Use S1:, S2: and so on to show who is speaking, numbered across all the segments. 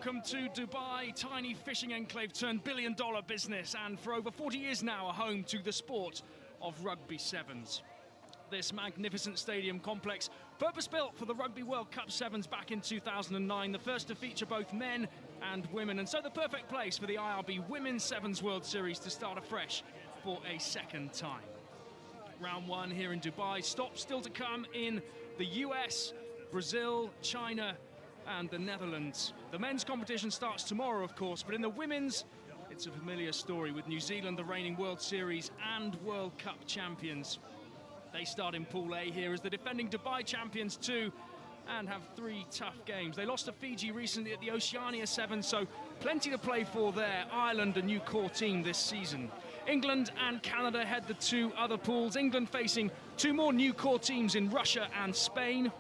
S1: welcome to Dubai, tiny fishing enclave turned billion-dollar business, and for over 40 years now a home to the sport of rugby sevens. This magnificent stadium complex, purpose-built for the Rugby World Cup Sevens back in 2009, the first to feature both men and women, and so the perfect place for the IRB Women's Sevens World Series to start afresh for a second time. Round one here in Dubai, stops still to come in the US, Brazil, China and the Netherlands. The men's competition starts tomorrow, of course, but in the women's, it's a familiar story with New Zealand, the reigning World Series and World Cup champions. They start in Pool A here as the defending Dubai champions too, and have 3 tough games. They lost to Fiji recently at the Oceania Sevens, so plenty to play for there. Ireland, a new core team this season. England and Canada head the 2 other pools. England facing 2 more new core teams in Russia and Spain.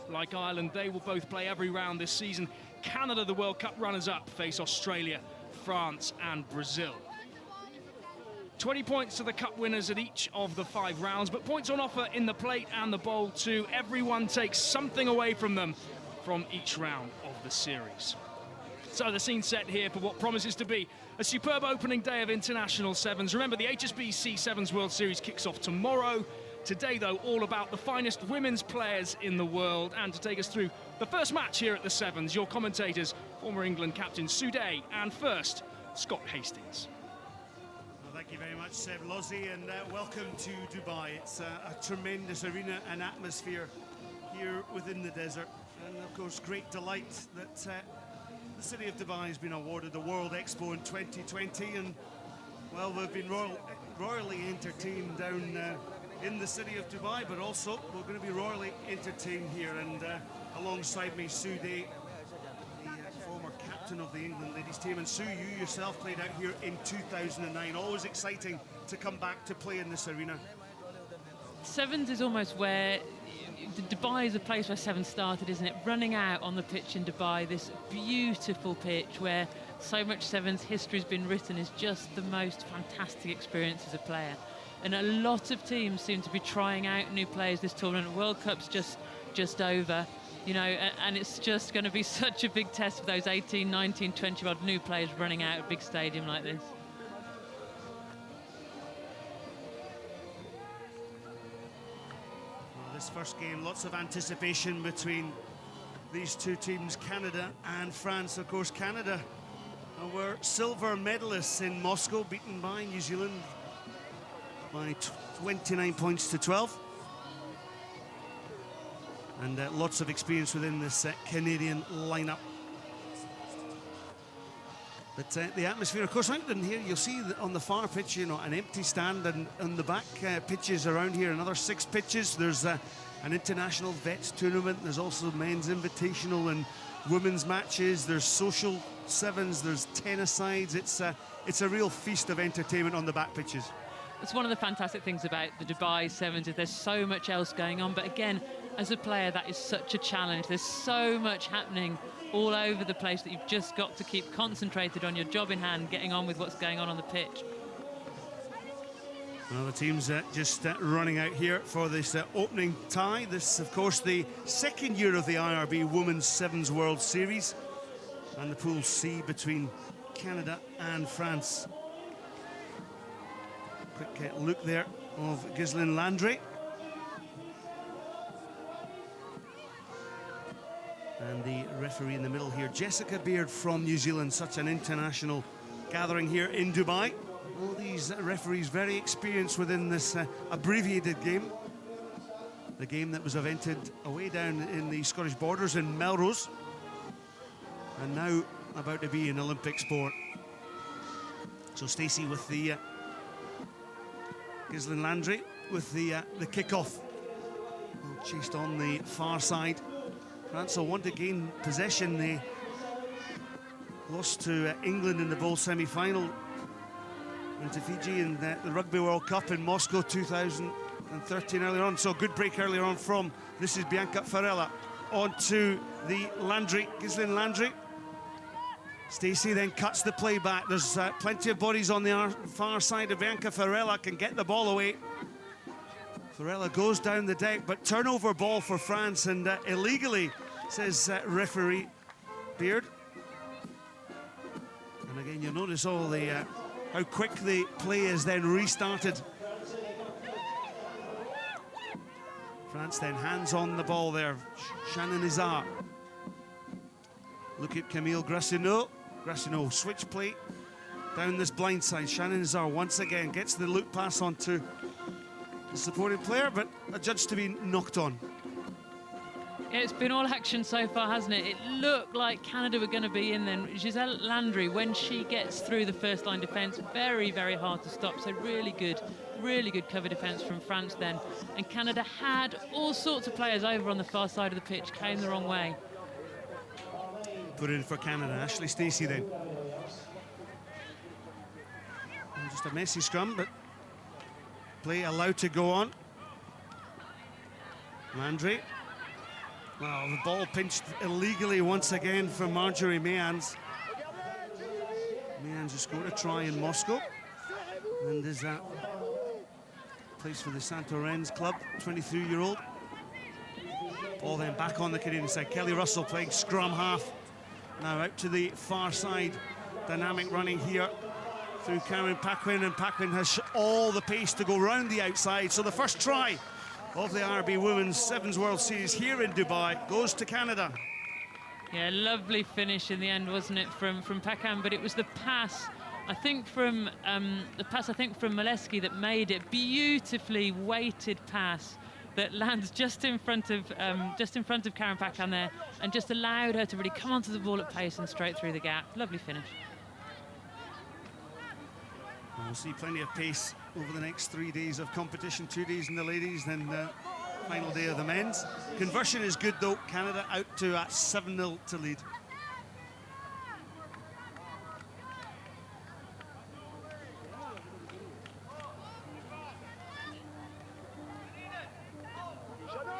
S1: Like Ireland, they will both play every round this season. Canada, the World Cup runners-up, face Australia, France and Brazil. 20 points to the cup winners at each of the 5 rounds, but points on offer in the plate and the bowl too. Everyone takes something away from them from each round of the series. So the scene set here for what promises to be a superb opening day of international sevens. Remember, the HSBC Sevens World Series kicks off tomorrow. Today, though, all about the finest women's players in the world. And to take us through the first match here at the Sevens, your commentators, former England captain Sue Day, and first, Scott Hastings.
S2: Well, thank you very much, Seb Lozzie, and welcome to Dubai. It's a tremendous arena and atmosphere here within the desert. And, of course, great delight that the city of Dubai has been awarded the World Expo in 2020. And, well, we've been royally entertained down in the city of Dubai, but also we're going to be royally entertained here. And alongside me, Sue Day, the former captain of the England ladies team. And Sue, you yourself played out here in 2009. Always exciting to come back to play in this arena.
S3: Sevens is almost where Dubai is a place where Sevens started, isn't it? Running out on the pitch in Dubai, this beautiful pitch where so much Sevens history has been written, is just the most fantastic experience as a player. And a lot of teams seem to be trying out new players this tournament. World Cup's just over, you know, and it's just going to be such a big test for those 18, 19, 20-odd new players running out of a big stadium like this.
S2: Well, this first game, lots of anticipation between these 2 teams, Canada and France. Of course, Canada were silver medalists in Moscow, beaten by New Zealand by 29 points to 12. And lots of experience within this Canadian lineup. But the atmosphere, of course, out in here, you'll see on the far pitch, you know, an empty stand, and on the back pitches around here, another 6 pitches. There's an international vets tournament. There's also men's invitational and women's matches. There's social sevens. There's tennis-sides. It's a real feast of entertainment on the back pitches.
S3: It's one of the fantastic things about the Dubai Sevens is there's so much else going on, but again, as a player, that is such a challenge. There's so much happening all over the place that you've just got to keep concentrated on your job in hand, getting on with what's going on the pitch.
S2: Well, the team's just running out here for this opening tie. This, of course, the second year of the IRB Women's Sevens World Series, and the Pool C between Canada and France. Quick look there of Ghislaine Landry. And the referee in the middle here, Jessica Beard from New Zealand. Such an international gathering here in Dubai. All these referees very experienced within this abbreviated game. The game that was evented away down in the Scottish borders in Melrose, and now about to be an Olympic sport. So Stacey with the Ghislaine Landry with the kick-off. Chased on the far side. France will want to gain possession. They lost to England in the bowl semi-final, and to Fiji in the Rugby World Cup in Moscow 2013 earlier on. So good break earlier on from, this is Bianca Farella, on to the Landry, Ghislaine Landry. Stacey then cuts the play back. There's plenty of bodies on the far side of Bianca Farella, can get the ball away. Farella goes down the deck, but turnover ball for France, and illegally, says referee Beard. again, you'll notice all the how quick the play is then restarted. France then hands on the ball there. Shannon Izar. Look at Camille Gracineau. Gracineau, switch play down this blind side. Shannon Izar once again gets the loop pass onto the supporting player, but adjudged to be knocked on.
S3: It's been all action so far, hasn't it? It looked like Canada were going to be in then. Giselle Landry, when she gets through the first line defence, very, very hard to stop. So really good cover defence from France then. And Canada had all sorts of players over on the far side of the pitch, came the wrong way.
S2: Put in for Canada, Ashley Stacey then. And just a messy scrum, but play allowed to go on. Landry. Well, the ball pinched illegally once again from Marjorie Mayans. Mayans has scored a try in Moscow. And is that plays for the Saint-Laurens club, 23-year-old. Ball then back on the Canadian side. Kelly Russell playing scrum half. Now out to the far side. Dynamic running here through Karen Paquin, and Paquin has all the pace to go round the outside. So the first try of the RB Women's Sevens World Series here in Dubai goes to Canada.
S3: Yeah, lovely finish in the end, wasn't it, from Paquin? But it was the pass, I think, from Molesky that made it. Beautifully weighted pass that lands just in front of Karen Paquin there, and just allowed her to really come onto the ball at pace and straight through the gap. Lovely finish.
S2: We'll see plenty of pace over the next 3 days of competition, 2 days in the ladies, then the final day of the men's. Conversion is good though. Canada out to 7-0 to lead.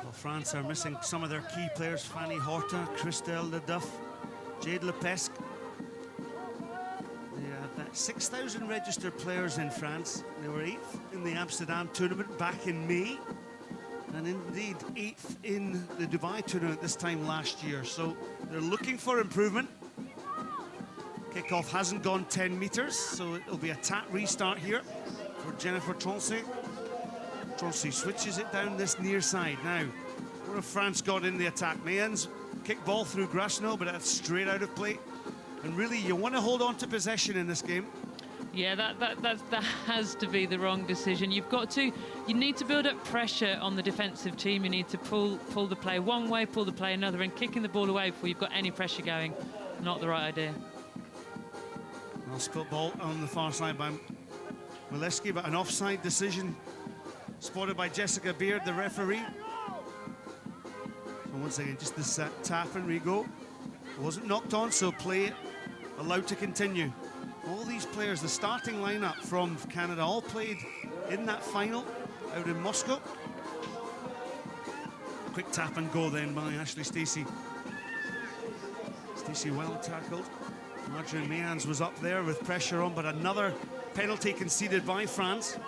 S2: Well, France are missing some of their key players. Fanny Horta, Christelle Leduff, Jade Lepesque. 6,000 registered players in France. They were 8th in the Amsterdam tournament back in May, and indeed 8th in the Dubai tournament this time last year. So they're looking for improvement. Kickoff hasn't gone 10 meters, so it'll be a tap restart here for Jennifer Troncey. Troncey switches it down this near side. Now, where have France got in the attack? Mayans kick ball through Grasno, but that's straight out of play. And really, you want to hold on to possession in this game.
S3: Yeah, that has to be the wrong decision. You need to build up pressure on the defensive team. You need to pull the play one way, pull the play another, and kicking the ball away before you've got any pressure going. Not the right idea.
S2: Well, split ball on the far side by Molesky, but an offside decision spotted by Jessica Beard, the referee. So once again, just this tap and re-go. Wasn't knocked on, so play allowed to continue. All these players, the starting lineup from Canada, all played in that final out in Moscow. Quick tap and go then by Ashley Stacey. Stacey well tackled. Marjorie Mayans was up there with pressure on, but another penalty conceded by France.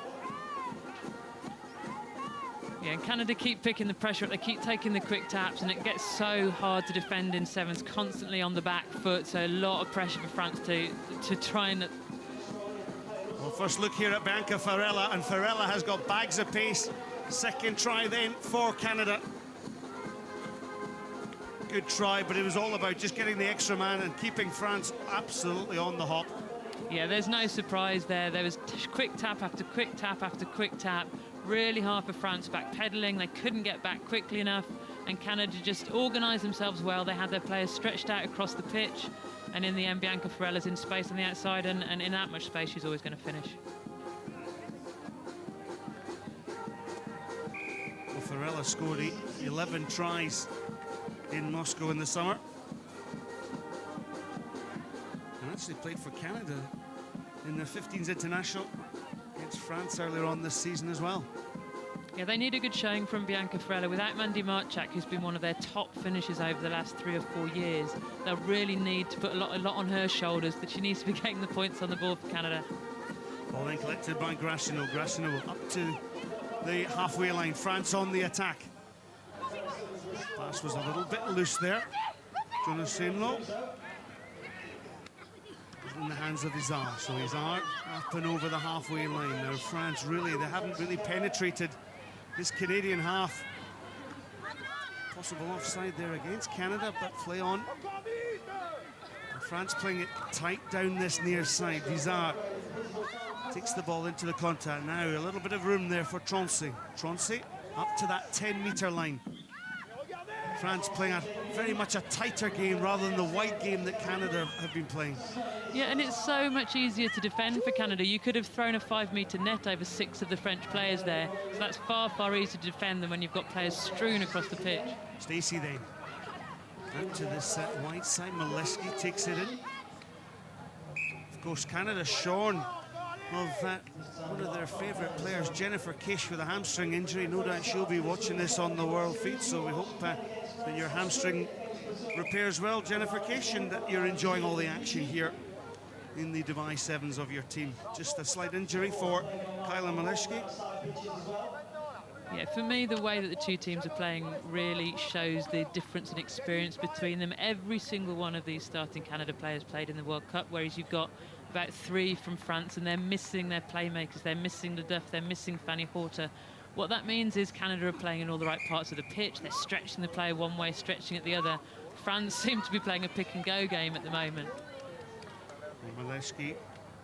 S3: Yeah, and Canada keep picking the pressure up. They keep taking the quick taps, and it gets so hard to defend in sevens, constantly on the back foot. So a lot of pressure for France to try and...
S2: Well, first look here at Bianca Farella, and Farella has got bags of pace. Second try then for Canada. Good try, but it was all about just getting the extra man and keeping France absolutely on the hop.
S3: Yeah, there's no surprise there. There was quick tap after quick tap after quick tap. Really hard for France backpedaling. They couldn't get back quickly enough, and Canada just organised themselves well. They had their players stretched out across the pitch, and in the end, Bianca Farella's in space on the outside, and in that much space, she's always going to finish.
S2: Well, Farella scored 11 tries in Moscow in the summer, and actually played for Canada in the 15s international against France earlier on this season as well.
S3: Yeah, they need a good showing from Bianca Farella. Without Mandy Marchak, who's been one of their top finishers over the last 3 or 4 years, they'll really need to put a lot on her shoulders, that she needs to be getting the points on the board for Canada.
S2: Ball then collected by Grasino. Grasino up to the halfway line. France on the attack. Pass was a little bit loose there. Jonas Senlo. in the hands of Izar. So Izar up and over the halfway line. Now France really, they haven't really penetrated this Canadian half. Possible offside there against Canada, but play on. And France playing it tight down this near side. Izar takes the ball into the contact. Now a little bit of room there for Troncy. Troncy up to that 10-meter line. France playing very much a tighter game rather than the wide game that Canada have been playing.
S3: Yeah, and it's so much easier to defend for Canada. You could have thrown a 5-meter net over 6 of the French players there. So that's far, far easier to defend than when you've got players strewn across the pitch.
S2: Stacey then. Out to this wide side. Maleski takes it in. Of course, Canada shorn of one of their favourite players, Jennifer Kish, with a hamstring injury. No doubt she'll be watching this on the world feed, so we hope that your hamstring repairs well, Jennifer Kish, and that you're enjoying all the action here in the Dubai Sevens of your team. Just a slight injury for Kyla Maleski.
S3: Yeah, for me, the way that the two teams are playing really shows the difference in experience between them. Every single one of these starting Canada players played in the World Cup, whereas you've got about 3 from France, and they're missing their playmakers. They're missing Leduff, they're missing Fanny Horter. What that means is Canada are playing in all the right parts of the pitch. They're stretching the player one way, stretching it the other. France seem to be playing a pick-and-go game at the moment.
S2: Maleski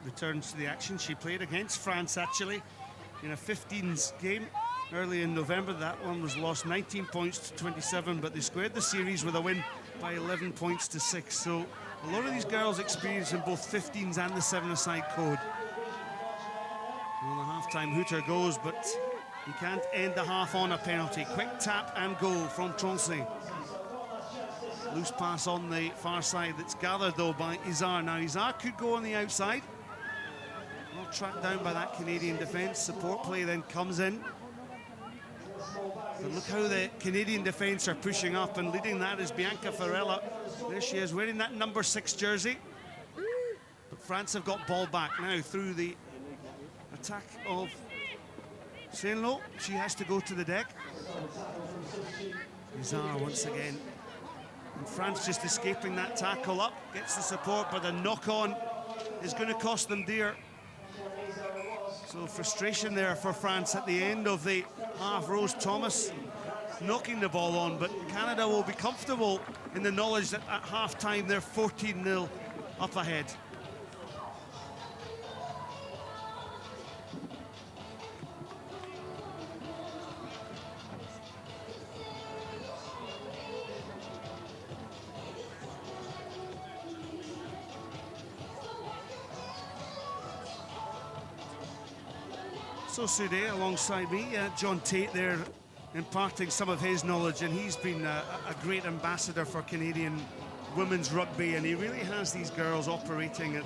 S2: returns to the action. She played against France, actually, in a 15s game early in November. That one was lost 19 points to 27, but they squared the series with a win by 11 points to 6. So a lot of these girls experience in both 15s and the 7-a-side code. Well, the half-time hooter goes, but you can't end the half on a penalty. Quick tap and goal from Troncy. Loose pass on the far side that's gathered, though, by Izar. Now, Izar could go on the outside. Well tracked down by that Canadian defence. Support play then comes in. But look how the Canadian defence are pushing up, and leading that is Bianca Farella. There she is, wearing that number 6 jersey. But France have got ball back now through the attack of Saint-Lô. She has to go to the deck. Izar once again. And France just escaping that tackle up, gets the support, but the knock-on is going to cost them dear. So frustration there for France at the end of the half. Rose Thomas knocking the ball on, but Canada will be comfortable in the knowledge that at half-time they're 14-0 up ahead. So today, alongside me, John Tate there, imparting some of his knowledge, and he's been a great ambassador for Canadian women's rugby, and he really has these girls operating at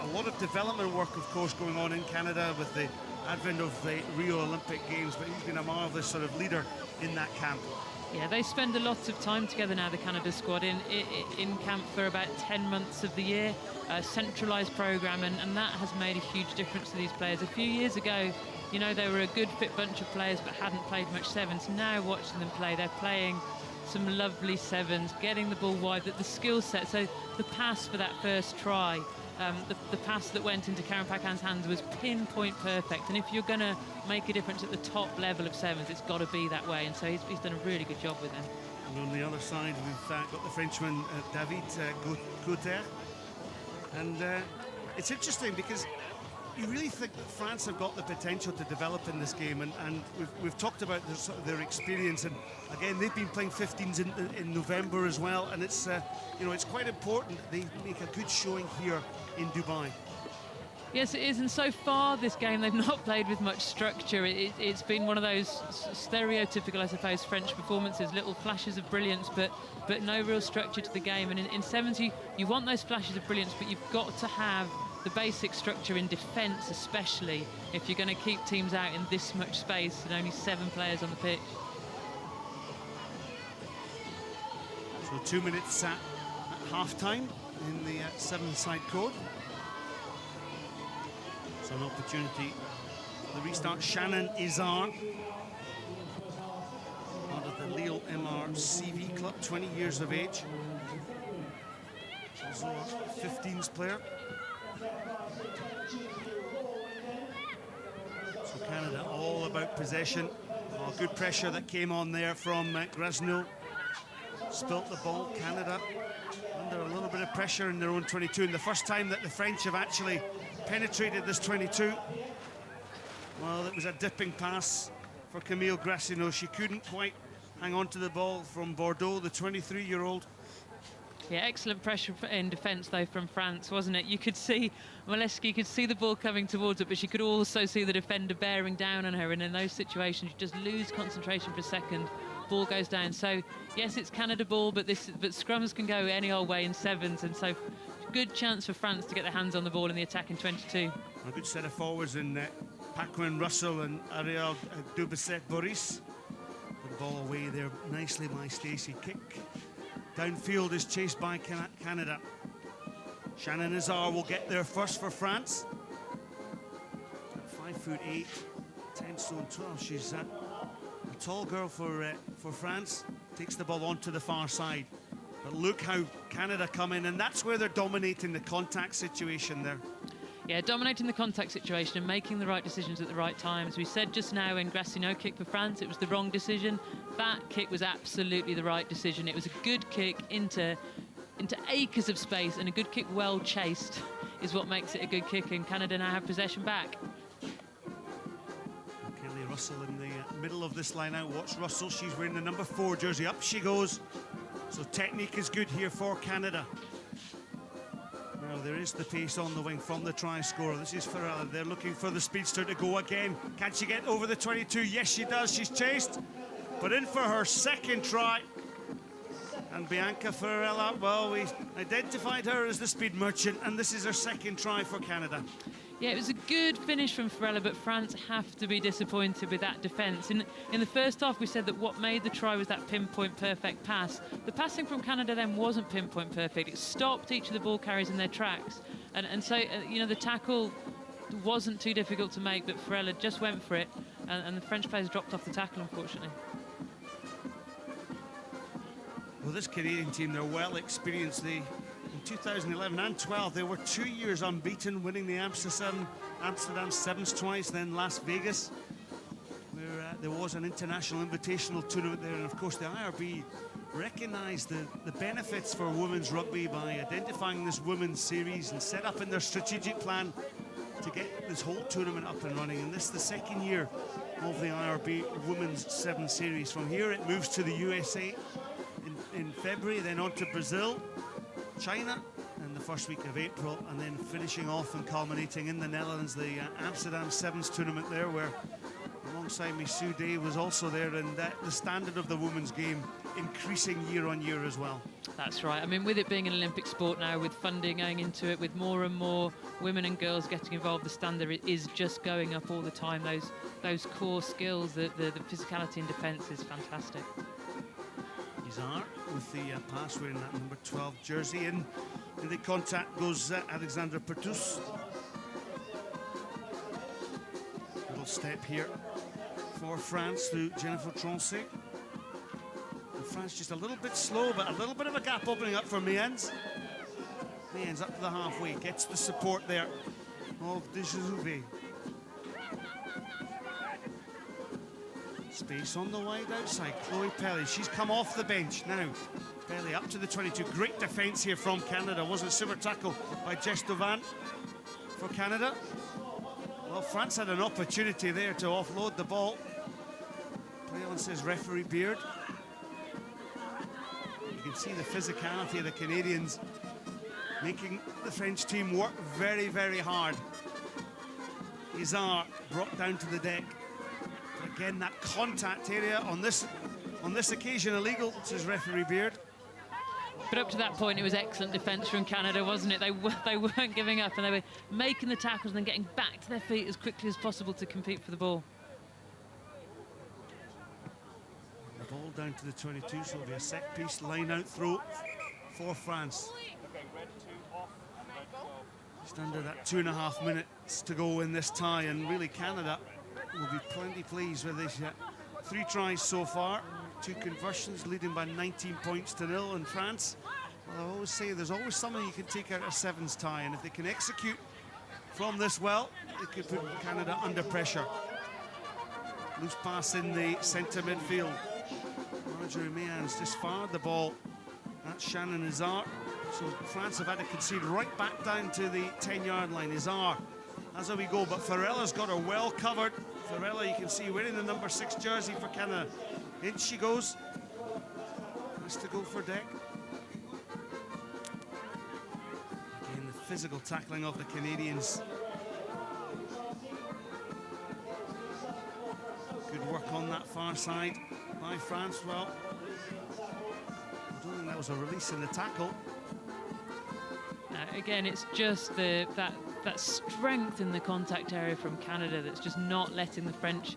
S2: a lot of development work, of course, going on in Canada with the advent of the Rio Olympic Games, but he's been a marvellous sort of leader in that camp.
S3: Yeah, they spend a lot of time together now, the Canada squad, in camp for about 10 months of the year, a centralised programme, and that has made a huge difference to these players. A few years ago, you know, they were a good, fit bunch of players but hadn't played much sevens. Now watching them play, they're playing some lovely sevens, getting the ball wide, the skill set. So the pass for that first try, the pass that went into Karen Paquin's hands was pinpoint perfect, and if you're going to make a difference at the top level of sevens, it's got to be that way, and so he's done a really good job with them.
S2: And on the other side, we've got the Frenchman David Gauthier, and it's interesting because you really think that France have got the potential to develop in this game, and we've talked about their experience, and again they've been playing 15s in November as well, and it's you know, it's quite important that they make a good showing here in Dubai.
S3: Yes, it is, and so far this game they've not played with much structure. It's been one of those stereotypical, I suppose, French performances, little flashes of brilliance, but no real structure to the game. And in sevens, you want those flashes of brilliance, but you've got to have the basic structure in defence, especially if you're going to keep teams out in this much space and only 7 players on the pitch.
S2: So 2 minutes at half-time in the 7-side code. So an opportunity for the restart. Shannon Izar, part of the Lille MRCV club, 20 years of age. Also a 15s player. So Canada all about possession. Oh, good pressure that came on there from Grasnell. Spilt the ball. Canada under a little bit of pressure in their own 22, and the first time that the French have actually penetrated this 22. Well, it was a dipping pass for Camille Gracineau. She couldn't quite hang on to the ball from Bordeaux, the 23-year-old.
S3: Yeah, excellent pressure in defence, though, from France, wasn't it? You could see, Molesky could see the ball coming towards her, but she could also see the defender bearing down on her, and in those situations, you just lose concentration for a second, ball goes down. So, yes, it's Canada ball, but scrums can go any old way in sevens, and so good chance for France to get their hands on the ball in the attacking 22.
S2: A good set of forwards in Paquin Russell and Ariel Dubicet-Boris. The ball away there nicely by Stacey. Kick downfield is chased by Canada. Shannon Azar will get there first for France. 5'8", 10 stone 12. She's a tall girl for France. Takes the ball onto the far side. But look how Canada come in, and that's where they're dominating the contact situation there.
S3: Yeah, dominating the contact situation and making the right decisions at the right times. We said just now when Gracineau kicked for France, it was the wrong decision. That kick was absolutely the right decision. It was a good kick into acres of space, and a good kick well chased is what makes it a good kick, and Canada now have possession back.
S2: Kelly Russell in the middle of this line out. Watch Russell, she's wearing the number 4 jersey. Up she goes. So technique is good here for Canada. Now there is the pace on the wing from the try scorer. This is Farrell. They're looking for the speedster to go again. Can she get over the 22? Yes, she does. She's chased, but in for her second try. And Bianca Farrella, well, we identified her as the speed merchant, and this is her second try for Canada.
S3: Yeah, it was a good finish from Farrella, but France have to be disappointed with that defence. In the first half, we said that what made the try was that pinpoint perfect pass. The passing from Canada then wasn't pinpoint perfect. It stopped each of the ball carriers in their tracks. And so, you know, the tackle wasn't too difficult to make, but Farrella just went for it, and the French players dropped off the tackle, unfortunately.
S2: Well, this Canadian team, they're well experienced. In 2011 and 12, they were 2 years unbeaten, winning the Amsterdam Sevens twice, then Las Vegas, where there was an international invitational tournament there. And of course, the IRB recognised the benefits for women's rugby by identifying this women's series and set up in their strategic plan to get this whole tournament up and running. And this is the second year of the IRB Women's Seven Series. From here, it moves to the USA in February, then on to Brazil, China in the first week of April, and then finishing off and culminating in the Netherlands, the Amsterdam Sevens tournament there, where alongside me Sue Day was also there, and the standard of the women's game increasing year on year as well.
S3: That's right. I mean, with it being an Olympic sport now, with funding going into it, with more and more women and girls getting involved, the standard is just going up all the time. Those core skills, the physicality and defence is fantastic.
S2: Izar with the pass, wearing that number 12 jersey. In the contact goes Alexandra Pertus. Little step here for France through Jennifer Tronchet. And France just a little bit slow, but a little bit of a gap opening up for Mayens. Mayens up to the halfway, gets the support there of Dejouvet. Space on the wide outside. Chloe Pelly, she's come off the bench now. Pelly up to the 22. Great defence here from Canada. Wasn't a super tackle by Jess Dovan for Canada. Well, France had an opportunity there to offload the ball. Play on, says referee Beard. You can see the physicality of the Canadians making the French team work very, very hard. Izar brought down to the deck. Again, that contact area on this occasion illegal, says referee Beard.
S3: But up to that point, it was excellent defence from Canada, wasn't it? They weren't giving up, and they were making the tackles and then getting back to their feet as quickly as possible to compete for the ball.
S2: The ball down to the 22, so it'll be a set piece line out throw for France. Just under that 2.5 minutes to go in this tie, and really Canada will be plenty pleased with these 3 tries so far, 2 conversions, leading by 19 points to 0. And France, well, I always say there's always something you can take out of a sevens tie, and if they can execute from this well, it could put Canada under pressure. Loose pass in the centre midfield. Marjorie Mahan's just fired the ball at Shannon Izar. So France have had to concede right back down to the 10-yard line. Izar has a wee go, but Farella's got her well covered. Farella, you can see, wearing the number 6 jersey for Canada. In she goes. Has to go for deck. Again, the physical tackling of the Canadians. Good work on that far side by France. Well, I don't think that was a release in the tackle.
S3: Again, it's just that strength in the contact area from Canada that's just not letting the French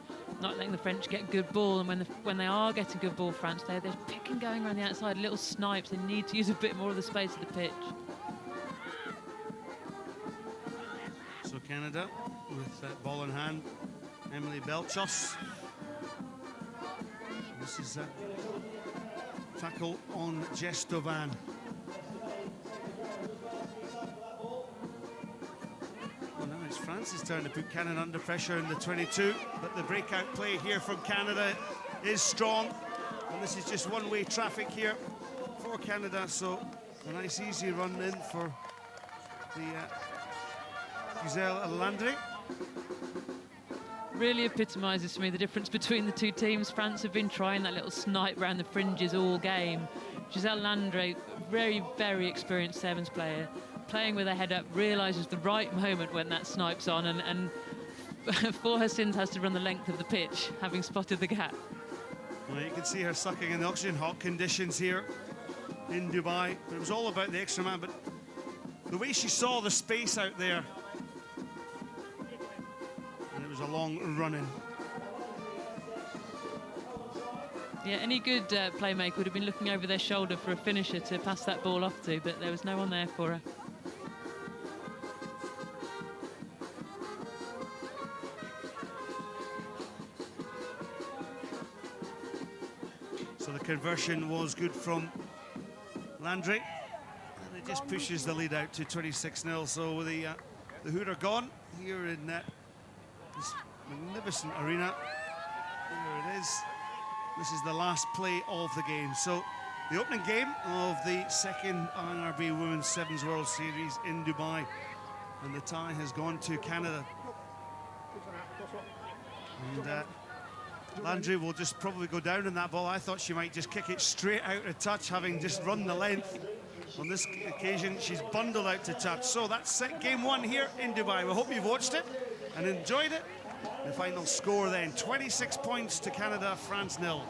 S3: get good ball. And when they are getting good ball, France, they're picking going around the outside, little snipes. They need to use a bit more of the space of the pitch.
S2: So Canada with that ball in hand, Emily Belchos. This is a tackle on Jess Dovan. France's turn to put Canada under pressure in the 22, but the breakout play here from Canada is strong, and this is just one-way traffic here for Canada, so a nice easy run in for the Giselle Landry.
S3: Really epitomises for me the difference between the two teams. France have been trying that little snipe around the fringes all game. Giselle Landry, very, very experienced sevens player, playing with her head up, realises the right moment when that snipe's on, and for her sins has to run the length of the pitch, having spotted the gap.
S2: Well, you can see her sucking in the oxygen, hot conditions here in Dubai. But it was all about the extra man, but the way she saw the space out there, and it was a long run-in.
S3: Yeah, any good playmaker would have been looking over their shoulder for a finisher to pass that ball off to, but there was no one there for her.
S2: So the conversion was good from Landry, and it just pushes the lead out to 26-0. So the Hood are gone here in this magnificent arena. Here it is. This is the last play of the game. So the opening game of the second IRB Women's Sevens World Series in Dubai, and the tie has gone to Canada. And Landry will just probably go down in that ball. I thought she might just kick it straight out of touch, having just run the length. On this occasion, she's bundled out to touch. So that's game one here in Dubai. We hope you've watched it and enjoyed it. The final score then, 26 points to Canada, France 0.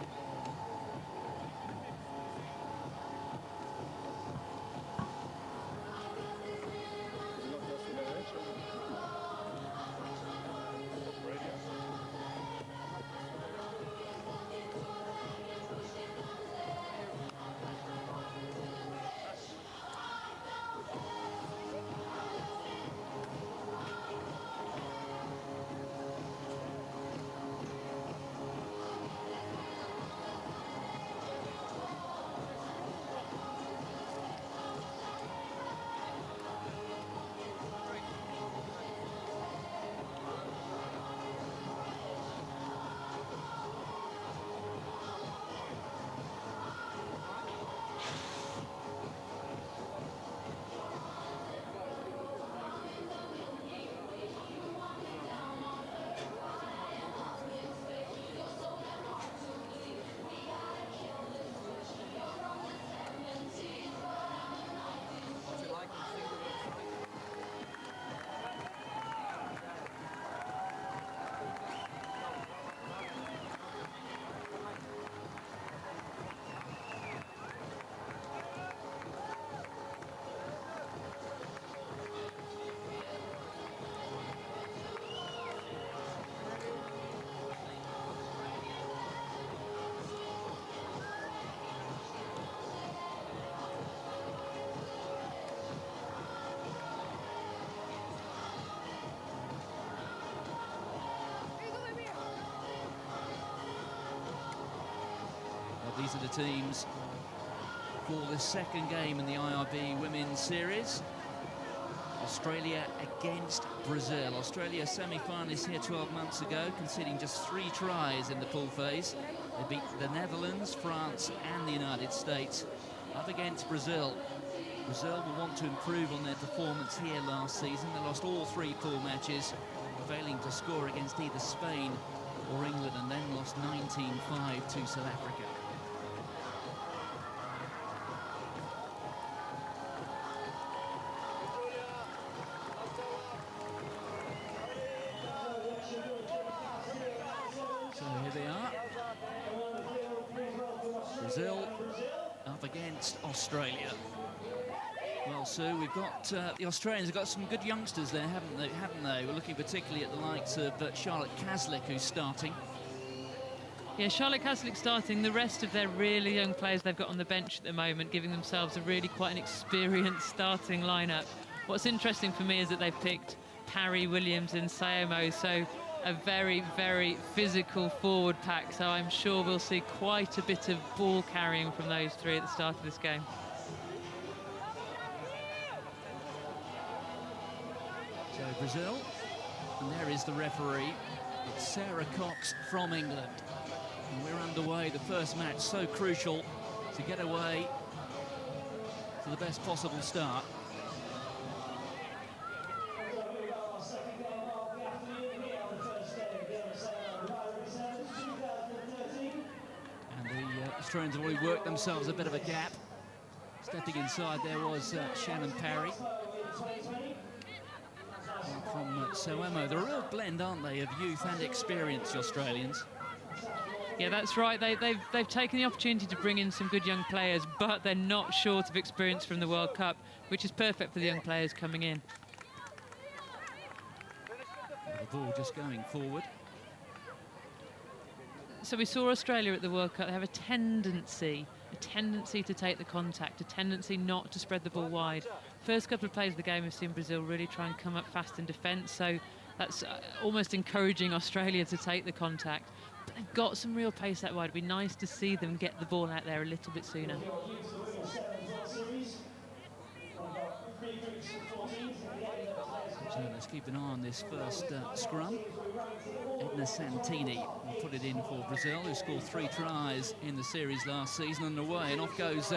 S4: These are the teams for the second game in the IRB Women's Series Australia against Brazil. Australia semi-finalists here 12 months ago, conceding just 3 tries in the pool phase. They beat the Netherlands, France and the United States. Up against Brazil. Brazil will want to improve on their performance here last season. They lost all 3 pool matches, failing to score against either Spain or England, and then lost 19-5 to South Africa. So here they are. Brazil up against Australia. Well, Sue, we've got the Australians have got some good youngsters there, haven't they? We're looking particularly at the likes of Charlotte Caslick, who's starting.
S3: Yeah, Charlotte Caslick starting. The rest of their really young players they've got on the bench at the moment, giving themselves a really quite an experienced starting lineup. What's interesting for me is that they've picked Parry, Williams and Sayomo, so a very, very physical forward pack. So I'm sure we'll see quite a bit of ball carrying from those 3 at the start of this game.
S4: So Brazil, and there is the referee. It's Sarah Cox from England. And we're underway, the first match, so crucial to get away to the best possible start. And the Australians have already worked themselves a bit of a gap. Stepping inside there was Shannon Parry. From Sayomo. They're a real blend, aren't they, of youth and experience, the Australians.
S3: Yeah, that's right. They've taken the opportunity to bring in some good young players, but they're not short of experience from the World Cup, which is perfect for the young players coming in.
S4: The ball just going forward.
S3: So we saw Australia at the World Cup. They have a tendency to take the contact, a tendency not to spread the ball wide. First couple of plays of the game, we've seen Brazil really try and come up fast in defence, so that's almost encouraging Australia to take the contact. But they've got some real pace that wide. It'd be nice to see them get the ball out there a little bit sooner.
S4: So let's keep an eye on this first scrum. Edna Santini will put it in for Brazil, who scored 3 tries in the series last season. And away, and off goes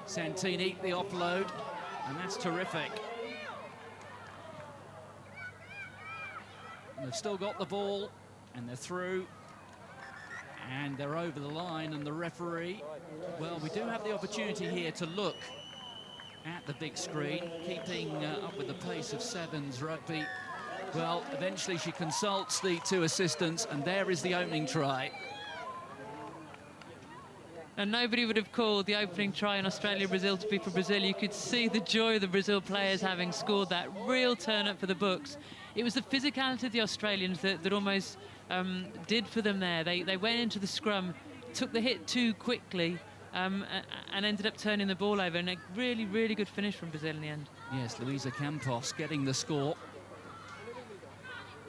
S4: Santini, the offload, and that's terrific. And they've still got the ball, and they're through, and they're over the line, and the referee, well, we do have the opportunity here to look at the big screen, keeping up with the pace of Sevens rugby. Well, eventually she consults the 2 assistants, and there is the opening try.
S3: And nobody would have called the opening try in Australia-Brazil to be for Brazil. You could see the joy of the Brazil players having scored that. Real turn up for the books. It was the physicality of the Australians that almost did for them there. They went into the scrum, took the hit too quickly, and ended up turning the ball over. And a really, really good finish from Brazil in the end.
S4: Yes, Luisa Campos getting the score.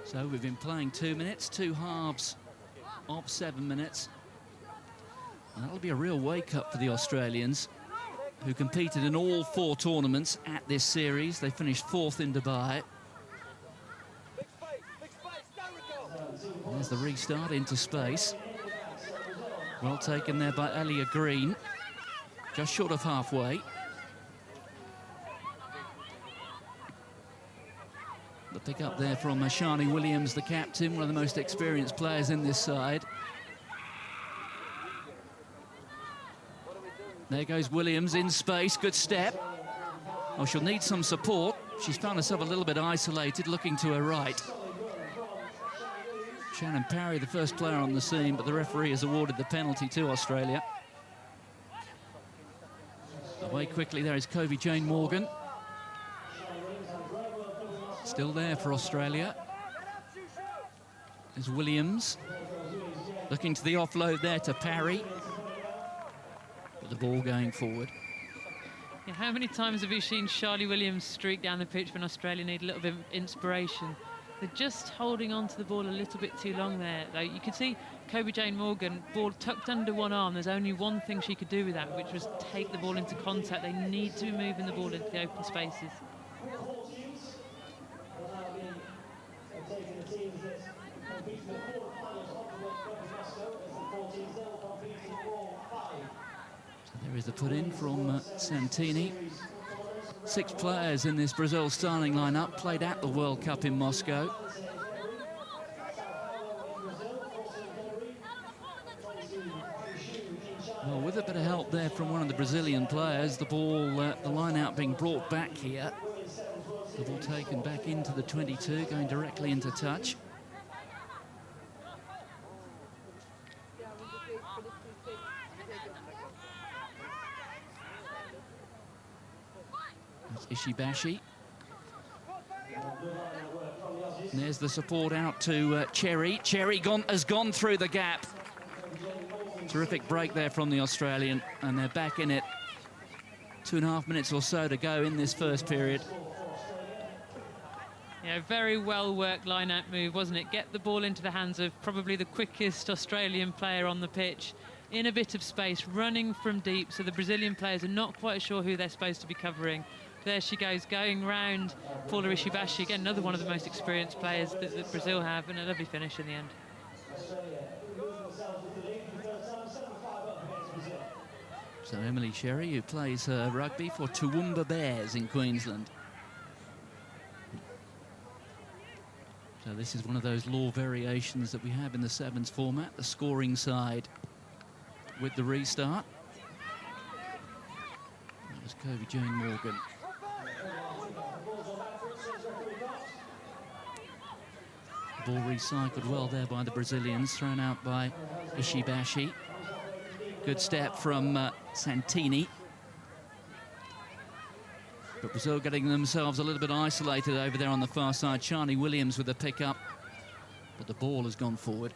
S4: So we've been playing 2 minutes, 2 halves of 7 minutes. And that'll be a real wake-up for the Australians, who competed in all 4 tournaments at this series. They finished 4th in Dubai. There's the restart into space. Well taken there by Alia Green. Just short of halfway. The pick up there from Shani Williams, the captain, one of the most experienced players in this side. There goes Williams in space, good step. Oh, she'll need some support. She's found herself a little bit isolated, looking to her right. Shannon Parry, the first player on the scene, but the referee has awarded the penalty to Australia. Away quickly, there is Kobe Jane Morgan. Still there for Australia. There's Williams. Looking to the offload there to Parry. But the ball going forward.
S3: Yeah, how many times have you seen Charlie Williams streak down the pitch when Australia need a little bit of inspiration? They're just holding on to the ball a little bit too long there. Though you can see Kobe Jane Morgan, ball tucked under one arm. There's only one thing she could do with that, which was take the ball into contact. They need to be moving the ball into the open spaces.
S4: the put in from Santini. 6 players in this Brazil starting lineup, played at the World Cup in Moscow. Well, with a bit of help there from one of the Brazilian players, the ball, the line out being brought back here. The ball taken back into the 22, going directly into touch. Ishibashi. And there's the support out to Cherry. Cherry has gone through the gap. Terrific break there from the Australian, and they're back in it. 2.5 minutes or so to go in this first period.
S3: Yeah, very well worked line-out move, wasn't it? Get the ball into the hands of probably the quickest Australian player on the pitch, in a bit of space, running from deep, so the Brazilian players are not quite sure who they're supposed to be covering. There she goes, going round Paula Ishibashi, again, another one of the most experienced players that Brazil have, and a lovely finish in the end.
S4: So Emily Sherry, who plays rugby for Toowoomba Bears in Queensland. So this is one of those law variations that we have in the sevens format, the scoring side with the restart. That was Kobe Jane Morgan. The ball recycled well there by the Brazilians, thrown out by Ishibashi. Good step from Santini. But Brazil getting themselves a little bit isolated over there on the far side. Shani Williams with a pick-up, but the ball has gone forward.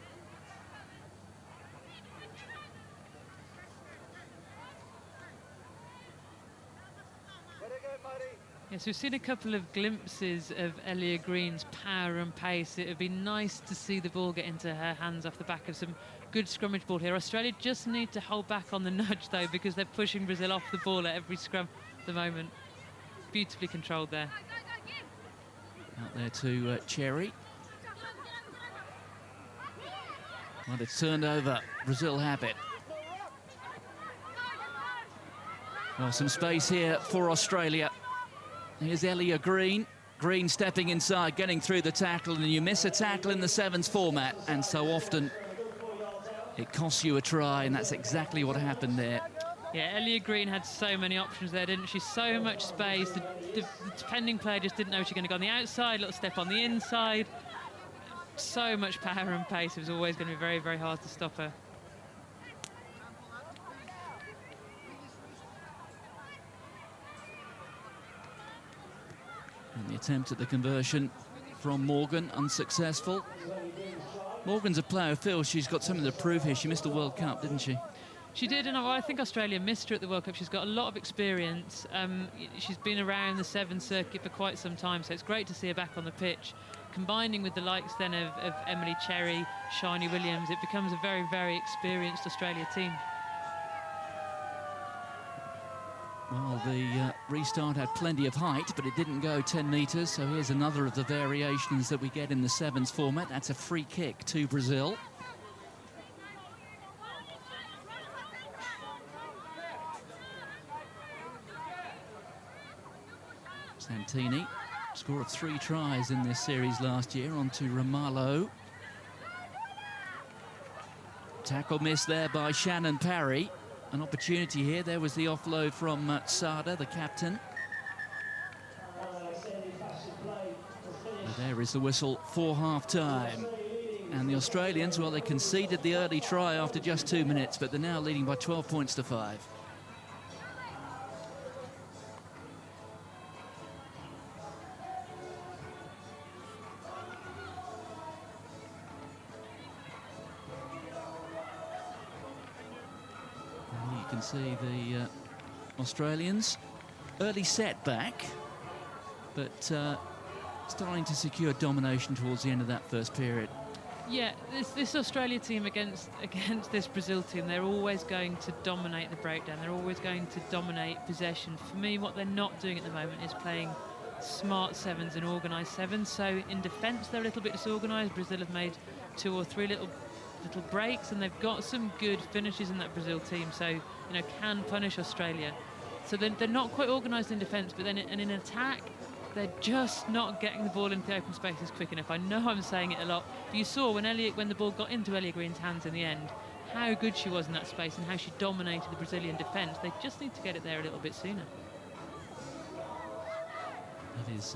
S3: Yes, we've seen a couple of glimpses of Elia Green's power and pace. It would be nice to see the ball get into her hands off the back of some good scrummage ball here. Australia just need to hold back on the nudge, though, because they're pushing Brazil off the ball at every scrum at the moment. Beautifully controlled there.
S4: Out there to Cherry. Well, it's turned over. Brazil have it. Well, some space here for Australia. Here's Elia Green. Green stepping inside, getting through the tackle, and you miss a tackle in the sevens format, and so often it costs you a try, and that's exactly what happened there.
S3: Yeah, Elia Green had so many options there, didn't she? So much space. The defending player just didn't know she was going to go on the outside, little step on the inside. So much power and pace. It was always going to be very, very hard to stop her.
S4: And the attempt at the conversion from Morgan, unsuccessful. Morgan's a player who feels she's got something to prove here. She missed the World Cup, didn't she?
S3: She did, and I think Australia missed her at the World Cup. She's got a lot of experience. She's been around the sevens circuit for quite some time, so it's great to see her back on the pitch. Combining with the likes then of Emily Cherry, Shani Williams, it becomes a very, very experienced Australia team.
S4: Well, the restart had plenty of height, but it didn't go 10 metres, so here's another of the variations that we get in the sevens format. That's a free kick to Brazil. Santini, score of 3 tries in this series last year, on to Ramalho. Tackle miss there by Shannon Parry. An opportunity here. There was the offload from Sada, the captain. And there is the whistle for half-time. And the Australians, well, they conceded the early try after just 2 minutes, but they're now leading by 12 points to 5. See the Australians, early setback, but starting to secure domination towards the end of that first period.
S3: Yeah, this Australia team against this Brazil team, they're always going to dominate the breakdown. They're always going to dominate possession. For me, what they're not doing at the moment is playing smart sevens and organised sevens. So in defence, they're a little bit disorganised. Brazil have made 2 or 3 little little breaks, and they've got some good finishes in that Brazil team, so, you know, can punish Australia. So they're not quite organised in defence, but then in attack, they're just not getting the ball into the open spaces quick enough. I know I'm saying it a lot, but you saw when the ball got into Elia Green's hands in the end, how good she was in that space and how she dominated the Brazilian defence. They just need to get it there a little bit sooner.
S4: That is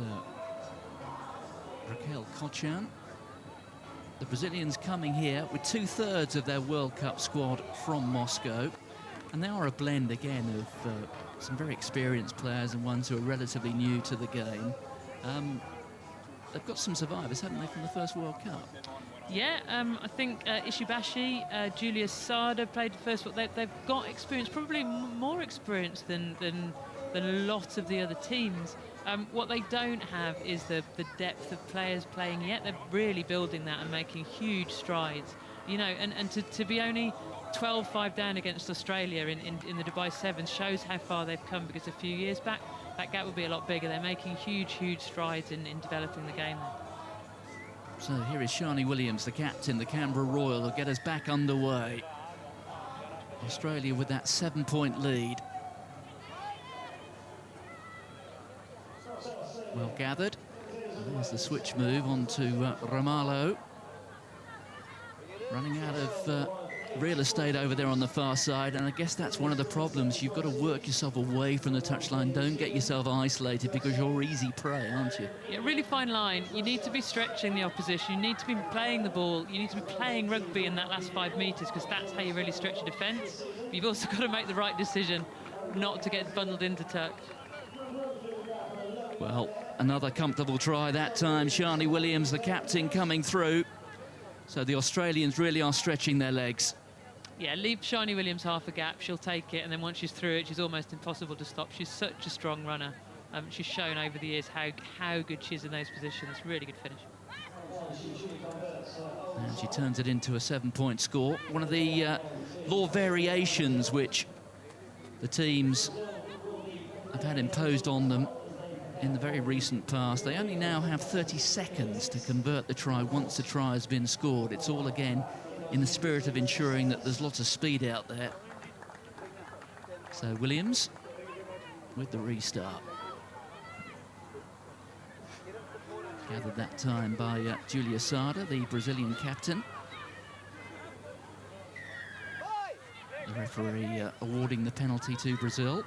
S4: Raquel Cochan. The Brazilians coming here with 2/3 of their World Cup squad from Moscow. And they are a blend, again, of some very experienced players and ones who are relatively new to the game. They've got some survivors, haven't they, from the first World Cup?
S3: Yeah, I think Ishibashi, Julia Sada played the first one. They've got experience, probably more experience than a lot of the other teams. What they don't have is the depth of players playing yet. They're really building that and making huge strides. You know, and to be only 12-5 down against Australia in the Dubai Sevens shows how far they've come, because a few years back that gap would be a lot bigger. They're making huge strides in developing the game there.
S4: So here is Shani Williams, the captain, the Canberra Royal, will get us back underway. Australia with that 7-point lead. Well gathered. There's the switch move onto Ramalho. Running out of real estate over there on the far side, and I guess that's one of the problems. You've got to work yourself away from the touchline. Don't get yourself isolated, because you're easy prey, aren't you?
S3: Yeah, really fine line. You need to be stretching the opposition. You need to be playing the ball. You need to be playing rugby in that last 5 metres, because that's how you really stretch your defence. But you've also got to make the right decision not to get bundled into tuck.
S4: Well, another comfortable try that time. Shani Williams, the captain, coming through. So the Australians really are stretching their legs.
S3: Yeah, leave Shani Williams half a gap, she'll take it, and then once she's through it, she's almost impossible to stop. She's such a strong runner. She's shown over the years how good she is in those positions. Really good finish.
S4: And she turns it into a 7-point score. One of the law variations which the teams have had imposed on them in the very recent past. They only now have 30 seconds to convert the try once the try has been scored. It's all, again, in the spirit of ensuring that there's lots of speed out there. So Williams with the restart. Gathered that time by Julia Sada, the Brazilian captain. The referee awarding the penalty to Brazil.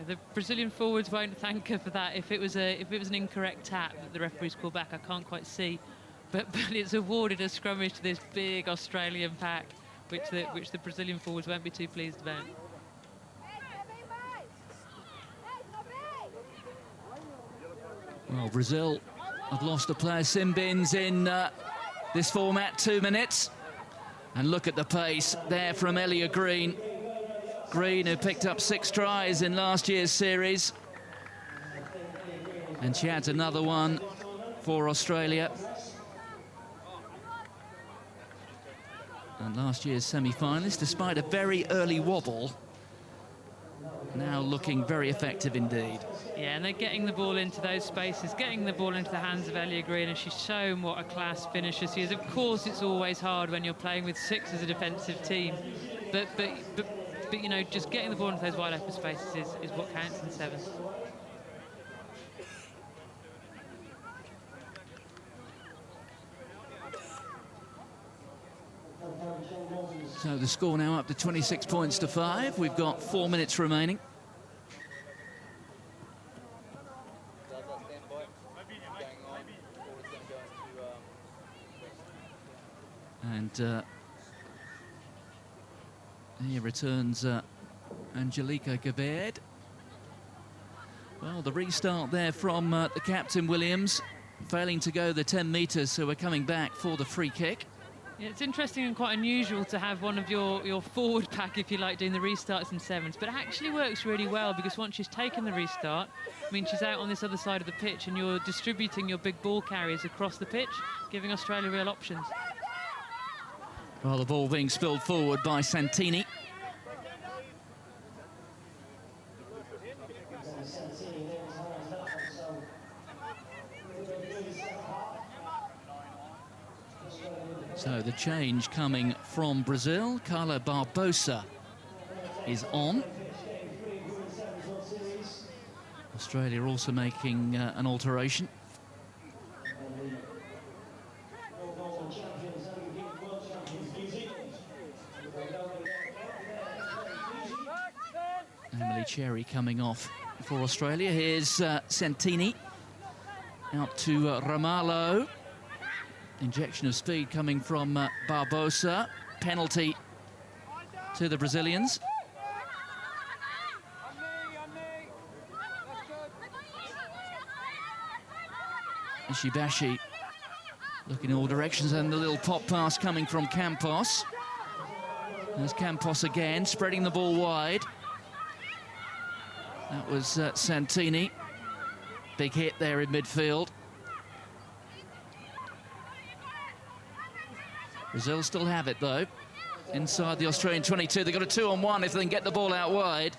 S3: The Brazilian forwards won't thank her for that. If it was an incorrect tap that the referees call back, I can't quite see, but it's awarded a scrummage to this big Australian pack, which the Brazilian forwards won't be too pleased about.
S4: Well, Brazil have lost a player, Simbins, in this format, 2 minutes, and look at the pace there from Elia Green. Green, who picked up 6 tries in last year's series. And she adds another one for Australia. And last year's semi-finalist, despite a very early wobble, now looking very effective indeed.
S3: Yeah, and they're getting the ball into those spaces, getting the ball into the hands of Elia Green, and she's shown what a class finisher she is. Of course, it's always hard when you're playing with 6 as a defensive team, but you know, just getting the ball into those wide open spaces is what counts in sevens.
S4: So the score now up to 26 points to 5. We've got 4 minutes remaining. And here returns Angelica Gaved. Well, the restart there from the captain Williams, failing to go the 10 metres, so we're coming back for the free kick.
S3: Yeah, it's interesting and quite unusual to have one of your forward pack, if you like, doing the restarts in sevens, but it actually works really well, because once she's taken the restart, I mean, she's out on this other side of the pitch and you're distributing your big ball carriers across the pitch, giving Australia real options.
S4: Well, the ball being spilled forward by Santini. So the change coming from Brazil. Carla Barbosa is on. Australia also making an alteration. Emily Cherry coming off for Australia. Here's Santini out to Ramalho. Injection of speed coming from Barbosa. Penalty to the Brazilians. Ishibashi looking in all directions, and the little pop pass coming from Campos. There's Campos again, spreading the ball wide. That was Santini. Big hit there in midfield. Brazil still have it, though. Inside the Australian 22. They've got a 2-on-1 if they can get the ball out wide.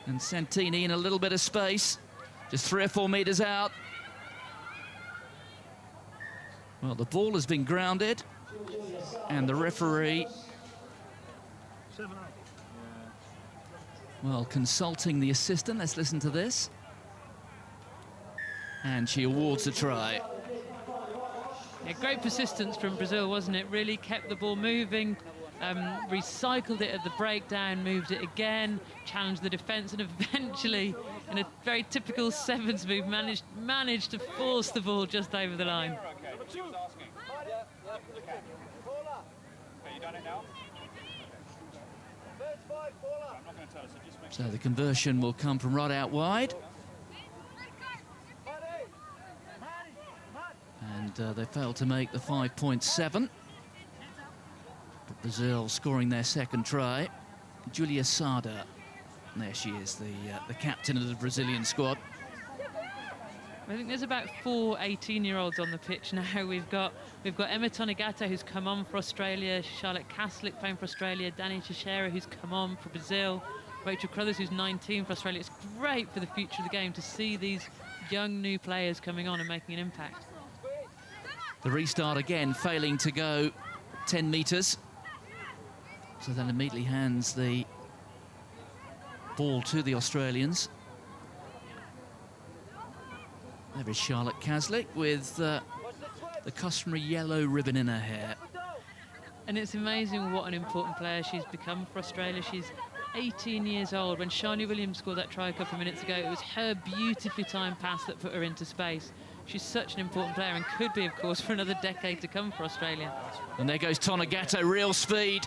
S4: And Santini in a little bit of space. Just 3 or 4 metres out. Well, the ball has been grounded. And the referee... well, consulting the assistant. Let's listen to this. And she awards a try.
S3: Yeah, great persistence from Brazil, wasn't it? Really kept the ball moving, recycled it at the breakdown, moved it again, challenged the defence, and eventually, in a very typical Sevens move, managed to force the ball just over the line.
S4: So the conversion will come from right out wide. And they failed to make the 5.7. But Brazil scoring their second try. Julia Sada. There she is, the captain of the Brazilian squad.
S3: I think there's about 4 18-year-olds on the pitch now. We've got Emma Tonegata, who's come on for Australia, Charlotte Caslick playing for Australia, Dani Teixeira, who's come on for Brazil, Rachel Crothers, who's 19 for Australia. It's great for the future of the game to see these young new players coming on and making an impact.
S4: The restart again, failing to go 10 metres. So that immediately hands the ball to the Australians. There is Charlotte Caslick with the customary yellow ribbon in her hair.
S3: And it's amazing what an important player she's become for Australia. She's 18 years old. When Shani Williams scored that try a couple of minutes ago, it was her beautifully timed pass that put her into space. She's such an important player and could be, of course, for another decade to come for Australia.
S4: And there goes Tonegata, real speed.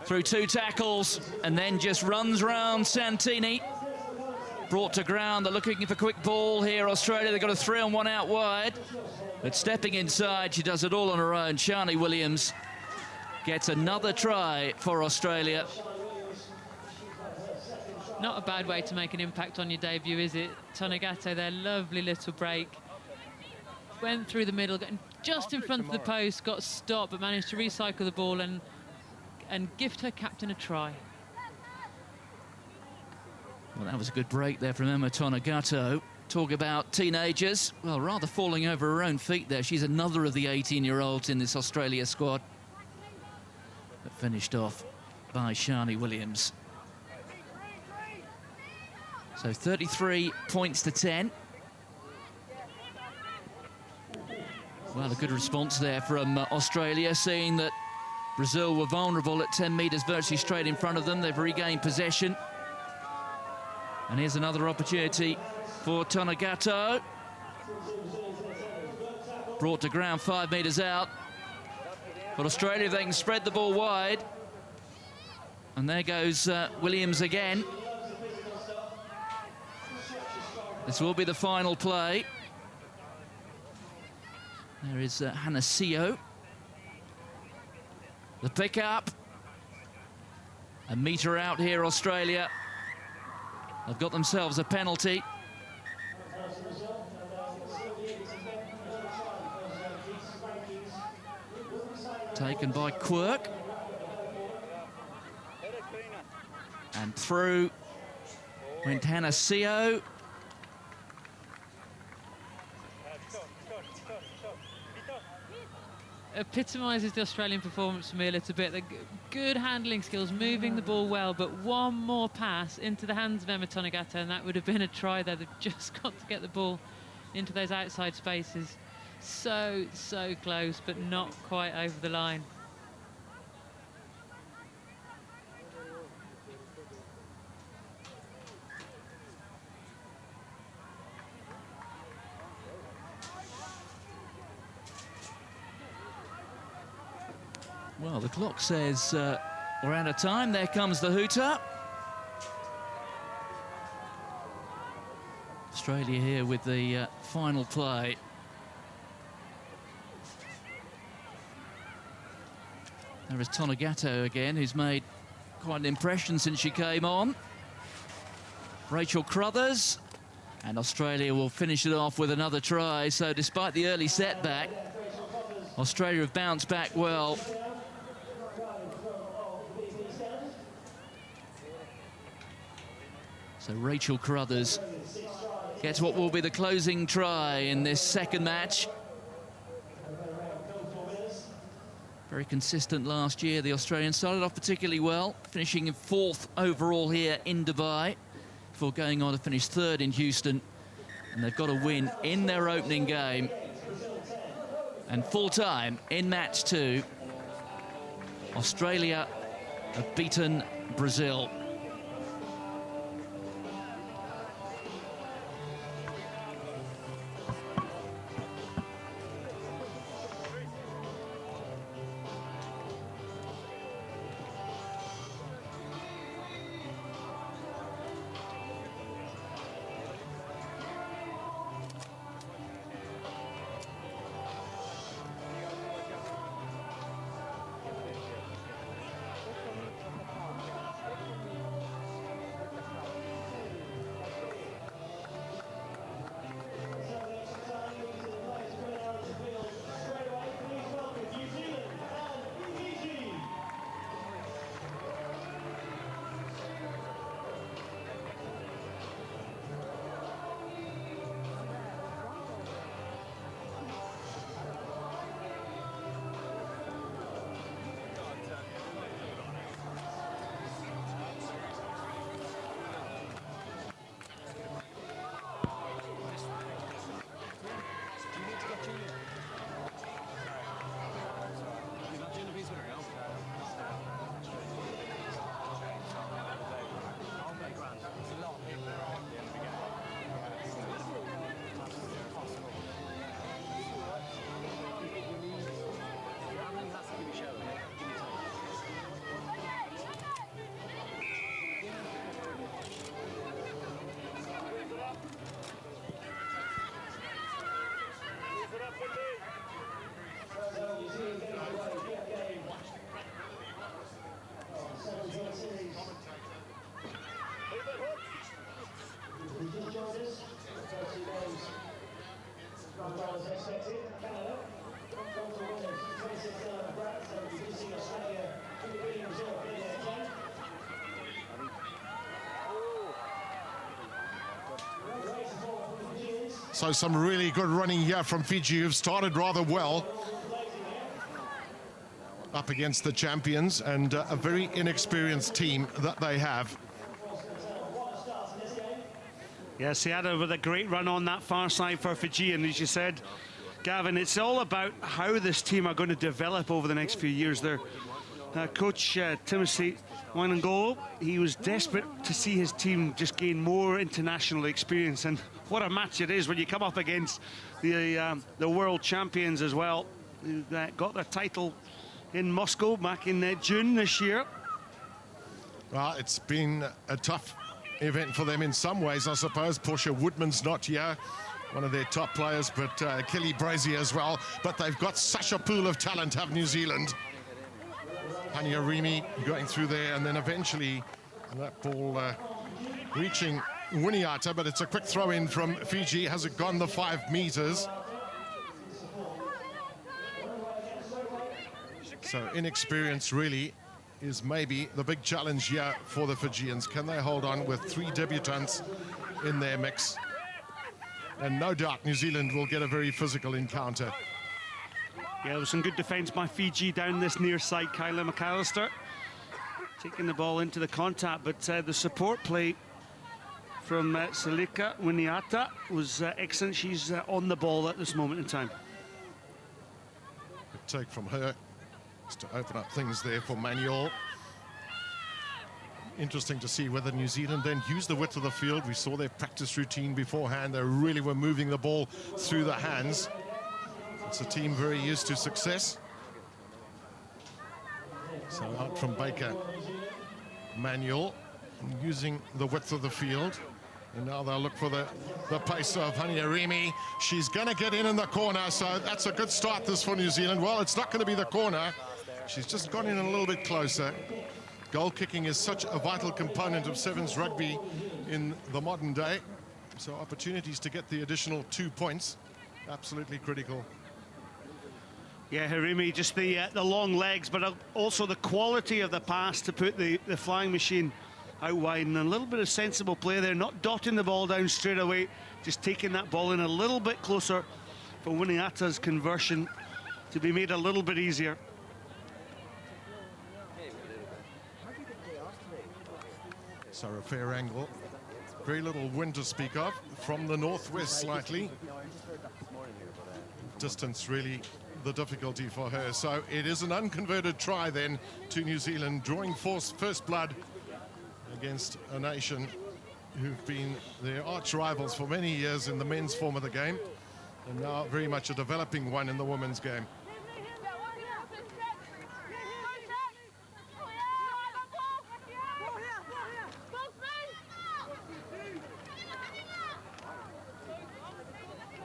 S4: Through 2 tackles, and then just runs round Santini. Brought to ground, they're looking for a quick ball here, Australia. They've got a 3-on-1 out wide. But stepping inside, she does it all on her own. Shani Williams gets another try for Australia.
S3: Not a bad way to make an impact on your debut, is it? Tonegata, their lovely little break. Went through the middle, getting just in front of the post, got stopped, but managed to recycle the ball and gift her captain a try.
S4: Well, that was a good break there from Emma Tonegata. Talk about teenagers. Well, rather falling over her own feet there. She's another of the 18-year-olds in this Australia squad. But finished off by Shani Williams. So 33 points to 10. Well, a good response there from Australia, seeing that Brazil were vulnerable at 10 metres virtually straight in front of them. They've regained possession. And here's another opportunity for Tonegata. Brought to ground 5 metres out. But Australia, they can spread the ball wide. And there goes Williams again. This will be the final play. There is Hannah Seo. The pick-up. A metre out here, Australia. They've got themselves a penalty. Taken by Quirk. And through went Hanasio.
S3: Epitomises the Australian performance for me a little bit. The good handling skills, moving the ball well, but one more pass into the hands of Emma Tonegata and that would have been a try there. They've just got to get the ball into those outside spaces. So close, but not quite over the line.
S4: Well, the clock says we're out of time. There comes the hooter. Australia here with the final play. There is Tonegato again, who's made quite an impression since she came on. Rachel Crothers. And Australia will finish it off with another try. So despite the early setback, Australia have bounced back well. So Rachel Crothers gets what will be the closing try in this second match. Very consistent last year. The Australians started off particularly well, finishing in 4th overall here in Dubai before going on to finish 3rd in Houston. And they've got a win in their opening game. And full time in match 2, Australia have beaten Brazil.
S5: So some really good running here from Fiji, who've started rather well up against the champions, and a very inexperienced team that they have.
S2: Yeah, Seada with a great run on that far side for Fiji, and as you said, Gavin, it's all about how this team are going to develop over the next few years. Their coach, Timothy Wainangolo, he was desperate to see his team just gain more international experience, and what a match it is when you come up against the world champions as well, who got their title in Moscow back in June this year.
S5: Well, it's been a tough event for them in some ways, I suppose. Portia Woodman's not here, one of their top players, but Kelly Brazier as well. But they've got such a pool of talent, have New Zealand. Haniarimi going through there, and then eventually that ball reaching Winiata, but it's a quick throw in from Fiji. Has it gone the 5 meters? So inexperience really is maybe the big challenge here for the Fijians. Can they hold on with 3 debutants in their mix? And no doubt New Zealand will get a very physical encounter.
S2: Yeah, there was some good defence by Fiji down this near side. Kyla McAllister taking the ball into the contact, but the support play from Salika Winiata was excellent. She's on the ball at this moment in time.
S5: Good take from her just to open up things there for Manuel. Interesting to see whether New Zealand then use the width of the field. We saw their practice routine beforehand. They really were moving the ball through the hands. It's a team very used to success. So out from Baker, Manuel using the width of the field. And now they'll look for the pace of Haniarimi. She's going to get in the corner, so that's a good start this for New Zealand. Well, it's not going to be the corner. She's just gone in a little bit closer. Goal kicking is such a vital component of sevens rugby in the modern day. So opportunities to get the additional 2 points, absolutely critical.
S2: Yeah, Harimi, just the long legs, but also the quality of the pass to put the flying machine out wide, and a little bit of sensible play there, not dotting the ball down straight away, just taking that ball in a little bit closer for Winiata's conversion to be made a little bit easier.
S5: So a fair angle, very little wind to speak of, from the northwest slightly. Distance really the difficulty for her. So it is an unconverted try then to New Zealand, drawing first blood against a nation who've been their arch rivals for many years in the men's form of the game, and now very much a developing one in the women's game.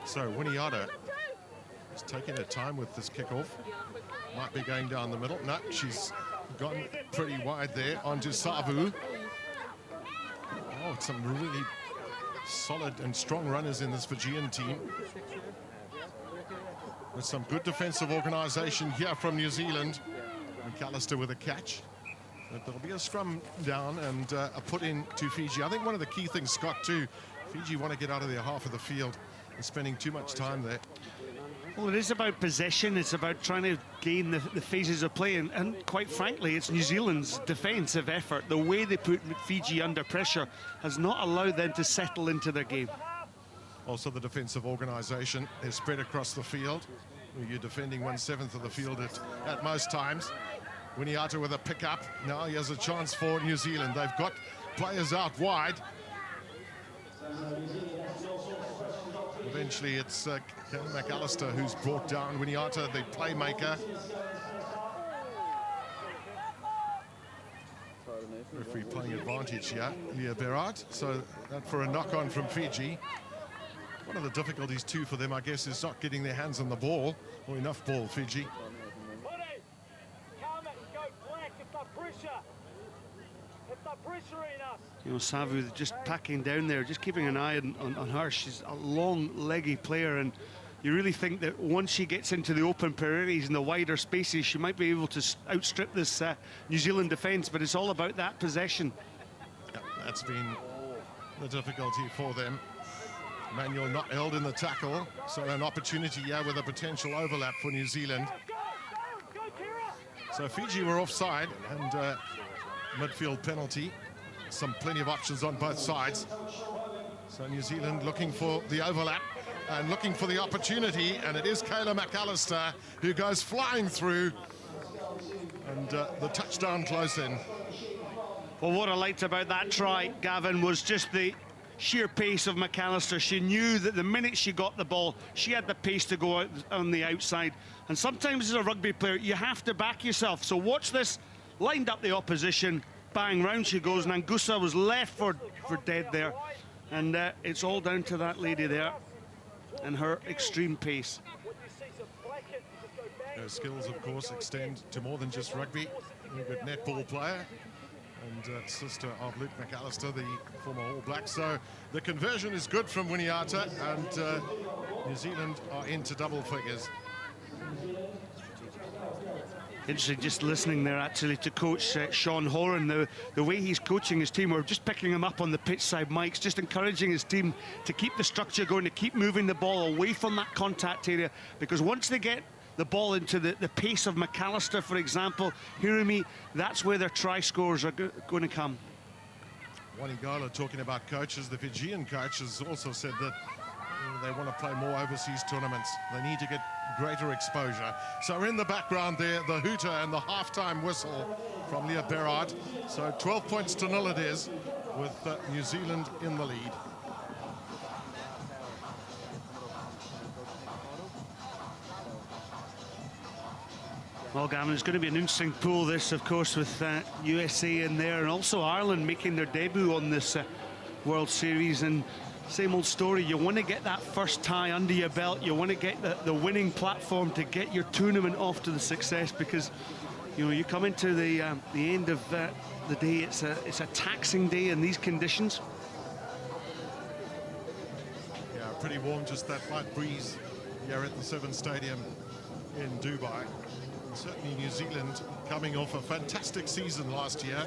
S5: So Winiata is taking her time with this kickoff. Might be going down the middle. No, she's gone pretty wide there onto Savu. Oh, some really solid and strong runners in this Fijian team. With some good defensive organisation here from New Zealand. McAllister with a catch. But there'll be a scrum down and a put in to Fiji. I think one of the key things, Scott, too, Fiji want to get out of their half of the field and spending too much time there.
S2: Well, it is about possession. It's about trying to gain the phases of play. And quite frankly, it's New Zealand's defensive effort. The way they put Fiji under pressure has not allowed them to settle into their game.
S5: Also, the defensive organisation is spread across the field. You're defending 1/7 of the field at most times. Winiata with a pick-up. Now he has a chance for New Zealand. They've got players out wide. Eventually, it's McAllister who's brought down Winiata, the playmaker. Referee playing advantage here, Leah Berard. So that for a knock-on from Fiji. One of the difficulties, too, for them, I guess, is not getting their hands on the ball, or enough ball, Fiji.
S2: You know, Savu just packing down there, just keeping an eye on her. She's a long, leggy player, and you really think that once she gets into the open prairies and the wider spaces, she might be able to outstrip this New Zealand defence, but it's all about that possession.
S5: Yeah, that's been the difficulty for them. Manuel not held in the tackle, so an opportunity here with a potential overlap for New Zealand. So Fiji were offside, and midfield penalty. Plenty of options on both sides. So New Zealand looking for the overlap and looking for the opportunity, and it is Kayla McAllister who goes flying through, and the touchdown close in.
S2: Well, what I liked about that try, Gavin, was just the sheer pace of McAllister. She knew that the minute she got the ball, she had the pace to go out on the outside. And sometimes as a rugby player, you have to back yourself. So watch this, lined up the opposition, bang, round she goes, and Anguissa was left for dead there. And it's all down to that lady there and her extreme pace.
S5: Her skills, of course, extend to more than just rugby. A good netball player, and sister of Luke McAllister, the former All Black. So the conversion is good from Winiata, and New Zealand are into double figures.
S2: Interesting just listening there actually to Coach Sean Horan, the way he's coaching his team. We're just picking him up on the pitch side mics, just encouraging his team to keep the structure going, to keep moving the ball away from that contact area, because once they get the ball into the pace of McAllister, for example, hearing me, that's where their try scores are going to come.
S5: Wanigala talking about coaches. The Fijian coach has also said that they want to play more overseas tournaments. They need to get greater exposure. So in the background there, the hooter and the halftime whistle from Leah Berard. So 12 points to 0 it is, with New Zealand in the lead.
S2: Well, Gavin, it's going to be an interesting pool, this, of course, with USA in there, and also Ireland making their debut on this World Series. And same old story, you want to get that first tie under your belt, you want to get the winning platform to get your tournament off to the success, because, you know, you come into the end of the day, it's a taxing day in these conditions.
S5: Yeah, pretty warm, just that light breeze here at the Seven Stadium in Dubai. Certainly New Zealand coming off a fantastic season last year,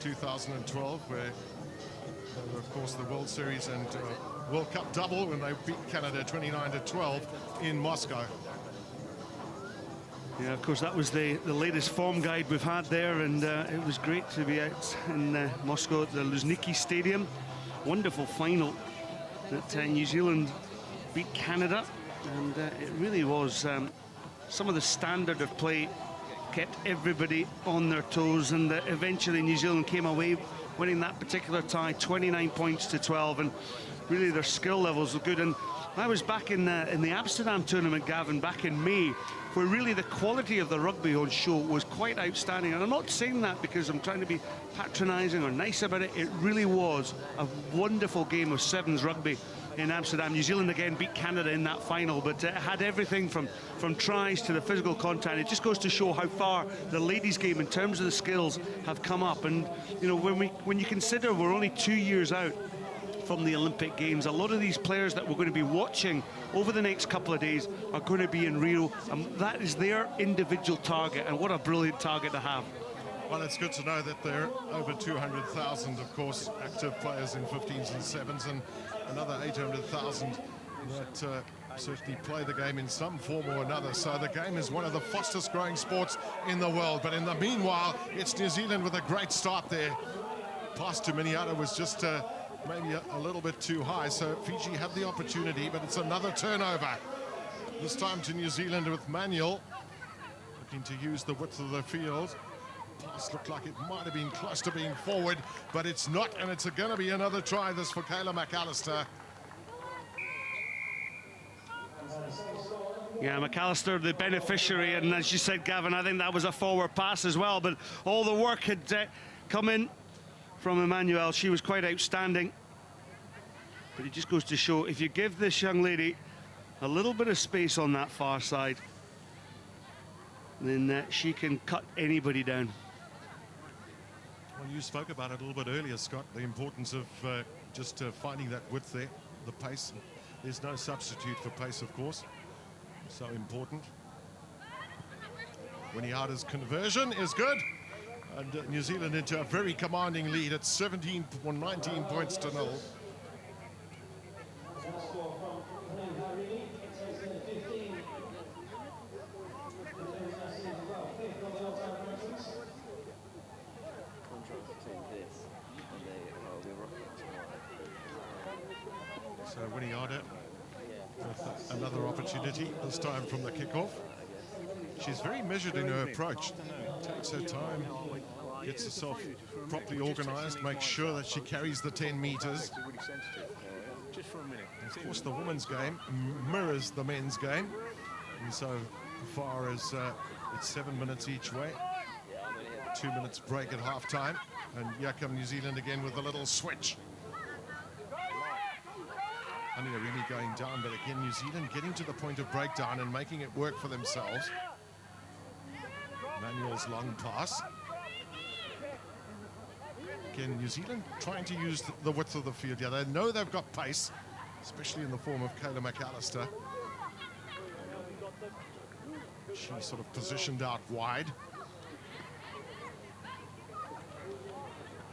S5: 2012, where they were, of course, the World Series and World Cup double when they beat Canada 29-12 in Moscow.
S2: Yeah, of course, that was the latest form guide we've had there, and it was great to be out in Moscow at the Luzhniki Stadium. Wonderful final that New Zealand beat Canada, and it really was... some of the standard of play kept everybody on their toes, and eventually New Zealand came away winning that particular tie 29 points to 12, and really their skill levels were good. And I was back in the Amsterdam tournament, Gavin, back in May, where really the quality of the rugby on show was quite outstanding. And I'm not saying that because I'm trying to be patronising or nice about it. It really was a wonderful game of sevens rugby in Amsterdam. New Zealand again beat Canada in that final, but it had everything from tries to the physical contact. It just goes to show how far the ladies' game in terms of the skills have come up. And you know, when you consider we're only 2 years out from the Olympic Games, a lot of these players that we're going to be watching over the next couple of days are going to be in Rio, and that is their individual target, and what a brilliant target to have.
S5: Well, it's good to know that there are over 200,000, of course, active players in 15s and 7s, and another 800,000 that certainly play the game in some form or another. So the game is one of the fastest growing sports in the world. But in the meanwhile, it's New Zealand with a great start there. Pass to Miniata was just maybe a little bit too high. So Fiji have the opportunity, but it's another turnover. This time to New Zealand with Manuel, looking to use the width of the field. Pass looked like it might have been close to being forward, but it's not, and it's going to be another try this for Kayla McAllister.
S2: Yeah, McAllister the beneficiary, and as you said, Gavin, I think that was a forward pass as well, but all the work had come in from Emmanuel. She was quite outstanding, but it just goes to show, if you give this young lady a little bit of space on that far side, then she can cut anybody down.
S5: Well, you spoke about it a little bit earlier, Scott, the importance of just finding that width there, the pace. There's no substitute for pace, of course. So important. Winiata's conversion is good. And New Zealand into a very commanding lead at 17 or 19 points to 0. So Winiata with another opportunity, this time from the kickoff. She's very measured in her approach. Takes her time, gets herself properly organised, makes sure that she carries the 10 metres. Of course, the women's game mirrors the men's game. And so far as it's 7 minutes each way. 2 minutes break at half-time. And here come New Zealand again with a little switch. Aniarimi going down, but again, New Zealand getting to the point of breakdown and making it work for themselves. Manuel's long pass. Again, New Zealand trying to use the width of the field. Yeah, they know they've got pace, especially in the form of Kayla McAllister. She's sort of positioned out wide.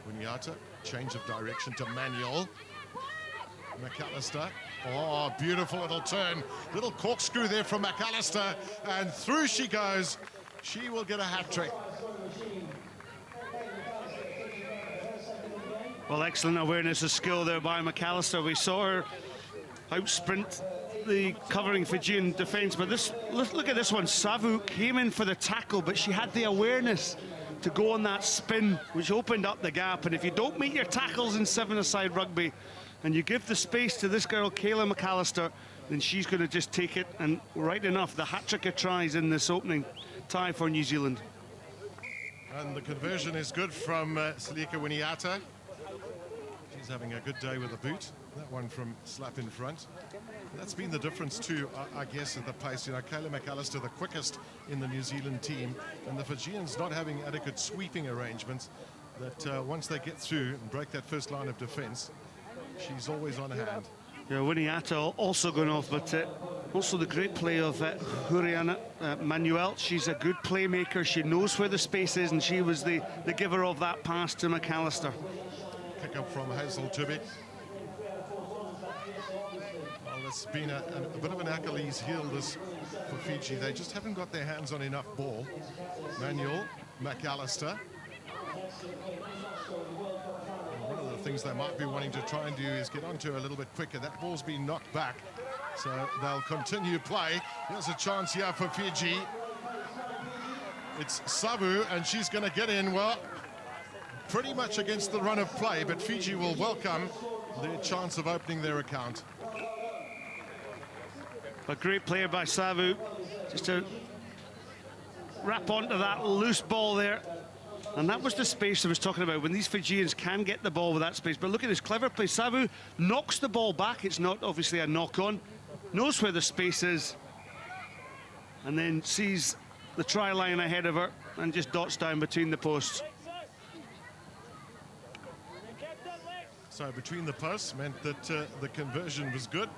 S5: Winiata, change of direction to Manuel. McAllister, oh, beautiful little turn. Little corkscrew there from McAllister, and through she goes. She will get a hat-trick.
S2: Well, excellent awareness of skill there by McAllister. We saw her out-sprint the covering Fijian defence, but look at this one. Savu came in for the tackle, but she had the awareness to go on that spin, which opened up the gap. And if you don't meet your tackles in seven-a-side rugby, and you give the space to this girl, Kayla McAllister, then she's going to just take it. And right enough, the hat-trick of tries in this opening tie for New Zealand.
S5: And the conversion is good from Selika Winiata. She's having a good day with the boot. That one from slap in front. That's been the difference too, I guess, at the pace. You know, Kayla McAllister, the quickest in the New Zealand team, and the Fijians not having adequate sweeping arrangements, that once they get through and break that first line of defence, she's always on hand.
S2: Yeah, Winiata also going off, but also the great play of Huriana Manuel. She's a good playmaker. She knows where the space is, and she was the giver of that pass to McAllister.
S5: Kick up from Hazel Tubby. Well, it's been a bit of an Achilles heel this for Fiji. They just haven't got their hands on enough ball. Manuel, McAllister. One of the things they might be wanting to try and do is get onto her a little bit quicker. That ball's been knocked back, so they'll continue play. There's a chance here for Fiji. It's Savu, and she's going to get in, well, pretty much against the run of play, but Fiji will welcome their chance of opening their account.
S2: A great player by Savu, just to wrap onto that loose ball there. And that was the space I was talking about, when these Fijians can get the ball with that space. But look at this clever play. Savu knocks the ball back. It's not obviously a knock-on. Knows where the space is. And then sees the try line ahead of her and just dots down between the posts.
S5: So between the posts meant that the conversion was good.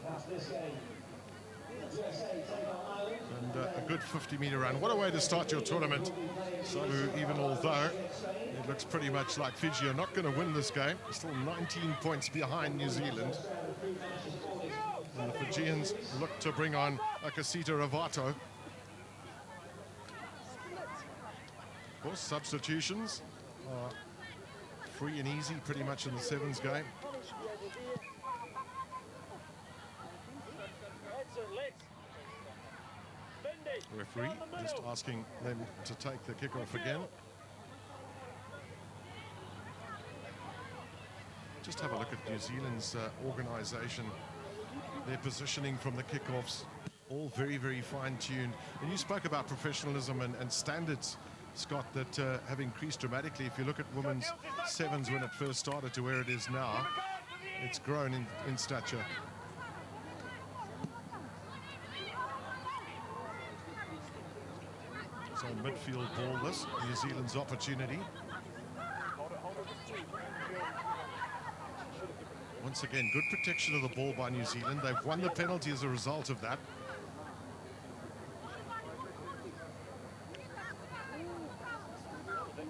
S5: And a good 50-metre run. What a way to start your tournament. So even although it looks pretty much like Fiji are not going to win this game, still 19 points behind New Zealand. And the Fijians look to bring on Akasita Ravato. Of course, substitutions are free and easy pretty much in the sevens game. Referee just asking them to take the kickoff again. Just have a look at New Zealand's organisation. Their positioning from the kickoffs, all very, very fine-tuned. And you spoke about professionalism and standards, Scott, that have increased dramatically. If you look at women's sevens when it first started to where it is now, it's grown in stature. So midfield ball, this New Zealand's opportunity. Once again, good protection of the ball by New Zealand. They've won the penalty as a result of that.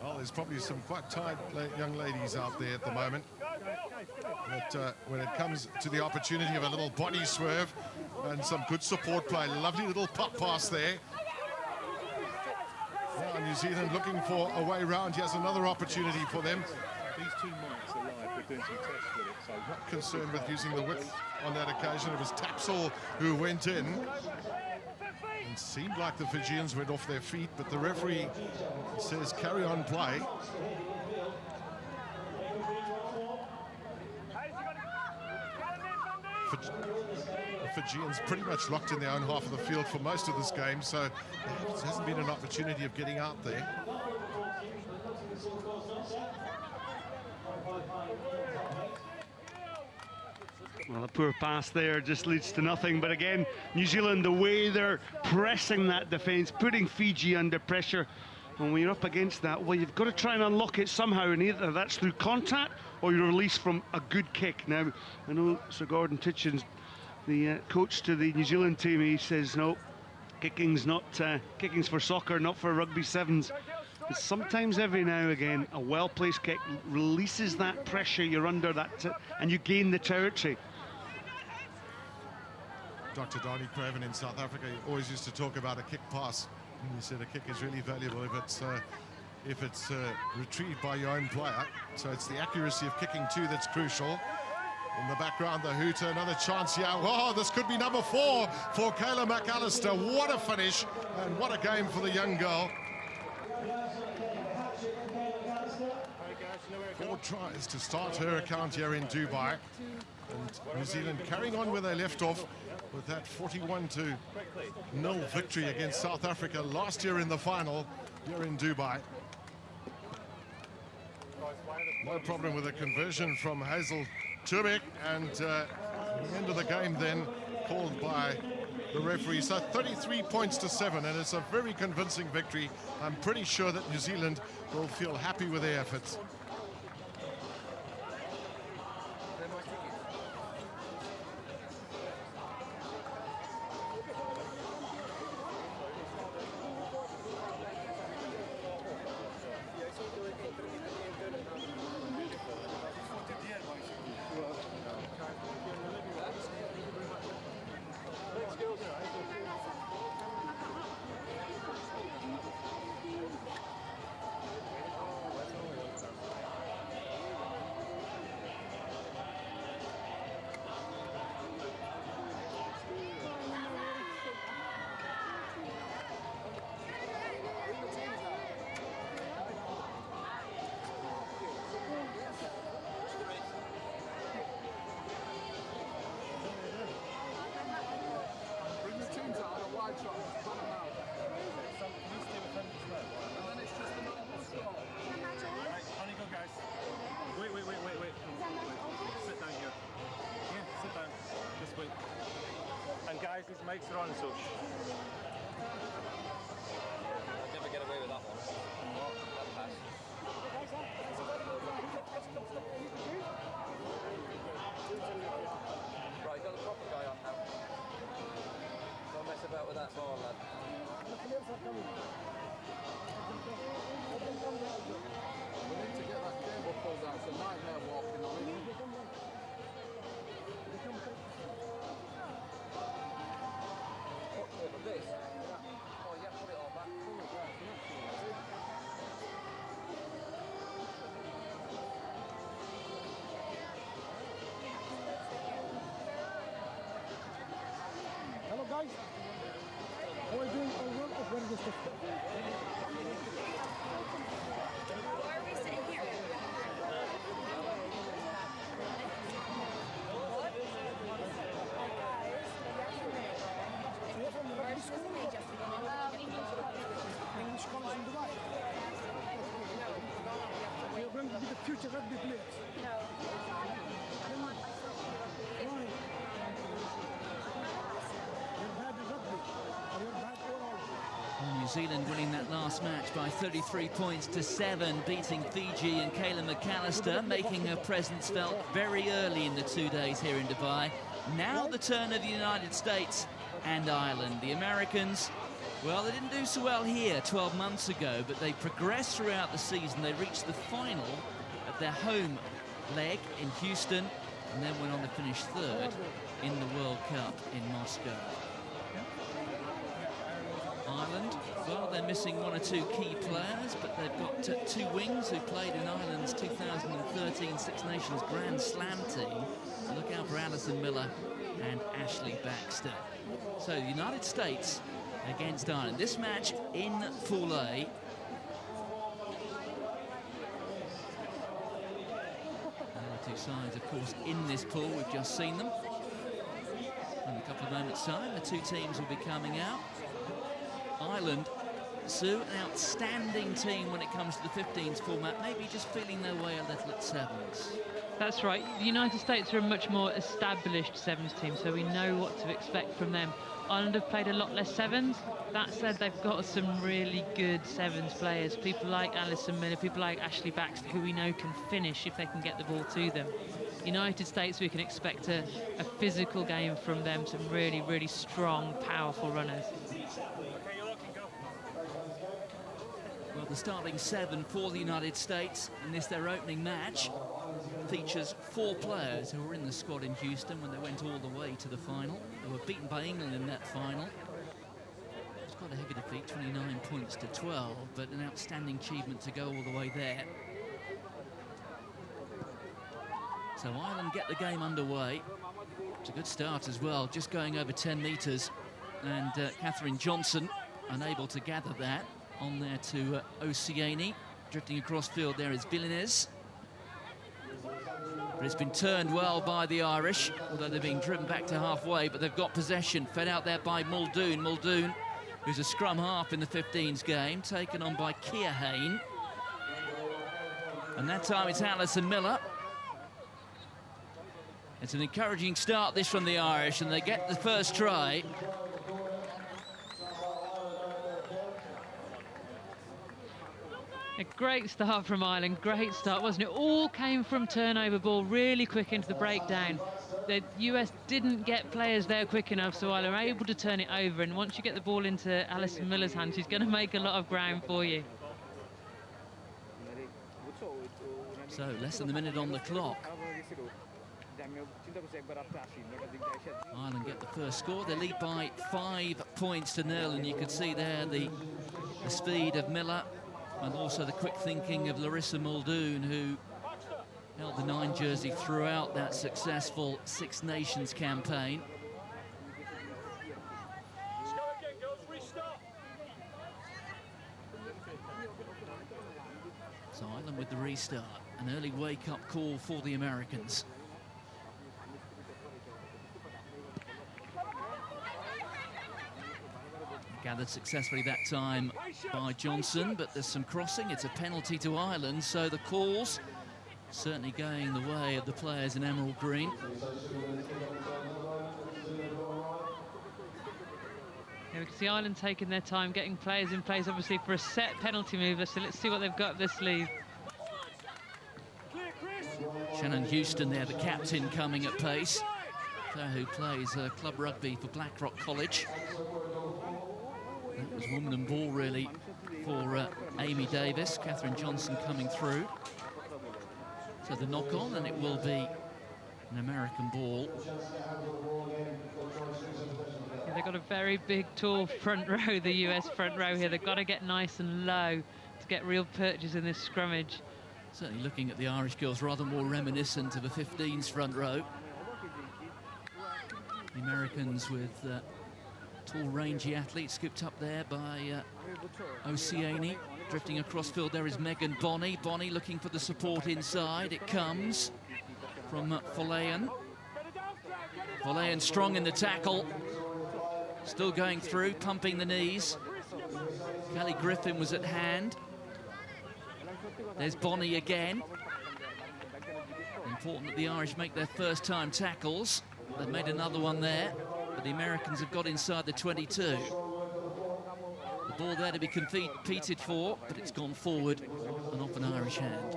S5: Well, there's probably some quite tired young ladies out there at the moment. But when it comes to the opportunity of a little body swerve and some good support play, lovely little pop pass there. Now New Zealand looking for a way round. Here's another opportunity for them.
S6: These two mics are live. They're doing some tests with it. So
S5: not concerned with using the width on that occasion. It was Tapsell who went in. It seemed like the Fijians went off their feet, but the referee says carry on play. The Fijians pretty much locked in their own half of the field for most of this game, so there hasn't been an opportunity of getting out there.
S2: Well, a poor pass there just leads to nothing. But again, New Zealand, the way they're pressing that defence, putting Fiji under pressure. And when you're up against that, well, you've got to try and unlock it somehow, and either that's through contact or you're released from a good kick. Now, I know Sir Gordon Titchens, the coach to the New Zealand team, he says, no, kicking's for soccer, not for rugby sevens. But sometimes, every now and again, a well-placed kick releases that pressure. You're under that, and you gain the territory.
S5: Dr. Donnie Craven in South Africa always used to talk about a kick pass, and he said a kick is really valuable if it's retrieved by your own player. So it's the accuracy of kicking too that's crucial. In the background, the hooter, another chance here. Oh, this could be number 4 for Kayla McAllister. What a finish, and what a game for the young girl. 4 tries to start her account here in Dubai. And New Zealand carrying on where they left off with that 41-0 victory against South Africa last year in the final here in Dubai. No problem with a conversion from Hazel Tubik, and the end of the game then called by the referee. So 33 points to 7, and it's a very convincing victory. I'm pretty sure that New Zealand will feel happy with their efforts.
S6: His mates are on, so
S7: I'd never get away with that one. That pass. Right, got the proper guy on now. Don't mess about with that ball, lad. We need to get that cable pulled out. It's a nightmare walking on it. This. Oh, yeah, put it all back.
S8: Hello, guys. How are you doing? Where is this stuff?
S9: Why are we sitting here?
S8: English college in Dubai. You're going to be the future rugby players.
S9: No.
S8: You're bad at rugby. You're bad overall.
S4: New Zealand winning that last match by 33 points to 7, beating Fiji and Kayla McAllister, making her presence felt very early in the 2 days here in Dubai. Now the turn of the United States and Ireland. The Americans, well, they didn't do so well here 12 months ago, but they progressed throughout the season. They reached the final of their home leg in Houston, and then went on to finish 3rd in the World Cup in Moscow. Ireland, well, they're missing 1 or 2 key players, but they've got 2 wings who played in Ireland's 2013 Six Nations Grand Slam team. So look out for Alison Miller and Ashley Baxter. So the United States against Ireland. This match in Pool A. The 2 sides, of course, in this pool. We've just seen them. In a couple of moments' time, the 2 teams will be coming out. Ireland, Sue, an outstanding team when it comes to the 15s format, maybe just feeling their way a little at 7s.
S3: That's right. The United States are a much more established 7s team, so we know what to expect from them. Ireland have played a lot less 7s. That said, they've got some really good 7s players. People like Alison Miller, people like Ashley Baxter, who we know can finish if they can get the ball to them. United States, we can expect a physical game from them, some really, really strong, powerful runners.
S4: Well, The starting 7 for the United States in this, their opening match, features 4 players who were in the squad in Houston when they went all the way to the final. They were beaten by England in that final. It's quite a heavy defeat, 29 points to 12, but an outstanding achievement to go all the way there. So Ireland get the game underway. It's a good start as well, just going over 10 metres. And Catherine Johnson unable to gather that. On there to Oceani. Drifting across field there is Villeneuve. But it's been turned well by the Irish, although they're being driven back to halfway, but they've got possession. Fed out there by Muldoon. Muldoon, who's a scrum half in the 15s game, taken on by Kia Hain. And that time it's Alison Miller. It's an encouraging start, this, from the Irish, and they get the first try.
S3: A great start from Ireland, great start, wasn't it? All came from turnover ball, really quick into the breakdown. The US didn't get players there quick enough, so Ireland were able to turn it over, and once you get the ball into Alison Miller's hands, she's going to make a lot of ground for you.
S4: So, less than a minute on the clock. Ireland get the first score. They lead by 5 points to 0, and you could see there the speed of Miller and also the quick thinking of Larissa Muldoon, who held the 9 jersey throughout that successful Six Nations campaign. So Ireland with the restart, an early wake-up call for the Americans. Gathered successfully that time by Johnson, but there's some crossing. It's a penalty to Ireland, so the calls certainly going the way of the players in emerald green.
S3: Yeah, we can see Ireland taking their time, getting players in place, obviously, for a set penalty mover, so let's see what they've got up their sleeve.
S4: Shannon Houston there, the captain, coming at pace. Player who plays club rugby for Blackrock College. That was woman and ball, really, for Amy Davis. Catherine Johnson coming through. So the knock-on, and it will be an American ball.
S3: Yeah, they've got a very big, tall front row, the US front row here. They've got to get nice and low to get real purchase in this scrummage.
S4: Certainly looking at the Irish girls, rather more reminiscent of a 15s front row. The Americans with tall, rangy athletes scooped up there by Oceani. Drifting across field there is Megan Bonney. Bonney looking for the support inside. It comes from Folleyan. Folleyan strong in the tackle. Still going through, pumping the knees. Kelly Griffin was at hand. There's Bonney again. Important that the Irish make their first time tackles. They've made another one there, but the Americans have got inside the 22. The ball there to be competed for, but it's gone forward and off an Irish hand.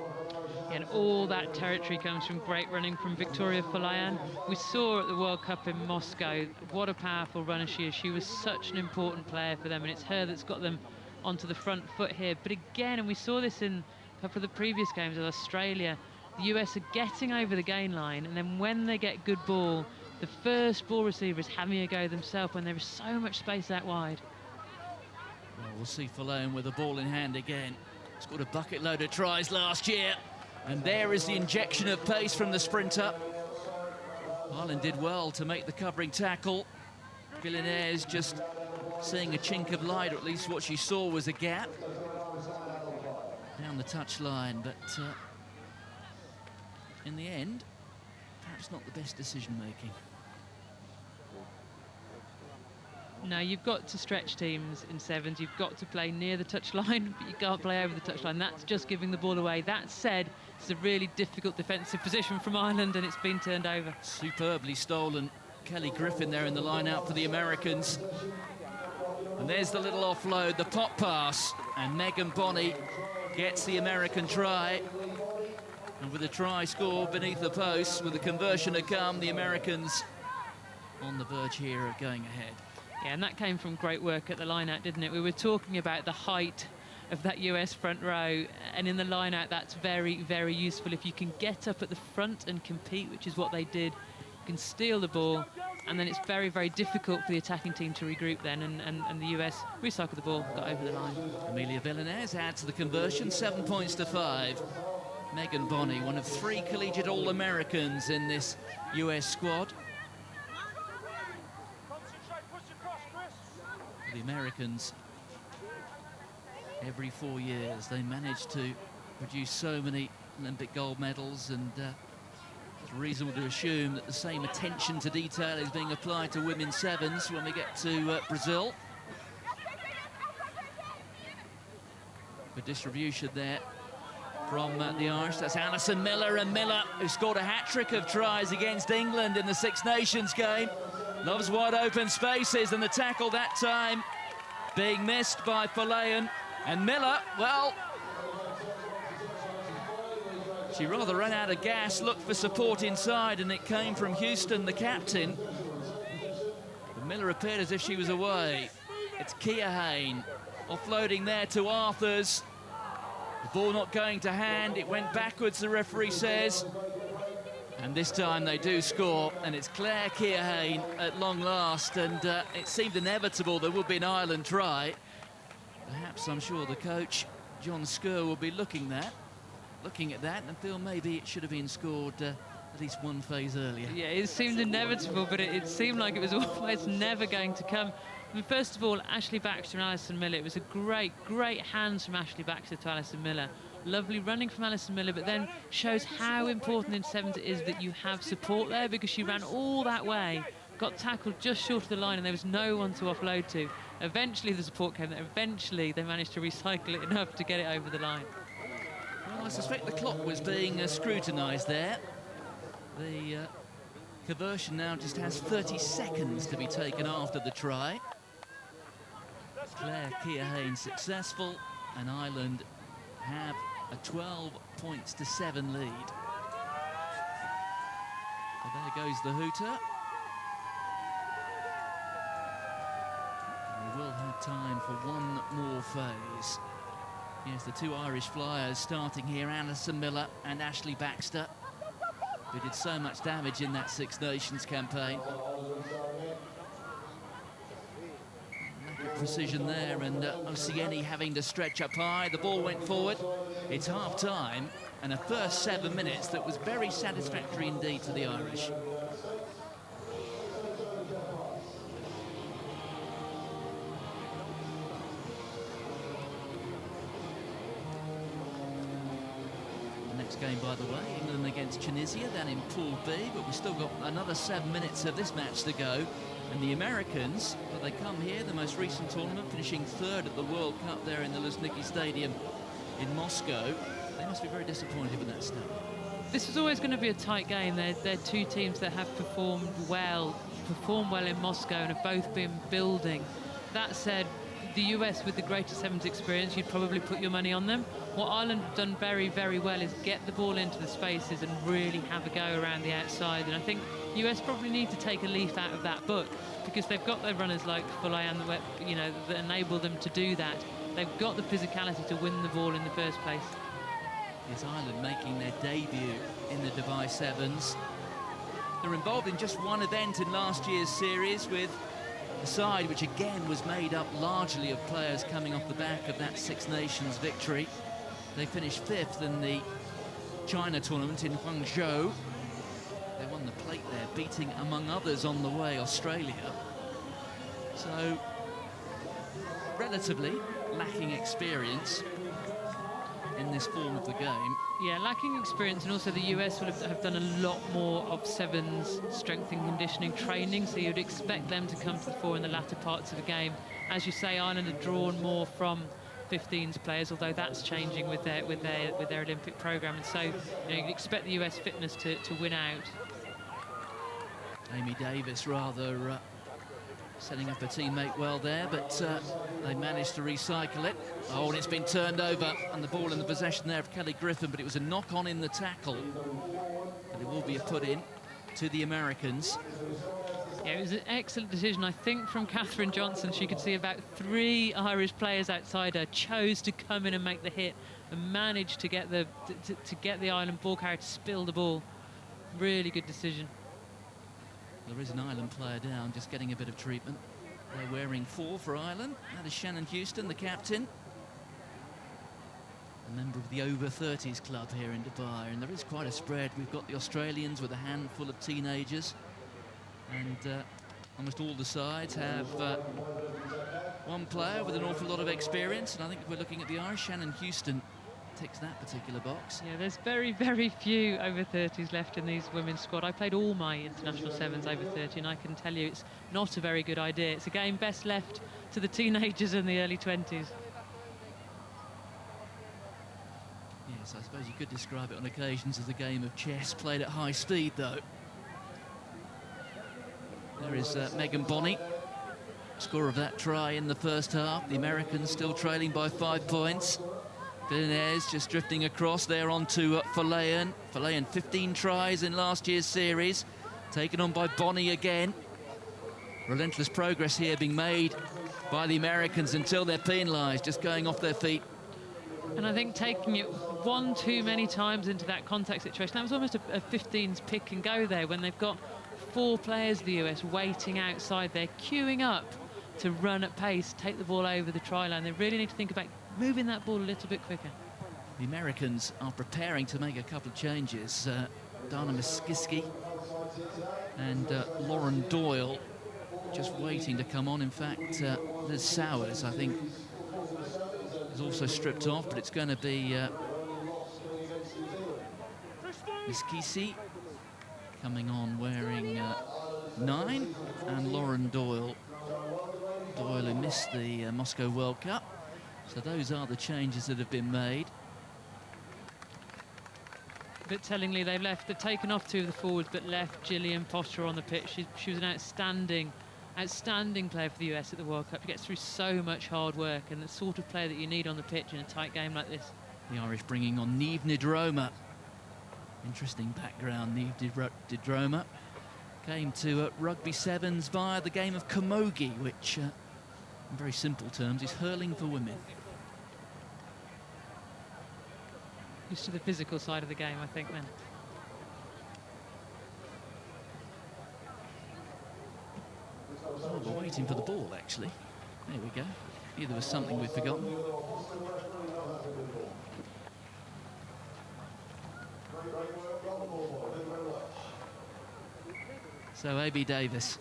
S3: And all that territory comes from great running from Victoria Folleyan. We saw at the World Cup in Moscow what a powerful runner she is. She was such an important player for them, and it's her that's got them onto the front foot here. But again, and we saw this in a couple of the previous games with Australia, the US are getting over the gain line, and then when they get good ball, the first ball receiver is having a go themselves when there is so much space out wide.
S4: Well, we'll see Folleyan with the ball in hand again. Scored a bucket load of tries last year. And there is the injection of pace from the sprinter. Ireland did well to make the covering tackle. Villeneuve just seeing a chink of light, or at least what she saw was a gap down the touchline. But in the end, perhaps not the best decision-making.
S3: No, you've got to stretch teams in sevens. You've got to play near the touchline, but you can't play over the touchline. That's just giving the ball away. That said, it's a really difficult defensive position from Ireland, and it's been turned over.
S4: Superbly stolen. Kelly Griffin there in the line out for the Americans. And there's the little offload, the pop pass. And Megan Bonney gets the American try. And with a try score beneath the post, with the conversion to come, the Americans on the verge here of going ahead.
S3: Yeah, and that came from great work at the line-out, didn't it? We were talking about the height that US front row, and in the line-out that's very, very useful. If you can get up at the front and compete, which is what they did, you can steal the ball, and then it's very, very difficult for the attacking team to regroup then, and the US recycled the ball, got over the line.
S4: Amelia Villeneuve adds to the conversion, 7 points to 5. Megan Bonney, one of 3 collegiate All-Americans in this US squad. The Americans, every 4 years, they manage to produce so many Olympic gold medals, and it's reasonable to assume that the same attention to detail is being applied to women's sevens when we get to Brazil. Good distribution there from the Irish. That's Alison Miller, and Miller, who scored a hat-trick of tries against England in the Six Nations game. Loves wide open spaces, and the tackle that time being missed by Verleyen. And Miller, well, she rather ran out of gas, looked for support inside, and it came from Houston, the captain. But Miller appeared as if she was away. It's Kia Hain offloading there to Arthurs. The ball not going to hand, it went backwards, the referee says. And this time they do score, and it's Claire Kia Hain at long last, and it seemed inevitable there would be an Ireland try. Perhaps, I'm sure, the coach, John Skerr, will be looking at that and feel maybe it should have been scored at least one phase earlier.
S3: Yeah, it seemed inevitable, but it seemed like it was almost never going to come. I mean, first of all, Ashley Baxter and Alison Miller. It was a great, great hands from Ashley Baxter to Alison Miller. Lovely running from Alison Miller, but then shows how important in sevens it is that you have support there, because she ran all that way, got tackled just short of the line, and there was no one to offload to. Eventually the support came there. Eventually they managed to recycle it enough to get it over the line.
S4: Well, I suspect the clock was being scrutinised there. The conversion now just has 30 seconds to be taken after the try. Claire Kia Hain successful, and Ireland have a 12 points to 7 lead. So there goes the hooter. And we will have time for one more phase. Yes, the 2 Irish flyers starting here, Alison Miller and Ashley Baxter, who did so much damage in that Six Nations campaign. Lack of precision there, and Osieni having to stretch up high. The ball went forward. It's half-time, and a first 7 minutes that was very satisfactory indeed to the Irish. Game, by the way, England against Tunisia, then in Pool B, but we've still got another 7 minutes of this match to go. And the Americans, well, they come here, the most recent tournament, finishing 3rd at the World Cup there in the Luzhniki Stadium in Moscow. They must be very disappointed with that start.
S3: This was always going to be a tight game. They're 2 teams that have performed well in Moscow and have both been building. That said, the US with the greater sevens experience, you'd probably put your money on them. What Ireland have done very, very well is get the ball into the spaces and really have a go around the outside. And I think US probably need to take a leaf out of that book, because they've got their runners like Verleyen, you know, that enable them to do that. They've got the physicality to win the ball in the first place.
S4: Yes, Ireland making their debut in the Dubai Sevens. They're involved in just one event in last year's series, with the side which again was made up largely of players coming off the back of that Six Nations victory. They finished 5th in the China tournament in Guangzhou. They won the plate there, beating, among others on the way, Australia. So, relatively lacking experience in this form of the game.
S3: Yeah, lacking experience, and also the US will have done a lot more of sevens strength and conditioning training, so you'd expect them to come to the fore in the latter parts of the game. As you say, Ireland have drawn more from 15s players, although that's changing with their Olympic programme, and so you know, you'd expect the US fitness to win out.
S4: Amy Davis rather setting up a teammate well there, but they managed to recycle it. Oh, and it's been turned over, and the ball in the possession there of Kelly Griffin, but it was a knock-on in the tackle. But it will be a put-in to the Americans.
S3: Yeah, it was an excellent decision, I think, from Catherine Johnson. She could see about 3 Irish players outside her, chose to come in and make the hit, and managed to get the Ireland ball carrier to spill the ball. Really good decision.
S4: There is an Ireland player down, just getting a bit of treatment. They're wearing 4 for Ireland. That is Shannon Houston, the captain. A member of the over-30s club here in Dubai. And there is quite a spread. We've got the Australians with a handful of teenagers. And almost all the sides have one player with an awful lot of experience. And I think if we're looking at the Irish, Shannon Houston ticks that particular box.
S3: Yeah, there's very, very few over 30s left in these women's squad. I played all my international sevens over 30, and I can tell you it's not a very good idea. It's a game best left to the teenagers in the early 20s.
S4: Yes, I suppose you could describe it on occasions as a game of chess played at high speed, though. There is Megan Bonney, score of that try in the first half. The Americans still trailing by 5 points. Villeneuve just drifting across there onto Verleyen. Verleyen 15 tries in last year's series, taken on by Bonney again. Relentless progress here being made by the Americans until they're penalised, just going off their feet.
S3: And I think taking it one too many times into that contact situation, that was almost a 15s pick and go there, when they've got 4 players, the US, waiting outside there, queuing up to run at pace, take the ball over the try line. They really need to think about moving that ball a little bit quicker.
S4: The Americans are preparing to make a couple of changes. Dana Miskiski and Lauren Doyle just waiting to come on. In fact, Liz Sowers, I think, is also stripped off, but it's going to be Miskiski coming on wearing 9, and Lauren Doyle. Doyle, who missed the Moscow World Cup. So those are the changes that have been made.
S3: But tellingly, they've taken off 2 of the forwards, but left Gillian Potter on the pitch. She was an outstanding player for the US at the World Cup. She gets through so much hard work, and the sort of player that you need on the pitch in a tight game like this.
S4: The Irish bringing on Niamh Ní Dhromha. Interesting background, Niamh Ní Dhromha. Came to rugby sevens via the game of camogie, which, in very simple terms, is hurling for women.
S3: Used to the physical side of the game, I think, then.
S4: Oh, we're waiting for the ball, actually. There we go. Either was something we'd forgotten. So, A.B. Davis.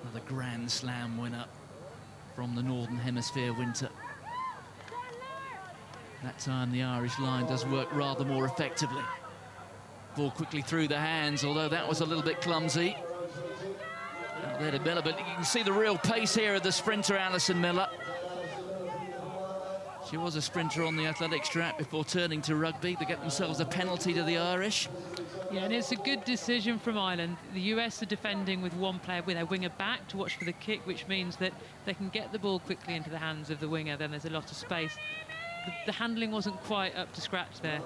S4: Another Grand Slam winner from the Northern Hemisphere winter. That time the Irish line does work rather more effectively. Ball quickly through the hands, although that was a little bit clumsy. Out there to Miller, but you can see the real pace here of the sprinter, Alison Miller. She was a sprinter on the athletics track before turning to rugby. They get themselves a penalty to the Irish.
S3: Yeah, and it's a good decision from Ireland. The US are defending with 1 player with a winger back to watch for the kick, which means that they can get the ball quickly into the hands of the winger. Then there's a lot of space. The handling wasn't quite up to scratch there,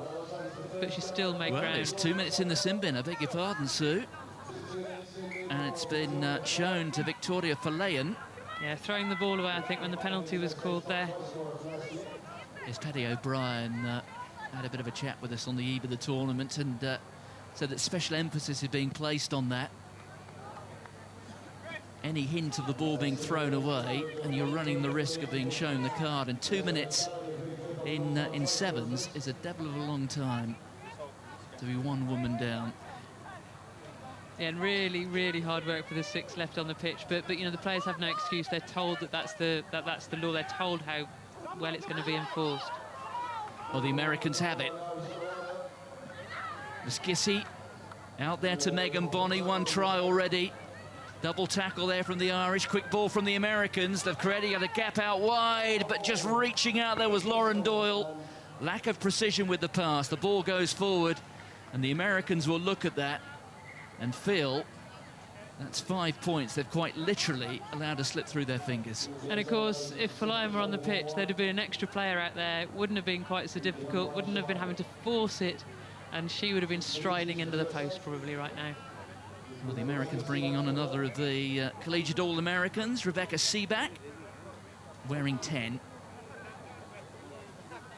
S3: but she still made ground.
S4: It's 2 minutes in the sin bin, I beg your pardon, Sue. And it's been shown to Victoria Verleyen.
S3: Yeah, throwing the ball away, I think, when the penalty was called there.
S4: Yes, Paddy O'Brien had a bit of a chat with us on the eve of the tournament and said that special emphasis is being placed on that. Any hint of the ball being thrown away, and you're running the risk of being shown the card. And 2 minutes in sevens is a devil of a long time to be 1 woman down.
S3: Yeah, and really, really hard work for the 6 left on the pitch. But you know, the players have no excuse. They're told that that's the law. They're told how well it's going to be enforced.
S4: Well, the Americans have it. Miskiski out there to Megan Bonney. 1 try already. Double tackle there from the Irish. Quick ball from the Americans. They've created a gap out wide, but just reaching out there was Lauren Doyle. Lack of precision with the pass. The ball goes forward, and the Americans will look at that and feel that's 5 points they've quite literally allowed to slip through their fingers.
S3: And of course, if Verleyen were on the pitch, there'd have been an extra player out there. It wouldn't have been quite so difficult, wouldn't have been having to force it, and she would have been striding into the post probably right now.
S4: Well, the Americans bringing on another of the collegiate All-Americans, Rebecca Seaback, wearing 10.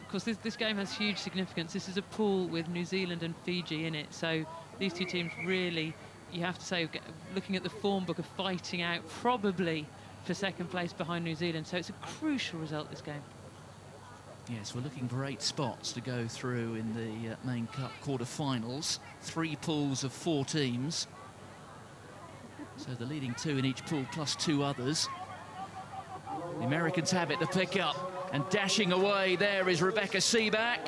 S3: Of course, this game has huge significance. This is a pool with New Zealand and Fiji in it, so these two teams really, you have to say, looking at the form book, are fighting out probably for second place behind New Zealand, so it's a crucial result, this game.
S4: Yes, we're looking for 8 spots to go through in the main cup quarter-finals. 3 pools of 4 teams. So the leading 2 in each pool plus 2 others. The Americans have it to pick up, and dashing away there is Rebecca Seaback.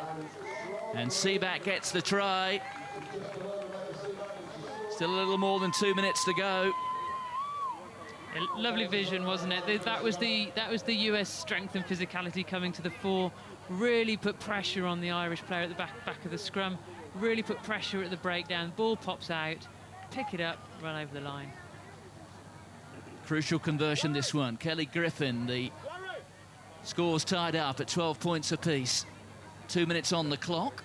S4: And Seaback gets the try. Still a little more than 2 minutes to go.
S3: A lovely vision, wasn't it? That was the US strength and physicality coming to the fore. Really put pressure on the Irish player at the back of the scrum. Really put pressure at the breakdown. Ball pops out, pick it up, run over the line.
S4: Crucial conversion, this one. Kelly Griffin, the score's tied up at 12 points apiece. 2 minutes on the clock,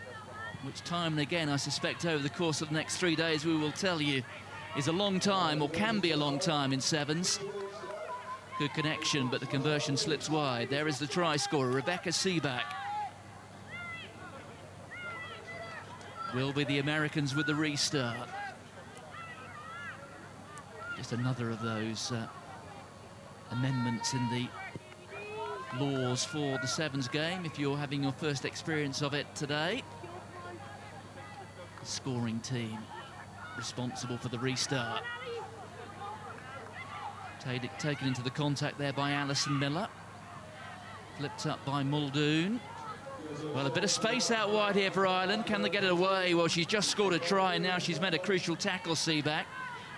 S4: which time and again, I suspect, over the course of the next 3 days, we will tell you is a long time, or can be a long time in sevens. Good connection, but the conversion slips wide. There is the try scorer, Rebecca Seaback. Will be the Americans with the restart. Just another of those amendments in the laws for the sevens game, if you're having your first experience of it today. The scoring team responsible for the restart. Taken into the contact there by Alison Miller. Flipped up by Muldoon. Well, a bit of space out wide here for Ireland. Can they get it away? Well, she's just scored a try, and now she's made a crucial tackle, Seaback.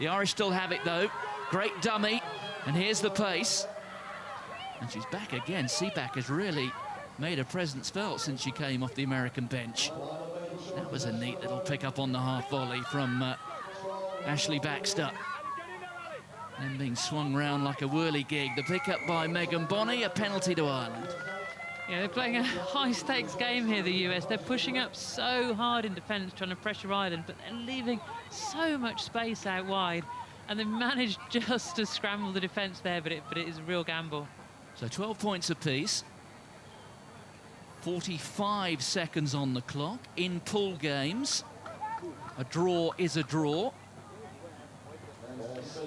S4: The Irish still have it, though. Great dummy. And here's the pace. And she's back again. Seaback has really made her presence felt since she came off the American bench. That was a neat little pick-up on the half volley from Ashley Baxter. And being swung round like a whirligig. The pick-up by Megan Bonney, a penalty to Ireland.
S3: Yeah, they're playing a high-stakes game here, the US. They're pushing up so hard in defence, trying to pressure Ireland, but they're leaving so much space out wide. And they've managed just to scramble the defence there, but it is a real gamble.
S4: So 12 points apiece. 45 seconds on the clock. In pool games, a draw is a draw.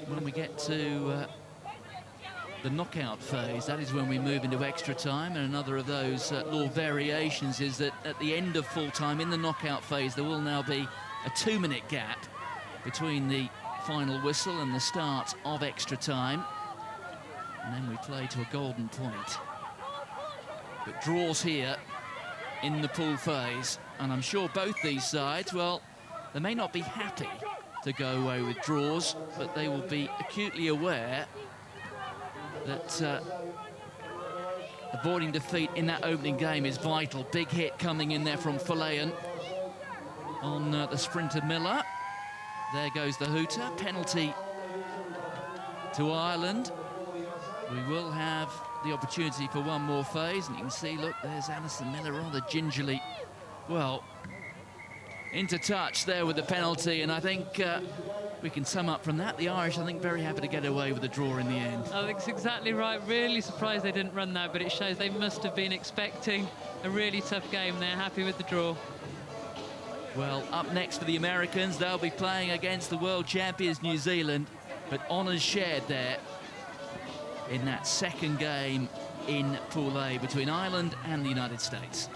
S4: When we get to the knockout phase, that is when we move into extra time, and another of those law variations is that at the end of full time in the knockout phase there will now be a 2-minute gap between the final whistle and the start of extra time, and then we play to a golden point. But draws here in the pool phase, and I'm sure both these sides, well, they may not be happy to go away with draws, but they will be acutely aware that avoiding defeat in that opening game is vital. Big hit coming in there from Falayan on the sprinter Miller. There goes the hooter. Penalty to Ireland. We will have the opportunity for one more phase, and you can see, look, there's Alison Miller rather gingerly, well, into touch there with the penalty, and I think we can sum up from that. The Irish, I think, very happy to get away with a draw in the end.
S3: I think it's exactly right. Really surprised they didn't run that, but it shows they must have been expecting a really tough game. They're happy with the draw.
S4: Well, up next for the Americans, they'll be playing against the world champions New Zealand, but honours shared there in that second game in Pool A between Ireland and the United States.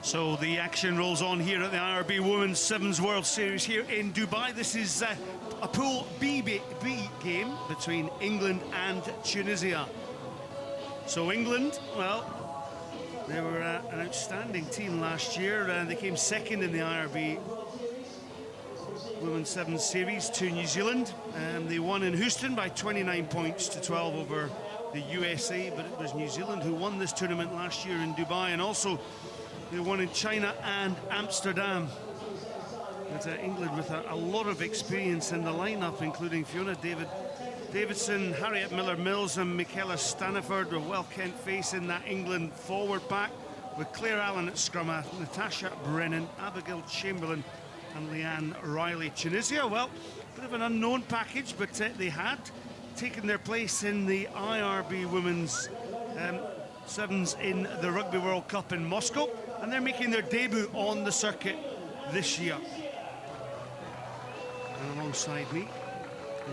S2: So the action rolls on here at the IRB Women's Sevens World Series here in Dubai. This is a Pool B game between England and Tunisia. So England, well, they were an outstanding team last year. They came second in the IRB Women's Sevens Series to New Zealand. They won in Houston by 29 points to 12 over the USA, but it was New Zealand who won this tournament last year in Dubai, and also they won in China and Amsterdam. But England with a lot of experience in the lineup, including Fiona Davidson, Harriet Miller-Mills and Michaela Staniford, a well-kent face in that England forward pack, with Claire Allen at scrum half, Natasha Brennan, Abigail Chamberlain and Leanne Riley. Tunisia, well, a bit of an unknown package, but they had taken their place in the IRB Women's Sevens in the Rugby World Cup in Moscow, and they're making their debut on the circuit this year. And alongside me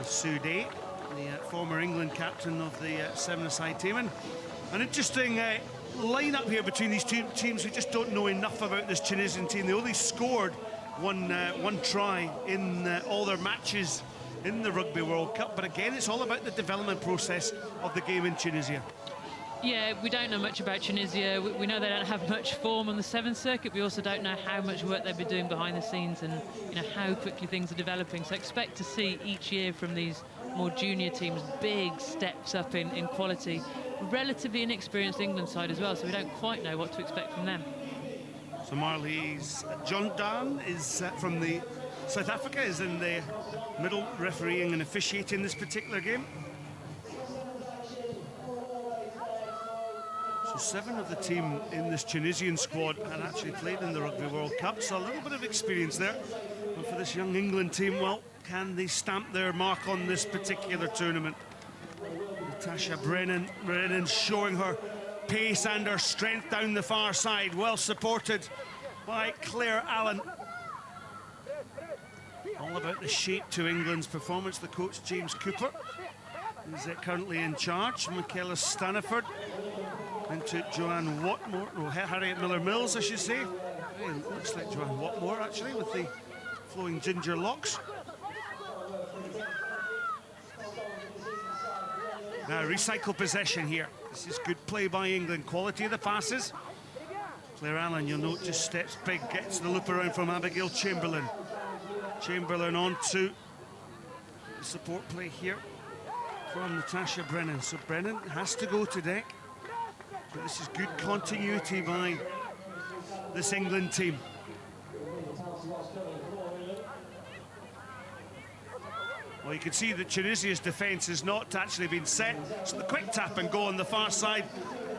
S2: is Sue Day, the former England captain of the seven-a-side team. And an interesting line-up here between these two teams who just don't know enough about this Tunisian team. They only scored one try in all their matches in the Rugby World Cup, but again, it's all about the development process of the game in Tunisia.
S3: Yeah, we don't know much about Tunisia. We know they don't have much form on the Sevens circuit. We also don't know how much work they've been doing behind the scenes and how quickly things are developing. So expect to see each year from these more junior teams big steps up in quality. Relatively inexperienced England side as well, so we don't quite know what to expect from them.
S2: So Marley's John Dan is from the South Africa, is in the middle, refereeing and officiating this particular game. So 7 of the team in this Tunisian squad had actually played in the Rugby World Cup, so a little bit of experience there. And for this young England team, well, can they stamp their mark on this particular tournament? Natasha Brennan showing her pace and her strength down the far side, well supported by Claire Allen. All about the shape to England's performance. The coach, James Cooper, is currently in charge. Michaela Staniford into Joanne Watmore, or Harriet Miller-Mills, I should say. It looks like Joanne Watmore, actually, with the flowing ginger locks. Now, recycle possession here. This is good play by England. Quality of the passes. Claire Allen, you'll note, just steps big, gets the loop around from Abigail Chamberlain. Chamberlain on to the support play here from Natasha Brennan. So Brennan has to go to deck. But this is good continuity by this England team. Well, you can see that Tunisia's defence has not actually been set. So the quick tap and go on the far side.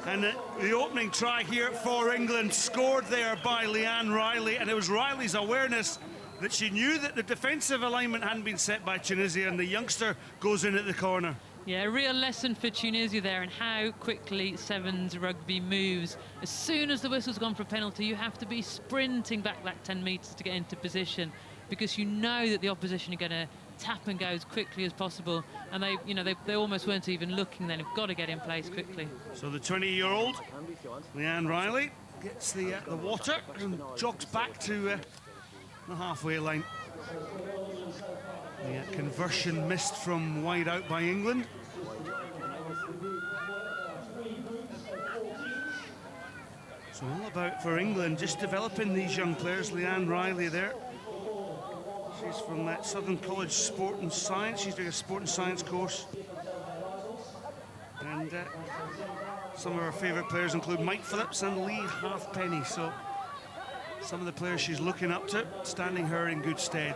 S2: And the opening try here for England, scored there by Leanne Riley. And it was Riley's awareness that she knew that the defensive alignment hadn't been set by Tunisia, and the youngster goes in at the corner.
S3: Yeah, a real lesson for Tunisia there and how quickly Sevens rugby moves. As soon as the whistle's gone for a penalty, you have to be sprinting back that 10 metres to get into position, because you know that the opposition are going to tap and go as quickly as possible, and they almost weren't even looking then. They've got to get in place quickly. So the 20-year-old Leanne Riley gets the water and jogs back to the halfway line. The conversion missed from wide out by England. So all about for England just developing these young players. Leanne Riley there. She's from Southern College Sport and Science. She's doing a sport and science course. And some of her favourite players include Mike Phillips and Lee Halfpenny. So some of the players she's looking up to, standing her in good stead.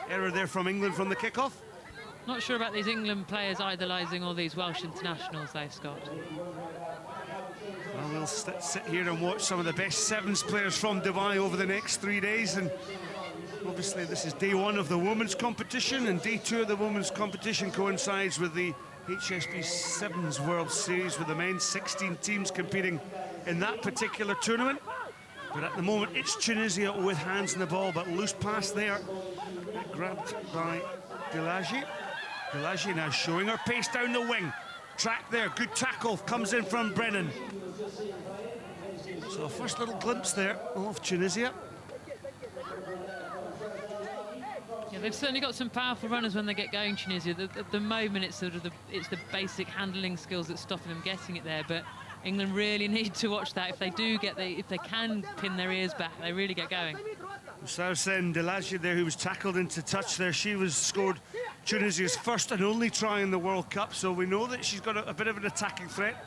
S3: Error there from England from the kickoff. Not sure about these England players idolising all these Welsh internationals, though, Scott.
S2: Well, we'll sit here and watch some of the best Sevens players from Dubai over the next 3 days. And obviously, this is day 1 of the women's competition, and day 2 of the women's competition coincides with the HSB Sevens World Series, with the men's 16 teams competing in that particular tournament. But at the moment, it's Tunisia with hands in the ball, but loose pass there, grabbed by Delagi. Delagi now showing her pace down the wing. Track there, good tackle, comes in from Brennan. So a first little glimpse there of Tunisia.
S3: Yeah, they've certainly got some powerful runners when they get going, Tunisia. At the moment, it's sort of the basic handling skills that's stopping them getting it there. But England really need to watch that. If they do if they can pin their ears back, they really get going.
S2: Sarsen Delage there, who was tackled into touch there, she scored Tunisia's first and only try in the World Cup, so we know that she's got a bit of an attacking threat.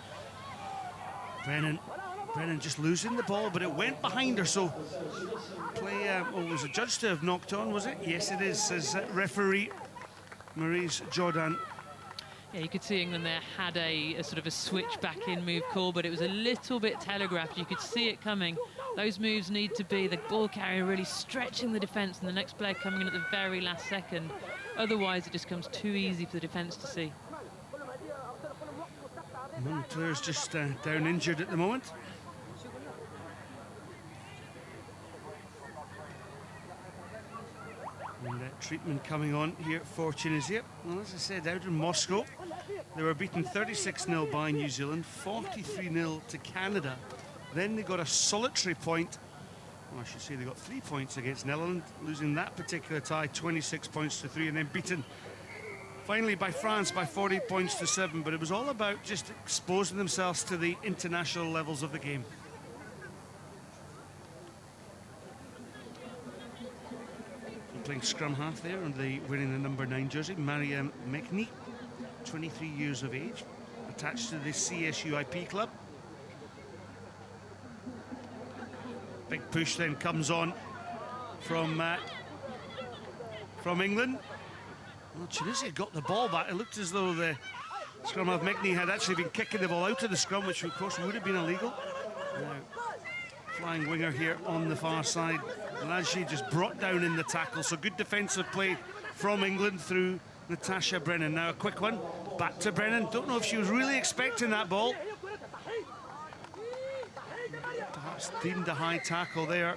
S2: Brennan just losing the ball, but it went behind her, so play was adjudged to have knocked on, was it? Yes, it is, says referee Maryse Jordan.
S3: Yeah, you could see England there had a sort of a switch back in move call, but it was a little bit telegraphed. You could see it coming. Those moves need to be the ball carrier really stretching the defence and the next player coming in at the very last second. Otherwise, it just comes too easy for the defence to see.
S2: One player's just down injured at the moment. And treatment coming on here for Tunisia. Well, as I said, out in Moscow, they were beaten 36-0 by New Zealand, 43-0 to Canada. Then they got a solitary point. Well, I should say they got 3 points against Netherlands, losing that particular tie 26 points to 3, and then beaten finally by France by 40 points to 7. But it was all about just exposing themselves to the international levels of the game. Playing scrum half there, and wearing the number 9 jersey, Mariam Mekni, 23 years of age, attached to the CSUIP club. Big push then comes on from England. Well, Tunisia got the ball back. It looked as though the scrum half Mekni had actually been kicking the ball out of the scrum, which of course would have been illegal. Flying winger here on the far side. Laji just brought down in the tackle, so good defensive play from England through Natasha Brennan. Now a quick one, back to Brennan. Don't know if she was really expecting that ball. Perhaps deemed a high tackle there.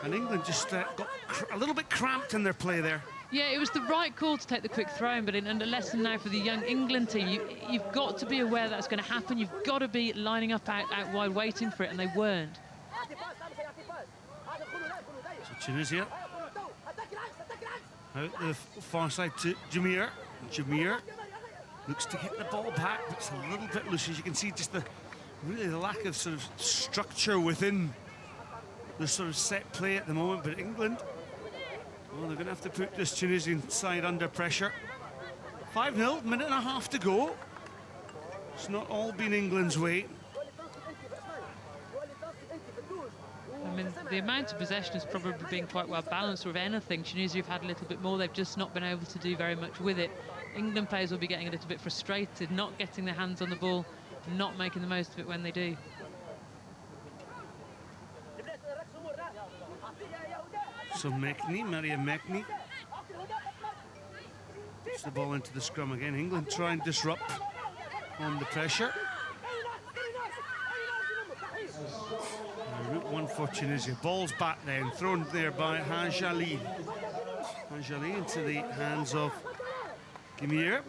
S2: And England just got a little bit cramped in their play there.
S3: Yeah, it was the right call to take the quick throw in, but and a lesson now for the young England team. You've got to be aware that's going to happen. You've got to be lining up out wide waiting for it, and they weren't.
S2: So Tunisia out the far side to Jamir. Jamir looks to get the ball back, but it's a little bit loose. As you can see, just the lack of sort of structure within the sort of set play at the moment. But England, well, they're going to have to put this Tunisian side under pressure. 5-0, minute and a half to go. It's not all been England's way.
S3: I mean, the amount of possession has probably been quite well balanced, or if anything, Tunisia have had a little bit more. They've just not been able to do very much with it. England players will be getting a little bit frustrated, not getting their hands on the ball, not making the most of it when they do.
S2: So Mekni, Mariam Mekni, puts the ball into the scrum again. England try and disrupt on the pressure. Route one for Tunisia. Ball's back then, thrown there by Hanjali. Hanjali into the hands of Gimir.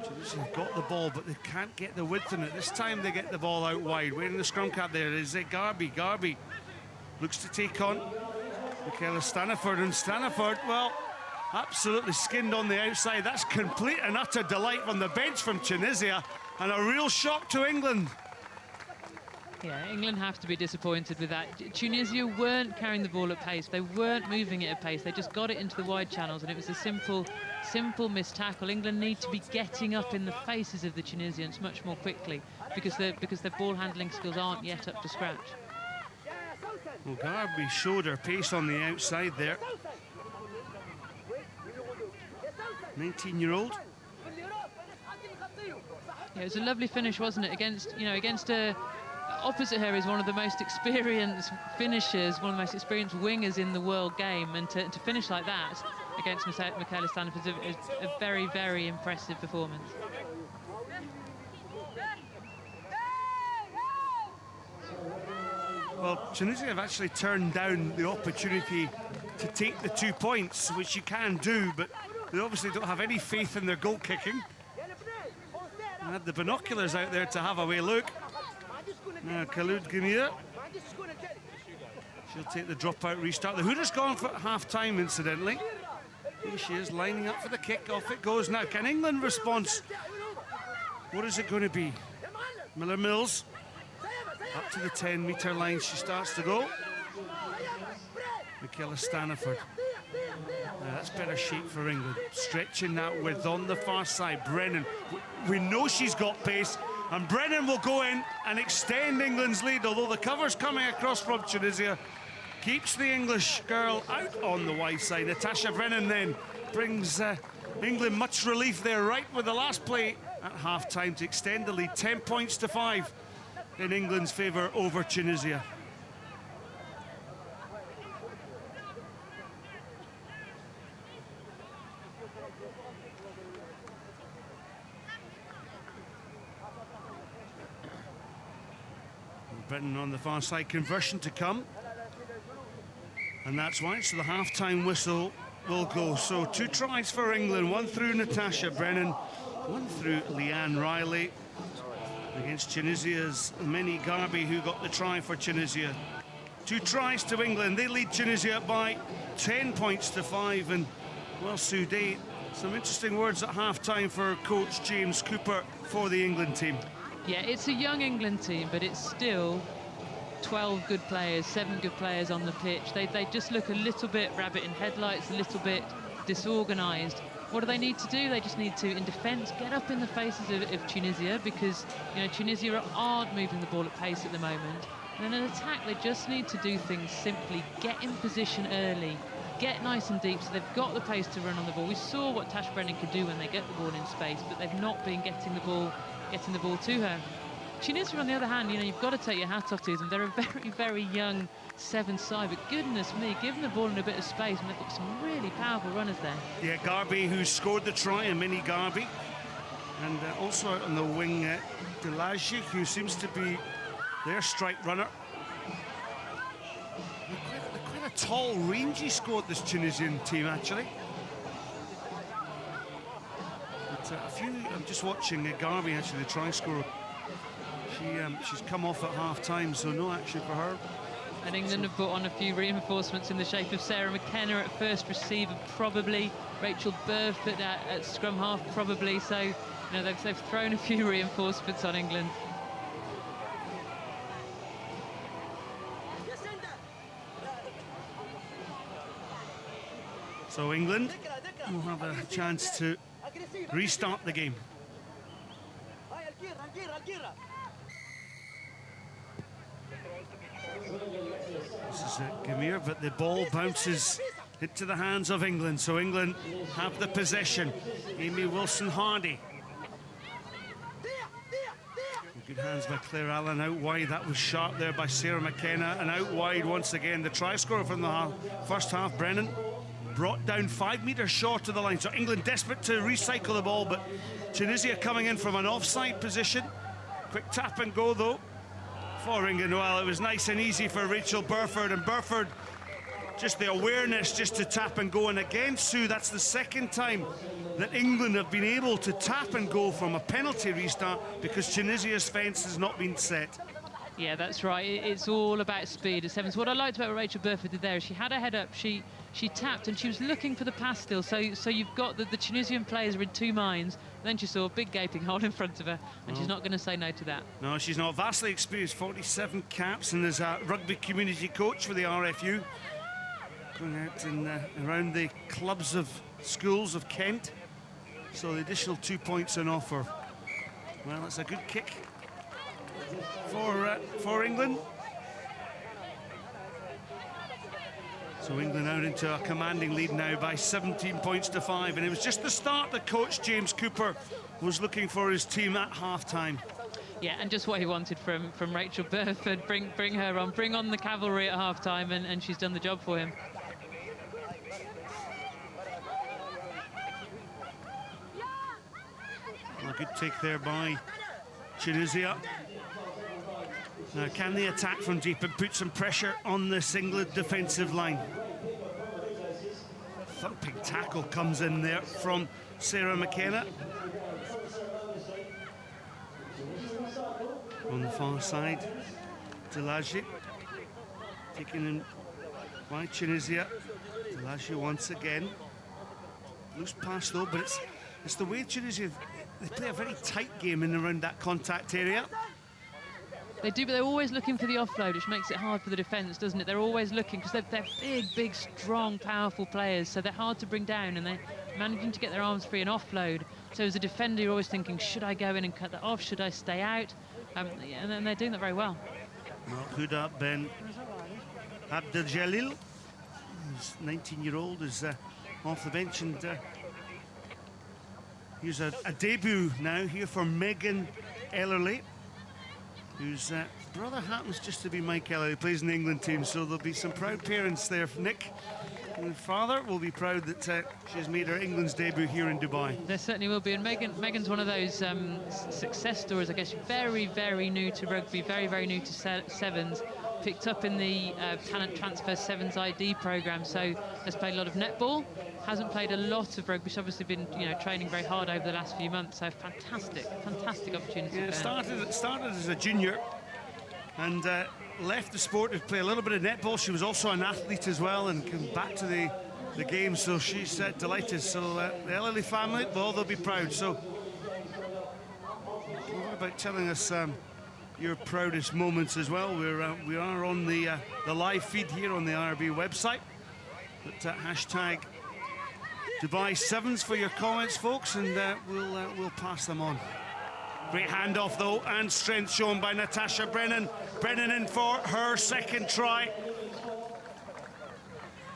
S2: Tunisia got the ball, but they can't get the width in it. This time they get the ball out wide. Wearing the scrum cap there is Garby. Garby looks to take on Michaela Staniford, and Staniford, well, absolutely skinned on the outside. That's complete and utter delight from the bench from Tunisia, and a real shock to England.
S3: Yeah, England have to be disappointed with that. Tunisia weren't carrying the ball at pace. They weren't moving it at pace. They just got it into the wide channels, and it was a simple missed tackle. England need to be getting up in the faces of the Tunisians much more quickly, because their ball handling skills aren't yet up to scratch.
S2: Well, Garby showed her pace on the outside there. 19-year-old.
S3: Yeah, it was a lovely finish, wasn't it? Against opposite her is one of the most experienced finishers, one of the most experienced wingers in the world game, and to finish like that against Michaela Staniford is a very, very impressive performance.
S2: Well, Tunisia have actually turned down the opportunity to take the 2 points, which you can do, but they obviously don't have any faith in their goal kicking. I had the binoculars out there to have a wee look. Now Khalid Gamir. She'll take the dropout restart. The hooter's gone for half-time, incidentally. Here she is, lining up for the kick. Off it goes now. Can England respond? What is it going to be? Miller Mills up to the 10-metre line. She starts to go. Michaela Staniford. Now that's better shape for England. Stretching that width on the far side. Brennan. We know she's got pace. And Brennan will go in and extend England's lead, although the cover's coming across from Tunisia. Keeps the English girl out on the wide side. Natasha Brennan then brings England much relief there, right with the last play at half-time to extend the lead. 10 points to 5 in England's favour over Tunisia. Britain on the far side, conversion to come. And that's why, so the half-time whistle will go. So 2 tries for England, 1 through Natasha Brennan, 1 through Leanne Riley. Against Tunisia's Meni Garbi, who got the try for Tunisia. 2 tries to England. They lead Tunisia by 10 points to 5. And, well, Sudé, some interesting words at half-time for coach James Cooper for the England team.
S3: Yeah, it's a young England team, but it's still 12 good players, 7 good players on the pitch. They just look a little bit rabbit in headlights, a little bit disorganised. What do they need to do? They just need to, in defence, get up in the faces of Tunisia, because, you know, Tunisia aren't moving the ball at pace at the moment. And in an attack, they just need to do things simply. Get in position early, get nice and deep, so they've got the pace to run on the ball. We saw what Tash Brennan could do when they get the ball in space, but they've not been getting the ball to her. Tunisia, on the other hand, you know, you've got to take your hat off to them. They're a very, very young 7 side, but goodness me, give them the ball in a bit of space, and they've got some really powerful runners there. Yeah,
S2: Garbi, who scored the try, and Meni Garbi. And also out on the wing, Delaji, who seems to be their strike runner. They're quite a tall, rangy squad, this Tunisian team, actually. I'm just watching Garbi, actually, the try scorer. She's come off at half-time, so no action for her.
S3: And England have brought on a few reinforcements in the shape of Sarah McKenna at first receiver, probably. Rachel Burford at scrum half, probably. So, you know, they've thrown a few reinforcements on England.
S2: So England will have a chance to restart the game. This is Gamir, but the ball bounces into the hands of England, so England have the possession. Amy Wilson-Hardy. Good hands by Claire Allen, out wide. That was sharp there by Sarah McKenna, and out wide once again. The try scorer from the first half, Brennan, brought down 5 metres short of the line. So England desperate to recycle the ball, but Tunisia coming in from an offside position. Quick tap and go, though, for England. Well, it was nice and easy for Rachel Burford, and Burford, just the awareness just to tap and go. And again, Sue, that's the second time that England have been able to tap and go from a penalty restart because Tunisia's fence has not been set.
S3: Yeah, that's right. It's all about speed at sevens. What I liked about what Rachel Burford did there is she had her head up, she tapped, and she was looking for the pass still. So you've got the Tunisian players are in 2 minds. And then she saw a big gaping hole in front of her, and she's not going to say no to that. No,
S2: she's not. Vastly experienced, 47 caps, and is a rugby community coach for the RFU. Going out and around the clubs of schools of Kent. So the additional 2 points on offer. Well, that's a good kick for England. So England out into a commanding lead now by 17 points to 5, and it was just the start that coach James Cooper was looking for his team at half-time.
S3: Yeah, and just what he wanted from Rachel Burford. Bring her on, bring on the cavalry at half-time, and she's done the job for him.
S2: A good take there by Tunisia. Now, can they attack from deep and put some pressure on this England defensive line? Thumping tackle comes in there from Sarah McKenna. On the far side, Delage taken in by Tunisia. Delage once again. Loose pass though, but it's the way Tunisia, they play a very tight game in and around that contact area.
S3: They do, but they're always looking for the offload, which makes it hard for the defence, doesn't it? They're always looking, because they're big, strong, powerful players, so they're hard to bring down, and they're managing to get their arms free and offload. So as a defender, you're always thinking, should I go in and cut that off? Should I stay out? And then they're doing that very well.
S2: Huda Ben Abdeljalil, who's 19-year-old, is off the bench, and here's a debut now here for Megan Ellerly, whose brother happens just to be Mike Ellerly, who plays in the England team, so there'll be some proud parents there. Nick and the father will be proud that she's made her England's debut here in Dubai.
S3: There certainly will be, and Megan's one of those success stories, I guess. Very new to rugby, very new to sevens. Picked up in the talent transfer sevens ID program, so has played a lot of netball, hasn't played a lot of rugby. She's obviously been, training very hard over the last few months. So fantastic opportunity.
S2: Yeah, started as a junior, and left the sport to play a little bit of netball. She was also an athlete as well, and came back to the game. So she's delighted. So the Ellerly family, well, they'll be proud. So what about telling us your proudest moments as well? We are on the live feed here on the IRB website. But hashtag Dubai Sevens for your comments, folks, and we'll pass them on. Great handoff though, and strength shown by Natasha Brennan. Brennan in for her second try.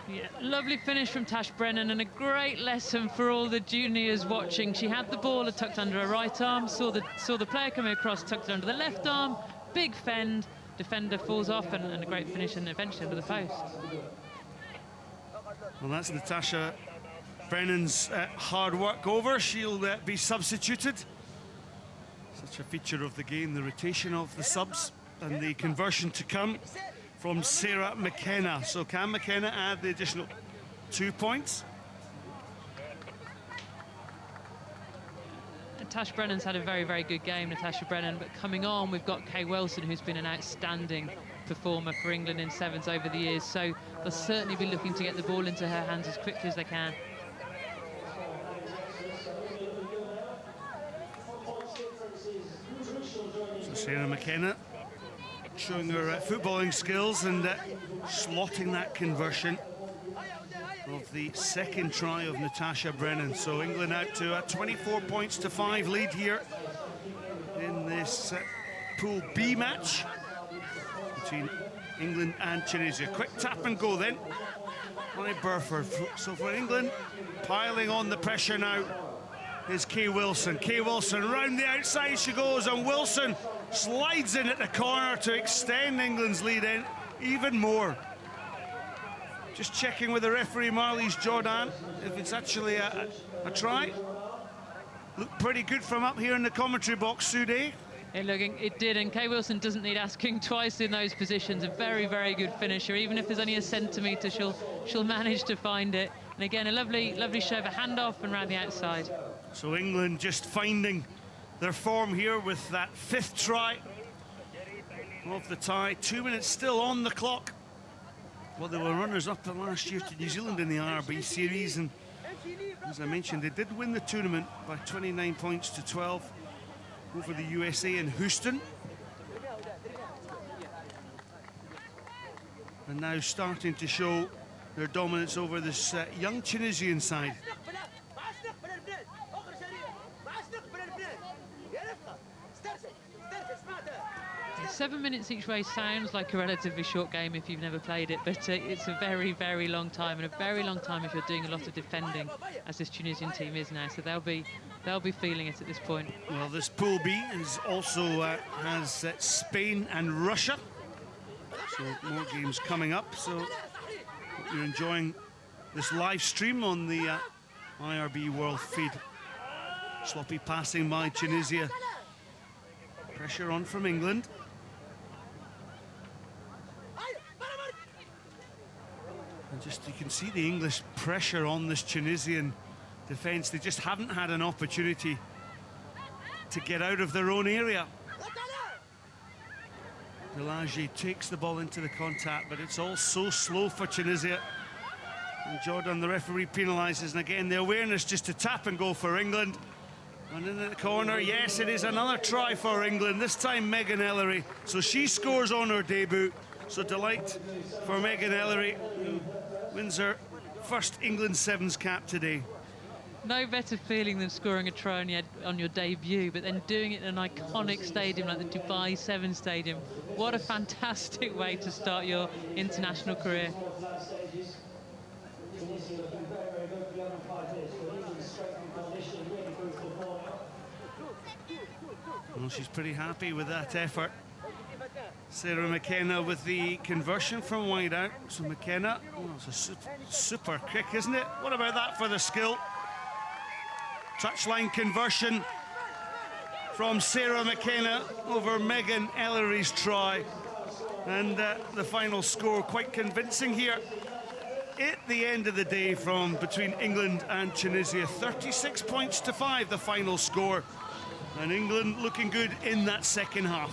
S3: Yeah, lovely finish from Tash Brennan, and a great lesson for all the juniors watching. She had the ball tucked under her right arm, saw the player coming across, tucked it under the left arm, big fend, defender falls off, and a great finish, and eventually under the post.
S2: Well, that's Natasha Brennan's hard work over. She'll be substituted. Such a feature of the game, the rotation of the subs and the conversion to come from Sarah McKenna. So can McKenna add the additional 2 points?
S3: Tash Brennan's had a very good game, Natasha Brennan, but coming on we've got Kay Wilson, who's been an outstanding performer for England in sevens over the years, so they'll certainly be looking to get the ball into her hands as quickly as they can.
S2: So Sarah McKenna showing her footballing skills and slotting that conversion of the second try of Natasha Brennan. So England out to a 24 points to 5 lead here in this Pool B match between England and Tunisia. Quick tap and go then by Burford. So for England, piling on the pressure now is Kay Wilson. Kay Wilson round the outside she goes, and Wilson slides in at the corner to extend England's lead in even more. Just checking with the referee, Marlies Jordan, if it's actually a try. Looked pretty good from up here in the commentary box, Sude.
S3: It did, and Kay Wilson doesn't need asking twice in those positions. A very good finisher. Even if there's only a centimetre, she'll manage to find it. And again, a lovely show of a handoff and round the outside.
S2: So England just finding their form here with that 5th try of the tie. 2 minutes still on the clock. Well, they were runners-up last year to New Zealand in the IRB series, and as I mentioned, they did win the tournament by 29 points to 12 over the USA in Houston. And now starting to show their dominance over this young Tunisian side.
S3: 7 minutes each way sounds like a relatively short game if you've never played it, but it's a very long time, and a very long time if you're doing a lot of defending, as this Tunisian team is now. So they'll be feeling it at this point.
S2: Well, this Pool B is also has Spain and Russia, so more games coming up. So hope you're enjoying this live stream on the IRB World Feed. Sloppy passing by Tunisia. Pressure on from England. And just you can see the English pressure on this Tunisian defence. They just haven't had an opportunity to get out of their own area. Delage takes the ball into the contact, but it's all so slow for Tunisia. And Jordan, the referee, penalises, and again the awareness just to tap and go for England. And in the corner, yes, it is another try for England, this time Megan Ellery. So she scores on her debut. So delight for Megan Ellery, who wins her first England Sevens cap today.
S3: No better feeling than scoring a try on your debut, but then doing it in an iconic stadium like the Dubai Sevens Stadium. What a fantastic way to start your international career.
S2: Well, she's pretty happy with that effort. Sarah McKenna with the conversion from wide out. So McKenna, oh, it's a super kick, isn't it? What about that for the skill? Touchline conversion from Sarah McKenna over Megan Ellery's try. And the final score quite convincing here. At the end of the day, from between England and Tunisia, 36 points to 5, the final score. And England looking good in that second half.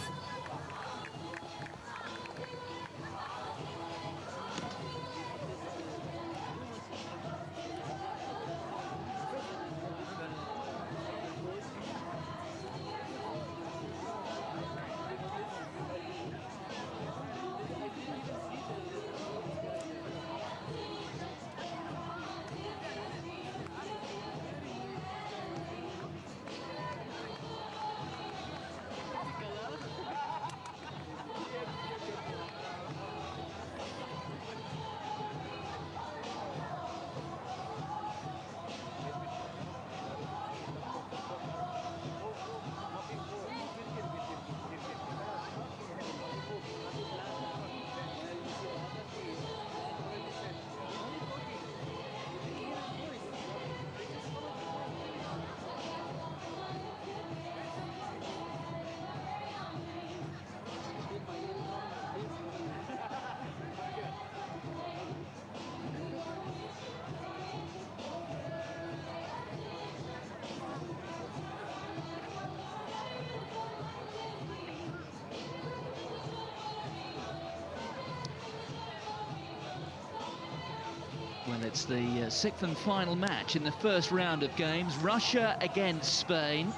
S4: Well, it's the sixth and final match in the first round of games. Russia against Spain.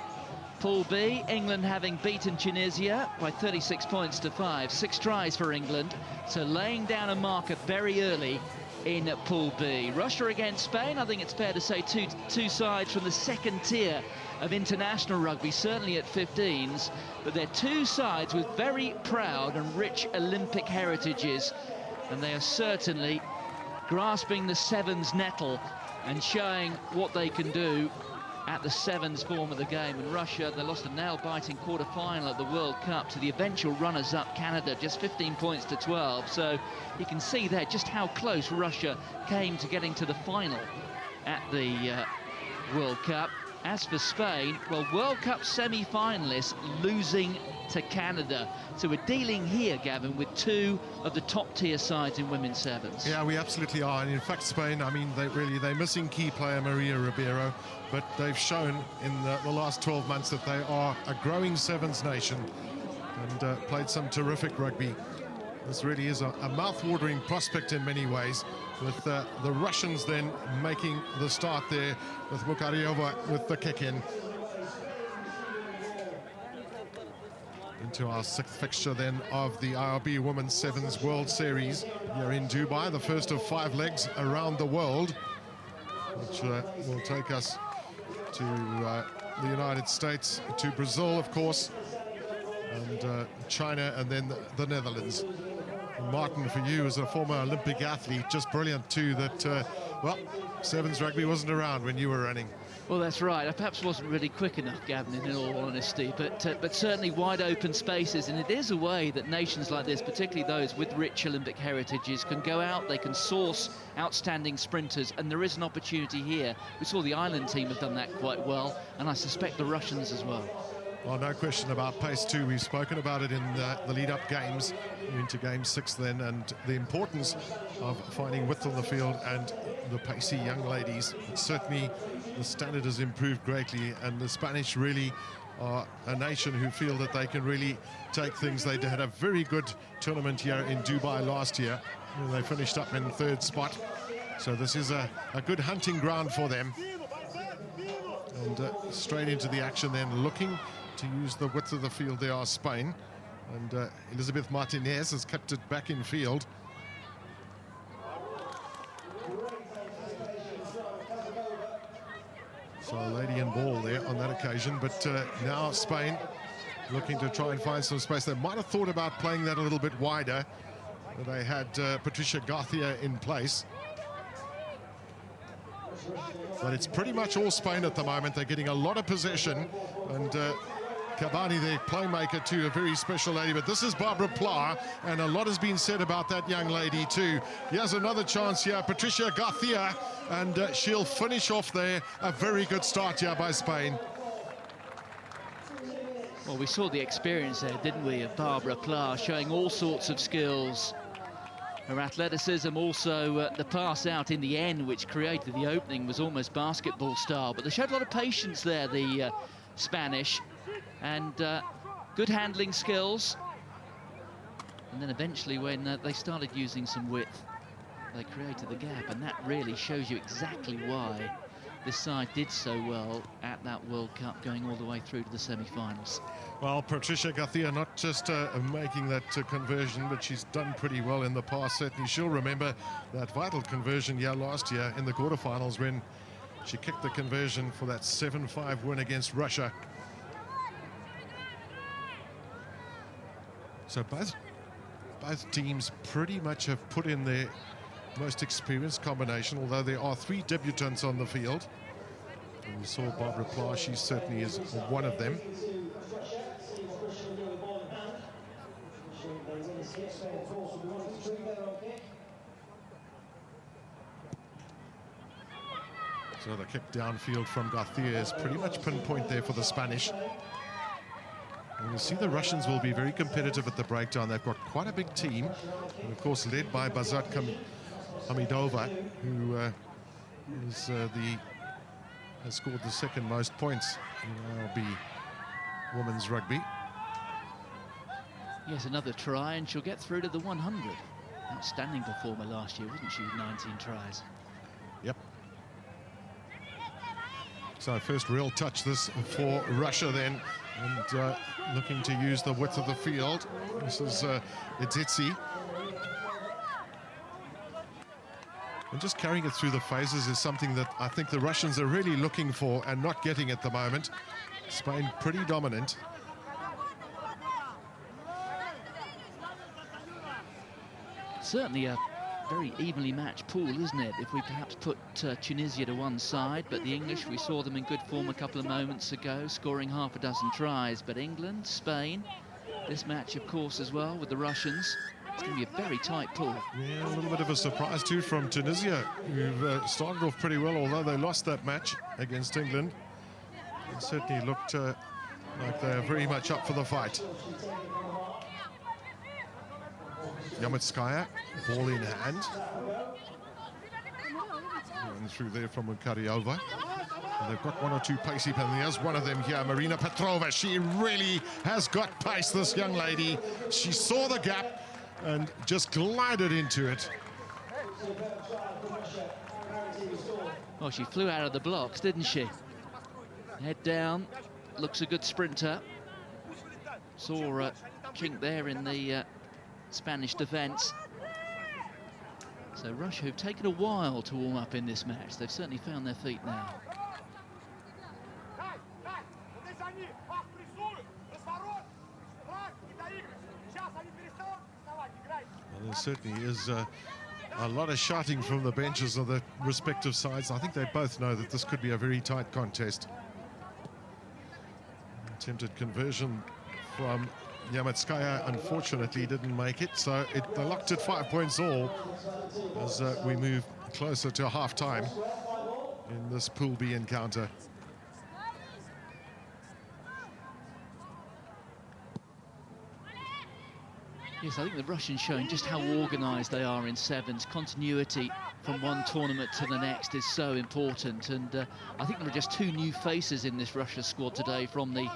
S4: Pool B, England having beaten Tunisia by 36 points to 5. 6 tries for England, so laying down a marker very early in Pool B. Russia against Spain, I think it's fair to say two sides from the second tier of international rugby, certainly at 15s, but they're two sides with very proud and rich Olympic heritages, and they are certainly grasping the sevens nettle and showing what they can do at the sevens form of the game. And Russia, they lost a nail-biting quarter-final at the World Cup to the eventual runners-up Canada, just 15 points to 12. So you can see there just how close Russia came to getting to the final at the World Cup. As for Spain, well, World Cup semi-finalists losing to Canada. So we're dealing here, Gavin, with two of the top-tier sides in women's sevens.
S5: Yeah, we absolutely are. And in fact, Spain, I mean, they're missing key player Maria Ribeiro, but they've shown in the last 12 months that they are a growing sevens nation and played some terrific rugby. This really is a mouth-watering prospect in many ways, with the Russians then making the start there with Mukaryova with the kick-in. Into our sixth fixture then of the IRB Women's Sevens World Series here in Dubai, the first of 5 legs around the world, which will take us to the United States, to Brazil, of course, and China, and then the Netherlands. Martin, for you as a former Olympic athlete, just brilliant too that, well, sevens rugby wasn't around when you were running.
S4: Well, that's right. I perhaps wasn't really quick enough, Gavin, in all honesty, but certainly wide open spaces, and it is a way that nations like this, particularly those with rich Olympic heritages, can go out, they can source outstanding sprinters, and there is an opportunity here. We saw the Ireland team have done that quite well, and I suspect the Russians as well.
S5: Well, no question about pace too. We've spoken about it in the lead-up games, into Game 6 then, and the importance of finding width on the field and the pacey young ladies. But certainly the standard has improved greatly, and the Spanish really are a nation who feel that they can really take things. They had a very good tournament here in Dubai last year. They finished up in 3rd spot. So this is a good hunting ground for them. And straight into the action then, looking to use the width of the field. They are Spain. And Elizabeth Martinez has kept it back in field. So a lady in ball there on that occasion, but now Spain looking to try and find some space. They might have thought about playing that a little bit wider. They had Patricia Garcia in place. But it's pretty much all Spain at the moment. They're getting a lot of possession, and Cavani, the playmaker too, a very special lady. But this is Barbara Pla, and a lot has been said about that young lady too. Here's another chance here, Patricia Garcia, and she'll finish off there. A very good start here by Spain.
S4: Well, we saw the experience there, didn't we, of Barbara Pla, showing all sorts of skills. Her athleticism, also the pass out in the end, which created the opening, was almost basketball style. But they showed a lot of patience there, the Spanish, and good handling skills. And then eventually, when they started using some width, they created the gap, and that really shows you exactly why this side did so well at that World Cup, going all the way through to the semi-finals.
S5: Well, Patricia Garcia not just making that conversion, but she's done pretty well in the past. Certainly she'll remember that vital conversion last year in the quarterfinals when she kicked the conversion for that 7-5 win against Russia. So both teams pretty much have put in their most experienced combination, although there are 3 debutants on the field. And we saw Barbara Pla, she certainly is one of them. So the kick downfield from Garcia is pretty much pinpoint there for the Spanish. And you see the Russians will be very competitive at the breakdown. They've got quite a big team, and of course led by Bazat Hamidova, who has scored the 2nd most points in RB women's rugby.
S4: Yes, another try, and she'll get through to the 100. Outstanding performer last year, wasn't she, with 19 tries?
S5: Yep. So first real touch this for Russia then, and looking to use the width of the field. This is Idzitsi. And just carrying it through the phases is something that I think the Russians are really looking for and not getting at the moment. Spain pretty dominant.
S4: Certainly a very evenly matched pool, isn't it? If we perhaps put Tunisia to one side, but the English, we saw them in good form a couple of moments ago, scoring half a dozen tries. But England, Spain, this match, of course, as well, with the Russians. It's going to be a very tight pool.
S5: Yeah, a little bit of a surprise too from Tunisia, who've started off pretty well, although they lost that match against England. It certainly looked like they're very much up for the fight. Yamitskaya, ball in hand. And through there from Karyova. They've got 1 or 2 pacey people. There's one of them here, Marina Petrova. She really has got pace, this young lady. She saw the gap and just glided into it.
S4: Well, she flew out of the blocks, didn't she? Head down, looks a good sprinter. Saw a chink there in the Spanish defence. So Russia, who've taken a while to warm up in this match, they've certainly found their feet now.
S5: Well, there certainly is a lot of shouting from the benches of the respective sides. I think they both know that this could be a very tight contest. Attempted conversion from Yamitskaya unfortunately didn't make it, so they locked at 5 points all as we move closer to half-time in this Pool B encounter.
S4: Yes, I think the Russians showing just how organised they are in sevens. Continuity from one tournament to the next is so important, and I think there are just 2 new faces in this Russia squad today from the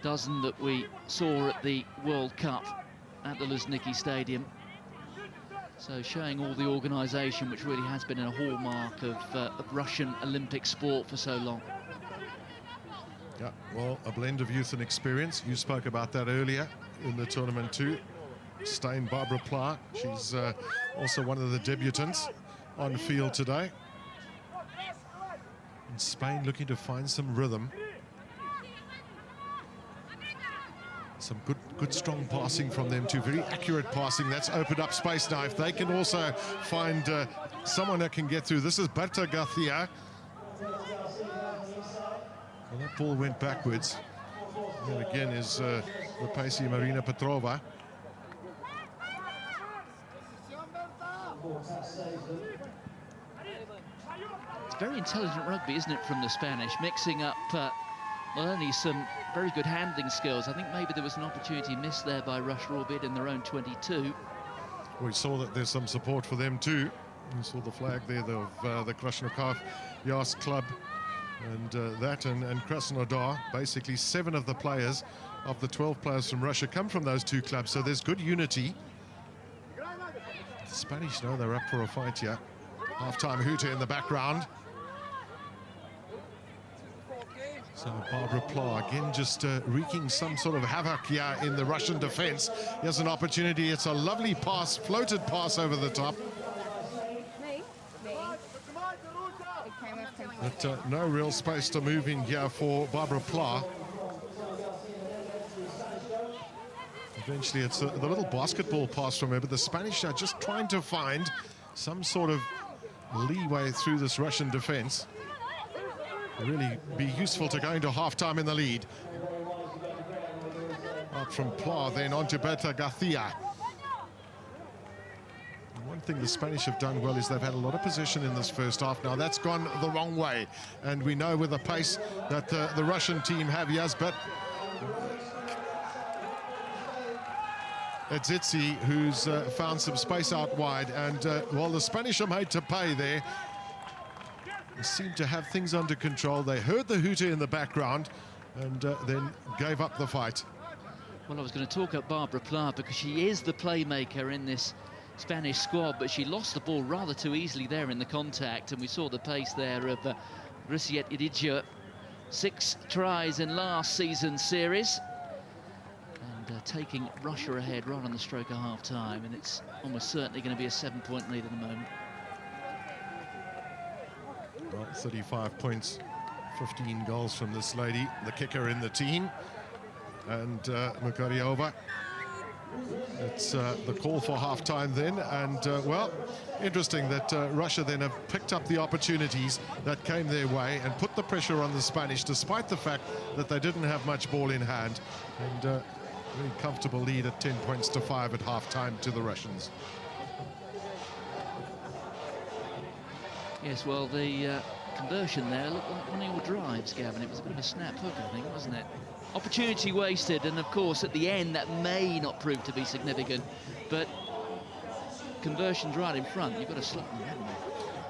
S4: dozen that we saw at the World Cup at the Luzhniki Stadium. So showing all the organisation, which really has been a hallmark of Russian Olympic sport for so long.
S5: Yeah, well, a blend of youth and experience. You spoke about that earlier in the tournament too. Stain Barbara Pla, she's also one of the debutants on field today. And Spain looking to find some rhythm. Some good strong passing from them too, very accurate passing. That's opened up space now. If they can also find someone that can get through. This is Berta Garcia. Well, that ball went backwards. And again is the pacey Marina Petrova.
S4: It's very intelligent rugby, isn't it, from the Spanish, mixing up not only some very good handling skills. I think maybe there was an opportunity missed there by Russia, albeit in their own 22.
S5: We saw that there's some support for them too. You saw the flag there of the Krasnokar Yas club, and that and Krasnodar. Basically 7 of the players of the 12 players from Russia come from those 2 clubs, so there's good unity. The Spanish know they're up for a fight here. Half-time hooter in the background. So Barbara Pla again just wreaking some sort of havoc here in the Russian defense. Here's an opportunity. It's a lovely pass, floated pass over the top. But no real space to move in here for Barbara Pla. Eventually it's the little basketball pass from her, but the Spanish are just trying to find some sort of leeway through this Russian defense. Really be useful to go into half-time in the lead. Up from Pla, then on to Berta Garcia. One thing the Spanish have done well is they've had a lot of possession in this first half. Now that's gone the wrong way, and we know with the pace that the Russian team have, yes, but it's Itzi who's found some space out wide, and well, the Spanish are made to pay there. They seem to have things under control. They heard the hooter in the background and then gave up the fight.
S4: Well, I was going to talk about Barbara Pla because she is the playmaker in this Spanish squad, but she lost the ball rather too easily there in the contact, and we saw the pace there of Rusiet Iridja. 6 tries in last season's series, and taking Russia ahead right on the stroke of half-time, and it's almost certainly going to be a 7-point lead at the moment.
S5: Well, 35 points, 15 goals from this lady, the kicker in the team, and Makaryova. It's the call for half-time then, and well, interesting that Russia then have picked up the opportunities that came their way and put the pressure on the Spanish, despite the fact that they didn't have much ball in hand, and very comfortable lead at 10 points to 5 at half-time to the Russians.
S4: Yes, well, the conversion there looked like one of your drives, Gavin. It was a bit of a snap hook, I think, wasn't it? Opportunity wasted, and of course at the end that may not prove to be significant, but conversions right in front, you've got to slap them, haven't you?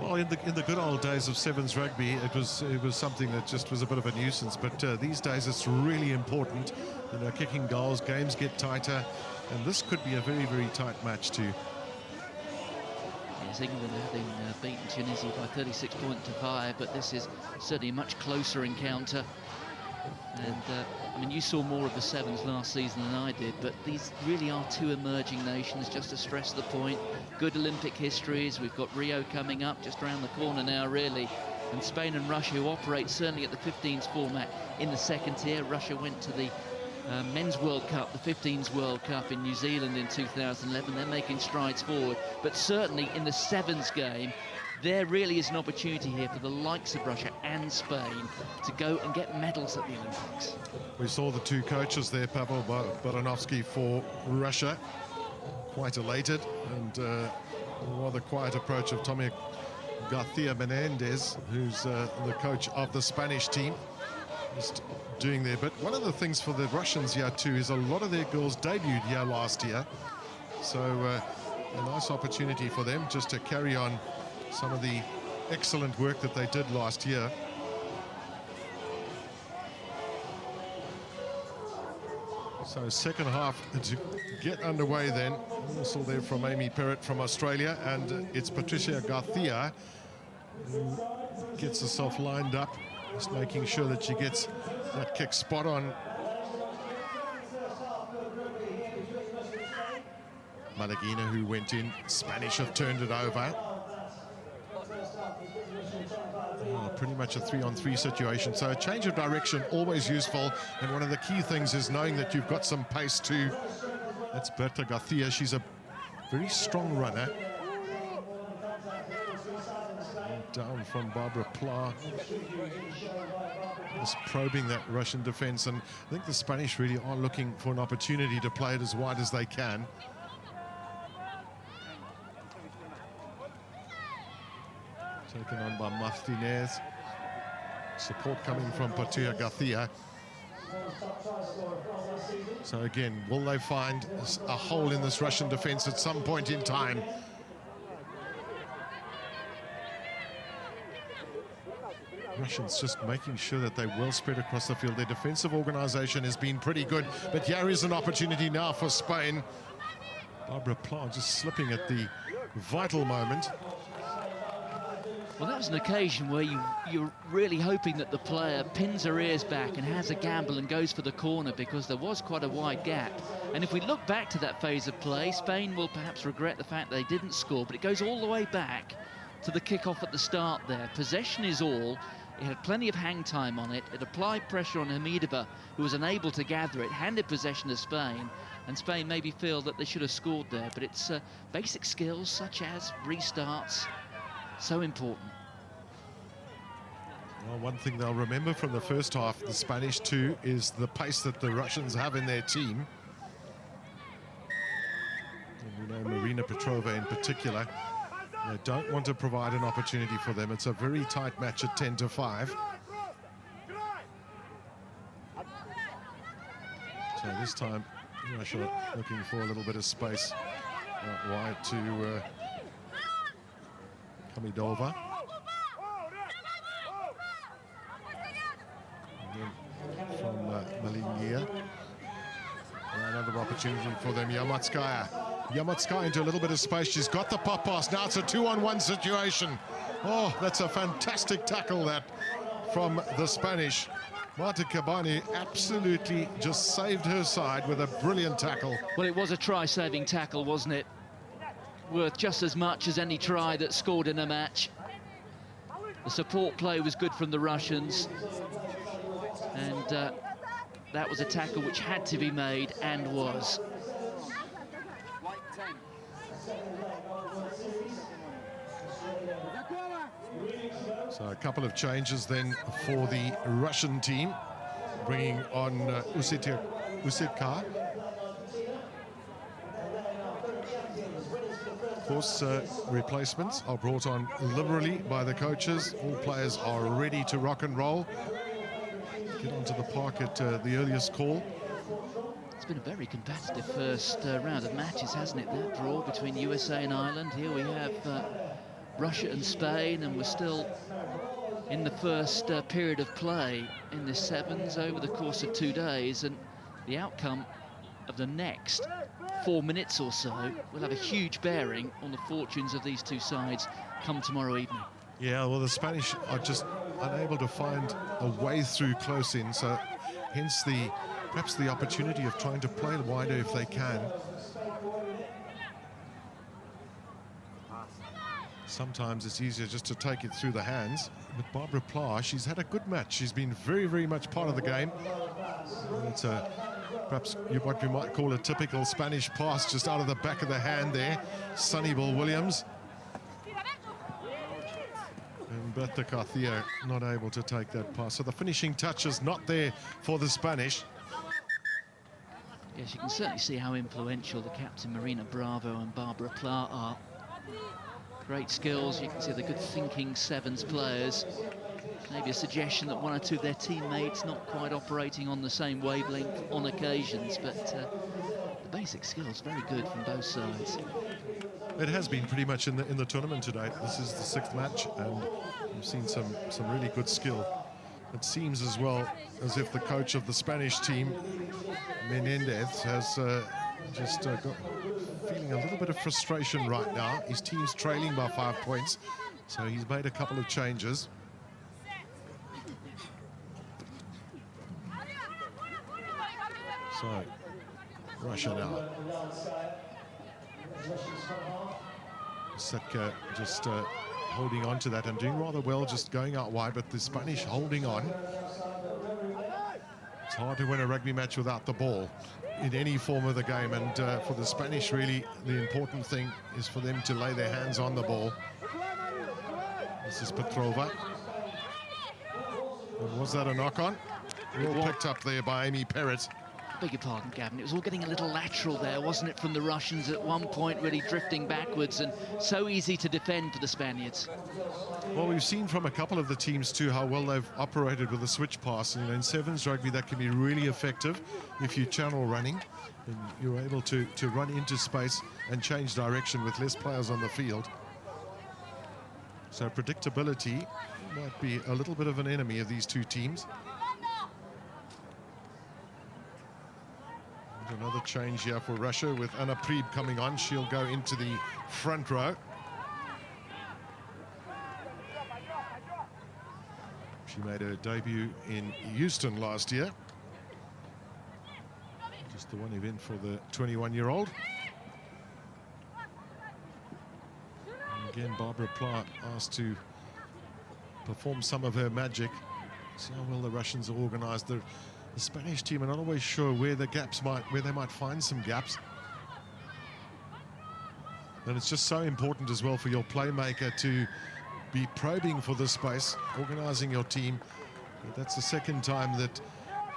S5: Well, in the good old days of sevens rugby, it was something that just was a bit of a nuisance, but these days it's really important. You know, kicking goals, games get tighter, and this could be a very, very tight match too.
S4: Yes, England having beaten Tunisia by 36 points to 5, but this is certainly a much closer encounter. And I mean, you saw more of the sevens last season than I did, but these really are 2 emerging nations, just to stress the point. Good Olympic histories. We've got Rio coming up just around the corner now, really. And Spain and Russia, who operate certainly at the 15s format in the second tier. Russia went to the Men's World Cup, the 15s World Cup in New Zealand in 2011. They're making strides forward. But certainly in the sevens game, there really is an opportunity here for the likes of Russia and Spain to go and get medals at the Olympics.
S5: We saw the 2 coaches there, Pavel Baranovsky for Russia, quite elated, and a rather quiet approach of Tommy Garcia Menendez, who's the coach of the Spanish team, just doing there. But one of the things for the Russians here too is a lot of their girls debuted here last year, so a nice opportunity for them just to carry on some of the excellent work that they did last year. So second half to get underway then. Whistle there from Amy Perrott from Australia, and it's Patricia Garcia who gets herself lined up, just making sure that she gets that kick spot on. Malagina, who went in, Spanish have turned it over. Oh, pretty much a 3-on-3 situation, so a change of direction always useful, and one of the key things is knowing that you've got some pace too. That's Berta Garcia. She's a very strong runner. And down from Barbara Pla, just probing that Russian defense, and I think the Spanish really are looking for an opportunity to play it as wide as they can. Taken on by Martinez. Support coming from Patricia Garcia. So again, will they find a hole in this Russian defense at some point in time? Russians just making sure that they're well spread across the field. Their defensive organization has been pretty good, but here is an opportunity now for Spain. Barbara Pla just slipping at the vital moment.
S4: Well, that was an occasion where you're really hoping that the player pins her ears back and has a gamble and goes for the corner, because there was quite a wide gap. And if we look back to that phase of play, Spain will perhaps regret the fact they didn't score, but it goes all the way back to the kick-off at the start there. Possession is all. It had plenty of hang time on it. It applied pressure on Hamidova, who was unable to gather it, handed possession to Spain, and Spain maybe feel that they should have scored there. But it's basic skills such as restarts, so important.
S5: Well, one thing they'll remember from the first half, the Spanish too, is the pace that the Russians have in their team. And we know Marina Petrova in particular, they don't want to provide an opportunity for them. It's a very tight match at 10-5. So this time, Russia looking for a little bit of space out wide to Hamidova. From Malingia. Another opportunity for them, Yamatskaya. Yamatskaya into a little bit of space. She's got the pop pass. Now it's a 2-on-1 situation. Oh, that's a fantastic tackle that from the Spanish. Marta Cabani absolutely just saved her side with a brilliant tackle.
S4: Well, it was a try-saving tackle, wasn't it? Worth just as much as any try that scored in a match. The support play was good from the Russians. And that was a tackle which had to be made, and was.
S5: So a couple of changes then for the Russian team, bringing on Usitka. Of course, replacements are brought on liberally by the coaches. All players are ready to rock and roll. Get onto the park at the earliest call.
S4: It's been a very competitive first round of matches, hasn't it? That draw between USA and Ireland. Here we have Russia and Spain, and we're still in the first period of play in the sevens over the course of 2 days, and the outcome of the next 4 minutes or so will have a huge bearing on the fortunes of these two sides come tomorrow evening.
S5: Yeah, well, the Spanish are just unable to find a way through close in, so hence perhaps the opportunity of trying to play wider if they can. Sometimes it's easier just to take it through the hands. But Barbara Pla, she's had a good match. She's been very, very much part of the game. It's perhaps what we might call a typical Spanish pass, just out of the back of the hand there. Sunnyball Williams. And Berta Garcia not able to take that pass. So the finishing touch is not there for the Spanish.
S4: Yes, you can certainly see how influential the captain Marina Bravo and Barbara Pla are. Great skills. You can see the good thinking sevens players. Maybe a suggestion that one or two of their teammates not quite operating on the same wavelength on occasions, but the basic skills very good from both sides.
S5: It has been pretty much in the tournament today. This is the 6th match, and we've seen some really good skill. It seems as well as if the coach of the Spanish team, Menendez, has got feeling a little bit of frustration right now. His team's trailing by 5 points, so he's made a couple of changes. So, Russia now. Setka just holding on to that and doing rather well, just going out wide, but the Spanish holding on. It's hard to win a rugby match without the ball in any form of the game, and for the Spanish, really, the important thing is for them to lay their hands on the ball. This is Petrova. And was that a knock-on? All picked up there by Amy Perrott.
S4: Beg your pardon, Gavin. It was all getting a little lateral there, wasn't it, from the Russians at one point, really drifting backwards, and so easy to defend for the Spaniards.
S5: Well, we've seen from a couple of the teams too how well they've operated with the switch pass. And in sevens rugby, that can be really effective if you channel running and you're able to run into space and change direction with less players on the field. So predictability might be a little bit of an enemy of these two teams. And another change here for Russia with Anna Prieb coming on. She'll go into the front row. She made her debut in Houston last year. Just the one event for the 21-year-old. Again, Barbara Pla asked to perform some of her magic. See how well the Russians are organized. The Spanish team are not always sure where the gaps where they might find some gaps. And it's just so important as well for your playmaker to be probing for the space, organizing your team. But that's the second time that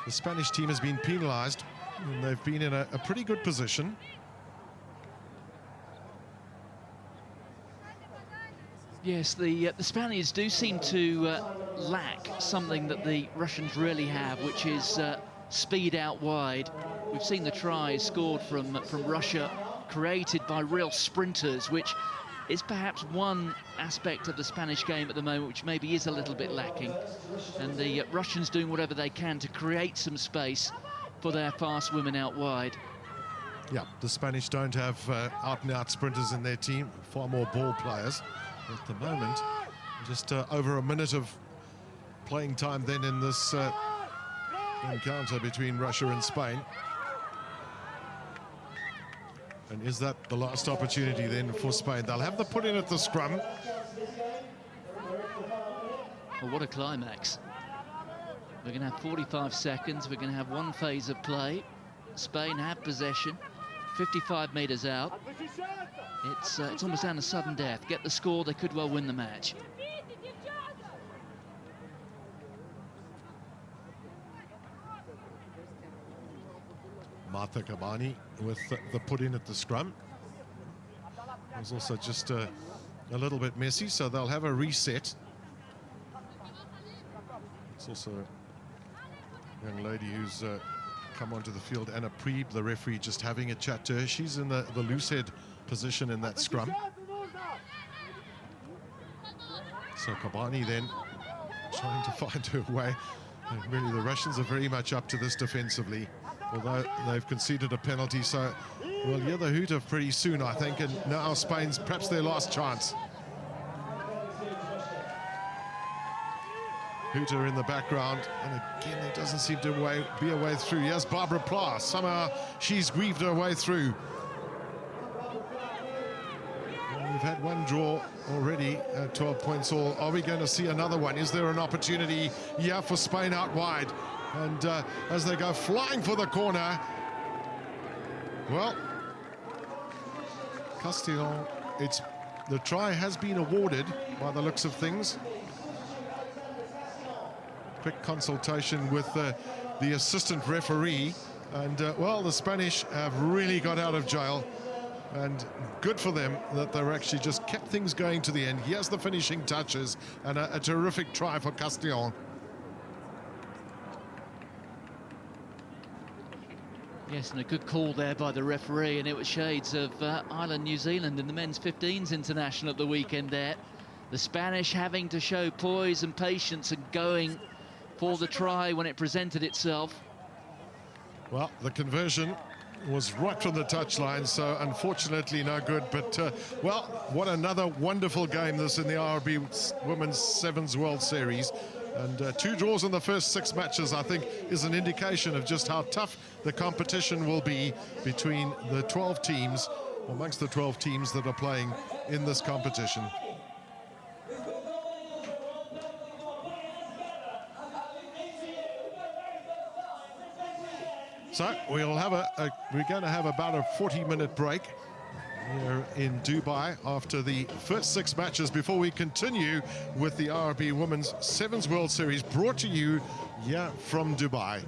S5: the Spanish team has been penalized, and they've been in a pretty good position.
S4: Yes, the Spaniards do seem to lack something that the Russians really have, which is speed out wide. We've seen the tries scored from Russia created by real sprinters, which is perhaps one aspect of the Spanish game at the moment which maybe is a little bit lacking. And the Russians doing whatever they can to create some space for their fast women out wide.
S5: Yeah, the Spanish don't have out-and-out sprinters in their team, far more ball players. At the moment, just over a minute of playing time then in this encounter between Russia and Spain. And is that the last opportunity then for Spain? They'll have the put in at the scrum.
S4: Well, what a climax. We're going to have 45 seconds. We're going to have one phase of play. Spain have possession, 55 metres out. It's almost down to sudden death. Get the score, they could well win the match.
S5: Martha Kabani with the put in at the scrum. It was also just a little bit messy, so they'll have a reset. It's also a young lady who's come onto the field, Anna Prieb, the referee, just having a chat to her. She's in the loose head position in that scrum. So Kabani then trying to find her way. And really, the Russians are very much up to this defensively, although they've conceded a penalty. So we'll hear the hoot of pretty soon, I think, and now Spain's perhaps their last chance. Hooter in the background, and again, there doesn't seem to be a way through. Yes, Barbara Pla, somehow she's weaved her way through. And we've had one draw already, 12 points all. Are we going to see another one? Is there an opportunity? Yeah, for Spain out wide. And as they go flying for the corner, well, Castillon, the try has been awarded by the looks of things. Quick consultation with the assistant referee, and well, the Spanish have really got out of jail, and good for them that they're actually just kept things going to the end. Here's the finishing touches, and a terrific try for Castillon.
S4: Yes, and a good call there by the referee, and it was shades of Ireland, New Zealand in the men's 15s international at the weekend there. The Spanish having to show poise and patience and going for the try when it presented itself.
S5: Well, the conversion was right from the touchline, so unfortunately no good. But, well, what another wonderful game this in the RB Women's Sevens World Series. And 2 draws in the first 6 matches, I think, is an indication of just how tough the competition will be between the 12 teams, amongst the 12 teams that are playing in this competition. So we'll have we're going to have about a 40-minute break here in Dubai after the first 6 matches before we continue with the RB Women's Sevens World Series, brought to you here from Dubai.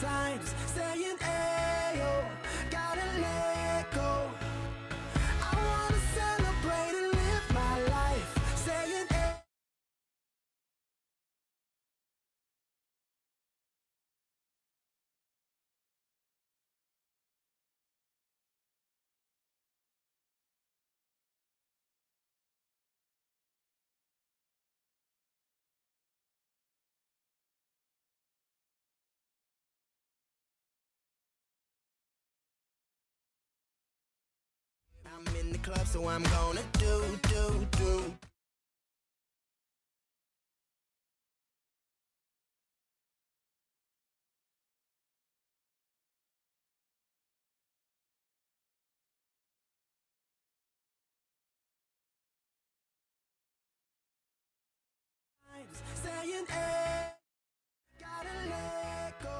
S10: sometimes saying, ayo, gotta let go. I wanna celebrate and live my life, saying, ayo. I'm in the club, so I'm gonna do. Saying, hey, gotta let go.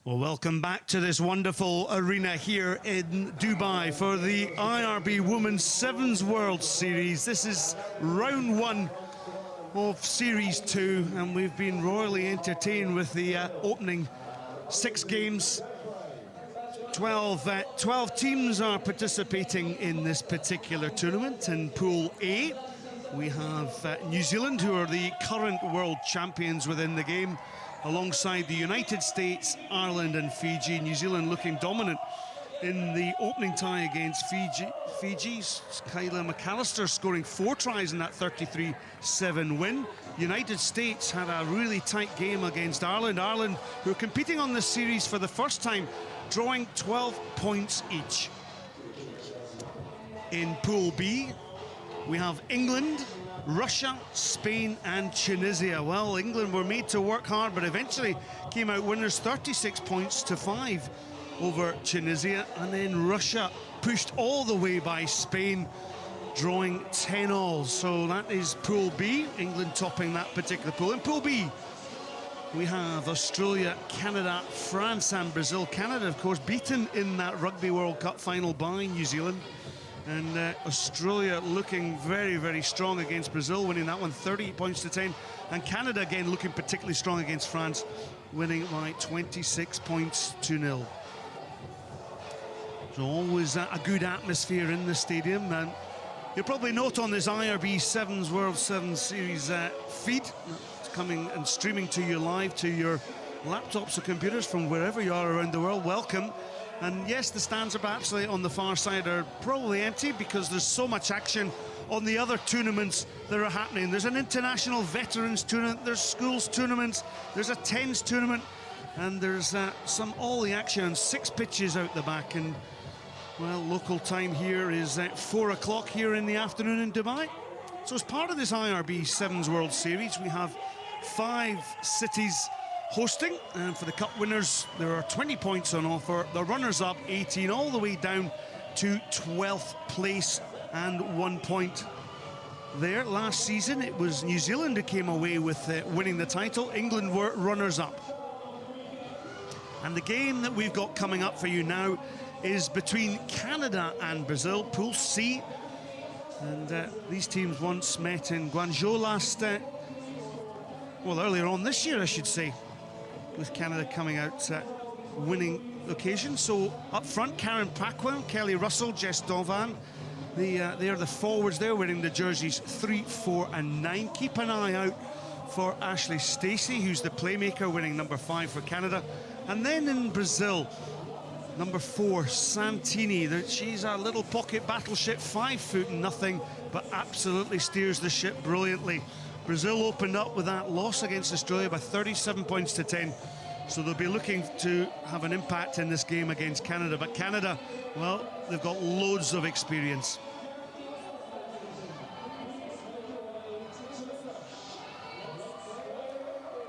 S2: Well, welcome back to this wonderful arena here in Dubai for the IRB Women's Sevens World Series. This is round one of Series 2, and we've been royally entertained with the opening 6 games. 12 teams are participating in this particular tournament. In Pool A, we have New Zealand, who are the current world champions within the game, alongside the United States, Ireland and Fiji. New Zealand looking dominant in the opening tie against Fiji's Kyla McAllister scoring 4 tries in that 33-7 win. United States had a really tight game against Ireland. Ireland, who are competing on this series for the first time, drawing 12 points each. In Pool B, we have England, Russia, Spain and Tunisia. Well, England were made to work hard, but eventually came out winners 36 points to 5 over Tunisia. And then Russia pushed all the way by Spain, drawing 10-all. So that is Pool B, England topping that particular pool. In Pool B, we have Australia, Canada, France and Brazil. Canada, of course, beaten in that Rugby World Cup final by New Zealand. And Australia looking very, very strong against Brazil, winning that one 30 points to 10. And Canada, again, looking particularly strong against France, winning by 26 points to 0. So always a good atmosphere in the stadium. And you'll probably note on this IRB Sevens World 7 Series feed, it's coming and streaming to you live to your laptops or computers from wherever you are around the world. Welcome. And yes, the stands are absolutely on the far side are probably empty because there's so much action on the other tournaments that are happening. There's an international veterans tournament, there's schools tournaments, there's a tens tournament, and there's all the action on 6 pitches out the back. And well, local time here is 4 o'clock here in the afternoon in Dubai. So as part of this IRB Sevens World Series, we have 5 cities hosting, and for the cup winners there are 20 points on offer, the runners-up 18, all the way down to 12th place and 1 point there. Last season it was New Zealand who came away with winning the title. England were runners-up. And the game that we've got coming up for you now is between Canada and Brazil, Pool C. And these teams once met in Guangzhou earlier on this year, I should say, with Canada coming out winning occasion. So up front, Karen Paquin, Kelly Russell, Jess Dovan. They are the forwards there, wearing the jerseys 3, 4 and 9. Keep an eye out for Ashley Stacey, who's the playmaker, winning number 5 for Canada. And then in Brazil, number 4, Santini. She's a little pocket battleship, 5 foot nothing, but absolutely steers the ship brilliantly. Brazil opened up with that loss against Australia by 37 points to 10. So they'll be looking to have an impact in this game against Canada. But Canada, well, they've got loads of experience.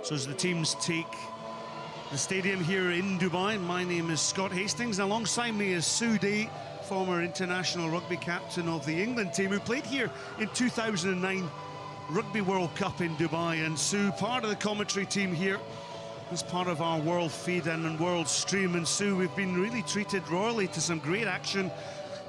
S2: So as the teams take the stadium here in Dubai. My name is Scott Hastings. Alongside me is Sue Day, former international rugby captain of the England team, who played here in 2009 Rugby World Cup in Dubai. And Sue, part of the commentary team here, as part of our world feed and world stream. And Sue, we've been really treated royally to some great action.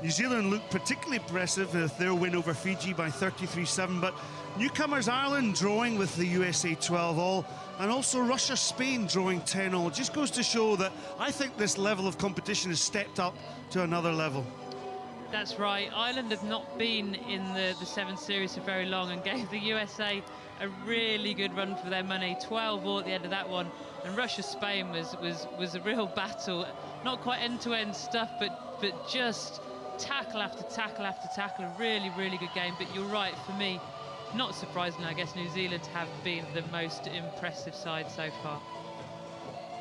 S2: New Zealand looked particularly impressive with their win over Fiji by 33-7, but newcomers Ireland drawing with the USA 12-all, and also Russia-Spain drawing 10-all. Just goes to show that I think this level of competition has stepped up to another level.
S3: That's right. Ireland have not been in the Sevens series for very long and gave the USA a really good run for their money. 12-all at the end of that one. And Russia-Spain was a real battle. Not quite end-to-end stuff, but just tackle after tackle after tackle. A really, really good game. But you're right, for me, not surprising, I guess New Zealand have been the most impressive side so far.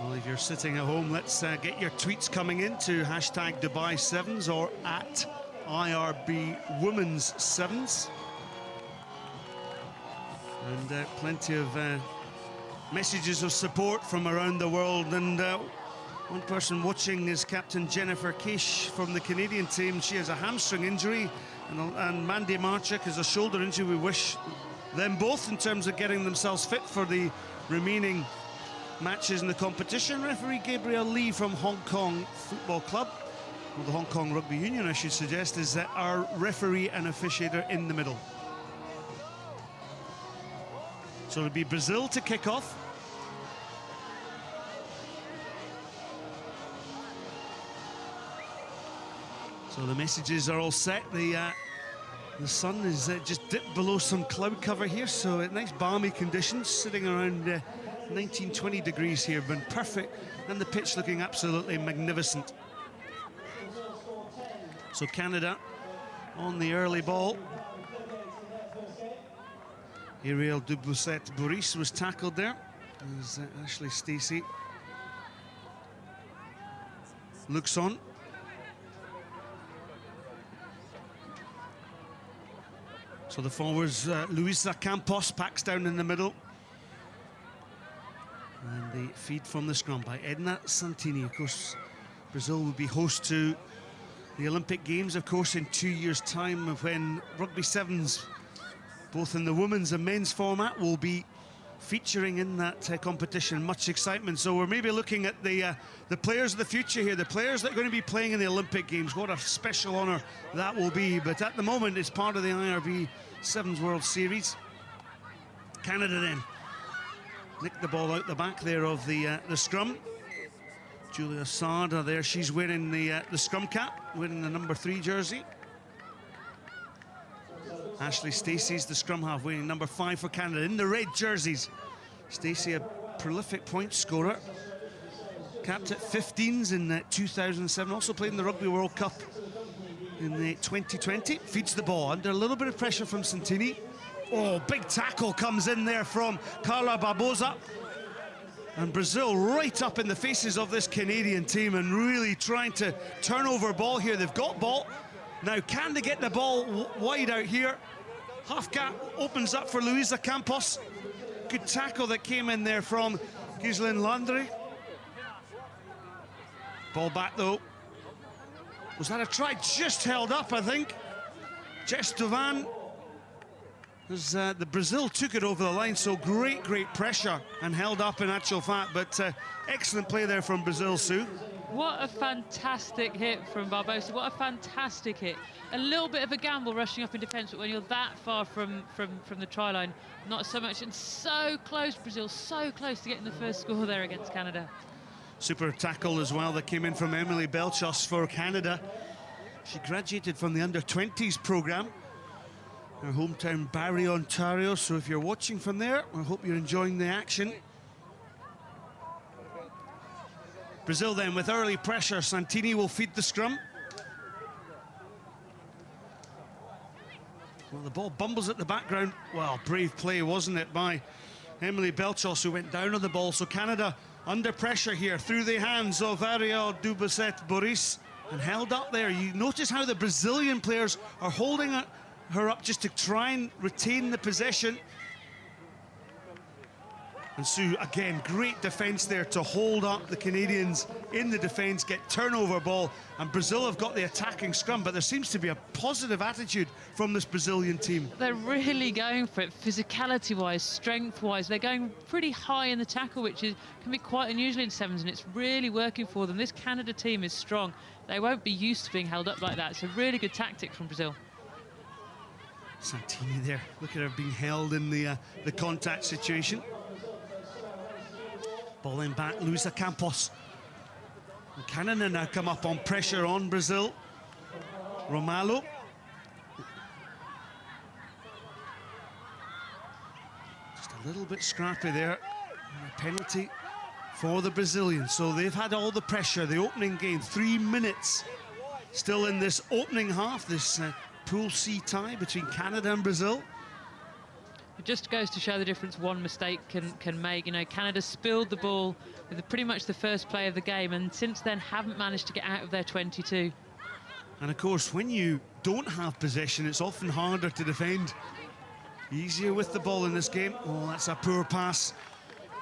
S2: Well, if you're sitting at home, let's get your tweets coming in to hashtag Dubai Sevens or at IRB Women's Sevens. And plenty of messages of support from around the world. And one person watching is Captain Jennifer Kish from the Canadian team. She has a hamstring injury, and Mandy Marchuk has a shoulder injury. We wish them both in terms of getting themselves fit for the remaining matches in the competition. Referee Gabriel Lee from Hong Kong Football Club, or the Hong Kong Rugby Union, I should suggest, is our referee and officiator in the middle. So it'll be Brazil to kick off. So the messages are all set. The sun is just dipped below some cloud cover here, so nice balmy conditions, sitting around 19-20 degrees here, been perfect, and the pitch looking absolutely magnificent. So Canada on the early ball. Ariel Dubousset-Boris was tackled there. There's Ashley Stacey looks on. So the forwards, Luisa Campos packs down in the middle. And the feed from the scrum by Edna Santini. Of course, Brazil will be host to the Olympic Games, of course, in 2 years' time, when Rugby Sevens, both in the women's and men's format, will be featuring in that competition. Much excitement. So we're maybe looking at the players of the future here, the players that are going to be playing in the Olympic Games. What a special honour that will be. But at the moment, it's part of the IRB Sevens World Series. Canada then nicked the ball out the back there of the scrum. Julia Sarda there, she's wearing the scrum cap, wearing the number 3 jersey. Ashley Stacey's the scrum half, wearing number 5 for Canada in the red jerseys. Stacey, a prolific point scorer, capped at 15s in 2007, also played in the Rugby World Cup in 2020. Feeds the ball under a little bit of pressure from Santini. Oh, big tackle comes in there from Carla Barbosa. And Brazil right up in the faces of this Canadian team and really trying to turn over ball here. They've got ball. Now, can they get the ball wide out here? Half gap opens up for Luisa Campos. Good tackle that came in there from Ghislaine Landry. Ball back, though. Was that a try? Just held up, I think. Jess Duvan. As the Brazil took it over the line, so great pressure and held up in actual fact, but excellent play there from Brazil, Sue.
S3: What a fantastic hit from Barbosa. What a fantastic hit. A little bit of a gamble rushing up in defence, but when you're that far from the try line, not so much. And so close, Brazil, so close to getting the first score there against Canada. Super tackle as well that came in from Emily Belchos for Canada. She graduated from the under-20s programme, her hometown Barrie, Ontario. So if you're watching from there, I hope you're enjoying the action. Brazil then with early pressure. Santini will feed the scrum. Well, the ball bumbles at the background. Well, brave play, wasn't it, by Emily Belchos, who went down on the ball. So Canada under pressure here through the hands of Ariel Dubousset-Boris and held up there. You notice how the Brazilian players are holding her up just to try and retain the possession.
S2: And Sue, again, great defence there to hold up the Canadians in the defence, get turnover ball, and Brazil have got the attacking scrum, but there seems to be a positive attitude from this Brazilian team.
S3: They're really going for it, physicality-wise, strength-wise. They're going pretty high in the tackle, which can be quite unusual in sevens, and it's really working for them. This Canada team is strong. They won't be used to being held up like that. It's a really good tactic from Brazil.
S2: Santini there, look at her being held in the contact situation. Ball in back, Luisa Campos. And Canada now come up on pressure on Brazil. Romalo. Just a little bit scrappy there. And a penalty for the Brazilians. So they've had all the pressure, the opening game, 3 minutes still in this opening half, this Pool C tie between Canada and Brazil.
S3: It just goes to show the difference one mistake can make. You know, Canada spilled the ball with pretty much the first play of the game, and since then haven't managed to get out of their 22.
S2: And of course, when you don't have possession, it's often harder to defend. Easier with the ball in this game. Oh, that's a poor pass,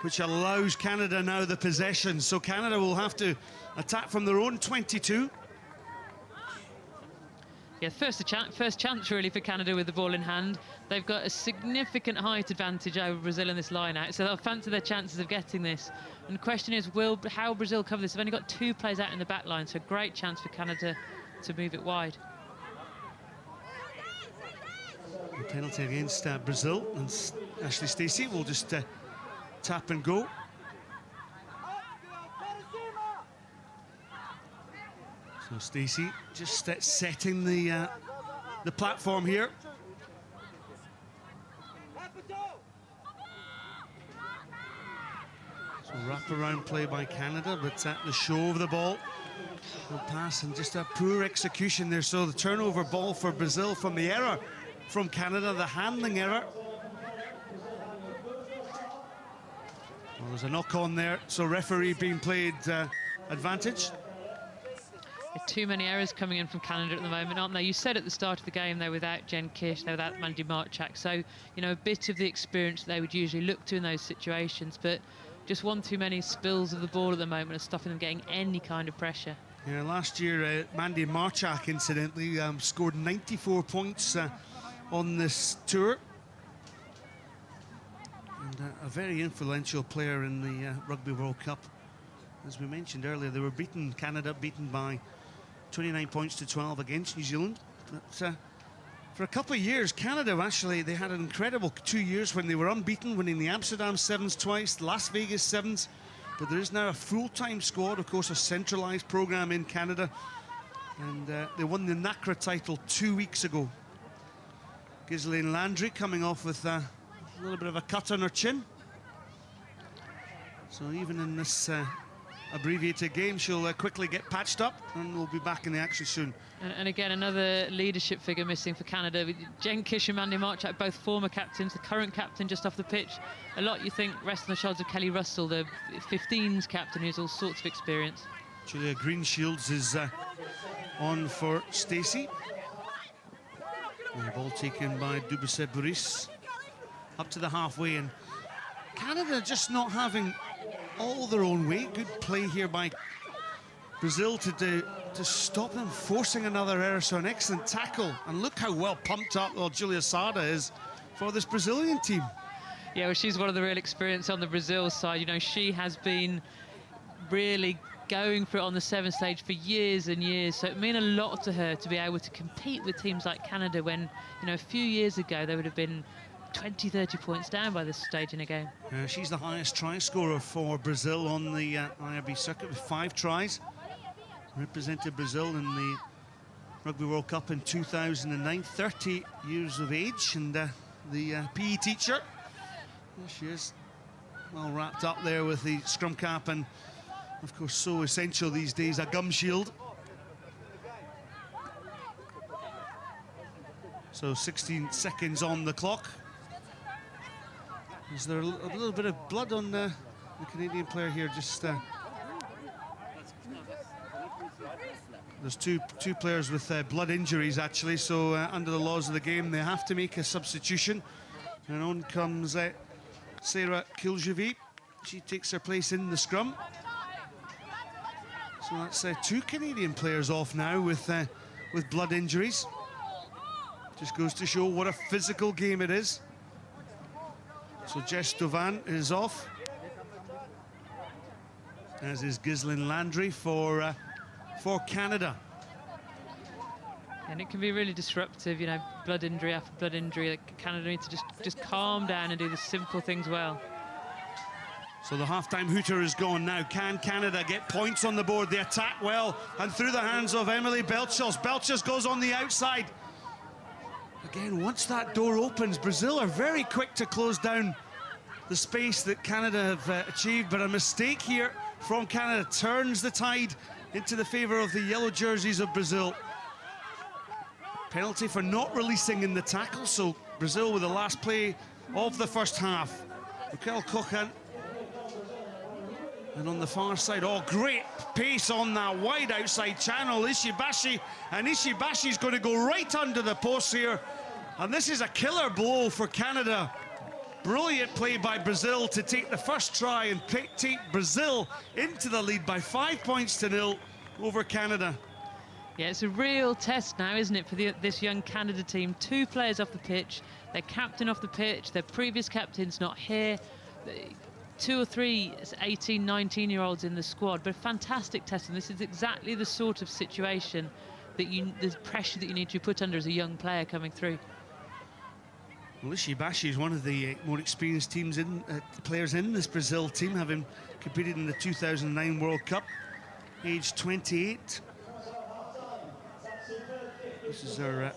S2: which allows Canada now the possession. So Canada will have to attack from their own 22.
S3: Yeah, first chance really for Canada with the ball in hand. They've got a significant height advantage over Brazil in this line-out, so they'll fancy their chances of getting this. And the question is, how Brazil cover this? They've only got 2 players out in the back line, so great chance for Canada to move it wide.
S2: A penalty against Brazil, and Ashley Stacey will just tap and go. So Stacey just setting the platform here. So wrap-around play by Canada, but at the show of the ball. No pass and just a poor execution there. So the turnover ball for Brazil from the error from Canada, the handling error. Well, there's a knock-on there, so referee being played advantage.
S3: Too many errors coming in from Canada at the moment, aren't they? You said at the start of the game they're without Jen Kish, they're without Mandy Marchak, so you know, a bit of the experience they would usually look to in those situations, but just one too many spills of the ball at the moment are stopping them getting any kind of pressure.
S2: Yeah, last year Mandy Marchak incidentally scored 94 points on this tour, and a very influential player in the Rugby World Cup. As we mentioned earlier, they were Canada beaten by 29 points to 12 against New Zealand. But for a couple of years, Canada they had an incredible 2 years when they were unbeaten, winning the Amsterdam Sevens twice, the Las Vegas Sevens. But there is now a full-time squad, of course, a centralised program in Canada. And they won the NACRA title 2 weeks ago. Ghislaine Landry coming off with a little bit of a cut on her chin. So even in this abbreviated game, she'll quickly get patched up, and we'll be back in the action soon.
S3: And again, another leadership figure missing for Canada. Jen Kish and Mandy Marchak, both former captains. The current captain just off the pitch. A lot, you think, rests on the shoulders of Kelly Russell, the 15s captain, who's all sorts of experience.
S2: Julia Greenshields is on for Stacey. And the ball taken by Dubuisset-Boris up to the halfway, and Canada just not having all their own way. Good play here by Brazil to stop them forcing another error. So an excellent tackle, and look how well pumped up Julia Sada is for this Brazilian team.
S3: Yeah, well, she's one of the real experience on the Brazil side. You know, she has been really going for it on the 7 stage for years and years, so it meant a lot to her to be able to compete with teams like Canada when, you know, a few years ago they would have been 20, 30 points down by this stage in a game.
S2: She's the highest try scorer for Brazil on the IRB circuit with 5 tries. Represented Brazil in the Rugby World Cup in 2009, 30 years of age, and the PE teacher. There she is, well wrapped up there with the scrum cap, and of course so essential these days, a gum shield. So 16 seconds on the clock. Is there a little bit of blood on the Canadian player here? Just there's two players with blood injuries actually. So under the laws of the game, they have to make a substitution. And on comes Sarah Kiljevi. She takes her place in the scrum. So that's 2 Canadian players off now with blood injuries. Just goes to show what a physical game it is. So Jess Dovan is off, as is Ghislaine Landry for Canada.
S3: And it can be really disruptive, you know, blood injury after blood injury. Like Canada needs to just calm down and do the simple things well.
S2: So the half-time hooter is gone now. Can Canada get points on the board? They attack well and through the hands of Emily Belchers. Belchers goes on the outside. Again, once that door opens, Brazil are very quick to close down the space that Canada have achieved, but a mistake here from Canada turns the tide into the favour of the yellow jerseys of Brazil. Penalty for not releasing in the tackle, so Brazil with the last play of the first half. Raquel Cochan. And on the far side, oh, great pace on that wide outside channel, Ishibashi. And Ishibashi's going to go right under the post here. And this is a killer blow for Canada. Brilliant play by Brazil to take the first try and take Brazil into the lead by 5 points to 0 over Canada.
S3: Yeah, it's a real test now, isn't it, for this young Canada team. 2 players off the pitch, their captain off the pitch, their previous captain's not here. 2 or 3 18, 19-year-olds in the squad, but a fantastic test, and this is exactly the sort of situation that the pressure that you need to put under as a young player coming through.
S2: Well, Ishibashi is one of the more experienced players in this Brazil team, having competed in the 2009 World Cup, age 28. This is her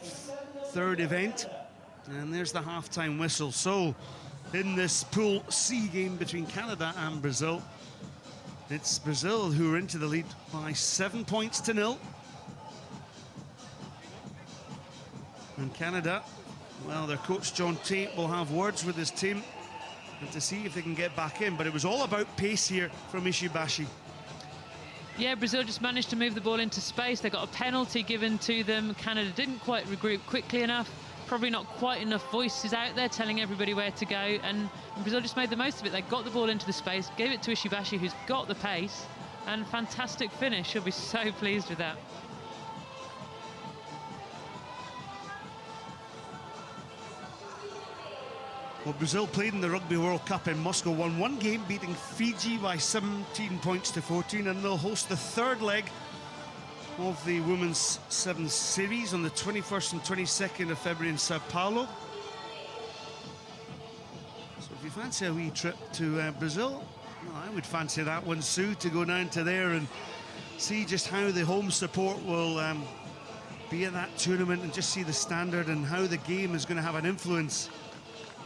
S2: 3rd event, and there's the half-time whistle. So, in this Pool C game between Canada and Brazil, it's Brazil who are into the lead by 7 points to 0. And Canada, well, their coach John Tate will have words with his team and to see if they can get back in. But it was all about pace here from Ishibashi.
S3: Yeah, Brazil just managed to move the ball into space. They got a penalty given to them. Canada didn't quite regroup quickly enough. Probably not quite enough voices out there telling everybody where to go, and Brazil just made the most of it. They got the ball into the space, gave it to Ishibashi, who's got the pace, and fantastic finish. She'll be so pleased with that.
S2: Well, Brazil played in the Rugby World Cup in Moscow, won 1 game, beating Fiji by 17 points to 14, and they'll host the 3rd leg of the Women's Sevens Series on the 21st and 22nd of February in Sao Paulo. So if you fancy a wee trip to Brazil, well, I would fancy that one, Sue, to go down to there and see just how the home support will be at that tournament, and just see the standard and how the game is going to have an influence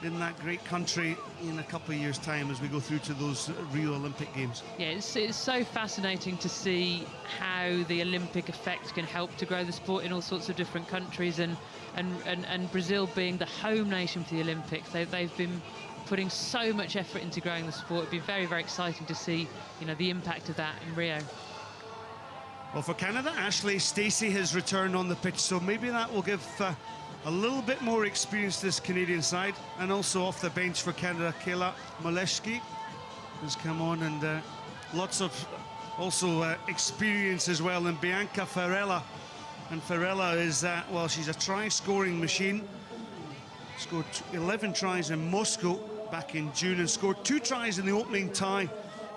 S2: in that great country in a couple of years' time as we go through to those Rio Olympic Games.
S3: Yeah, it's so fascinating to see how the Olympic effect can help to grow the sport in all sorts of different countries, and Brazil being the home nation for the Olympics, they've been putting so much effort into growing the sport. It'd be very, very exciting to see, you know, the impact of that in Rio.
S2: Well, for Canada, Ashley Stacey has returned on the pitch, so maybe that will give a little bit more experience to this Canadian side. And also off the bench for Canada, Kayla Moleshki has come on, and lots of also experience as well. And Bianca Farella, and Farella is well, she's a try-scoring machine. Scored 11 tries in Moscow back in June, and scored 2 tries in the opening tie,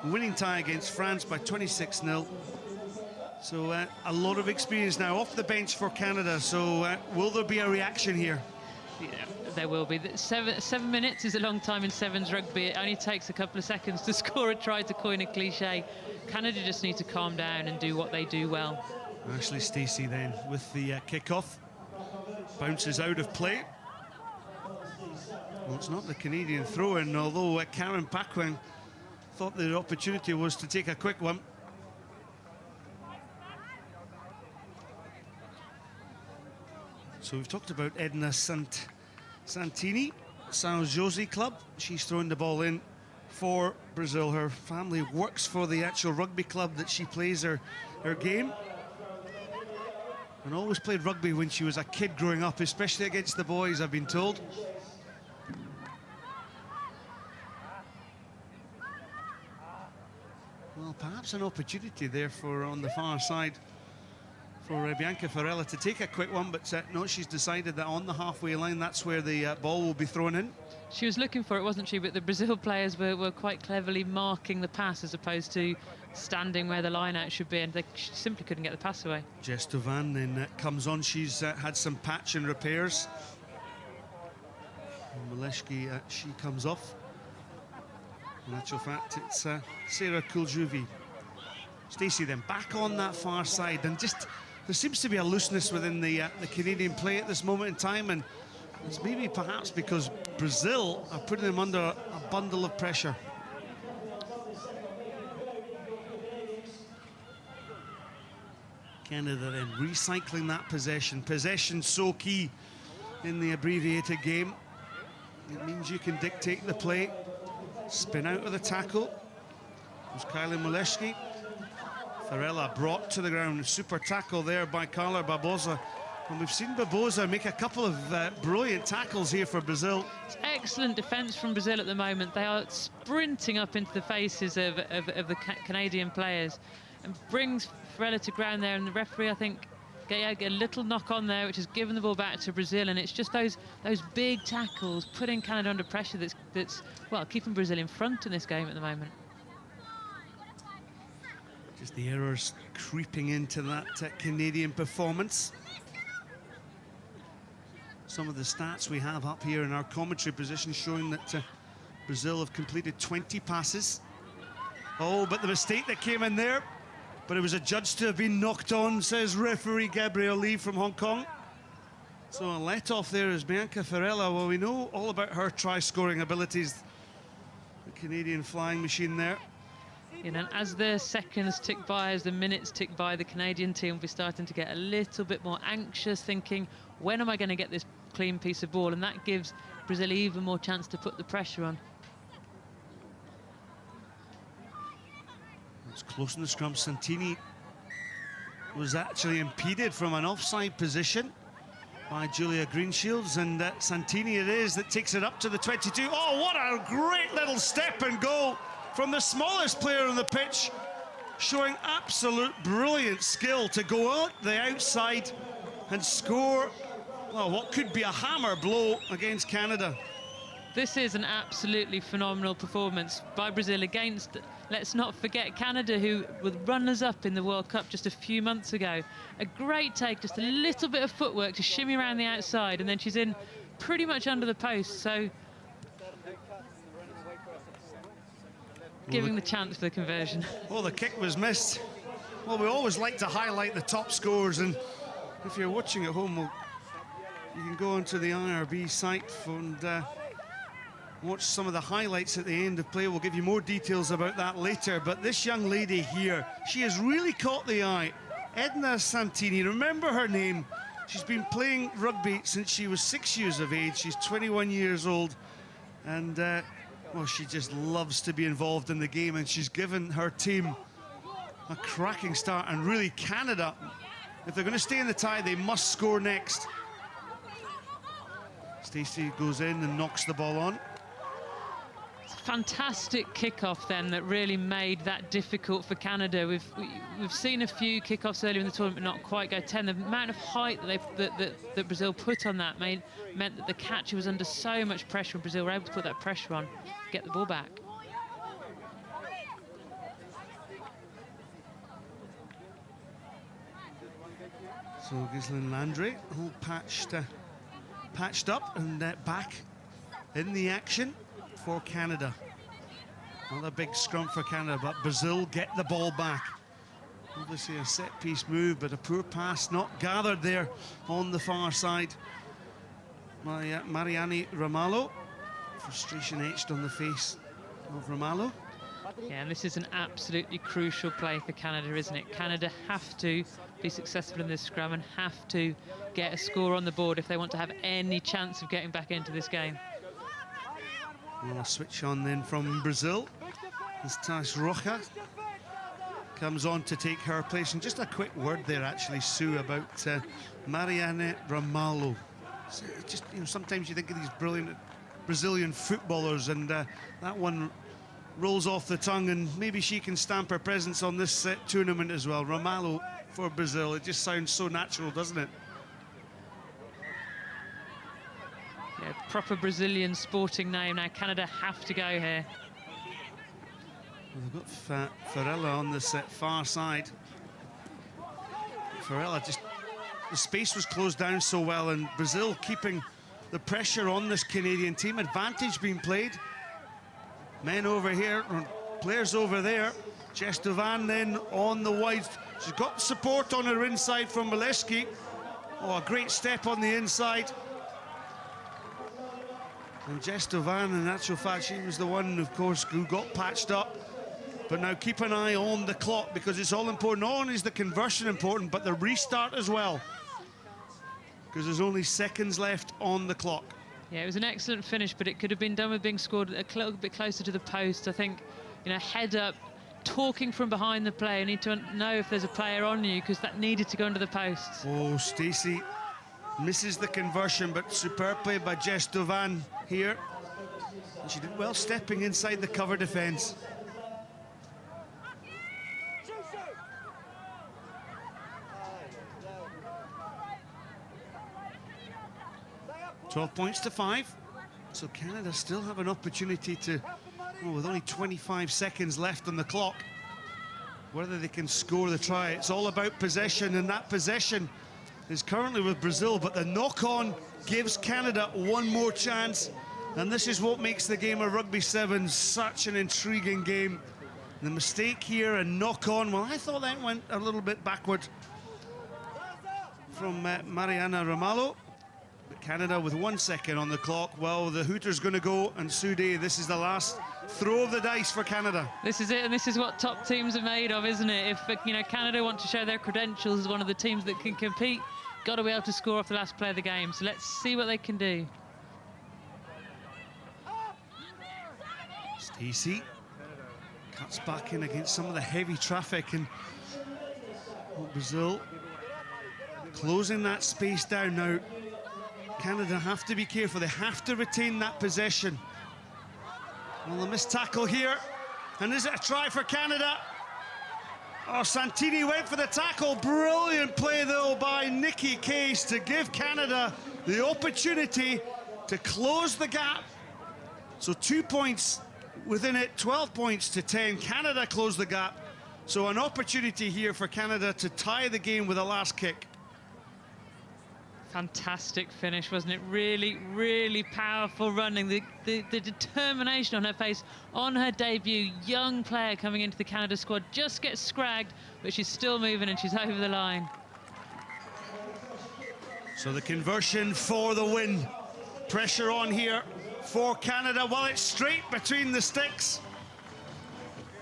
S2: winning tie against France by 26-0. So a lot of experience now off the bench for Canada. So will there be a reaction here?
S3: Yeah, there will be. 7 minutes is a long time in sevens rugby. It only takes a couple of seconds to score a try, to coin a cliche. Canada just need to calm down and do what they do well.
S2: Ashley Stacey then with the kick-off. Bounces out of play. Well, it's not the Canadian throw-in, although Karen Paquin thought the opportunity was to take a quick one. So we've talked about Edna Santini, San Jose Club. She's throwing the ball in for Brazil. Her family works for the actual rugby club that she plays her game. And always played rugby when she was a kid growing up, especially against the boys, I've been told. perhaps an opportunity there for on the far side for Bianca Farella to take a quick one, but no, she's decided that on the halfway line, that's where the ball will be thrown in.
S3: She was looking for it, wasn't she? But the Brazil players were quite cleverly marking the pass as opposed to standing where the line out should be, and they simply couldn't get the pass away.
S2: Jess Dovan then comes on. She's had some patch and repairs. Maleshki, she comes off. In actual fact, it's Sarah Kuljuvi. Stacey then back on that far side, and just there seems to be a looseness within the Canadian play at this moment in time, and it's maybe perhaps because Brazil are putting them under a bundle of pressure. Canada then recycling that possession. Possession so key in the abbreviated game. It means you can dictate the play. Spin out of the tackle. It was Kylie Maleshki. Farella brought to the ground. Super tackle there by Carla Barbosa. And we've seen Barbosa make a couple of brilliant tackles here for Brazil.
S3: It's excellent defence from Brazil at the moment. They are sprinting up into the faces of the Canadian players and brings Farella to ground there. And the referee, I think, get a little knock on there, which has given the ball back to Brazil. And it's just those big tackles putting Canada under pressure that's well, keeping Brazil in front in this game at the moment.
S2: Just the errors creeping into that Canadian performance. Some of the stats we have up here in our commentary position showing that Brazil have completed 20 passes. Oh, but the mistake that came in there, but it was adjudged to have been knocked on, says referee Gabrielle Lee from Hong Kong. So a let-off there is Bianca Farella. Well, we know all about her try-scoring abilities. The Canadian flying machine there.
S3: You know, as the seconds tick by, as the minutes tick by, the Canadian team will be starting to get a little bit more anxious, thinking, when am I going to get this clean piece of ball? And that gives Brazil even more chance to put the pressure on.
S2: It's close in the scrum. Santini was actually impeded from an offside position by Julia Greenshields, and Santini it is that takes it up to the 22. Oh, what a great little step and goal from the smallest player on the pitch, showing absolute brilliant skill to go out the outside and score, well, what could be a hammer blow against Canada.
S3: This is an absolutely phenomenal performance by Brazil against, let's not forget, Canada, who were runners-up in the World Cup just a few months ago. A great take, just a little bit of footwork to shimmy around the outside, and then she's in pretty much under the post, so giving the chance for the conversion.
S2: Well, the kick was missed. Well, we always like to highlight the top scores, and if you're watching at home, well, you can go onto the IRB site and watch some of the highlights at the end of play. We'll give you more details about that later, but this young lady here, she has really caught the eye. Edna Santini, remember her name. She's been playing rugby since she was 6 years of age. She's 21 years old, and well, she just loves to be involved in the game, and she's given her team a cracking start. And really, Canada, if they're going to stay in the tie, they must score next. Stacey goes in and knocks the ball on.
S3: Fantastic kickoff then that really made that difficult for Canada. We've seen a few kickoffs earlier in the tournament not quite go 10. The amount of height that Brazil put on that meant that the catcher was under so much pressure, and Brazil were able to put that pressure on, get the ball back.
S2: So Ghislaine Landry all patched up and back in the action for Canada. Another big scrum for Canada, but Brazil get the ball back. Obviously a set-piece move, but a poor pass not gathered there on the far side by Mariani Ramalho. Frustration etched on the face of Ramalho.
S3: Yeah, and this is an absolutely crucial play for Canada, isn't it? Canada have to be successful in this scrum and have to get a score on the board if they want to have any chance of getting back into this game.
S2: Well, a switch on then from Brazil as Tash Rocha comes on to take her place. And just a quick word there, actually, Sue, about Mariana Ramalho. So sometimes you think of these brilliant Brazilian footballers, and that one rolls off the tongue, and maybe she can stamp her presence on this tournament as well. Ramalho for Brazil. It just sounds so natural, doesn't it?
S3: Yeah, proper Brazilian sporting name. Now Canada have to go here.
S2: Well, they've got Farella on this far side. Farella just, the space was closed down so well, and Brazil keeping the pressure on this Canadian team. Advantage being played. Men over here, players over there. Jess Dovan then on the wide. She's got support on her inside from Mileski. Oh, a great step on the inside. And Jess Dovan, in actual fact, she was the one, of course, who got patched up. But now keep an eye on the clock, because it's all important. Not only is the conversion important, but the restart as well, because there's only seconds left on the clock.
S3: Yeah, it was an excellent finish, but it could have been done with being scored a little bit closer to the post. I think, you know, head up, talking from behind the play. You need to know if there's a player on you, because that needed to go under the post.
S2: Oh, Stacey misses the conversion, but superb play by Jess Dovan here. And she did well stepping inside the cover defence. 12 points to 5. So Canada still have an opportunity to, well, with only 25 seconds left on the clock, whether they can score the try. It's all about possession, and that possession is currently with Brazil, but the knock-on gives Canada one more chance. And this is what makes the game of Rugby 7 such an intriguing game. The mistake here and knock-on, well, I thought that went a little bit backward from Mariana Ramalho. But Canada with 1 second on the clock. Well, the hooter's going to go, and Sude, this is the last throw of the dice for Canada.
S3: This is it, and this is what top teams are made of, isn't it? If, you know, Canada want to show their credentials as one of the teams that can compete, got to be able to score off the last play of the game. So let's see what they can do.
S2: Stacey cuts back in against some of the heavy traffic, and Brazil closing that space down now. Canada have to be careful. They have to retain that possession. Well, a missed tackle here. And is it a try for Canada? Oh, Santini went for the tackle. Brilliant play, though, by Nikki Case to give Canada the opportunity to close the gap. So 2 points within it, 12 points to 10. Canada closed the gap. So an opportunity here for Canada to tie the game with a last kick.
S3: Fantastic finish, wasn't it? Really, really powerful running. The determination on her face on her debut. Young player coming into the Canada squad, just gets scragged, but she's still moving and she's over the line.
S2: So the conversion for the win. Pressure on here for Canada. Well, it's straight between the sticks.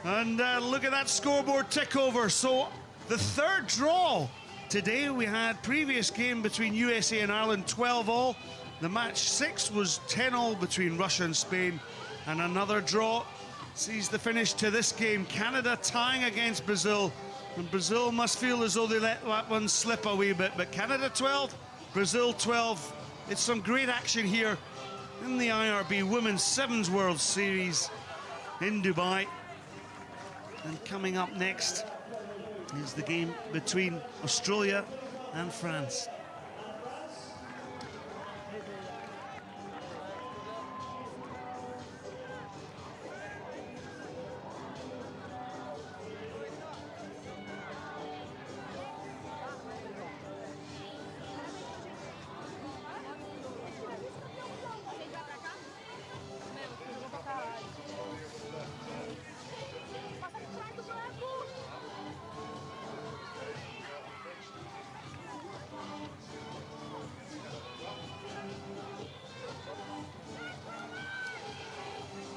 S2: And look at that scoreboard tick over. So the third draw. Today we had previous game between USA and Ireland, 12-all. The match 6 was 10-all between Russia and Spain. And another draw sees the finish to this game. Canada tying against Brazil. And Brazil must feel as though they let that one slip a wee bit. But Canada 12, Brazil 12. It's some great action here in the IRB Women's Sevens World Series in Dubai. And coming up next is the game between Australia and France.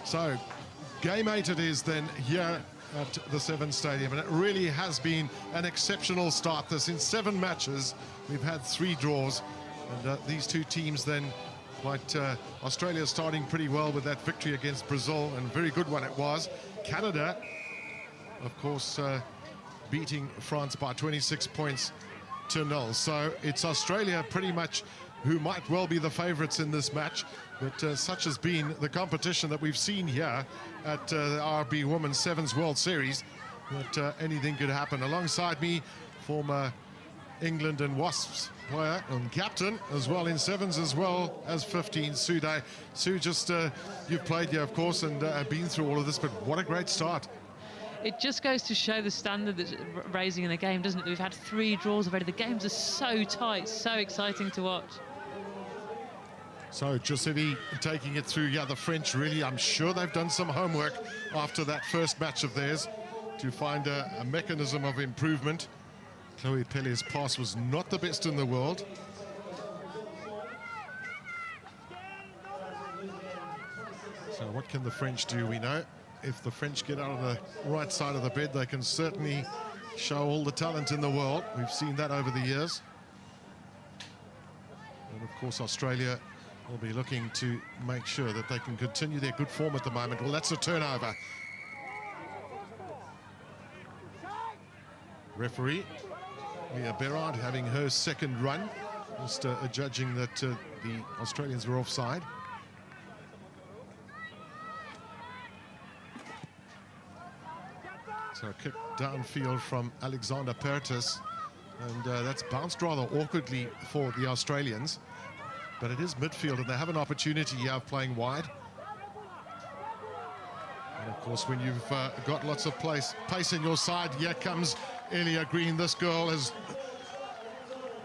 S5: So, game 8 it is then here at the Seven Stadium, and it really has been an exceptional start. This in 7 matches, we've had 3 draws, and these two teams then, Australia starting pretty well with that victory against Brazil, and a very good one it was. Canada, of course, beating France by 26 points to 0. So it's Australia pretty much who might well be the favourites in this match. But such has been the competition that we've seen here at the RB Women's Sevens World Series, that anything could happen. Alongside me, former England and Wasps player and captain as well in sevens as well as 15, Sue Day. Sue, just you've played here, of course, and been through all of this, but what a great start.
S3: It just goes to show the standard that's raising in the game, doesn't it? We've had 3 draws already. The games are so tight, so exciting to watch.
S5: So Giuseppe taking it through. Yeah, the French really, I'm sure they've done some homework after that first match of theirs to find a mechanism of improvement. Chloe Pelle's pass was not the best in the world. So what can the French do? We know if the French get out of the right side of the bed, they can certainly show all the talent in the world. We've seen that over the years. And of course, Australia will be looking to make sure that they can continue their good form at the moment. Well, that's a turnover. Referee Leah Berard having her second run, just judging that the Australians were offside. So a kick downfield from Alexander Pertis, and that's bounced rather awkwardly for the Australians, but it is midfield and they have an opportunity here of playing wide. And of course, when you've got lots of pace in your side, here comes Elia Green. This girl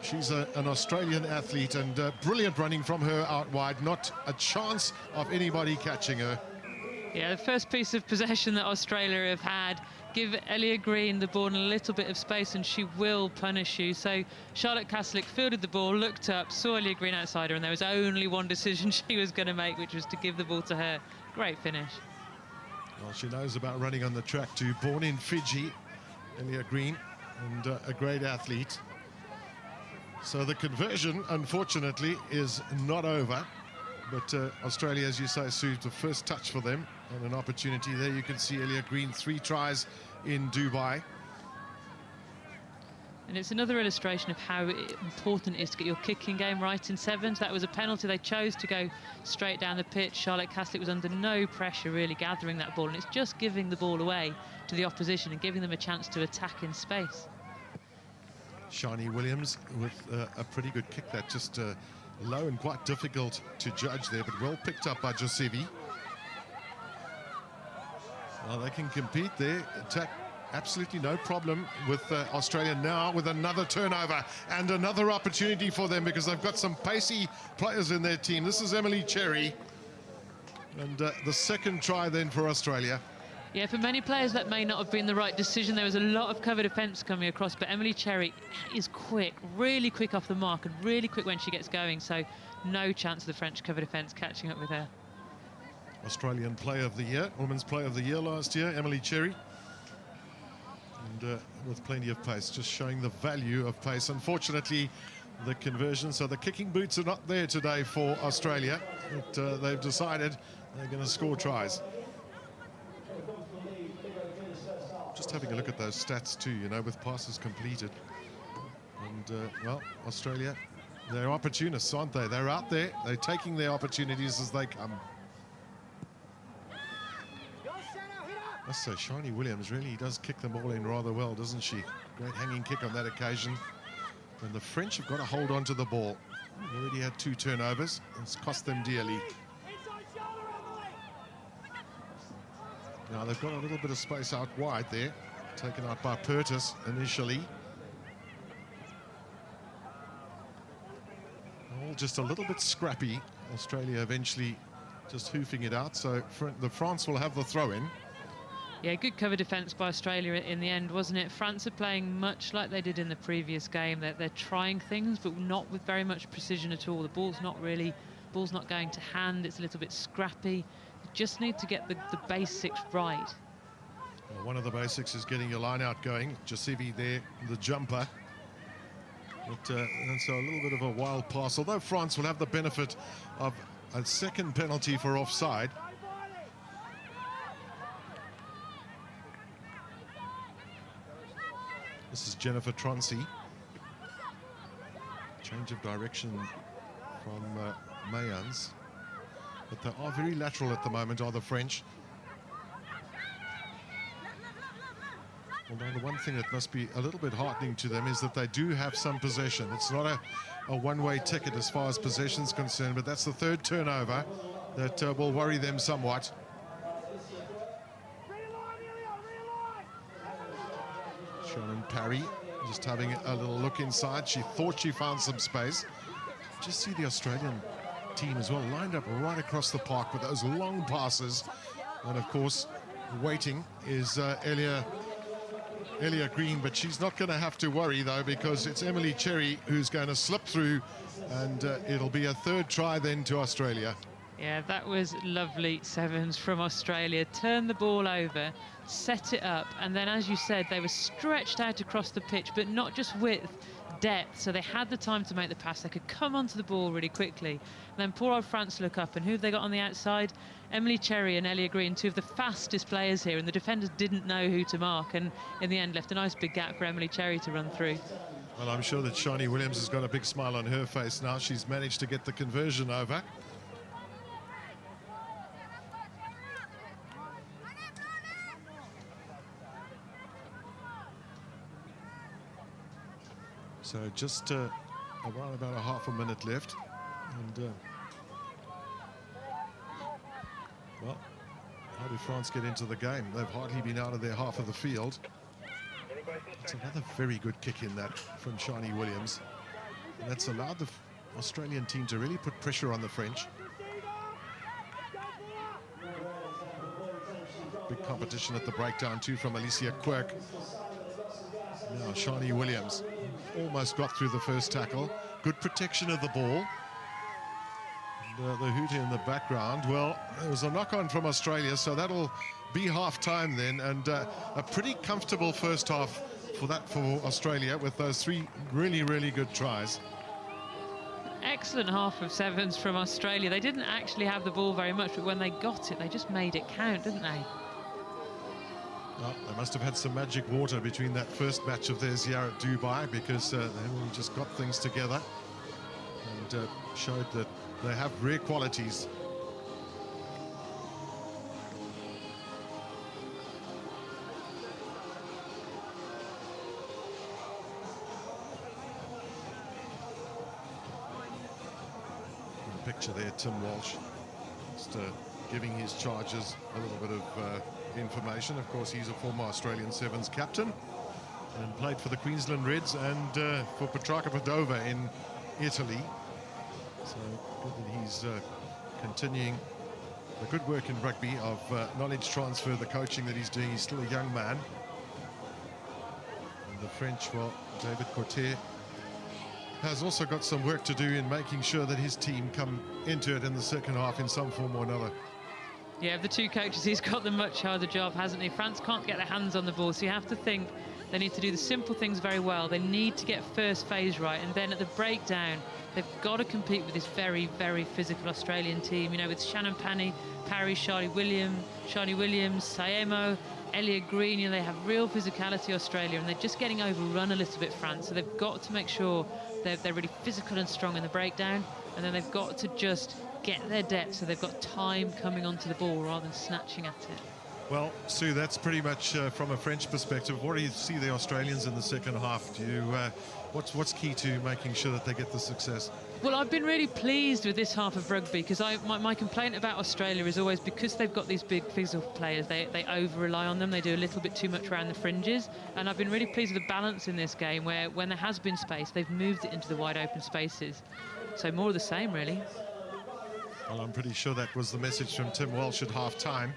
S5: she's an Australian athlete, and brilliant running from her out wide. Not a chance of anybody catching her.
S3: Yeah, the first piece of possession that Australia have had, give Elia Green the ball in a little bit of space and she will punish you. So Charlotte Kaslik fielded the ball, looked up, saw Elia Green outside her, and there was only one decision she was going to make, which was to give the ball to her. Great finish.
S5: Well, she knows about running on the track too. Born in Fiji, Elia Green, and a great athlete. So the conversion, unfortunately, is not over. But Australia, as you say, Sue, the first touch for them and an opportunity there. You can see Elia Green, 3 tries in Dubai.
S3: And it's another illustration of how important it is to get your kicking game right in sevens. That was a penalty. They chose to go straight down the pitch. Charlotte Kaslik was under no pressure really gathering that ball, and it's just giving the ball away to the opposition and giving them a chance to attack in space.
S5: Shani Williams with a pretty good kick, that just low and quite difficult to judge there, but well picked up by Giuseppe. Well, they can compete there, attack absolutely no problem with Australia now with another turnover and another opportunity for them, because they've got some pacey players in their team. This is Emily Cherry, and the second try then for Australia.
S3: Yeah, for many players that may not have been the right decision. There was a lot of cover defence coming across, but Emily Cherry is quick, really quick off the mark and really quick when she gets going, so no chance of the French cover defence catching up with her.
S5: Australian Player of the Year, Women's Player of the Year last year, Emily Cherry. And with plenty of pace, just showing the value of pace. Unfortunately, the conversion, so the kicking boots are not there today for Australia, but they've decided they're going to score tries. Just having a look at those stats too, you know, with passes completed. And, well, Australia, they're opportunists, aren't they? They're out there, they're taking their opportunities as they come. I must say, Shani Williams really does kick the ball in rather well, doesn't she? Great hanging kick on that occasion. And the French have got to hold on to the ball. They've already had 2 turnovers. It's cost them dearly. Now they've got a little bit of space out wide there, taken out by Pertis initially. All just a little bit scrappy. Australia eventually just hoofing it out, so the France will have the throw-in.
S3: Yeah, good cover defence by Australia in the end, wasn't it? France are playing much like they did in the previous game. They're trying things, but not with very much precision at all. The ball's not going to hand. It's a little bit scrappy. You just need to get the basics right.
S5: Well, one of the basics is getting your line out going. Giuseppe there, the jumper. But, and so a little bit of a wild pass, although France will have the benefit of a second penalty for offside. This is Jennifer Troncy. Change of direction Mayans. But they are very lateral at the moment, are the French. Although the one thing that must be a little bit heartening to them is that they do have some possession. It's not a one-way ticket as far as possession is concerned, but that's the third turnover that will worry them somewhat. Shannon Parry just having a little look inside. She thought she found some space. Just see the Australian team as well, lined up right across the park with those long passes. And of course, waiting is Elia Green, but she's not going to have to worry though, because it's Emily Cherry who's going to slip through, and it'll be a third try then to Australia.
S3: Yeah, that was lovely, Sevens from Australia. Turn the ball over, set it up, and then, as you said, they were stretched out across the pitch, but not just width, depth, so they had the time to make the pass. They could come onto the ball really quickly. And then poor old France look up, and who have they got on the outside? Emily Cherry and Elia Green, two of the fastest players here, and the defenders didn't know who to mark, and in the end left a nice big gap for Emily Cherry to run through.
S5: Well, I'm sure that Shani Williams has got a big smile on her face now. She's managed to get the conversion over. So just around about a half a minute left, and well, how do France get into the game? They've hardly been out of their half of the field. It's another very good kick in that from Shani Williams, and that's allowed the Australian team to really put pressure on the French. Big competition at the breakdown too from Alicia Quirk. Now Shani Williams almost got through the first tackle. Good protection of the ball. And, the hoot in the background. Well, there was a knock-on from Australia, so that'll be half-time then, and a pretty comfortable first half for Australia, with those three really, really good tries.
S3: Excellent half of Sevens from Australia. They didn't actually have the ball very much, but when they got it, they just made it count, didn't they?
S5: Well, they must have had some magic water between that first match of theirs here at Dubai, because they really just got things together and showed that they have rare qualities. In the picture there, Tim Walsh just giving his charges a little bit of information. Of course, he's a former Australian Sevens captain and played for the Queensland Reds and for Petrarca Padova in Italy. So good that he's continuing the good work in rugby of knowledge transfer, the coaching that he's doing. He's still a young man. And the French, well, David Courtet has also got some work to do in making sure that his team come into it in the second half in some form or another.
S3: Yeah, of the two coaches, he's got the much harder job, hasn't he? France can't get their hands on the ball, so you have to think they need to do the simple things very well. They need to get first phase right, and then at the breakdown, they've got to compete with this very, very physical Australian team. You know, with Shannon Parry, Shani Williams, Saemo, Elia Green, you know, they have real physicality, Australia, and they're just getting overrun a little bit, France. So they've got to make sure they're really physical and strong in the breakdown, and then they've got to just get their depth so they've got time coming onto the ball rather than snatching at it.
S5: Well, Sue, that's pretty much from a French perspective. What do you see the Australians in the second half? Do you what's key to making sure that they get the success?
S3: Well, I've been really pleased with this half of rugby, because my complaint about Australia is always because they've got these big physical players, they over-rely on them, they do a little bit too much around the fringes, and I've been really pleased with the balance in this game, where when there has been space, they've moved it into the wide open spaces. So more of the same, really.
S5: Well, I'm pretty sure that was the message from Tim Walsh at half-time.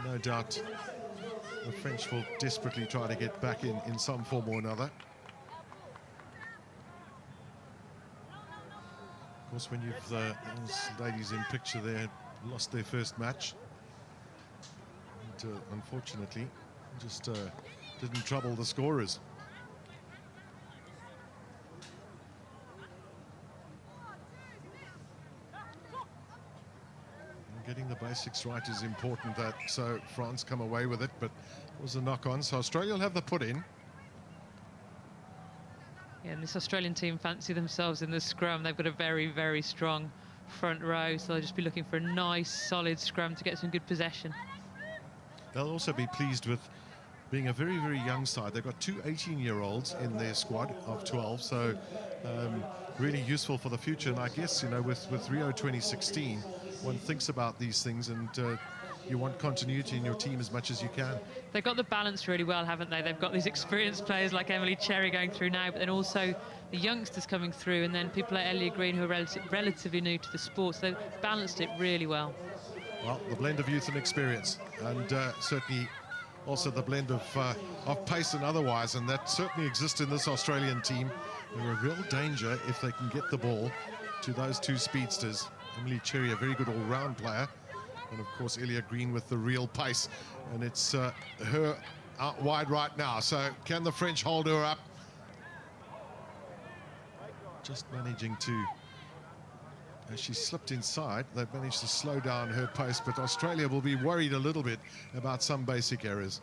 S5: No doubt the French will desperately try to get back in some form or another. Of course, when you've those ladies in picture there lost their first match, and unfortunately just didn't trouble the scorers. Getting the basics right is important, that so France come away with it, but it was a knock-on, so Australia will have the put in.
S3: Yeah, and this Australian team fancy themselves in the scrum. They've got a very, very strong front row, so they'll just be looking for a nice, solid scrum to get some good possession.
S5: They'll also be pleased with being a very, very young side. They've got two 18-year-olds in their squad of 12, so really useful for the future. And I guess, you know, with Rio 2016, one thinks about these things, and you want continuity in your team as much as you can.
S3: They've got the balance really well, haven't they? They've got these experienced players like Emily Cherry going through now, but then also the youngsters coming through, and then people like Elliot Green who are relatively new to the sport. So they've balanced it really well.
S5: Well, the blend of youth and experience, and certainly also the blend of pace and otherwise, and that certainly exists in this Australian team. They're a real danger if they can get the ball to those two speedsters. Emily Cherry, a very good all-round player, and of course Elliot Green with the real pace, and it's her out wide right now. So can the French hold her up? Just managing to, as she slipped inside, they've managed to slow down her pace, but Australia will be worried a little bit about some basic errors.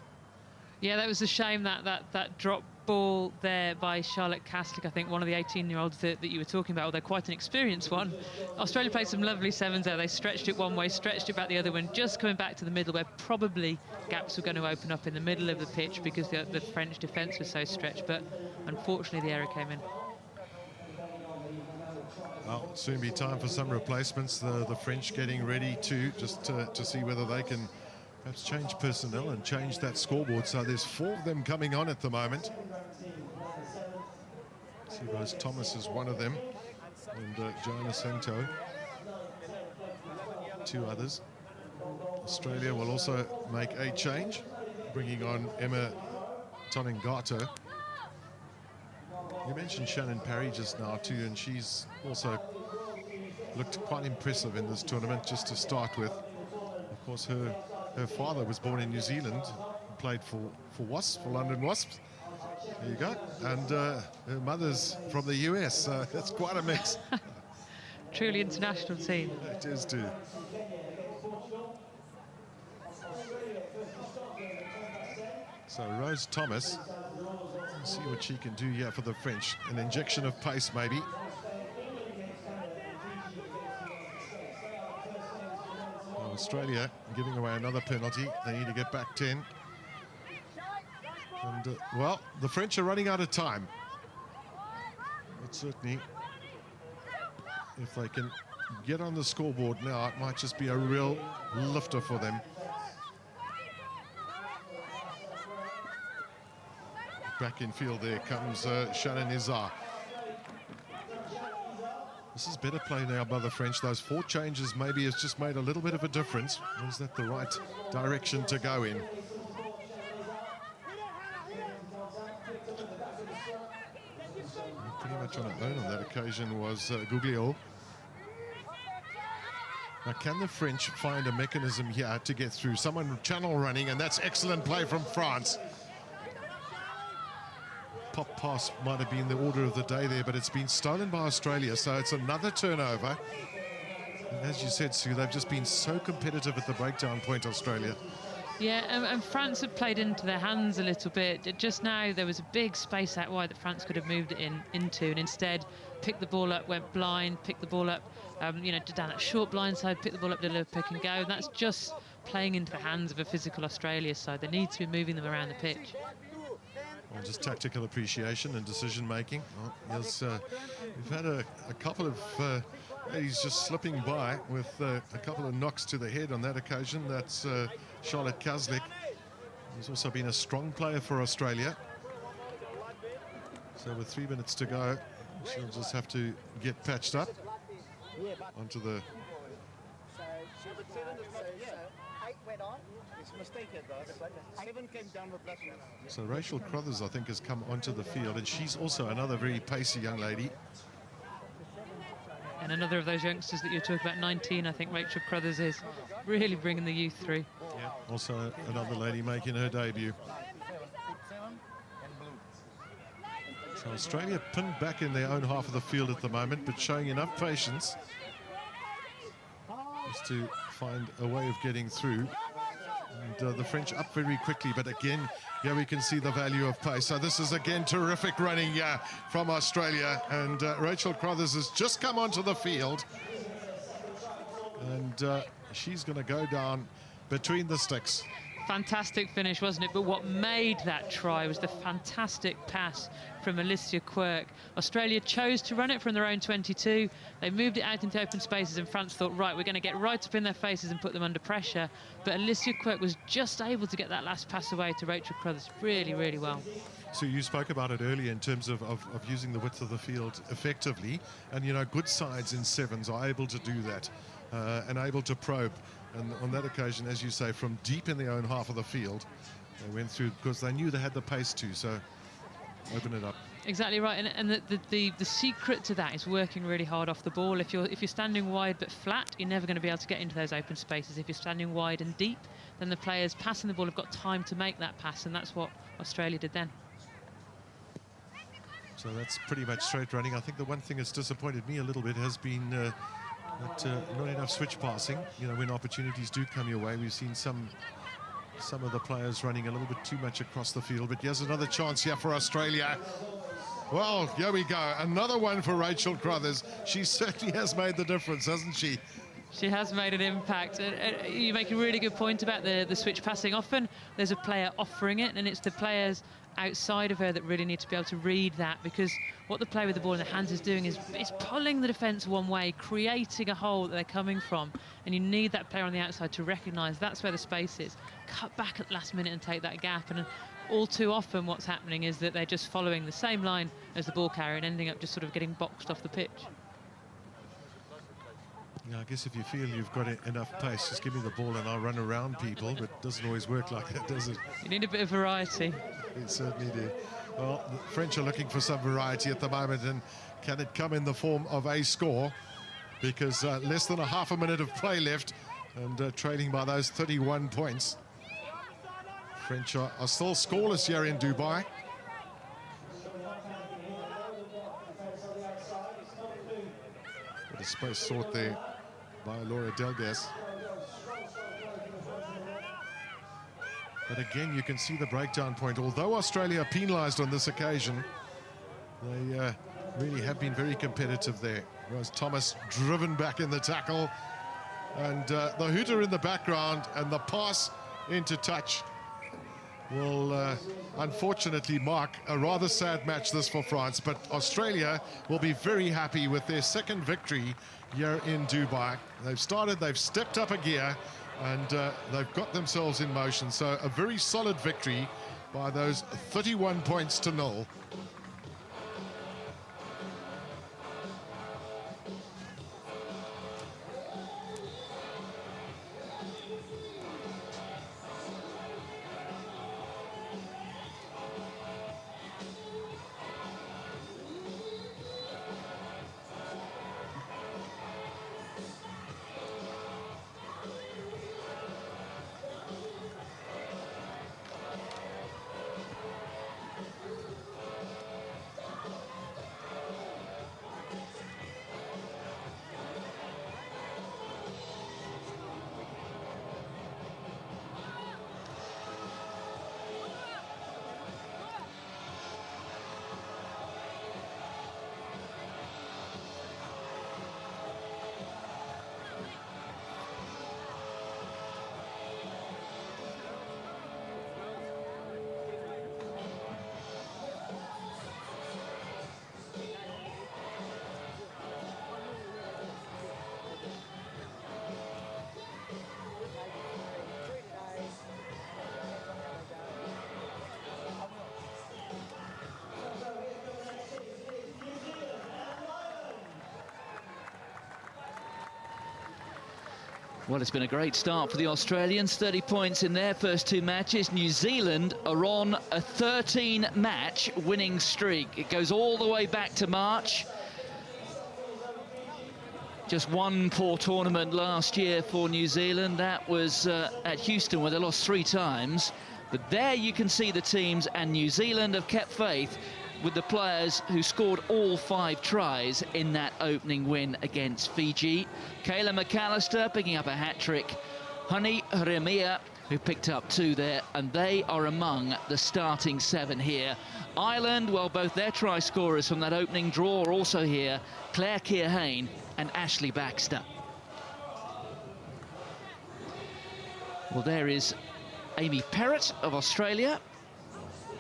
S3: Yeah, that was a shame, that drop ball there by Charlotte Caslick, I think one of the 18-year-olds that you were talking about, although quite an experienced one. Australia played some lovely sevens there. They stretched it one way, stretched it back the other one, just coming back to the middle where probably gaps were going to open up in the middle of the pitch because the French defence was so stretched, but unfortunately the error came in.
S5: Well, it'll soon be time for some replacements. The French getting ready to see whether they can perhaps change personnel and change that scoreboard. So there's 4 of them coming on at the moment. Rose Thomas is one of them, and Joanna Santo, 2 others. Australia will also make a change, bringing on Emma Toningata. You mentioned Shannon Parry just now too, and she's also looked quite impressive in this tournament just to start with. Of course, her father was born in New Zealand, played for Wasps, for London Wasps. There you go. And her mother's from the US, so that's quite a mix.
S3: Truly international team.
S5: It is too. So Rose Thomas, let's see what she can do here for the French. An injection of pace, maybe. Well, Australia giving away another penalty. They need to get back 10. And, well, the French are running out of time. But certainly, if they can get on the scoreboard now, it might just be a real lifter for them. Back in field, there comes Shannon Izar. This is better play now by the French. Those 4 changes maybe has just made a little bit of a difference. Is that the right direction to go in? Pretty much on her own on that occasion was Guglio. Now, can the French find a mechanism here to get through? Someone channel running, and that's excellent play from France. Pop pass might have been the order of the day there, but it's been stolen by Australia, so it's another turnover. And as you said, Sue, they've just been so competitive at the breakdown point, Australia.
S3: Yeah, and France have played into their hands a little bit. Just now, there was a big space out wide that France could have moved it into, and instead picked the ball up, went blind, picked the ball up, you know, down that short blind side, picked the ball up, did a little pick and go, and that's just playing into the hands of a physical Australia side. They need to be moving them around the pitch.
S5: Well, just tactical appreciation and decision making. Well, we've had a couple of ladies just slipping by with a couple of knocks to the head on that occasion. That's Charlotte Caslick, who's also been a strong player for Australia. So with 3 minutes to go, she'll just have to get patched up onto the... So Rachel Crothers, I think, has come onto the field, and she's also another very pacey young lady.
S3: And another of those youngsters that you're talking about, 19, I think Rachel Crothers is really bringing the youth through.
S5: Yeah. Also another lady making her debut. So Australia pinned back in their own half of the field at the moment, but showing enough patience just to find a way of getting through. the French up very quickly. But again, here we can see the value of pace. So this is again terrific running from Australia. And Rachel Crothers has just come onto the field. And she's going to go down between the sticks.
S3: Fantastic finish, wasn't it? But what made that try was the fantastic pass from Alicia Quirk. Australia chose to run it from their own 22. They moved it out into open spaces, and France thought, right, we're going to get right up in their faces and put them under pressure. But Alicia Quirk was just able to get that last pass away to Rachel Crothers really, really well.
S5: So you spoke about it earlier in terms of using the width of the field effectively. And, you know, good sides in sevens are able to do that and able to probe. And on that occasion, as you say, from deep in their own half of the field, they went through because they knew they had the pace to, so open it up.
S3: Exactly right, and the secret to that is working really hard off the ball. If you're standing wide but flat, you're never going to be able to get into those open spaces. If you're standing wide and deep, then the players passing the ball have got time to make that pass, and that's what Australia did then.
S5: So that's pretty much straight running. I think the one thing that's disappointed me a little bit has been that not enough switch passing. You know, when opportunities do come your way, we've seen some of the players running a little bit too much across the field. But here's another chance here for Australia. Well, here we go. Another one for Rachel Crothers. She certainly has made the difference, hasn't she?
S3: She has made an impact. You make a really good point about the switch passing. Often there's a player offering it, and it's the players outside of her that really need to be able to read that, because what the player with the ball in their hands is doing is pulling the defence one way, creating a hole that they're coming from, and you need that player on the outside to recognise that's where the space is, cut back at the last minute and take that gap. And all too often what's happening is that they're just following the same line as the ball carrier and ending up just sort of getting boxed off the pitch.
S5: Yeah, I guess if you feel you've got enough pace, just give me the ball and I'll run around people, but it doesn't always work like that, does it?
S3: You need a bit of variety.
S5: It certainly do. Well, the French are looking for some variety at the moment, and can it come in the form of a score? Because less than a half a minute of play left, and trailing by those 31 points. French are still scoreless here in Dubai. Bit of space sought there by Laura Delgas. But again, you can see the breakdown point. Although Australia penalised on this occasion, they really have been very competitive there. Rose Thomas driven back in the tackle, and the hooter in the background, and the pass into touch will unfortunately mark a rather sad match this for France. But Australia will be very happy with their second victory here in Dubai. They've stepped up a gear, and they've got themselves in motion. So a very solid victory by those 31 points to 0.
S4: Well, it's been a great start for the Australians. 30 points in their first two matches. New Zealand are on a 13-match winning streak. It goes all the way back to March. Just one poor tournament last year for New Zealand. That was at Houston, where they lost 3 times. But there you can see the teams, and New Zealand have kept faith with the players who scored all 5 tries in that opening win against Fiji. Kayla McAllister picking up a hat-trick. Honey Remia who picked up 2 there, and they are among the starting 7 here. Ireland, well, both their try scorers from that opening draw are also here, Claire Keir-Hain and Ashley Baxter. Well, there is Amy Perrott of Australia.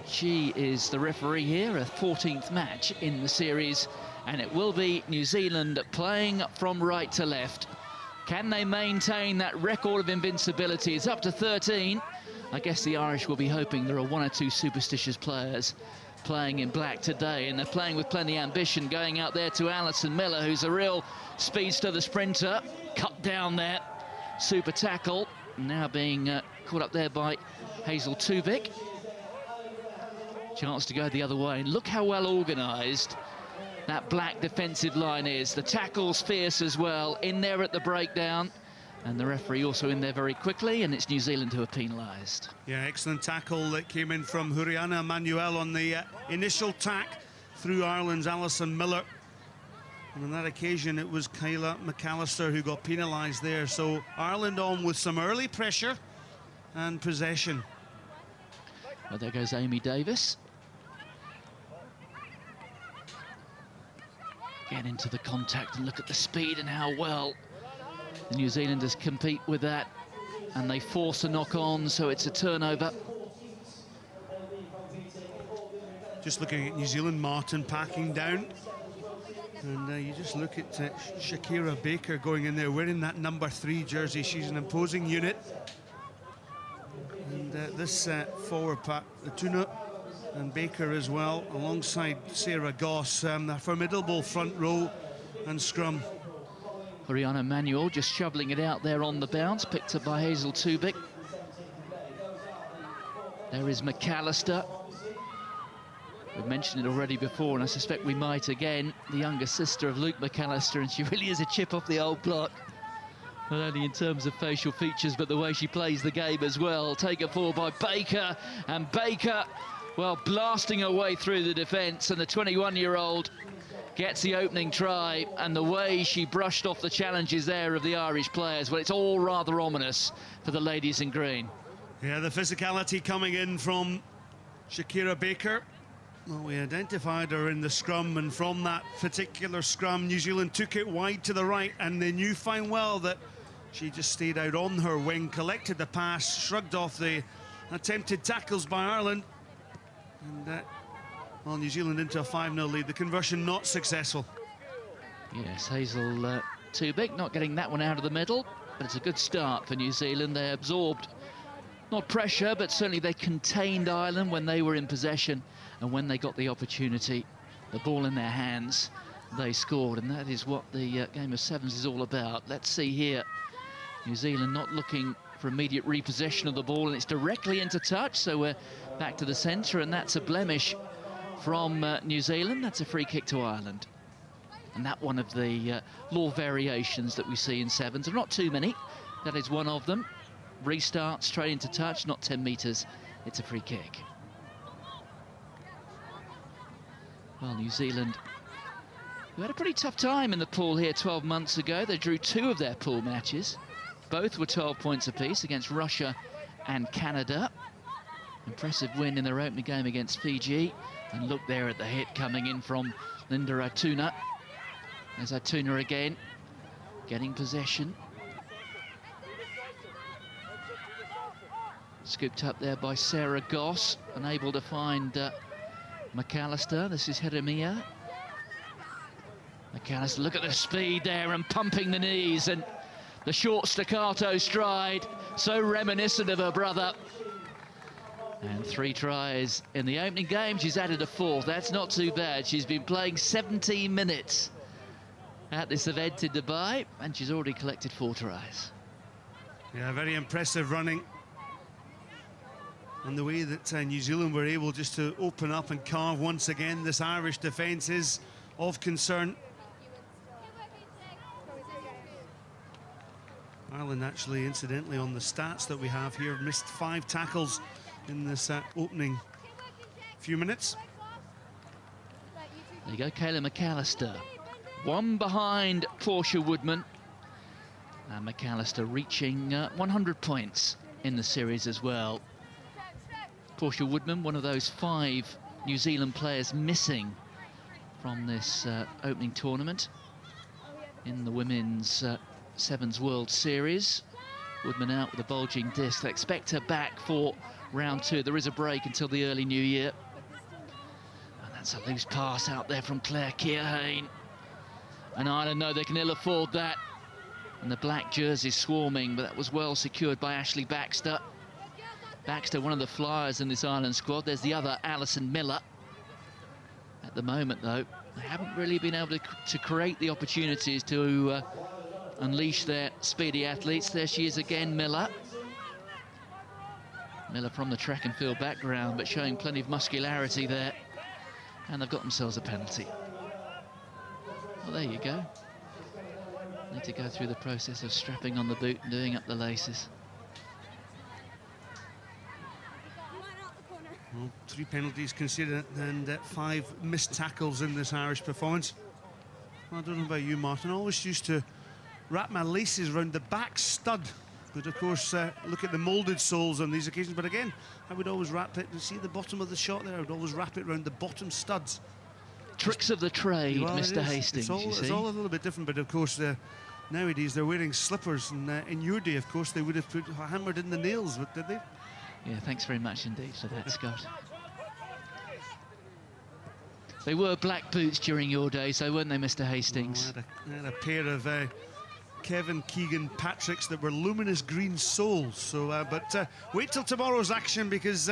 S4: She is the referee here, a 14th match in the series, and it will be New Zealand playing from right to left. Can they maintain that record of invincibility? It's up to 13. I guess the Irish will be hoping there are 1 or 2 superstitious players playing in black today, and they're playing with plenty of ambition, going out there to Alison Miller, who's a real speedster, the sprinter. Cut down there, super tackle, now being caught up there by Hazel Tubik. Chance to go the other way, and look how well organised that black defensive line is. The tackle's fierce as well, in there at the breakdown, and the referee also in there very quickly, and it's New Zealand who are penalised.
S2: Yeah, excellent tackle that came in from Huriana Manuel on the initial tack through Ireland's Alison Miller. And on that occasion, it was Kyla McAllister who got penalised there. So Ireland on with some early pressure and possession.
S4: Well, there goes Amy Davis. Get into the contact and look at the speed and how well the New Zealanders compete with that. And they force a knock on, so it's a turnover.
S2: Just looking at New Zealand, Martin packing down. And you just look at Shakira Baker going in there wearing that number 3 jersey. She's an imposing unit. And this forward pack, the Tuna and Baker as well, alongside Sarah Goss, a formidable front row and scrum.
S4: Huriana Manuel just shoveling it out there on the bounce, picked up by Hazel Tubik. There is McAllister. We've mentioned it already before, and I suspect we might again. The younger sister of Luke McAllister, and she really is a chip off the old block. Not only in terms of facial features, but the way she plays the game as well. Taken forward by Baker, and Baker, well, blasting her way through the defence, and the 21-year-old gets the opening try, and the way she brushed off the challenges there of the Irish players, well, it's all rather ominous for the ladies in green.
S2: Yeah, the physicality coming in from Shakira Baker. Well, we identified her in the scrum, and from that particular scrum, New Zealand took it wide to the right, and they knew fine well that she just stayed out on her wing, collected the pass, shrugged off the attempted tackles by Ireland, and well, New Zealand into a 5-0 lead. The conversion not successful.
S4: Yes, Hazel Tubik not getting that one out of the middle, but it's a good start for New Zealand. They absorbed, not pressure, but certainly they contained Ireland when they were in possession, and when they got the opportunity, the ball in their hands, they scored, and that is what the game of sevens is all about. Let's see here, New Zealand not looking for immediate repossession of the ball, and it's directly into touch, so we're back to the centre, and that's a blemish from New Zealand. That's a free kick to Ireland. And that one of the law variations that we see in sevens. There are not too many. That is one of them. Restart straight into touch, not 10 metres. It's a free kick. Well, New Zealand, who had a pretty tough time in the pool here 12 months ago. They drew 2 of their pool matches. Both were 12 points apiece against Russia and Canada. Impressive win in their opening game against Fiji. And look there at the hit coming in from Linda Atuna. There's Atuna again, getting possession. Scooped up there by Sarah Goss, unable to find McAllister. This is Jeremia. McAllister, look at the speed there and pumping the knees, and the short staccato stride, so reminiscent of her brother. And 3 tries in the opening game. She's added a 4th. That's not too bad. She's been playing 17 minutes at this event in Dubai, and she's already collected 4 tries.
S2: Yeah, very impressive running. And the way that New Zealand were able just to open up and carve once again, this Irish defence is of concern. Ireland actually, incidentally, on the stats that we have here, missed 5 tackles in this opening few minutes.
S4: There you go, Kayla McAllister. 1 behind Portia Woodman. And McAllister reaching 100 points in the series as well. Portia Woodman, one of those 5 New Zealand players missing from this opening tournament in the Women's Sevens World Series. Woodman out with a bulging disc. They expect her back for round 2. There is a break until the early new year. And that's a loose pass out there from Claire Keohane. And Ireland know they can ill afford that. And the black jersey swarming, but that was well secured by Ashley Baxter. Baxter, one of the flyers in this Ireland squad. There's the other, Alison Miller. At the moment, though, they haven't really been able to create the opportunities to unleash their speedy athletes. There she is again, Miller. Miller from the track and field background, but showing plenty of muscularity there. And they've got themselves a penalty. Well, there you go. Need to go through the process of strapping on the boot and doing up the laces.
S2: Well, 3 penalties considered and 5 missed tackles in this Irish performance. Well, I don't know about you, Martin. I always used to wrap my laces around the back stud. But of course, look at the moulded soles on these occasions. But again, I would always wrap it. You see the bottom of the shot there? I would always wrap it around the bottom studs.
S4: Tricks of the trade,
S2: well,
S4: Mr. Hastings,
S2: it's all a little bit different. But of course, nowadays they're wearing slippers. And in your day, of course, they would have hammered in the nails, did they?
S4: Yeah, thanks very much indeed for that, Scott. They were black boots during your days, though, weren't they, Mr. Hastings?
S2: Oh, I had a pair of Kevin Keegan Patricks that were luminous green soles. So, but wait till tomorrow's action, because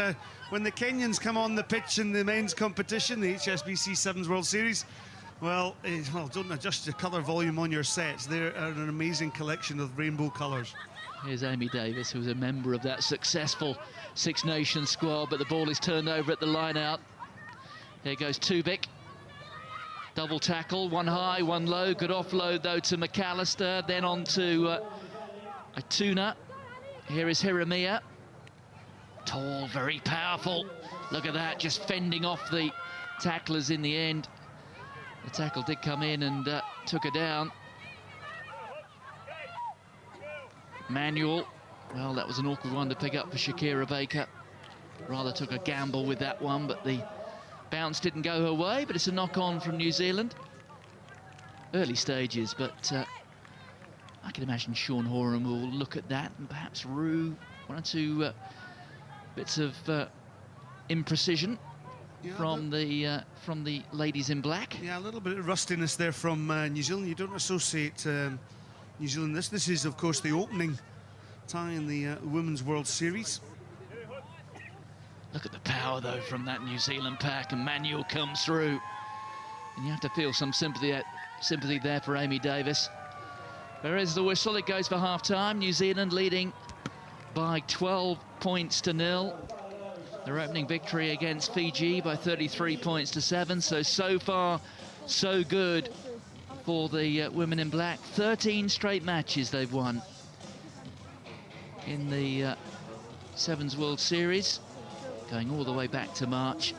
S2: when the Kenyans come on the pitch in the men's competition, the HSBC Sevens World Series, well, don't adjust the colour volume on your sets. They're an amazing collection of rainbow colours.
S4: Here's Amy Davis, who was a member of that successful Six Nations squad, but the ball is turned over at the line-out. Here goes Tubik. Double tackle, one high, one low. Good offload, though, to McAllister. Then on to Atuna. Here is Hiramia. Tall, very powerful. Look at that, just fending off the tacklers in the end. The tackle did come in and took her down. Manual. Well, that was an awkward one to pick up for Shakira Baker. Rather took a gamble with that one, but the bounce didn't go her way. But it's a knock-on from New Zealand. Early stages, but I can imagine Sean Horan will look at that and perhaps rue one or two bits of imprecision from the ladies in black.
S2: Yeah, a little bit of rustiness there from New Zealand. You don't associate New Zealand. This is, of course, the opening tie in the Women's World Series.
S4: Look at the power, though, from that New Zealand pack, and Manuel comes through. And you have to feel some sympathy there for Amy Davis. There is the whistle. It goes for half-time. New Zealand leading by 12 points to 0. Their opening victory against Fiji by 33 points to 7. So far, so good for the women in black. 13 straight matches they've won in the Sevens World Series, going all the way back to March.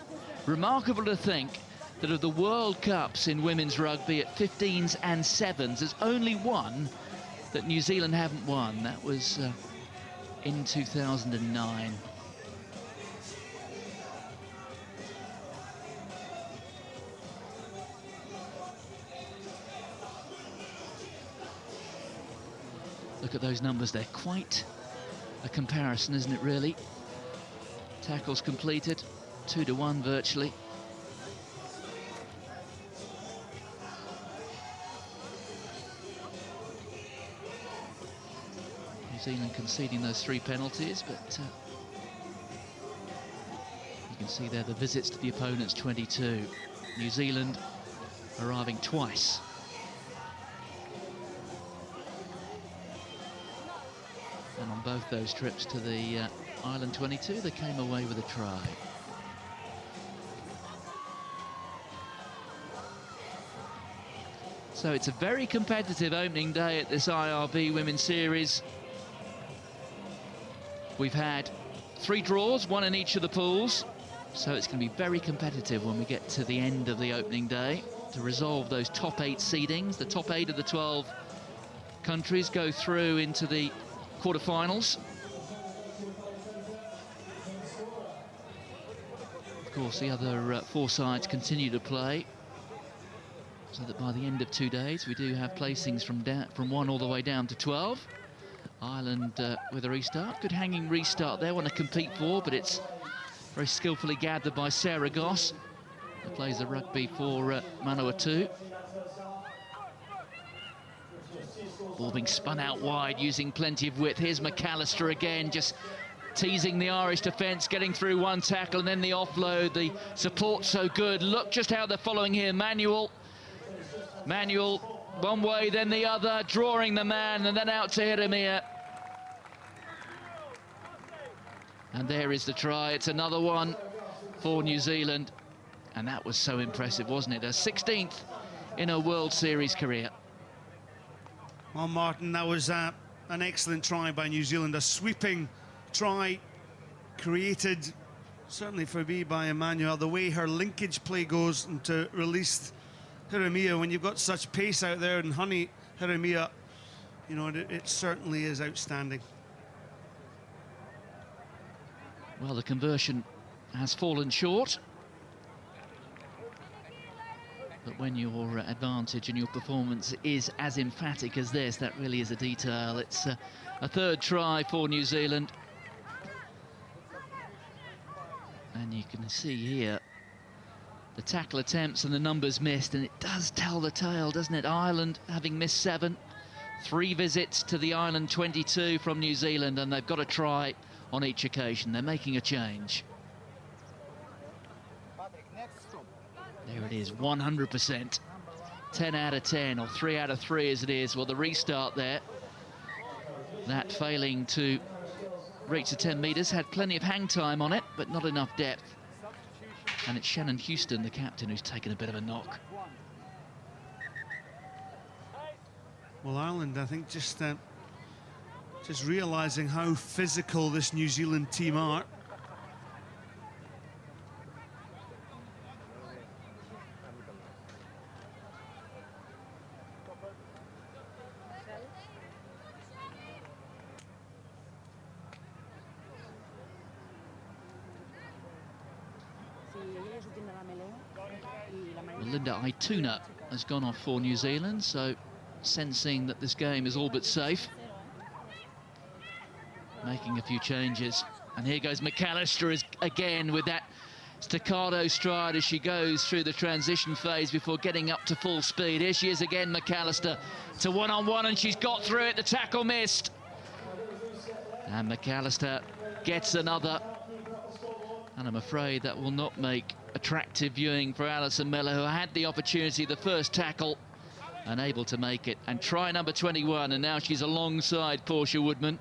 S4: Remarkable to think that of the World Cups in women's rugby at 15s and 7s, there's only one that New Zealand haven't won. That was in 2009. Look at those numbers, they're quite a comparison, isn't it, really? Tackles completed, 2-1 virtually. New Zealand conceding those 3 penalties, but you can see there the visits to the opponents, 22. New Zealand arriving twice. And on both those trips to the Island 22, they came away with a try. So it's a very competitive opening day at this IRB Women's Series. We've had 3 draws, 1 in each of the pools. So it's going to be very competitive when we get to the end of the opening day to resolve those top 8 seedings. The top 8 of the 12 countries go through into the quarterfinals. Of course, the other 4 sides continue to play, so that by the end of 2 days we do have placings from 1 all the way down to 12. Ireland with a restart. Good hanging restart there, want to compete for, but it's very skillfully gathered by Sarah Goss, who plays the rugby for Manawatu. Ball being spun out wide, using plenty of width. Here's McAllister again, just teasing the Irish defence, getting through one tackle and then the offload. The support so good. Look just how they're following here. Manuel, one way, then the other, drawing the man, and then out to Hiramia. And there is the try. It's another one for New Zealand. And that was so impressive, wasn't it? Her 16th in her World Series career.
S2: Well, Martin, that was an excellent try by New Zealand. A sweeping try created, certainly for me, by Emmanuel. The way her linkage play goes and to release Hiramia, when you've got such pace out there, and Honey Hiramia, you know, it certainly is outstanding.
S4: Well, the conversion has fallen short. But when your advantage and your performance is as emphatic as this, that really is a detail. It's a 3rd try for New Zealand. And you can see here the tackle attempts and the numbers missed, and it does tell the tale, doesn't it? Ireland having missed 7, 3 visits to the Ireland 22 from New Zealand, and they've got a try on each occasion. They're making a change. There it is, 100%. 10 out of 10, or 3 out of 3 as it is. Well, the restart there, that failing to reach the 10 metres, had plenty of hang time on it, but not enough depth. And it's Shannon Houston, the captain, who's taken a bit of a knock.
S2: Well, Ireland, I think, just realising how physical this New Zealand team are.
S4: Linda Aituna has gone off for New Zealand, so sensing that this game is all but safe, making a few changes. And here goes McAllister again with that staccato stride as she goes through the transition phase before getting up to full speed. Here she is again, McAllister, to one-on-one, and she's got through it. The tackle missed. And McAllister gets another. And I'm afraid that will not make attractive viewing for Alison Miller, who had the opportunity, the first tackle, unable to make it. And try number 21, and now she's alongside Portia Woodman,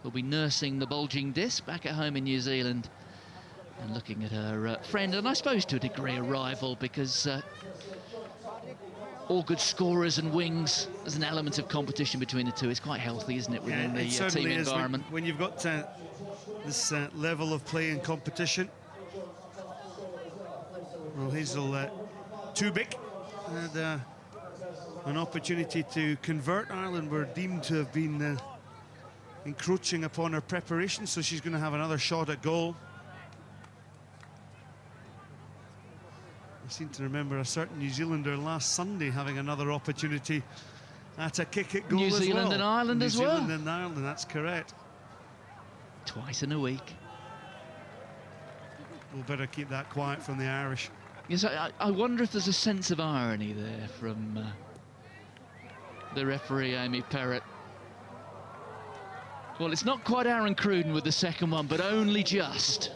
S4: who'll be nursing the bulging disc back at home in New Zealand and looking at her friend, and I suppose to a degree a rival, because all good scorers and wings, there's an element of competition between the two. It's quite healthy, isn't it, within the team environment?
S2: When you've got this level of play and competition. Well, Hazel Tubic had an opportunity to convert. Ireland were deemed to have been encroaching upon her preparation, so she's going to have another shot at goal. I seem to remember a certain New Zealander last Sunday having another opportunity at a kick at goal
S4: New
S2: as
S4: Zealand
S2: well.
S4: and Ireland as well.
S2: New Zealand and Ireland, that's correct.
S4: Twice in a week.
S2: We'll better keep that quiet from the Irish.
S4: Yes, I wonder if there's a sense of irony there from the referee, Amy Perrott. Well, it's not quite Aaron Cruden with the second one, but only just.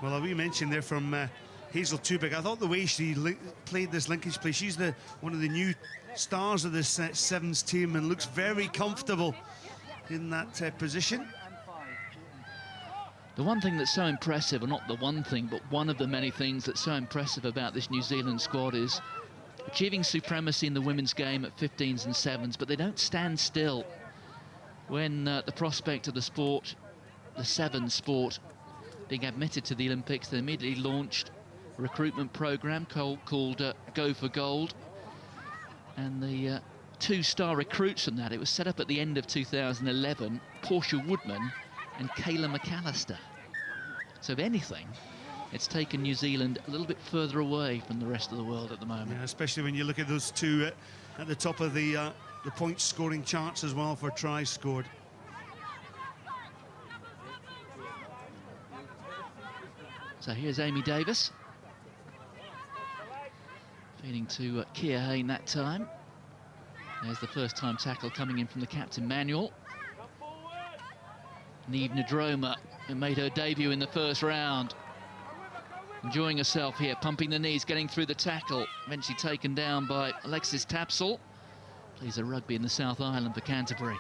S2: Well, we mentioned there from Hazel Tubic, I thought the way she played this linkage play, she's one of the new stars of this Sevens team and looks very comfortable in that position.
S4: The one thing that's so impressive, or not the one thing, but one of the many things that's so impressive about this New Zealand squad is achieving supremacy in the women's game at 15s and 7s, but they don't stand still. When the prospect of the sport, the 7s sport, being admitted to the Olympics, they immediately launched a recruitment program called Go for Gold. And the 2-star recruits from that, it was set up at the end of 2011, Portia Woodman and Kayla McAllister. So if anything, it's taken New Zealand a little bit further away from the rest of the world at the moment.
S2: Yeah, especially when you look at those two at the top of the point scoring charts as well for tries scored.
S4: So here's Amy Davis. Feeding to Kia Hain that time. There's the first time tackle coming in from the captain, Manuel. Neve Nadroma, who made her debut in the first round. Enjoying herself here, pumping the knees, getting through the tackle. Eventually taken down by Alexis Tapsell. Plays a rugby in the South Island for Canterbury.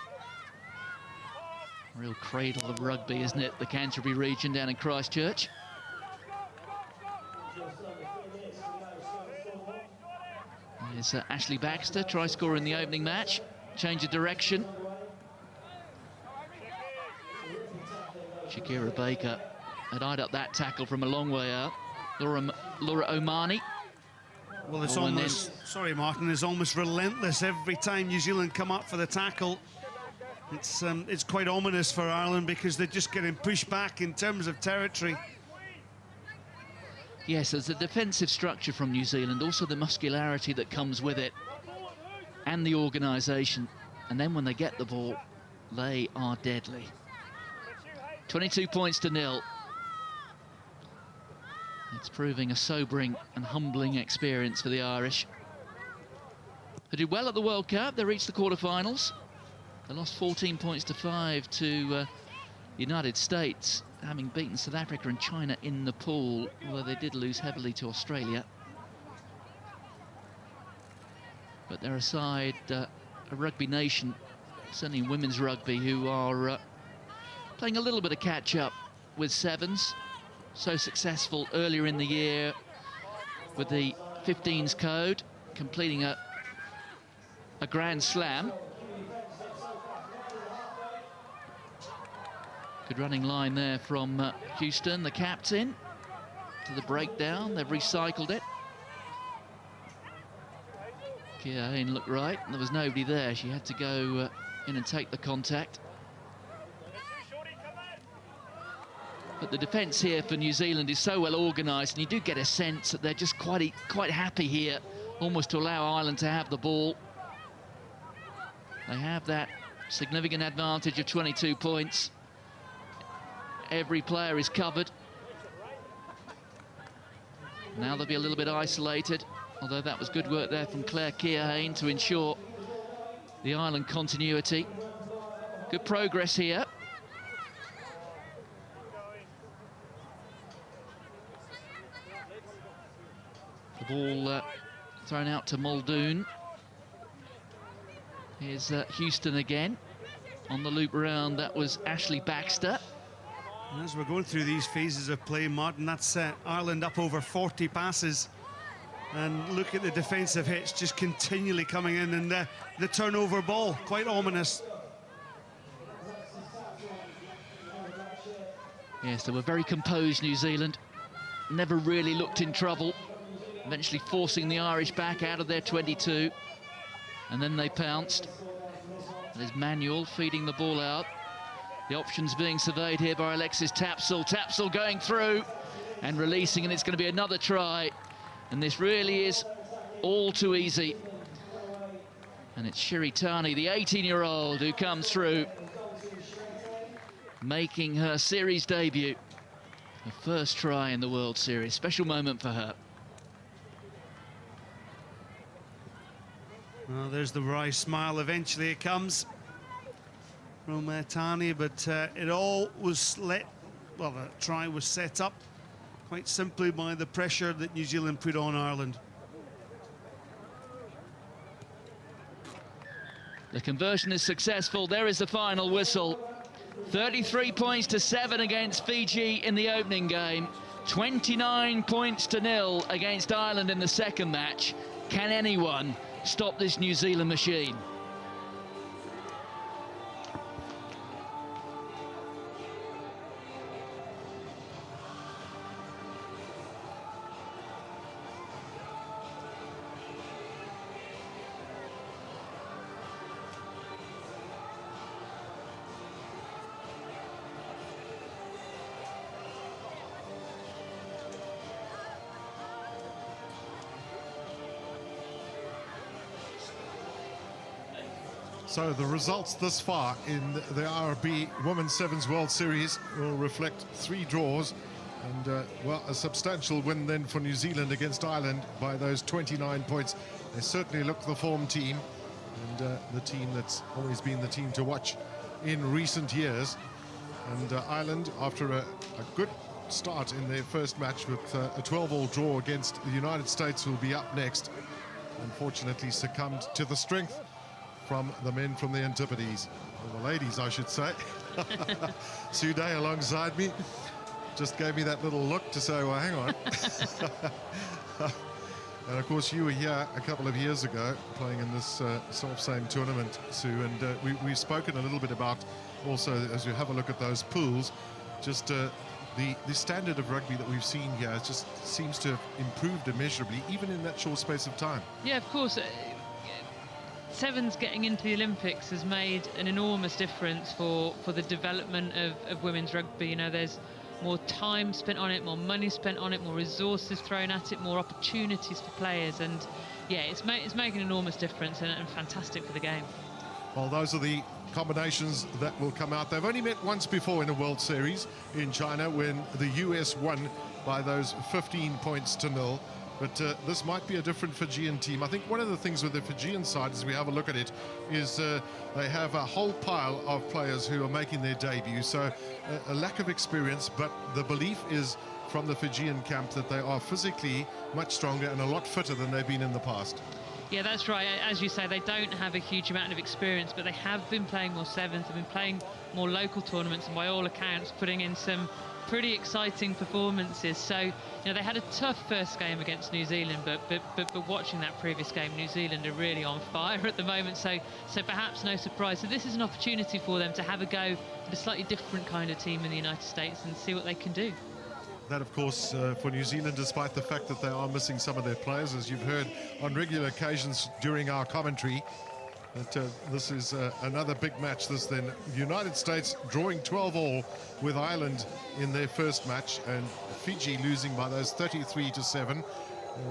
S4: Real cradle of rugby, isn't it? The Canterbury region down in Christchurch. There's Ashley Baxter, try scorer in the opening match. Change of direction. Shakira Baker had eyed up that tackle from a long way out. Laura Omani.
S2: Well, it's almost, sorry Martin, it's almost relentless every time New Zealand come up for the tackle. It's quite ominous for Ireland because they're just getting pushed back in terms of territory.
S4: Yes, there's a defensive structure from New Zealand, also the muscularity that comes with it, and the organisation. And then when they get the ball, they are deadly. 22 points to 0. It's proving a sobering and humbling experience for the Irish. They did well at the World Cup. They reached the quarterfinals. They lost 14 points to 5 to the United States, having beaten South Africa and China in the pool, although they did lose heavily to Australia. But they're a side, a rugby nation, certainly women's rugby, who are playing a little bit of catch-up with sevens. So successful earlier in the year with the 15s code, completing a Grand Slam. Good running line there from Houston, the captain, to the breakdown. They've recycled it. Kia Hain looked right, and there was nobody there. She had to go in and take the contact. But the defence here for New Zealand is so well organised, and you do get a sense that they're just quite happy here, almost to allow Ireland to have the ball. They have that significant advantage of 22 points. Every player is covered. Now they'll be a little bit isolated, although that was good work there from Claire Kia Hain to ensure the Ireland continuity. Good progress here. The ball thrown out to Muldoon. Here's Houston again. On the loop around, that was Ashley Baxter.
S2: As we're going through these phases of play, Martin, that's Ireland up over 40 passes. And look at the defensive hits just continually coming in, and the turnover ball, quite ominous.
S4: Yes, they were very composed, New Zealand. Never really looked in trouble. Eventually forcing the Irish back out of their 22. And then they pounced. There's Manuel feeding the ball out. The options being surveyed here by Alexis Tapsell. Tapsell going through and releasing, and it's going to be another try. And this really is all too easy. And it's Shiritani, the 18-year-old, who comes through, making her series debut. Her first try in the World Series. Special moment for her.
S2: Well, there's the wry smile. Eventually it comes from Tani, but it all was the try was set up quite simply by the pressure that New Zealand put on Ireland.
S4: The conversion is successful. There is the final whistle. 33 points to 7 against Fiji in the opening game. 29 points to 0 against Ireland in the second match. Can anyone stop this New Zealand machine?
S5: So the results thus far in the RB Women's Sevens World Series will reflect 3 draws and, well, a substantial win then for New Zealand against Ireland by those 29 points. They certainly look the form team and the team that's always been the team to watch in recent years. And Ireland, after a good start in their first match with a 12-all draw against the United States, will be up next, unfortunately succumbed to the strength from the men from the Antipodes, or the ladies I should say. Sue Day alongside me just gave me that little look to say, well, hang on. And of course you were here a couple of years ago playing in this self-same tournament, Sue, and we've spoken a little bit about also, as you have a look at those pools, just the standard of rugby that we've seen here just seems to have improved immeasurably, even in that short space of time.
S3: Yeah, of course. Sevens getting into the Olympics has made an enormous difference for the development of women's rugby. You know, there's more time spent on it, more money spent on it, more resources thrown at it, more opportunities for players, and yeah, it's making an enormous difference and fantastic for the game.
S5: Well, those are the combinations that will come out. They've only met once before in a World Series in China when the US won by those 15 points to 0. But this might be a different Fijian team. I think one of the things with the Fijian side, as we have a look at it, is they have a whole pile of players who are making their debut. So a lack of experience, but the belief is from the Fijian camp that they are physically much stronger and a lot fitter than they've been in the past.
S3: Yeah, that's right. As you say, they don't have a huge amount of experience, but they have been playing more sevens, they've been playing more local tournaments, and by all accounts putting in some pretty exciting performances. So, you know, they had a tough first game against New Zealand, but watching that previous game, New Zealand are really on fire at the moment, so perhaps no surprise. So this is an opportunity for them to have a go at a slightly different kind of team in the United States and see what they can do.
S5: That, of course, for New Zealand, despite the fact that they are missing some of their players, as you've heard on regular occasions during our commentary, that this is another big match. This then, United States drawing 12-all with Ireland in their first match, and Fiji losing by those 33-7.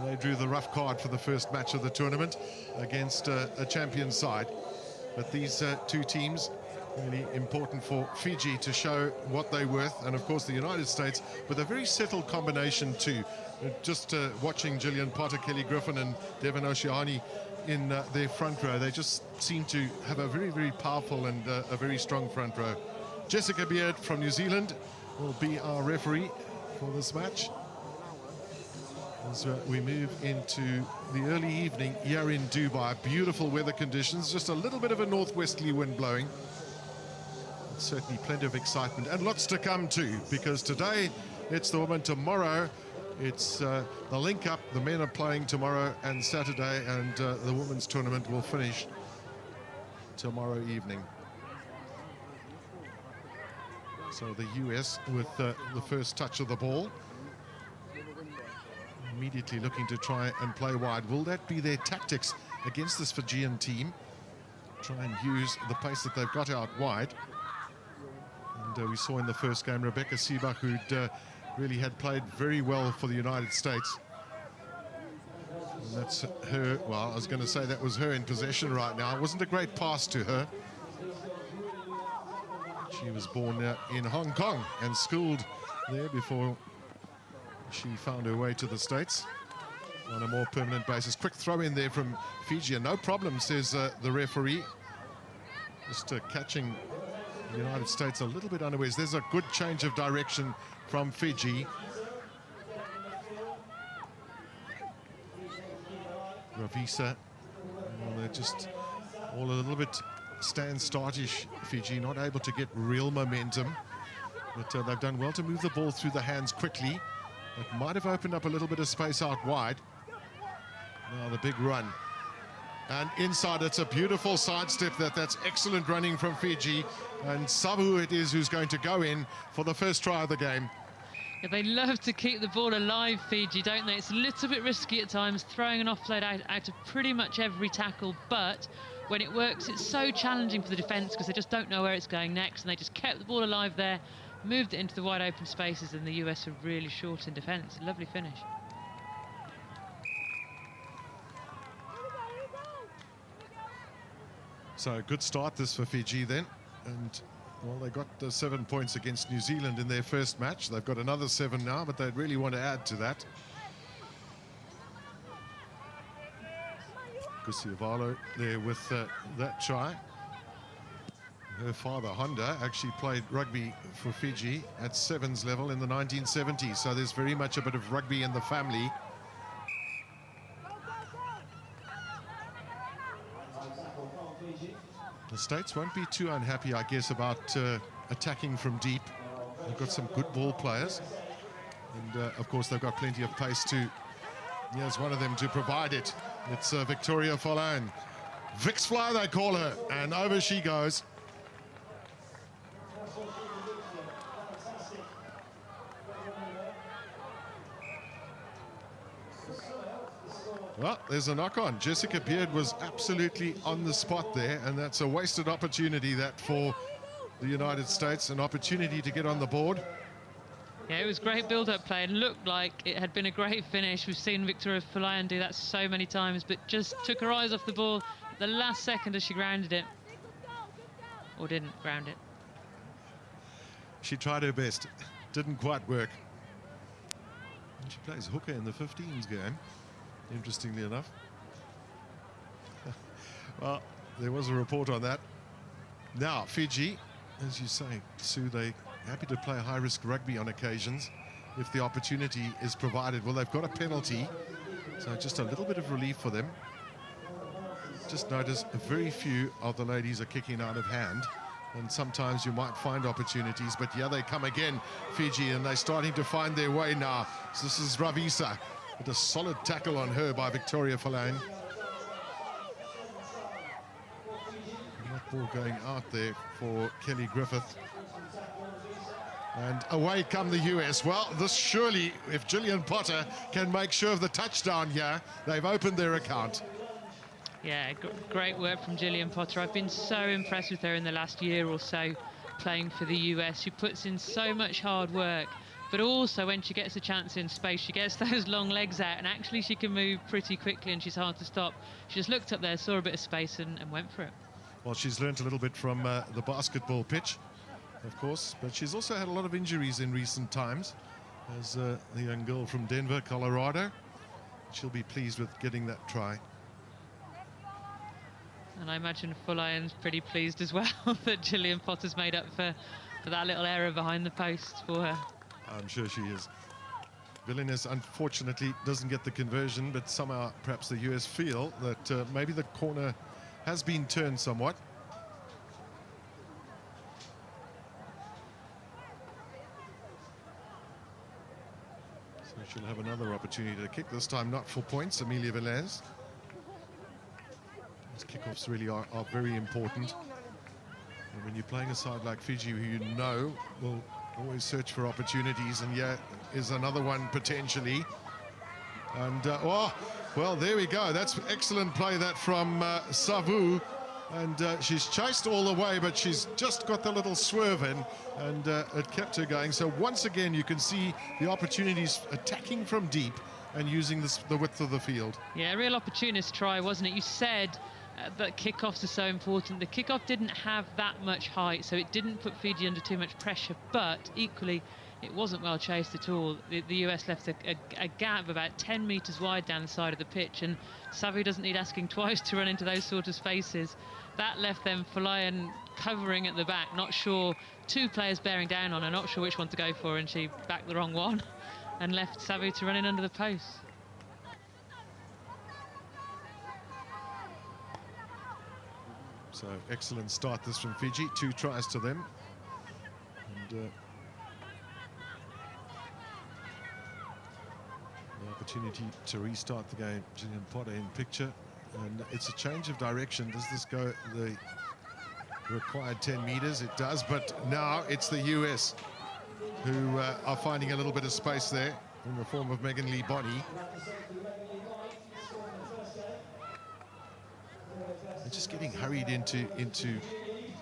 S5: They drew the rough card for the first match of the tournament against a champion side. But these two teams, really important for Fiji to show what they're worth, and of course the United States with a very settled combination too. Just watching Gillian Potter, Kelly Griffin and Devon Oceani in their front row, they just seem to have a very, very powerful and a very strong front row. Jessica Beard from New Zealand will be our referee for this match as we move into the early evening here in Dubai. Beautiful weather conditions, just a little bit of a northwesterly wind blowing. Certainly plenty of excitement and lots to come too, because today it's the women, tomorrow it's the link up. The men are playing tomorrow and Saturday, and the women's tournament will finish tomorrow evening. So the US with the first touch of the ball, immediately looking to try and play wide. Will that be their tactics against this Fijian team? Try and use the pace that they've got out wide. And we saw in the first game Rebecca Seebach, who'd really had played very well for the United States. And that's her, well, I was going to say that was her in possession right now. It wasn't a great pass to her. She was born in Hong Kong and schooled there before she found her way to the States on a more permanent basis. Quick throw in there from Fiji, and no problem, says the referee. Just catching the United States a little bit unawares. There's a good change of direction from Fiji. Ravisa, well, they're just all a little bit stand-startish, Fiji, not able to get real momentum. But they've done well to move the ball through the hands quickly. It might have opened up a little bit of space out wide. Now the big run. And inside, it's a beautiful sidestep. That's excellent running from Fiji. And Sabu it is who's going to go in for the first try of the game.
S3: Yeah, they love to keep the ball alive, Fiji, don't they? It's a little bit risky at times, throwing an offload out of pretty much every tackle, but when it works, it's so challenging for the defence because they just don't know where it's going next, and they just kept the ball alive there, moved it into the wide open spaces, and the US are really short in defence. Lovely finish.
S5: So a good start this for Fiji then. And, well, they got the 7 points against New Zealand in their first match. They've got another 7 now, but they'd really want to add to that. Kusiavalo there with that try. Her father, Honda, actually played rugby for Fiji at sevens level in the 1970s. So there's very much a bit of rugby in the family. The States won't be too unhappy, I guess, about attacking from deep. They've got some good ball players. And, of course, they've got plenty of pace too. Here's one of them to provide it. It's Victoria Folane. Vix Fly, they call her. And over she goes. Well, there's a knock-on. Jessica Beard was absolutely on the spot there, and that's a wasted opportunity that for the United States, an opportunity to get on the board.
S3: Yeah, it was great build-up play and looked like it had been a great finish. We've seen Victoria Folane do that so many times, but just took her eyes off the ball at the last second as she grounded it. Or didn't ground it.
S5: She tried her best. Didn't quite work. And she plays hooker in the 15s game, interestingly enough. Well, there was a report on that. Now, Fiji, as you say, Sue, they happy to play high-risk rugby on occasions if the opportunity is provided. Well, they've got a penalty, so just a little bit of relief for them. Just notice very few of the ladies are kicking out of hand, and sometimes you might find opportunities, but yeah, they come again, Fiji, and they're starting to find their way now. So this is Ravisa with a solid tackle on her by Victoria Folane. That ball going out there for Kelly Griffith. And away come the US. Well, this surely, if Gillian Potter can make sure of the touchdown here, they've opened their account.
S3: Yeah, great work from Gillian Potter. I've been so impressed with her in the last year or so playing for the US. She puts in so much hard work, but also when she gets a chance in space, she gets those long legs out, and actually she can move pretty quickly and she's hard to stop. She just looked up there, saw a bit of space and went for it.
S5: Well, she's learnt a little bit from the basketball pitch, of course, but she's also had a lot of injuries in recent times. As the young girl from Denver, Colorado, she'll be pleased with getting that try.
S3: And I imagine Folane's pretty pleased as well that Gillian Potter's made up for that little error behind the post for her.
S5: I'm sure she is. Villeneuve, unfortunately, doesn't get the conversion, but somehow perhaps the US feel that maybe the corner has been turned somewhat. So she'll have another opportunity to kick, this time not for points, Amelia Velez. These kickoffs really are very important. And when you're playing a side like Fiji, who you know will always search for opportunities, and yeah, is another one potentially. And, oh, well, there we go. That's excellent play, that from Savu. And she's chased all the way, but she's just got the little swerve in, and it kept her going. So once again, you can see the opportunities attacking from deep and using the width of the field.
S3: Yeah, a real opportunist try, wasn't it? You said that kickoffs are so important. The kickoff didn't have that much height, so it didn't put Fiji under too much pressure, but equally, it wasn't well chased at all. The US left a gap about 10 metres wide down the side of the pitch, and Savu doesn't need asking twice to run into those sort of spaces. That left them Folane covering at the back, not sure, two players bearing down on her, not sure which one to go for, and she backed the wrong one and left Savu to run in under the post.
S5: So excellent start this from Fiji, 2 tries to them. And the opportunity to restart the game, Gillian Potter in picture, and it's a change of direction. Does this go the required 10 meters? It does, but now it's the US who are finding a little bit of space there in the form of Megan Lee Bonney. They're just getting hurried into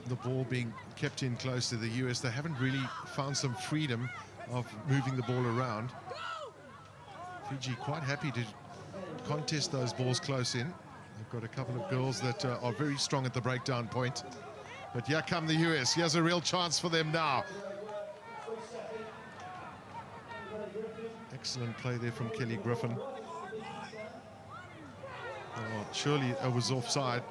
S5: the ball being kept in close to the US. They haven't really found some freedom of moving the ball around. Fiji quite happy to contest those balls close in. They've got a couple of girls that are very strong at the breakdown point. But here come the US. Here's a real chance for them now. Excellent play there from Kelly Griffin. Oh, surely it was offside.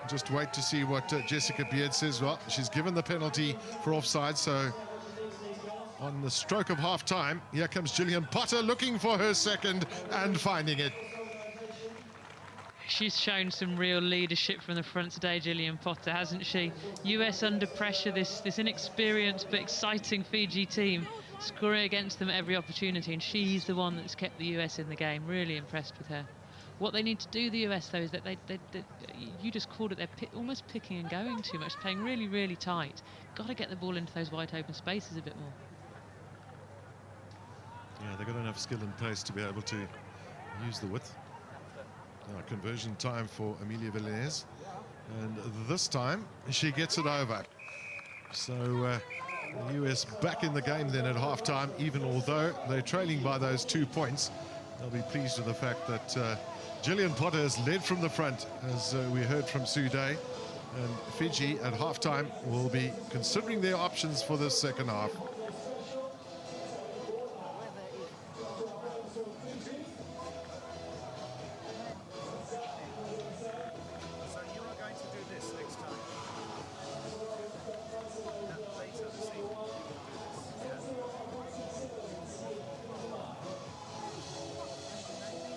S5: Just wait to see what Jessica Beard says. Well, she's given the penalty for offside, so on the stroke of half-time, here comes Gillian Potter looking for her second and finding it.
S3: She's shown some real leadership from the front today, Gillian Potter, hasn't she? US under pressure, this inexperienced but exciting Fiji team scoring against them at every opportunity, and she's the one that's kept the US in the game. Really impressed with her. What they need to do, the US, though, is that they you just called it, they're almost picking and going too much, playing really, really tight. Got to get the ball into those wide open spaces a bit more.
S5: Yeah, they've got enough skill and pace to be able to use the width. Conversion time for Amelia Villeneuve, and this time she gets it over. So the US back in the game then at half-time, even although they're trailing by those 2 points. They'll be pleased with the fact that Gillian Potter has led from the front, as we heard from Sue Day, and Fiji at half-time will be considering their options for this second half.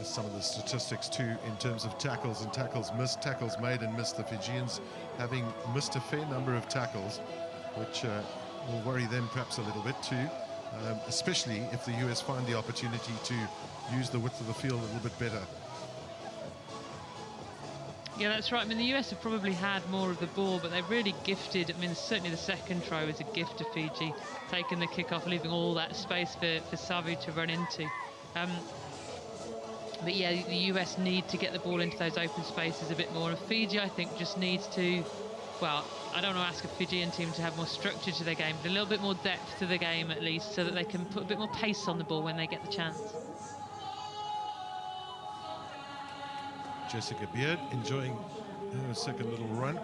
S5: Some of the statistics too in terms of tackles and tackles missed, tackles made and missed. The Fijians having missed a fair number of tackles, which will worry them perhaps a little bit too, especially if the US find the opportunity to use the width of the field a little bit better.
S3: Yeah, that's right. I mean, the US have probably had more of the ball, but they've really gifted. I mean, certainly the second try was a gift to Fiji, taking the kick off, leaving all that space for Savu to run into. But yeah, the US need to get the ball into those open spaces a bit more. And Fiji, I think, just needs to, well, I don't want to ask a Fijian team to have more structure to their game, but a little bit more depth to the game at least, so that they can put a bit more pace on the ball when they get the chance.
S5: Jessica Beard enjoying her second little run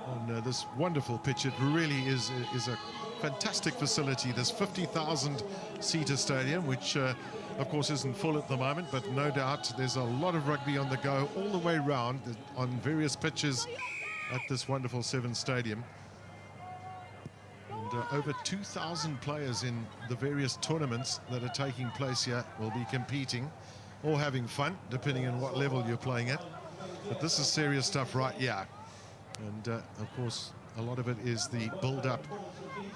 S5: on this wonderful pitch. It really is a fantastic facility. This 50,000-seater stadium, which of course isn't full at the moment, but no doubt there's a lot of rugby on the go all the way round on various pitches at this wonderful Seven Stadium. And over 2,000 players in the various tournaments that are taking place here will be competing or having fun, depending on what level you're playing at. But this is serious stuff right here. And of course, a lot of it is the build-up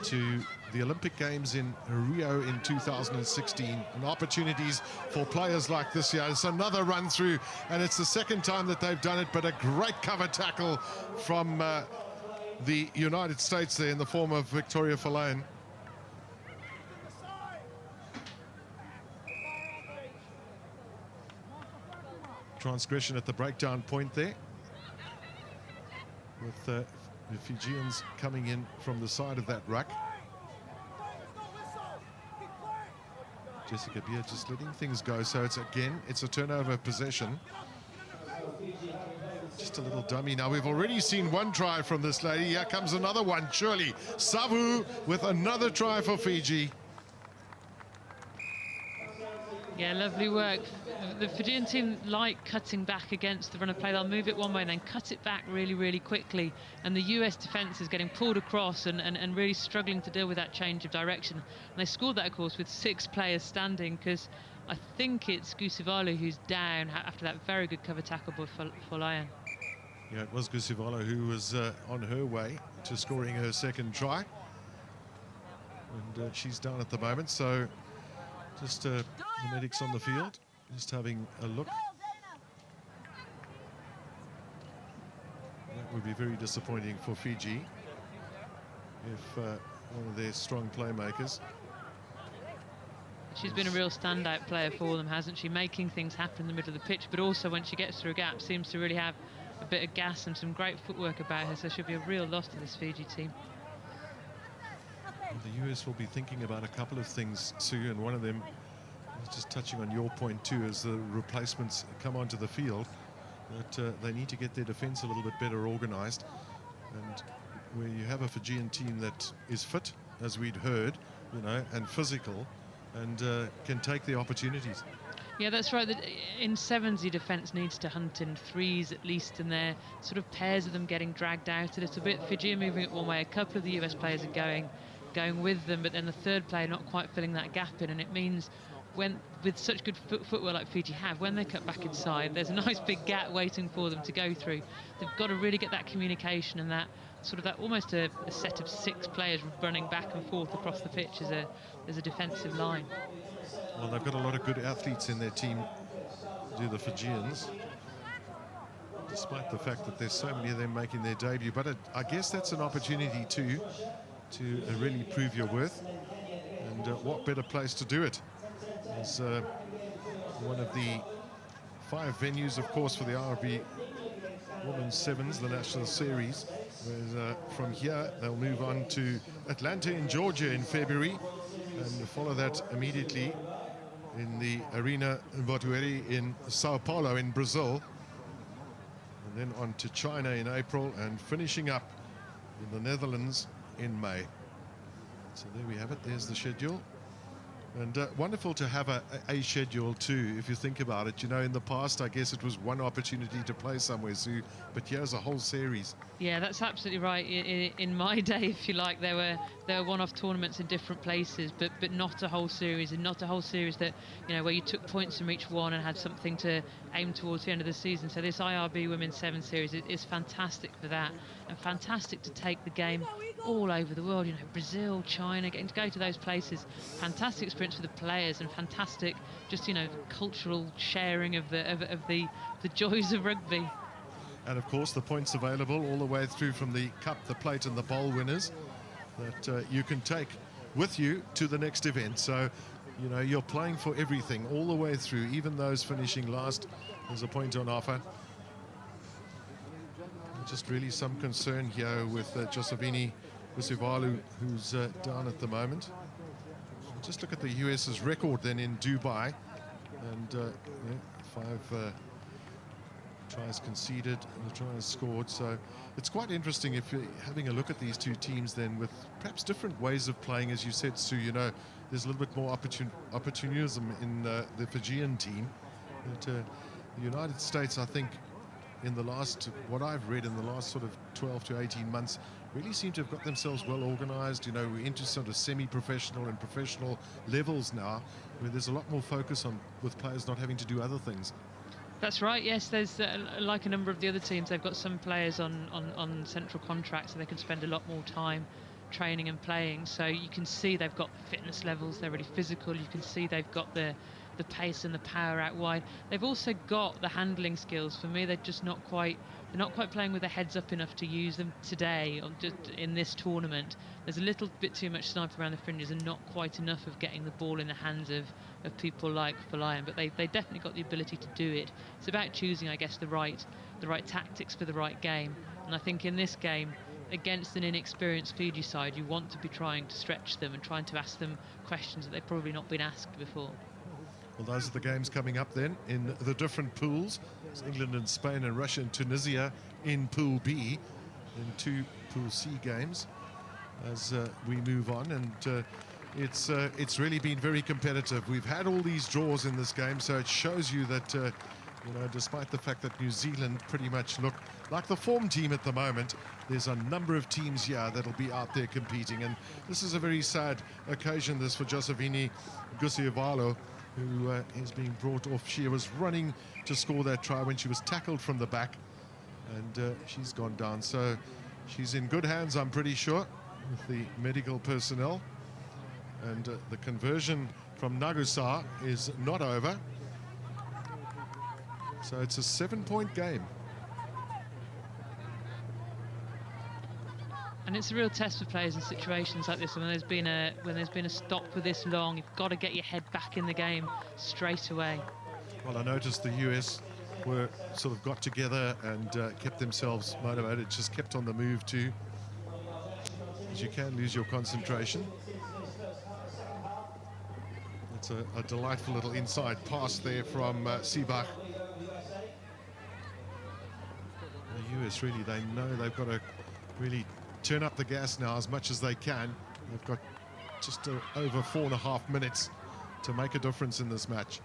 S5: to the Olympic Games in Rio in 2016, and opportunities for players like this year. It's another run through, and it's the second time that they've done it, but a great cover tackle from the United States there in the form of Victoria Verlaine. Transgression at the breakdown point there, with the Fijians coming in from the side of that ruck. Jessica Beard just letting things go, so it's a turnover of possession. Just a little dummy. Now we've already seen one try from this lady. Here comes another one, surely. Savu with another try for Fiji.
S3: Yeah, lovely work. The Fijian team like cutting back against the run of play. They'll move it one way and then cut it back really, really quickly. And the US defence is getting pulled across and really struggling to deal with that change of direction. And they scored that, of course, with 6 players standing, because I think it's Gusivalo who's down after that very good cover tackle by Verlaine.
S5: Yeah, it was Gusivalo who was on her way to scoring her second try. And she's down at the moment, so just the medics on the field, just having a look. That would be very disappointing for Fiji if one of their strong playmakers.
S3: She's been a real standout player for them, hasn't she? Making things happen in the middle of the pitch, but also when she gets through a gap, seems to really have a bit of gas and some great footwork about her, so she'll be a real loss to this Fiji team.
S5: The US will be thinking about a couple of things, Sue, and one of them, just touching on your point too, as the replacements come onto the field. that they need to get their defence a little bit better organised. And where you have a Fijian team that is fit, as we'd heard, you know, and physical, and can take the opportunities.
S3: Yeah, that's right. In sevens, the defence needs to hunt in threes at least, and they're sort of pairs of them getting dragged out a little bit. Fiji are moving it one way. A couple of the US players are going with them, but then the third player not quite filling that gap in, and it means when with such good footwork like Fiji have, when they cut back inside, there's a nice big gap waiting for them to go through. They've got to really get that communication and that sort of that almost a set of 6 players running back and forth across the pitch as a defensive line.
S5: Well, they've got a lot of good athletes in their team, do the Fijians, despite the fact that there's so many of them making their debut. But I guess that's an opportunity too to really prove your worth. And what better place to do it? As one of the 5 venues, of course, for the RB Women's Sevens, the National Series. Whereas, from here, they'll move on to Atlanta in Georgia in February, and follow that immediately in the Arena Votueri in Sao Paulo in Brazil, and then on to China in April, and finishing up in the Netherlands in May. So there we have it. There's the schedule. And wonderful to have a schedule too, if you think about it. You know, in the past, I guess it was one opportunity to play somewhere, Sue, but here's a whole series.
S3: Yeah, that's absolutely right. In my day, if you like, there were one-off tournaments in different places, but not a whole series, and not a whole series that, you know, where you took points from each one and had something to aim towards the end of the season. So this IRB Women's 7 series is fantastic for that, and fantastic to take the game all over the world. You know, Brazil, China, getting to go to those places. Fantastic experience for the players, and fantastic, just, you know, cultural sharing of the joys of rugby.
S5: And of course, the points available all the way through from the cup, the plate, and the bowl winners that you can take with you to the next event. So, you know, you're playing for everything all the way through, even those finishing last. There's a point on offer. Just really some concern here with Josavini Gusivalu, who's down at the moment. Just look at the US's record then in Dubai, and yeah, 5 tries conceded and the tries scored. So it's quite interesting if you're having a look at these two teams then, with perhaps different ways of playing. As you said, Sue, you know, there's a little bit more opportunism in the Fijian team. But the United States, I think, in the last, what I've read in the last sort of 12 to 18 months, really seem to have got themselves well organized. You know, we're into sort of semi-professional and professional levels now, where there's a lot more focus on with players not having to do other things.
S3: That's right, yes. There's, like a number of the other teams, they've got some players on central contracts, so they can spend a lot more time training and playing. So you can see they've got fitness levels, they're really physical. You can see they've got the pace and the power out wide. They've also got the handling skills. For me, they're just not quite playing with their heads up enough to use them today, or just in this tournament. There's a little bit too much sniper around the fringes and not quite enough of getting the ball in the hands of people like Falayan, but they definitely got the ability to do it. It's about choosing, I guess, the right tactics for the right game. And I think in this game, against an inexperienced Fiji side, you want to be trying to stretch them and trying to ask them questions that they've probably not been asked before.
S5: Well, those are the games coming up then in the different pools. It's England and Spain and Russia and Tunisia in Pool B, in 2 Pool C games as we move on. And it's really been very competitive. We've had all these draws in this game, so it shows you that, you know, despite the fact that New Zealand pretty much look like the form team at the moment, there's a number of teams here that'll be out there competing. And this is a very sad occasion, this, for Josavini Gusivalu, who is being brought off. She was running to score that try when she was tackled from the back, and she's gone down. So she's in good hands, I'm pretty sure, with the medical personnel. And the conversion from Nagusa is not over. So it's a 7-point game.
S3: And it's a real test for players in situations like this. And when there's been a stop for this long, you've got to get your head back in the game straight away.
S5: Well, I noticed the US were sort of got together and kept themselves motivated, just kept on the move too, as you can lose your concentration. It's a delightful little inside pass there from Sibach. US really, they know they've got to really turn up the gas now as much as they can. They've got just over 4.5 minutes to make a difference in this match.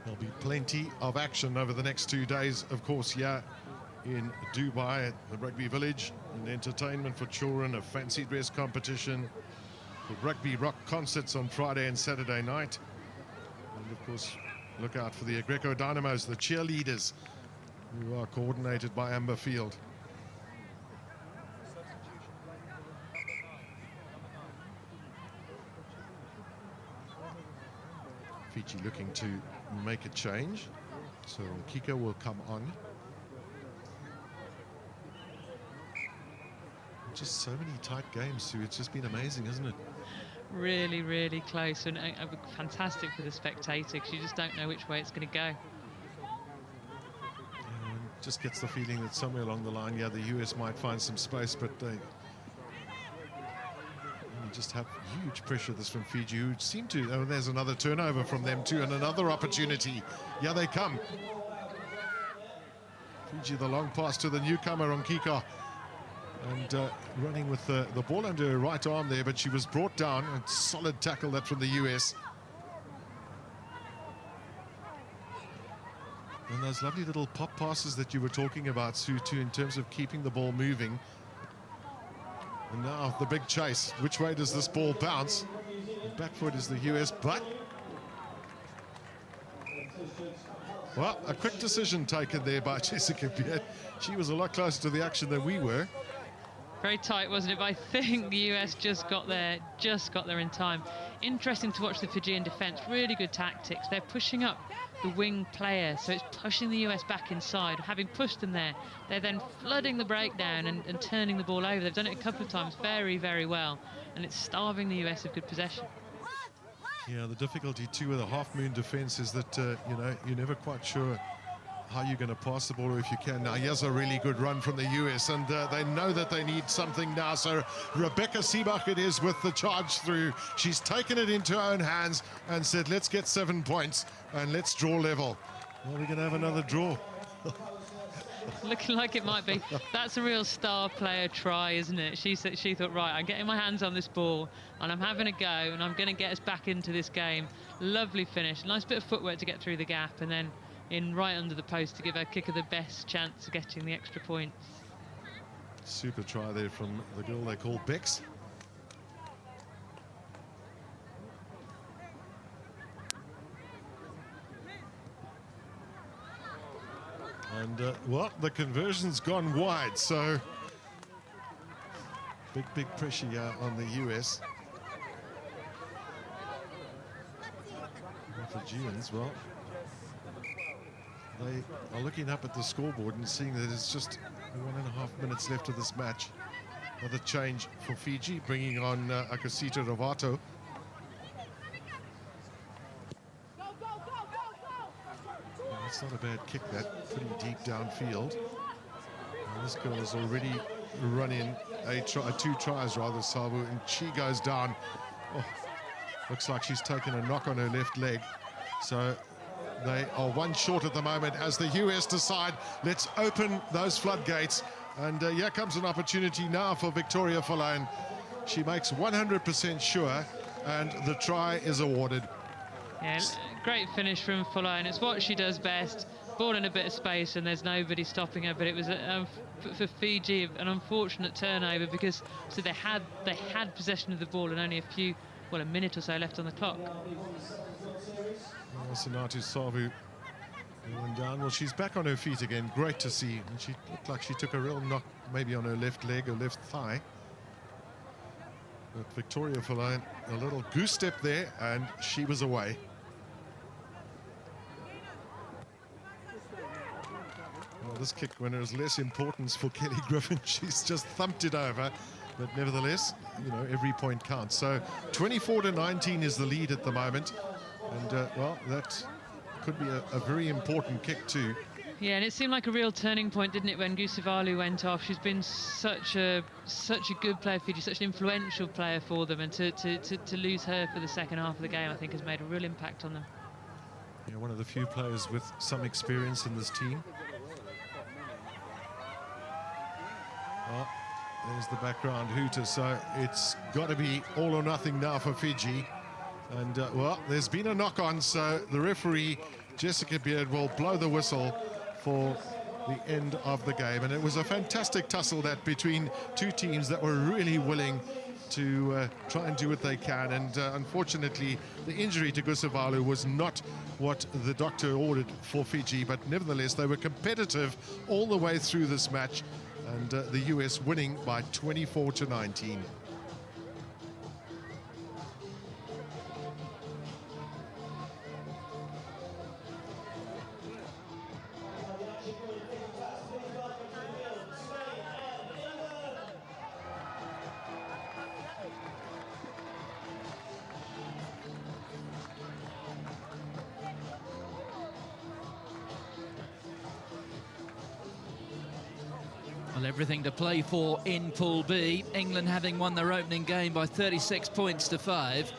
S5: There'll be plenty of action over the next 2 days, of course, here in Dubai at the Rugby Village. And entertainment for children, a fancy dress competition, the rugby rock concerts on Friday and Saturday night. And of course, look out for the Greco Dynamos, the cheerleaders, who are coordinated by Amber Field. Fiji looking to make a change, so Kiko will come on. Just so many tight games, Sue. It's just been amazing, isn't it?
S3: Really, really close, and fantastic for the spectator, because you just don't know which way it's going to go.
S5: Just gets the feeling that somewhere along the line, yeah, the US might find some space, but they just have huge pressure this from Fiji, who seem to, oh, there's another turnover from them too, and another opportunity. Yeah, they come. Fiji, the long pass to the newcomer on Kika, and running with the ball under her right arm there, but she was brought down. A solid tackle that from the US. And those lovely little pop passes that you were talking about, Sue, too, in terms of keeping the ball moving. And now the big chase. Which way does this ball bounce? The back foot is the US, but... well, a quick decision taken there by Jessica Beard. She was a lot closer to the action than we were.
S3: Very tight, wasn't it? But I think the US just got there in time. Interesting to watch the Fijian defence. Really good tactics. They're pushing up the wing player, so it's pushing the US back inside. Having pushed them there, they're then flooding the breakdown and turning the ball over. They've done it a couple of times very, very well, and it's starving the US of good possession.
S5: Yeah, the difficulty too with a half-moon defence is that, you know, you're never quite sure how you're going to pass the ball, or if you can. Now, here's a really good run from the US, and they know that they need something now. So Rebecca Seebach it is with the charge through. She's taken it into her own hands and said, let's get 7 points and let's draw level. Well, we're going to have another draw.
S3: Looking like it might be. That's a real star player try, isn't it? She thought, right, I'm getting my hands on this ball and I'm having a go and I'm going to get us back into this game. Lovely finish. Nice bit of footwork to get through the gap, and then in right under the post to give her kicker the best chance of getting the extra points.
S5: Super try there from the girl they call Bex. And, well, the conversion's gone wide, so big pressure here on the US. The Fijians, well, they are looking up at the scoreboard and seeing that it's just 1.5 minutes left of this match. Another change for Fiji, bringing on Akasita Ravato. It's not a bad kick, that, pretty deep downfield. And this girl has already run in two tries, rather, Sabu, and she goes down. Oh, looks like she's taken a knock on her left leg. So they are one short at the moment as the US decide, let's open those floodgates. And here comes an opportunity now for Victoria Folane. She makes 100% sure, and the try is awarded.
S3: Yeah, great finish from Folane. It's what she does best. Ball in a bit of space and there's nobody stopping her. But it was for Fiji an unfortunate turnover, because so they had possession of the ball and only a minute or so left on the clock.
S5: Sinatu Savu going down. Well, she's back on her feet again. Great to see. And she looked like she took a real knock, maybe on her left leg or left thigh. But Victoria Folane, a little goose step there, and she was away. Well, this kick winner has less importance for Kelly Griffin. She's just thumped it over. But nevertheless, you know, every point counts. So 24-19 is the lead at the moment. And, well, that could be a very important kick too.
S3: Yeah, and it seemed like a real turning point, didn't it, when Gusivalu went off? She's been such a good player for Fiji, such an influential player for them, and to lose her for the second half of the game, I think, has made a real impact on them.
S5: Yeah, one of the few players with some experience in this team. Well, there's the background hooter, so it's got to be all or nothing now for Fiji. And, well, there's been a knock-on, so the referee, Jessica Beard, will blow the whistle for the end of the game. And it was a fantastic tussle that between two teams that were really willing to try and do what they can. And unfortunately, the injury to Gusivalu was not what the doctor ordered for Fiji, but nevertheless, they were competitive all the way through this match, and the US winning by 24-19.
S4: Well, everything to play for in Pool B. England having won their opening game by 36 points to 5.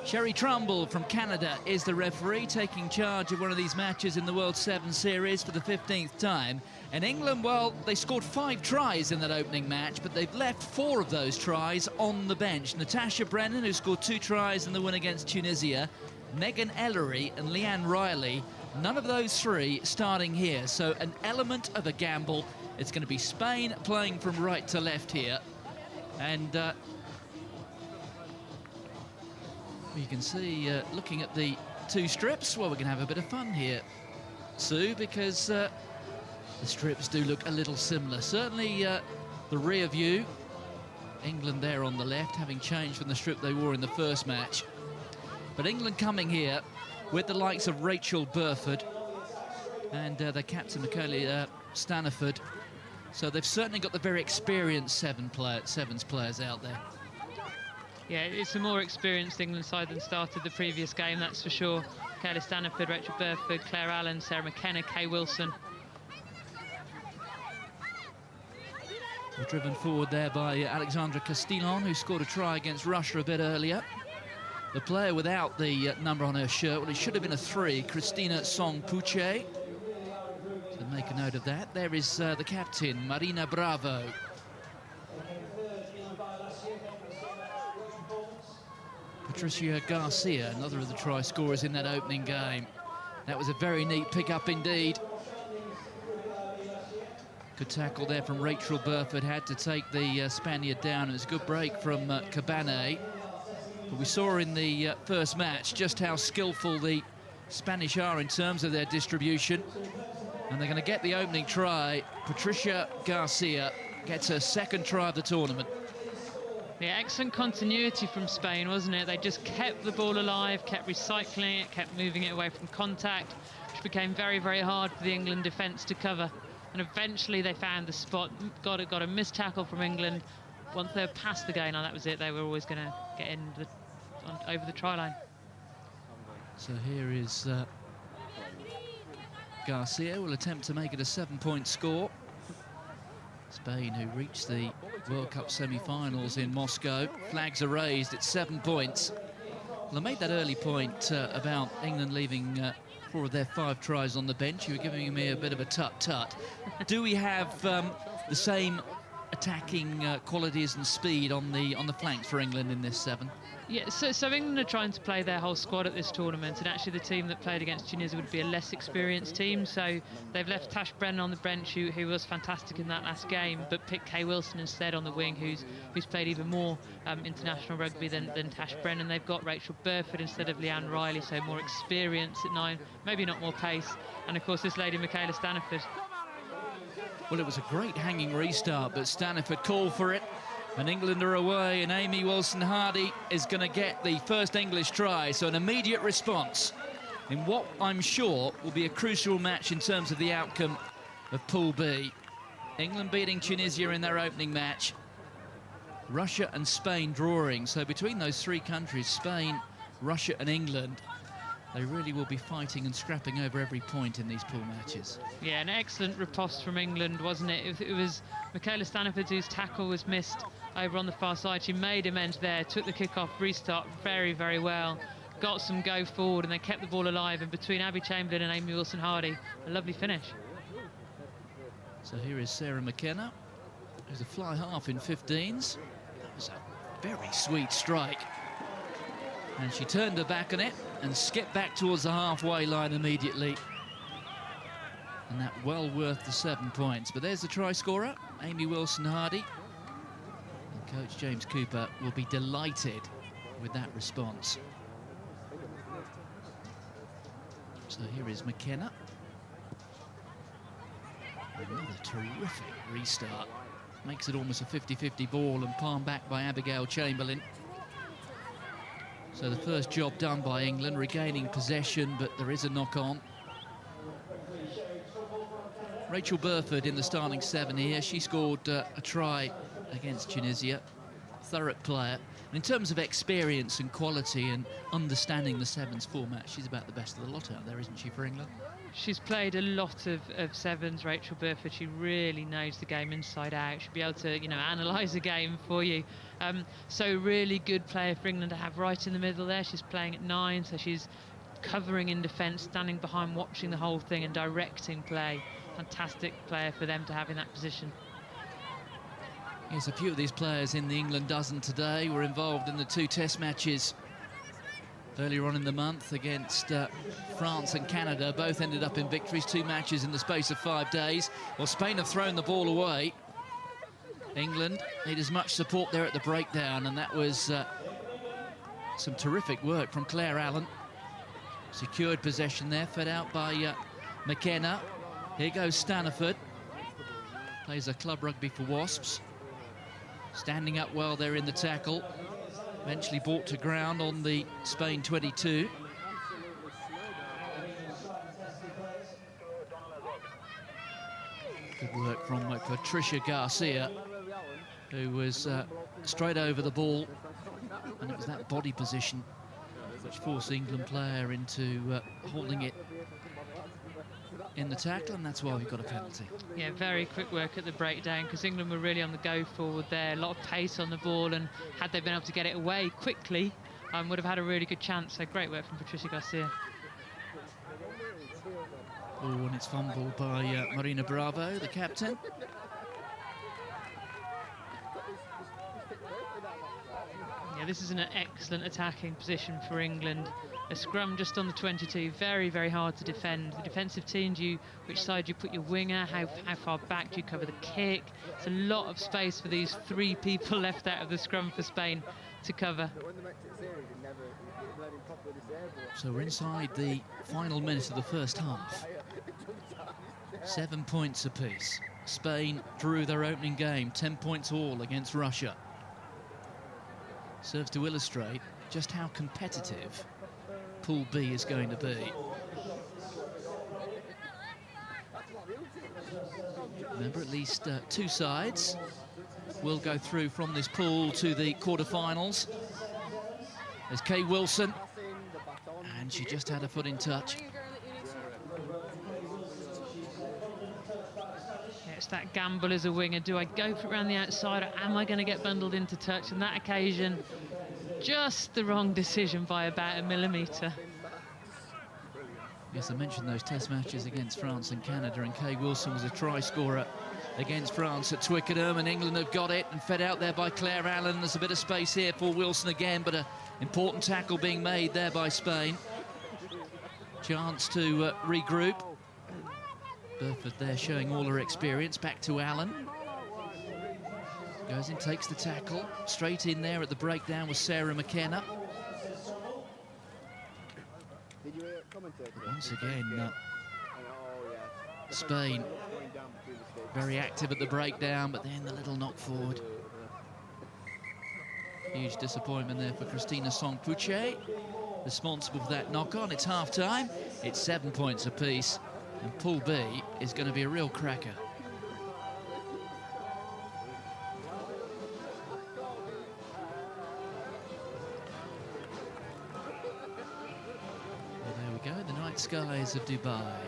S4: Sherry Trumbull from Canada is the referee, taking charge of one of these matches in the World 7 Series for the 15th time. And England, well, they scored 5 tries in that opening match, but they've left 4 of those tries on the bench. Natasha Brennan, who scored 2 tries in the win against Tunisia, Megan Ellery and Leanne Riley, none of those 3 starting here. So an element of a gamble. It's going to be Spain playing from right to left here. And you can see, looking at the 2 strips, well, we're going to have a bit of fun here, Sue, because the strips do look a little similar. Certainly the rear view, England there on the left, having changed from the strip they wore in the first match. But England coming here with the likes of Rachel Burford and their captain, Michaela Staniford. So they've certainly got the very experienced sevens players out there.
S3: Yeah, it's a more experienced England side than started the previous game, that's for sure. Michaela Staniford, Rachel Burford, Claire Allen, Sarah McKenna, Kay Wilson.
S4: We're driven forward there by Alexandra Castillon, who scored a try against Russia a bit earlier. The player without the number on her shirt, well, it should have been a 3, Christina Song-Puche. So make a note of that. There is the captain, Marina Bravo. Patricia Garcia, another of the try scorers in that opening game. That was a very neat pick-up indeed. Good tackle there from Rachel Burford, had to take the Spaniard down. It was a good break from Cabane. But we saw in the first match just how skillful the Spanish are in terms of their distribution. And they're going to get the opening try. Patricia Garcia gets her 2nd try of the tournament.
S3: Yeah, excellent continuity from Spain, wasn't it? They just kept the ball alive, kept recycling it, kept moving it away from contact, which became very, very hard for the England defence to cover. And eventually they found the spot, got a missed tackle from England. Once they were past the goal line, that was it. They were always going to get in over the try line.
S4: So here is Garcia will attempt to make it a 7-point score. Spain, who reached the World Cup semi-finals in Moscow. Flags are raised, it's 7 points. Well, I made that early point about England leaving 4 of their 5 tries on the bench. You were giving me a bit of a tut-tut. Do we have the same attacking qualities and speed on the flanks for England in this 7?
S3: Yeah, so England are trying to play their whole squad at this tournament, and actually the team that played against Tunisia would be a less experienced team, so they've left Tash Brennan on the bench, who was fantastic in that last game, but picked Kay Wilson instead on the wing, who's played even more international rugby than Tash Brennan. They've got Rachel Burford instead of Leanne Riley, so more experience at 9, maybe not more pace, and of course this lady Michaela Staniford.
S4: Well, it was a great hanging restart, but Staniford called for it. And England are away, and Amy Wilson-Hardy is going to get the first English try. So an immediate response in what I'm sure will be a crucial match in terms of the outcome of Pool B. England beating Tunisia in their opening match. Russia and Spain drawing. So between those 3 countries, Spain, Russia and England, They really will be fighting and scrapping over every point in these pool matches.
S3: Yeah, an excellent riposte from England, wasn't it? It was Michaela Staniford whose tackle was missed over on the far side. She made amends there, took the kick-off, restart very, very well, got some go forward, and they kept the ball alive. And between Abby Chamberlain and Amy Wilson-Hardy, a lovely finish.
S4: So here is Sarah McKenna, who's a fly half in 15s. That was a very sweet strike. And she turned her back on it and skipped back towards the halfway line immediately. And that well worth the 7 points. But there's the try scorer, Amy Wilson-Hardy. And Coach James Cooper will be delighted with that response. So here is McKenna. Another terrific restart. Makes it almost a 50-50 ball and palmed back by Abigail Chamberlain. So the first job done by England, regaining possession, but there is a knock-on. Rachel Burford in the starting 7 here. She scored a try against Tunisia. Thorough player. And in terms of experience and quality and understanding the sevens format, she's about the best of the lot out there, isn't she, for England?
S3: She's played a lot of sevens, Rachel Burford. She really knows the game inside out. She'll be able to, you know, analyse a game for you. So really good player for England to have right in the middle there. She's playing at 9, so she's covering in defence, standing behind, watching the whole thing and directing play. Fantastic player for them to have in that position.
S4: Yes, a few of these players in the England dozen today were involved in the 2 test matches earlier on in the month against France and Canada. Both ended up in victories, 2 matches in the space of 5 days. Well, Spain have thrown the ball away. England need as much support there at the breakdown, and that was some terrific work from Claire Allen. Secured possession there, fed out by McKenna. Here goes Staniford. Plays a club rugby for Wasps. Standing up well there in the tackle. Eventually brought to ground on the Spain 22. Good work from Patricia Garcia, who was straight over the ball. And it was that body position which forced the England player into holding it in the tackle, and that's why we got a penalty.
S3: Yeah, very quick work at the breakdown, because England were really on the go forward there. A lot of pace on the ball, and had they been able to get it away quickly, would have had a really good chance. So great work from Patricia Garcia.
S4: Oh, and it's fumbled by Marina Bravo, the captain.
S3: Yeah, this is an excellent attacking position for England. A scrum just on the 22, very, very hard to defend. The defensive team, which side you put your winger, how far back do you cover the kick? It's a lot of space for these 3 people left out of the scrum for Spain to cover.
S4: So we're inside the final minute of the first half. 7 points apiece. Spain drew their opening game, 10 points all against Russia. Serves to illustrate just how competitive Pool B is going to be. Remember, at least 2 sides will go through from this pool to the quarterfinals. There's Kay Wilson, and she just had her foot in touch.
S3: It's that gamble as a winger. Do I go for it around the outside, or am I going to get bundled into touch? On that occasion, just the wrong decision by about a millimetre.
S4: Yes, I mentioned those test matches against France and Canada, and Kay Wilson was a try scorer against France at Twickenham, and England have got it and fed out there by Claire Allen. There's a bit of space here for Wilson again, but an important tackle being made there by Spain. Chance to regroup. Burford there showing all her experience. Back to Allen. Goes in, takes the tackle. Straight in there at the breakdown was Sarah McKenna. Once again, Spain very active at the breakdown, but then the little knock forward. Huge disappointment there for Christina Song-Puche, responsible for that knock-on. It's half-time. It's 7 points apiece, and Pool B is going to be a real cracker. skies of Dubai.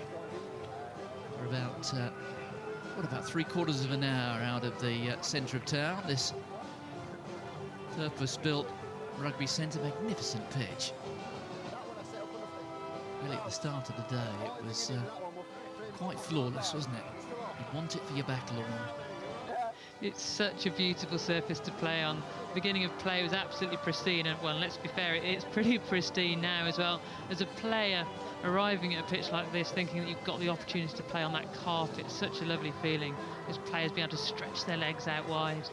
S4: We're about, about 3/4 of an hour out of the centre of town. This purpose-built rugby centre, magnificent pitch. Really, at the start of the day, it was quite flawless, wasn't it? You'd want it for your back lawn.
S3: It's such a beautiful surface to play on. The beginning of play was absolutely pristine, and well, let's be fair, it's pretty pristine now as well. As a player arriving at a pitch like this, thinking that you've got the opportunity to play on that carpet, it's such a lovely feeling. As players being able to stretch their legs out wide.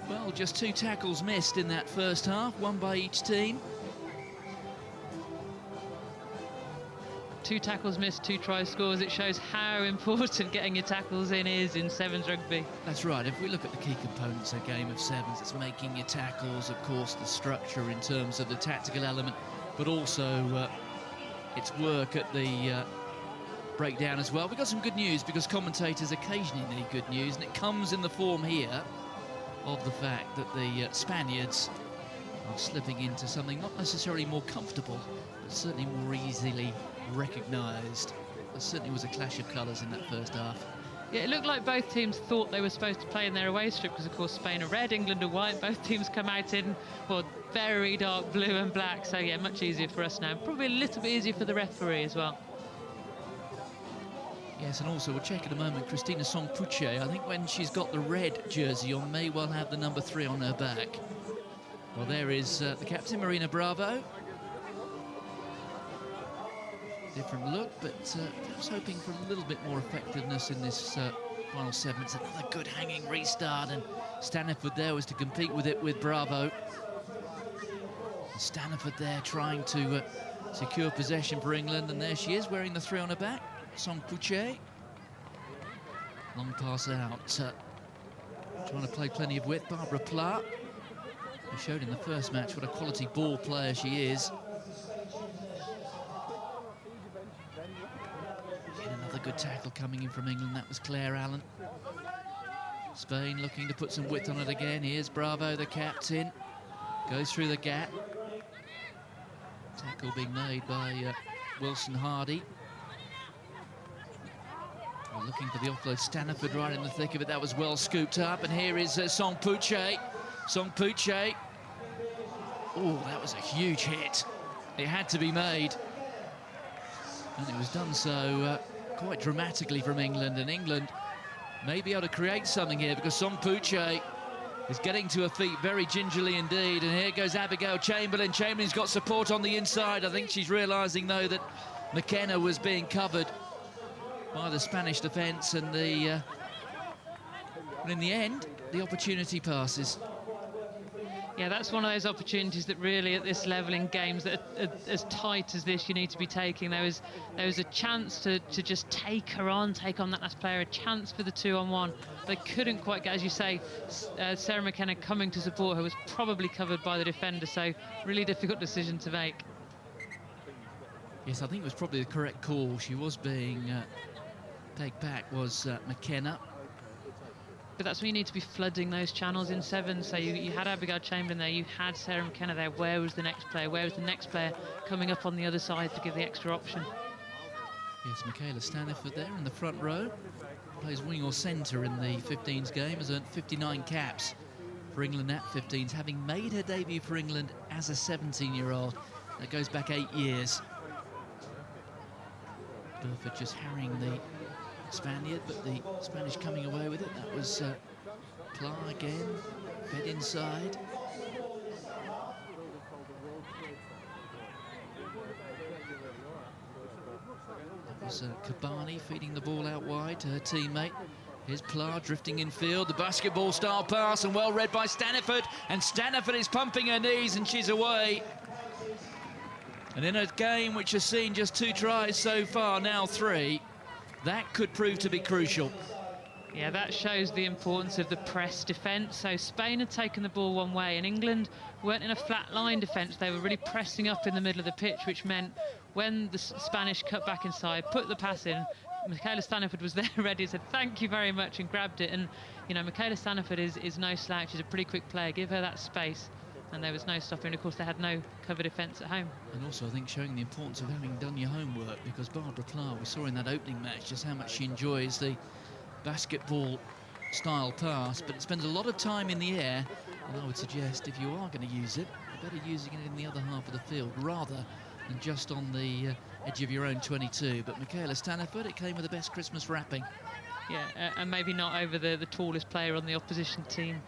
S4: Well, just 2 tackles missed in that first half, 1 by each team.
S3: 2 tackles missed, 2 try scores. It shows how important getting your tackles in is in Sevens rugby.
S4: That's right. If we look at the key components of a game of sevens, it's making your tackles, of course, the structure in terms of the tactical element, but also its work at the breakdown as well. We've got some good news because commentators occasionally need good news, and it comes in the form here of the fact that the Spaniards are slipping into something not necessarily more comfortable, but certainly more easily recognised. There certainly was a clash of colours in that first half.
S3: Yeah, it looked like both teams thought they were supposed to play in their away strip because, of course, Spain are red, England are white. Both teams come out in, well, very dark blue and black. So, yeah, much easier for us now. Probably a little bit easier for the referee as well.
S4: Yes, and also we'll check in a moment. Christina Songpuche, I think when she's got the red jersey on, may well have the number 3 on her back. Well, there is the captain, Marina Bravo. Different look, but perhaps hoping for a little bit more effectiveness in this final 7. It's another good hanging restart, and Staniford there was to compete with it with Bravo. And Staniford there trying to secure possession for England, and there she is wearing the 3 on her back. Songpuche. Long pass out. Trying to play plenty of width. Barbara Pla, who showed in the first match what a quality ball player she is. Another good tackle coming in from England. That was Claire Allen. Spain looking to put some width on it again. Here's Bravo, the captain. Goes through the gap. Tackle being made by Wilson Hardy. Looking for the offload. Staniford right in the thick of it. That was well scooped up. And here is Songpuche. Songpuche. Oh, that was a huge hit. It had to be made. And it was done so quite dramatically from England. And England may be able to create something here because Songpuche is getting to her feet very gingerly indeed. And here goes Abigail Chamberlain. Chamberlain's got support on the inside. I think she's realising, though, that McKenna was being covered by the Spanish defence, and in the end, the opportunity passes.
S3: Yeah, that's one of those opportunities that really, at this level in games that are as tight as this, you need to be taking. There was a chance to just take on that last player, a chance for the 2-on-1. They couldn't quite get, as you say, Sarah McKenna coming to support her was probably covered by the defender, so really difficult decision to make.
S4: Yes, I think it was probably the correct call. She was being pegged back, was McKenna.
S3: But that's when you need to be flooding those channels in sevens. So you had Abigail Chamberlain there, you had Sarah McKenna there. Where was the next player? Where was the next player coming up on the other side to give the extra option?
S4: Yes, Michaela Staniford there in the front row. Plays wing or centre in the 15s game. Has earned 59 caps for England at 15s, having made her debut for England as a 17-year-old. That goes back 8 years. Burford just harrying the Spaniard, but the Spanish coming away with it. That was Pla again, fed inside. That was Kabani feeding the ball out wide to her teammate. Here's Pla drifting in field, the basketball style pass, and well read by Staniford, and Staniford is pumping her knees and she's away. And in a game which has seen just 2 tries so far, now 3, that could prove to be crucial.
S3: Yeah, that shows the importance of the press defence. So Spain had taken the ball one way, and England weren't in a flat line defence. They were really pressing up in the middle of the pitch, which meant when the Spanish cut back inside, put the pass in, Michaela Staniford was there ready, said thank you very much, and grabbed it. And, you know, Michaela Staniford is no slouch. She's a pretty quick player. Give her that space, and there was no stopping. Of course, they had no cover defence at home.
S4: And also, I think, showing the importance of having done your homework, because Barbara Clark, we saw in that opening match just how much she enjoys the basketball-style pass, but it spends a lot of time in the air, and I would suggest if you are going to use it, you're better using it in the other half of the field rather than just on the edge of your own 22. But Michaela Staniford, it came with the best Christmas wrapping.
S3: Yeah, and maybe not over the tallest player on the opposition team.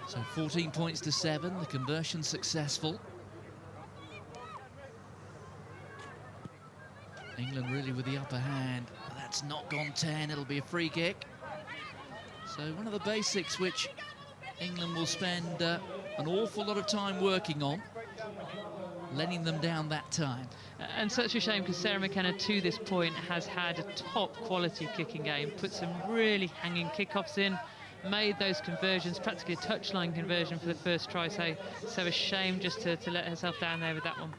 S4: So 14 points to 7, the conversion successful. England really with the upper hand, but that's not gone 10, it'll be a free kick. So one of the basics which England will spend an awful lot of time working on, letting them down that time.
S3: And such a shame, because Sarah McKenna to this point has had a top quality kicking game, put some really hanging kickoffs in, made those conversions, practically a touchline conversion for the first try, so a shame just to let herself down there with that one.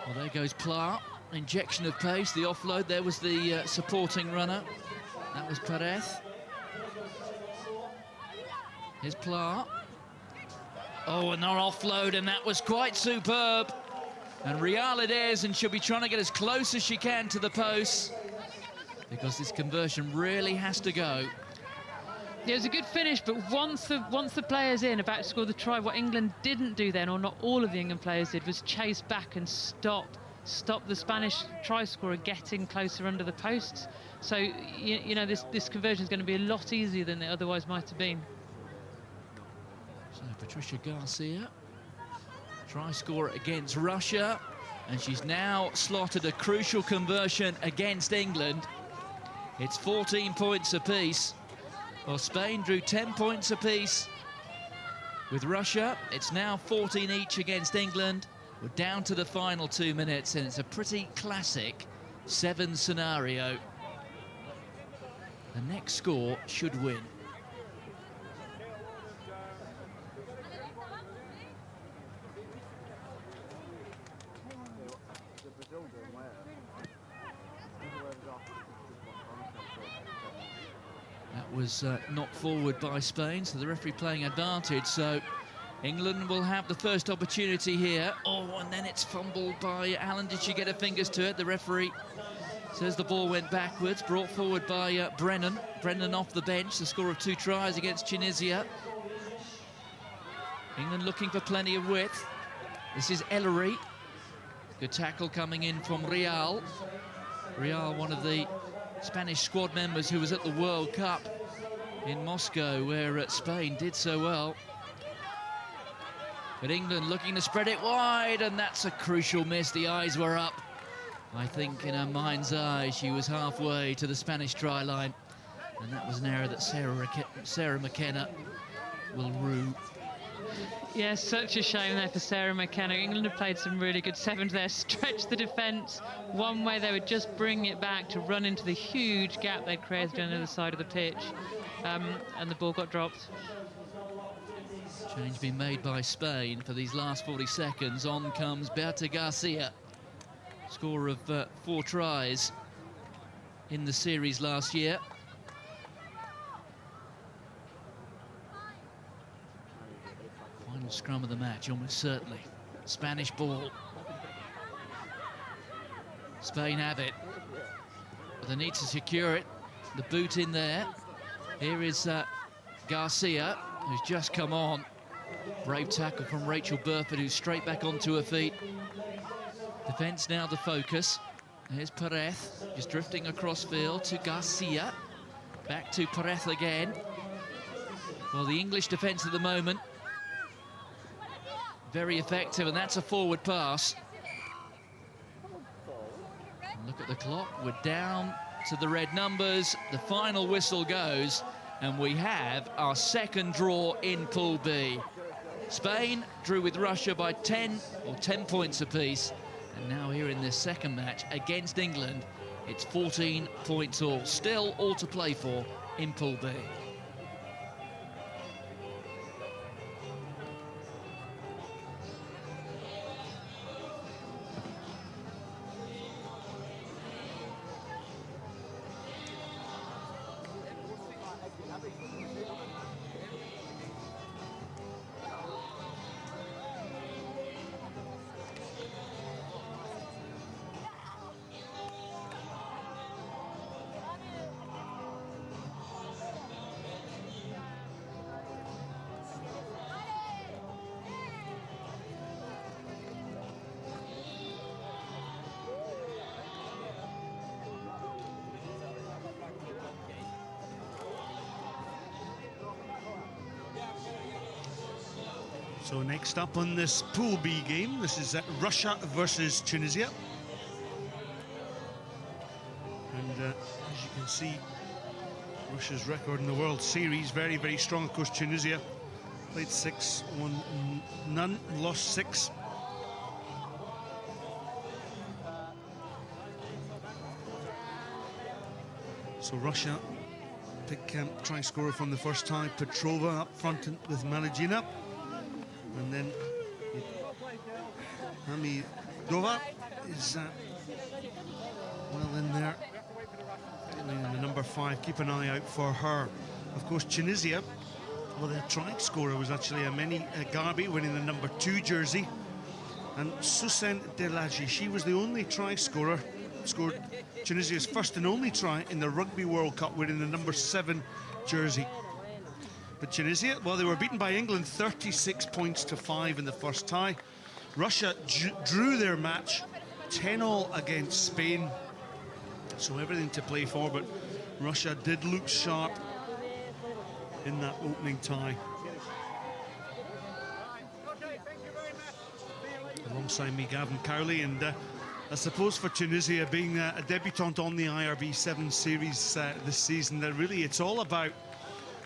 S4: Well, there goes Pla, injection of pace, the offload, there was the supporting runner, that was Perez. Here's Pla. Oh, another offload, and that was quite superb. And Real it is, and she'll be trying to get as close as she can to the post, because this conversion really has to go.
S3: Yeah, it was a good finish, but once the players in about to score the try, what England didn't do then, or not all of the England players did, was chase back and stop the Spanish try scorer getting closer under the posts. So you know, this conversion is going to be a lot easier than it otherwise might have been.
S4: So Patricia Garcia, try scorer against Russia, and she's now slotted a crucial conversion against England. It's 14 points apiece. Well, Spain drew 10 points apiece with Russia. It's now 14 each against England. We're down to the final 2 minutes, and it's a pretty classic 7 scenario. The next score should win. That was knocked forward by Spain, so the referee playing advantage. So England will have the first opportunity here. Oh, and then it's fumbled by Allen. Did she get her fingers to it? The referee says the ball went backwards, brought forward by Brennan. Brennan off the bench, the score of 2 tries against Tunisia. England looking for plenty of width. This is Ellery. Good tackle coming in from Real. Real, one of the Spanish squad members who was at the World Cup in Moscow, where Spain did so well. But England looking to spread it wide, and that's a crucial miss. The eyes were up. I think in her mind's eye, she was halfway to the Spanish try line. And that was an error that Sarah McKenna will rue.
S3: Yeah, such a shame there for Sarah McKenna. England have played some really good sevens there, stretched the defence. One way they would just bring it back to run into the huge gap they'd created on the other side of the pitch. And the ball got dropped.
S4: Change being made by Spain for these last 40 seconds. On comes Berta Garcia. Scorer of 4 tries in the series last year. Final scrum of the match, almost certainly. Spanish ball. Spain have it, but they need to secure it. The boot in there. Here is Garcia, who's just come on. Brave tackle from Rachel Burford, who's straight back onto her feet. Defence now the focus. Here's Perez, just drifting across field to Garcia. Back to Perez again. Well, the English defence at the moment, very effective, and that's a forward pass. And look at the clock, we're down to the red numbers. The final whistle goes, and we have our second draw in Pool B. Spain drew with Russia by 10 points apiece, and now here in this second match against England, it's 14 points all. Still all to play for in Pool B.
S2: So next up on this Pool B game, this is Russia versus Tunisia. And as you can see, Russia's record in the World Series, very, very strong. Of course, Tunisia played 6, won none, lost 6. So Russia pick try scorer from the first tie, Petrova up front with Malagina. And then Hamidova is well in there, in the number 5. Keep an eye out for her. Of course, Tunisia, well, their try scorer was actually Ameni Garbi, winning the number 2 jersey. And Susen Delaji, she was the only try scorer, scored Tunisia's first and only try in the Rugby World Cup, winning the number 7 jersey. But Tunisia, well, they were beaten by England 36 points to 5 in the first tie. Russia drew their match 10-all against Spain. So everything to play for, but Russia did look sharp in that opening tie. Alongside me, Gavin Cowley, and I suppose for Tunisia being a debutant on the IRB 7 series this season, that really it's all about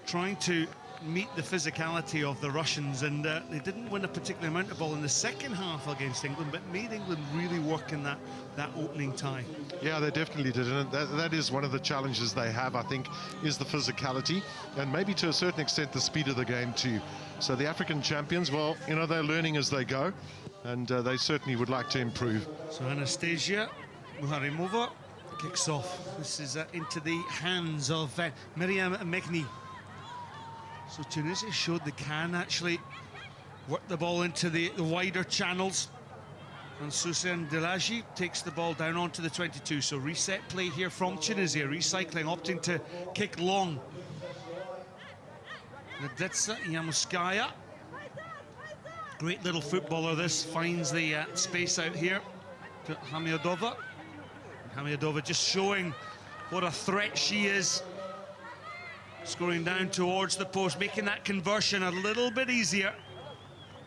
S2: trying to meet the physicality of the Russians, and they didn't win a particular amount of ball in the second half against England, but made England really work in that opening tie.
S5: Yeah, they definitely did, and that is one of the challenges they have, I think, is the physicality, and maybe to a certain extent the speed of the game too. So the African champions, well, you know, they're learning as they go, and they certainly would like to improve.
S2: So Anastasia Muharimova kicks off. This is into the hands of Miriam Mekni. So Tunisia showed they can actually work the ball into the wider channels. And Susen Delaji takes the ball down onto the 22. So reset play here from Tunisia, recycling, opting to kick long. Nadetsa Yamuskaya. Great little footballer, this. Finds the space out here to Hamiadova. Hamiadova just showing what a threat she is. Scoring down towards the post, making that conversion a little bit easier.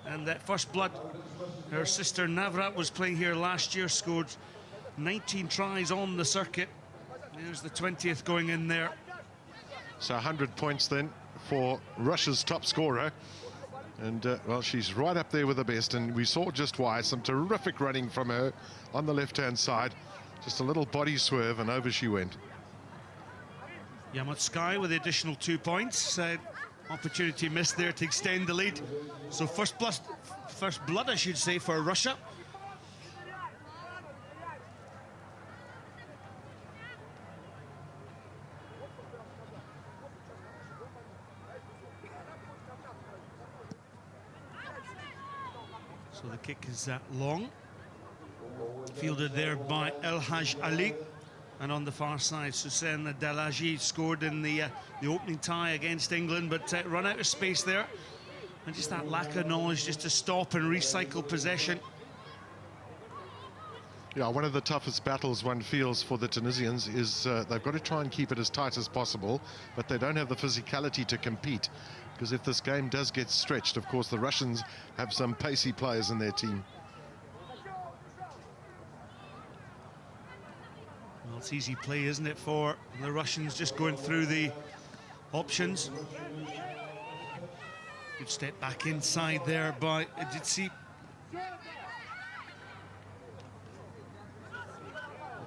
S2: And that first blood, her sister Navrat was playing here last year, scored 19 tries on the circuit. There's the 20th going in there.
S5: So 100 points then for Russia's top scorer. And, well, she's right up there with the best. And we saw just why. Some terrific running from her on the left-hand side. Just a little body swerve, and over she went.
S2: Yamatskaya with the additional 2 points. Opportunity missed there to extend the lead. So first blood, I should say, for Russia. So the kick is long. Fielded there by El Haj Ali. And on the far side, Susen Delaji scored in the opening tie against England, but run out of space there. And just that lack of knowledge just to stop and recycle possession.
S5: Yeah, one of the toughest battles one feels for the Tunisians is they've got to try and keep it as tight as possible, but they don't have the physicality to compete. Because if this game does get stretched, of course, the Russians have some pacey players in their team.
S2: Well, it's easy play, isn't it, for the Russians, just going through the options. Good step back inside there by Aditsi.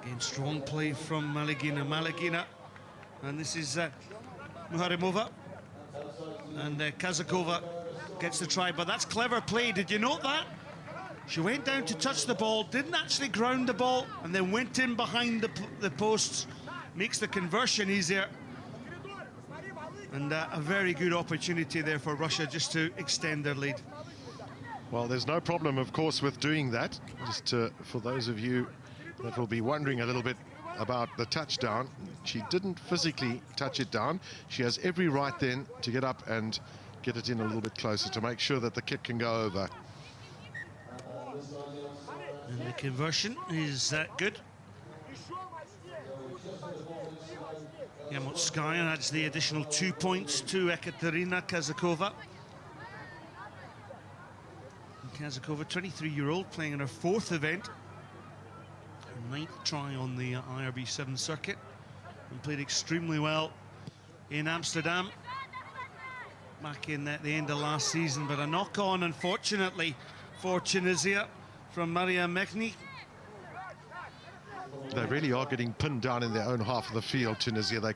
S2: Again, strong play from Malagina. And this is Muharimova. And Kazakova gets the try, but that's clever play. Did you note that? She went down to touch the ball, didn't actually ground the ball, and then went in behind the posts. Makes the conversion easier. And a very good opportunity there for Russia just to extend their lead.
S5: Well, there's no problem, of course, with doing that. Just for those of you that will be wondering a little bit about the touchdown, she didn't physically touch it down. She has every right then to get up and get it in a little bit closer to make sure that the kick can go over.
S2: And the conversion is good. Yamotskaya adds the additional 2 points to Ekaterina Kazakova. Kazakova, 23-year-old, playing in her 4th event. Her 9th try on the IRB 7 circuit. And played extremely well in Amsterdam back in the end of last season. But a knock-on, unfortunately, for Tunisia from Maria Mechni.
S5: They really are getting pinned down in their own half of the field, Tunisia. They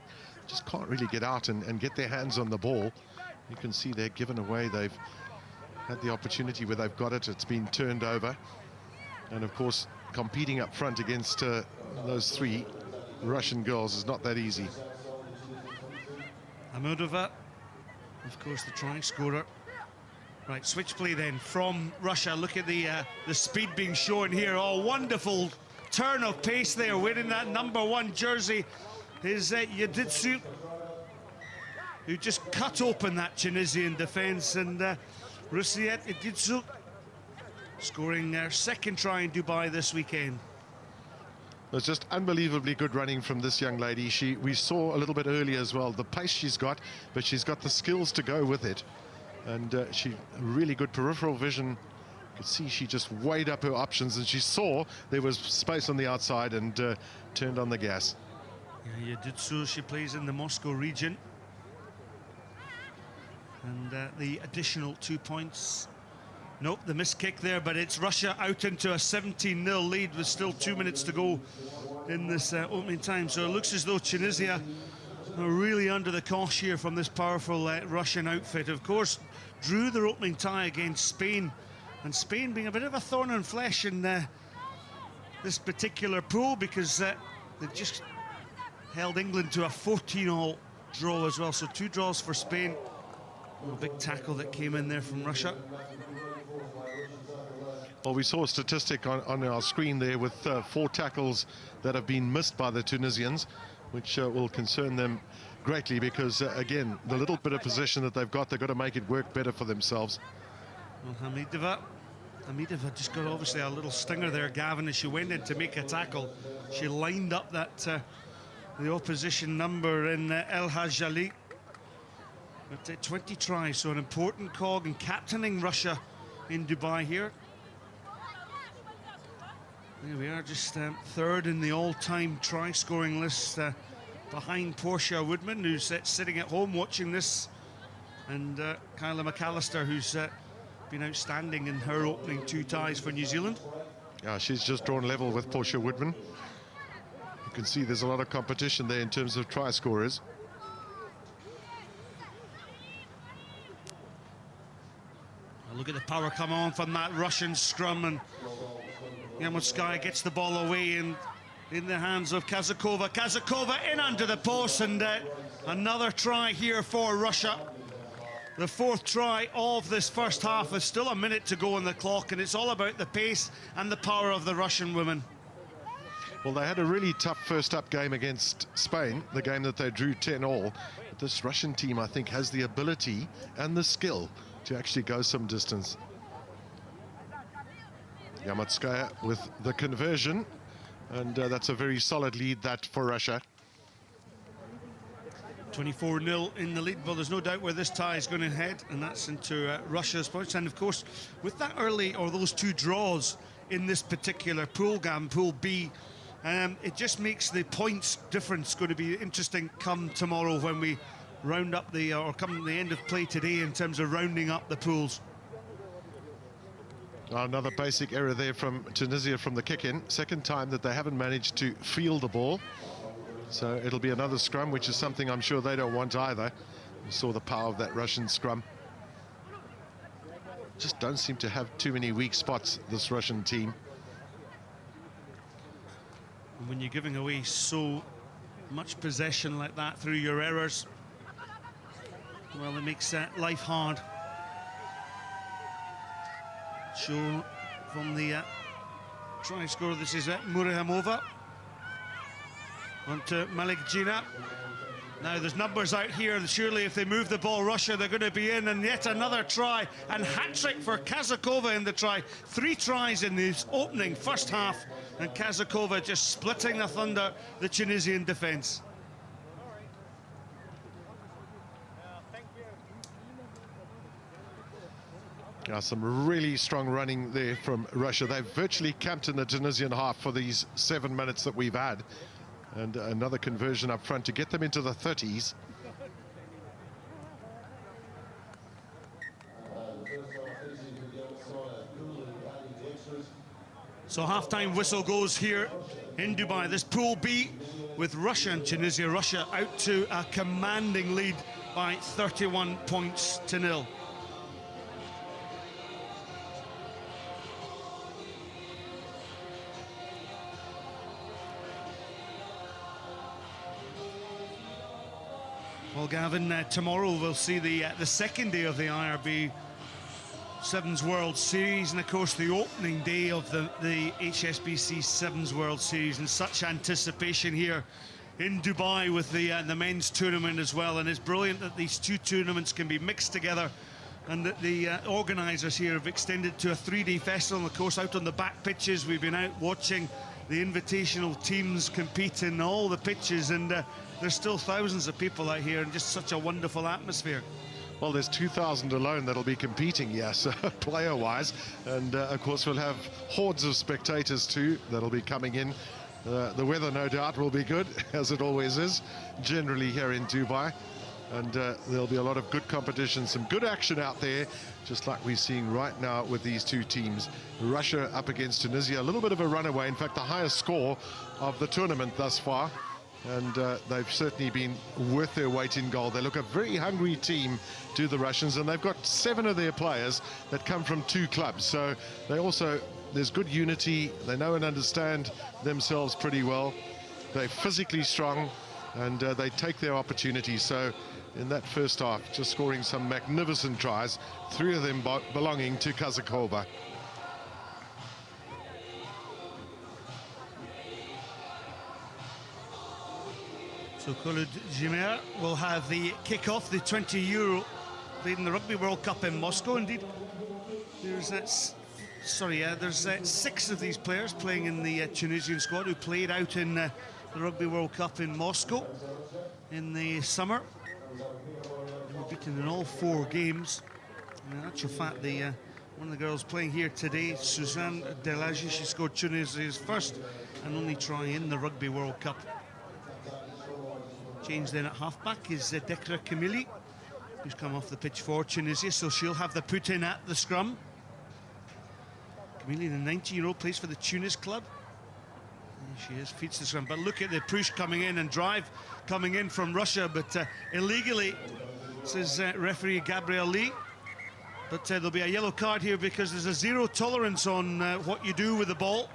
S5: just can't really get out and get their hands on the ball. You can see they're given away. They've had the opportunity where they've got it. It's been turned over. And, of course, competing up front against those 3 Russian girls is not that easy.
S2: Amudova, of course, the try scorer. Right, switch play then from Russia. Look at the speed being shown here. Oh, wonderful turn of pace there, wearing that #1 jersey is Yeditsu, who just cut open that Tunisian defence, and Rusiet Yeditsu scoring her 2nd try in Dubai this weekend.
S5: It's just unbelievably good running from this young lady. We saw a little bit earlier as well the pace she's got, but she's got the skills to go with it, and she really good peripheral vision. You could see she just weighed up her options, and she saw there was space on the outside and turned on the gas.
S2: Yeah, Yeditsu, she plays in the Moscow region, and the additional 2 points. Nope, the missed kick there, but it's Russia out into a 17-0 lead with still 2 minutes to go in this opening time. So it looks as though Tunisia are really under the cosh here from this powerful Russian outfit. Of course, drew their opening tie against Spain, and Spain being a bit of a thorn in flesh in this particular pool, because they've just held England to a 14-all draw as well. So 2 draws for Spain. Oh, a big tackle that came in there from Russia.
S5: Well, we saw a statistic on our screen there with 4 tackles that have been missed by the Tunisians, which will concern them greatly, because, again, the little bit of possession that they've got to make it work better for themselves.
S2: Well, Hamidova just got obviously a little stinger there, Gavin, as she went in to make a tackle. She lined up that the opposition number in El Hajjali. But 20 tries, so an important cog, and captaining Russia in Dubai here. There we are, just 3rd in the all-time try-scoring list, behind Portia Woodman, who's sitting at home watching this, and Kyla McAllister, who's been outstanding in her opening 2 ties for New Zealand.
S5: Yeah, she's just drawn level with Portia Woodman. You can see there's a lot of competition there in terms of try scorers.
S2: Look at the power come on from that Russian scrum, and Yamunskaya gets the ball away in the hands of Kazakova. Kazakova in under the post, and another try here for Russia. The 4th try of this first half. There's still a minute to go on the clock, and it's all about the pace and the power of the Russian women.
S5: Well, they had a really tough first-up game against Spain, the game that they drew 10-all. But this Russian team, I think, has the ability and the skill to actually go some distance. Yamunskaya with the conversion, and that's a very solid lead that for Russia.
S2: 24-0 in the lead. Well, there's no doubt where this tie is going to head, and that's into Russia's points. And of course, with that early, or those 2 draws in this particular pool, Pool B, it just makes the points difference going to be interesting come tomorrow when we round up or come the end of play today in terms of rounding up the pools.
S5: Another basic error there from Tunisia from the kick-in. 2nd time that they haven't managed to field the ball. So it'll be another scrum, which is something I'm sure they don't want either. You saw the power of that Russian scrum. Just don't seem to have too many weak spots, this Russian team.
S2: When you're giving away so much possession like that through your errors, well, it makes life hard. Show from the try scorer. This is Murahamova. On to Malikjina. Now there's numbers out here. Surely if they move the ball, Russia, they're going to be in. And yet another try. And hat-trick for Kazakova in the try. 3 tries in this opening first half. And Kazakova just splitting asunder the Tunisian defence.
S5: Some really strong running there from Russia. They've virtually camped in the Tunisian half for these 7 minutes that we've had. And another conversion up front to get them into the 30s.
S2: So half-time whistle goes here in Dubai. This Pool B with Russia and Tunisia. Russia out to a commanding lead by 31 points to 0. Well, Gavin, tomorrow we'll see the second day of the IRB Sevens World Series, and of course the opening day of the HSBC Sevens World Series, and such anticipation here in Dubai with the men's tournament as well. And it's brilliant that these two tournaments can be mixed together, and that the organisers here have extended to a 3-day festival. And of course, out on the back pitches, we've been out watching the invitational teams compete in all the pitches, and there's still thousands of people out here, and just such a wonderful atmosphere.
S5: Well, there's 2,000 alone that'll be competing, yes, player-wise. And, of course, we'll have hordes of spectators, too, that'll be coming in. The weather, no doubt, will be good, as it always is, generally here in Dubai. And there'll be a lot of good competition, some good action out there, just like we're seeing right now with these two teams. Russia up against Tunisia, a little bit of a runaway. In fact, the highest score of the tournament thus far. And they've certainly been worth their weight in gold. They look a very hungry team, do the Russians, and they've got 7 of their players that come from 2 clubs. So they also, there's good unity. They know and understand themselves pretty well. They're physically strong, and they take their opportunities. So in that first half, just scoring some magnificent tries, 3 of them belonging to Kazakova.
S2: So Khalid Jimer will have the kick-off, the 20 euro played in the Rugby World Cup in Moscow. Indeed, there's 6 of these players playing in the Tunisian squad who played out in the Rugby World Cup in Moscow in the summer. They were beaten in all 4 games. In actual fact, one of the girls playing here today, Suzanne Delagi, she scored Tunisia's first and only try in the Rugby World Cup. Change then at halfback is Dekra Kamili, who's come off the pitch for Tunisia, so she'll have the put in at the scrum. Kamili, the 19-year-old, plays for the Tunis club. There she is, feeds the scrum. But look at the push coming in and drive coming in from Russia, but illegally, says referee Gabriel Lee. But there'll be a yellow card here because there's a 0 tolerance on what you do with the ball.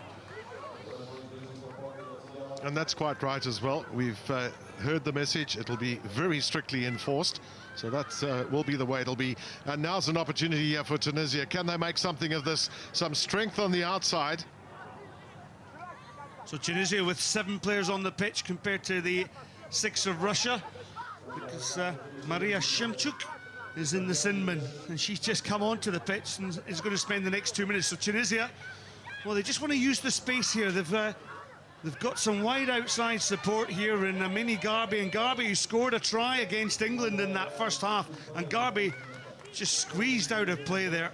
S5: And that's quite right as well. We've heard the message. It'll be very strictly enforced. So that will be the way it'll be. And now's an opportunity here for Tunisia. Can they make something of this? Some strength on the outside.
S2: So Tunisia with 7 players on the pitch compared to the 6 of Russia. Because Maria Shemchuk is in the Sinman. And she's just come onto the pitch and is going to spend the next 2 minutes. So Tunisia, well, they just want to use the space here. They've got some wide outside support here in Mini Garby, and Garby, who scored a try against England in that first half, and Garby just squeezed out of play there.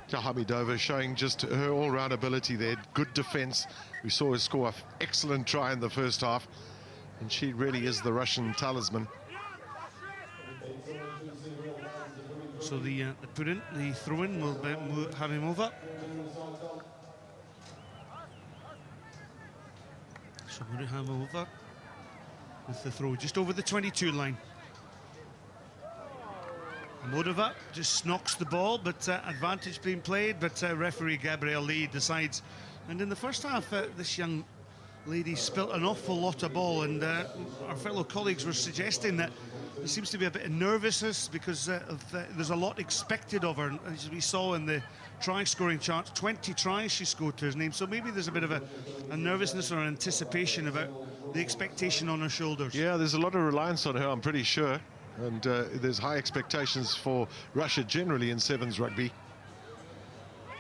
S5: Hamidova showing just her all-round ability there. Good defense. We saw her score an excellent try in the first half, and she really is the Russian talisman.
S2: So the put-in, the throw-in will have him over. So Muruham over with the throw just over the 22 line. Modova just knocks the ball, but advantage being played, but referee Gabriel Lee decides. And in the first half, this young lady spilt an awful lot of ball, and our fellow colleagues were suggesting that there seems to be a bit of nervousness because there's a lot expected of her. As we saw in the try-scoring chart, 20 tries she scored to his name, so maybe there's a bit of a nervousness or an anticipation about the expectation on her shoulders.
S5: Yeah, there's a lot of reliance on her, I'm pretty sure, and there's high expectations for Russia generally in sevens rugby.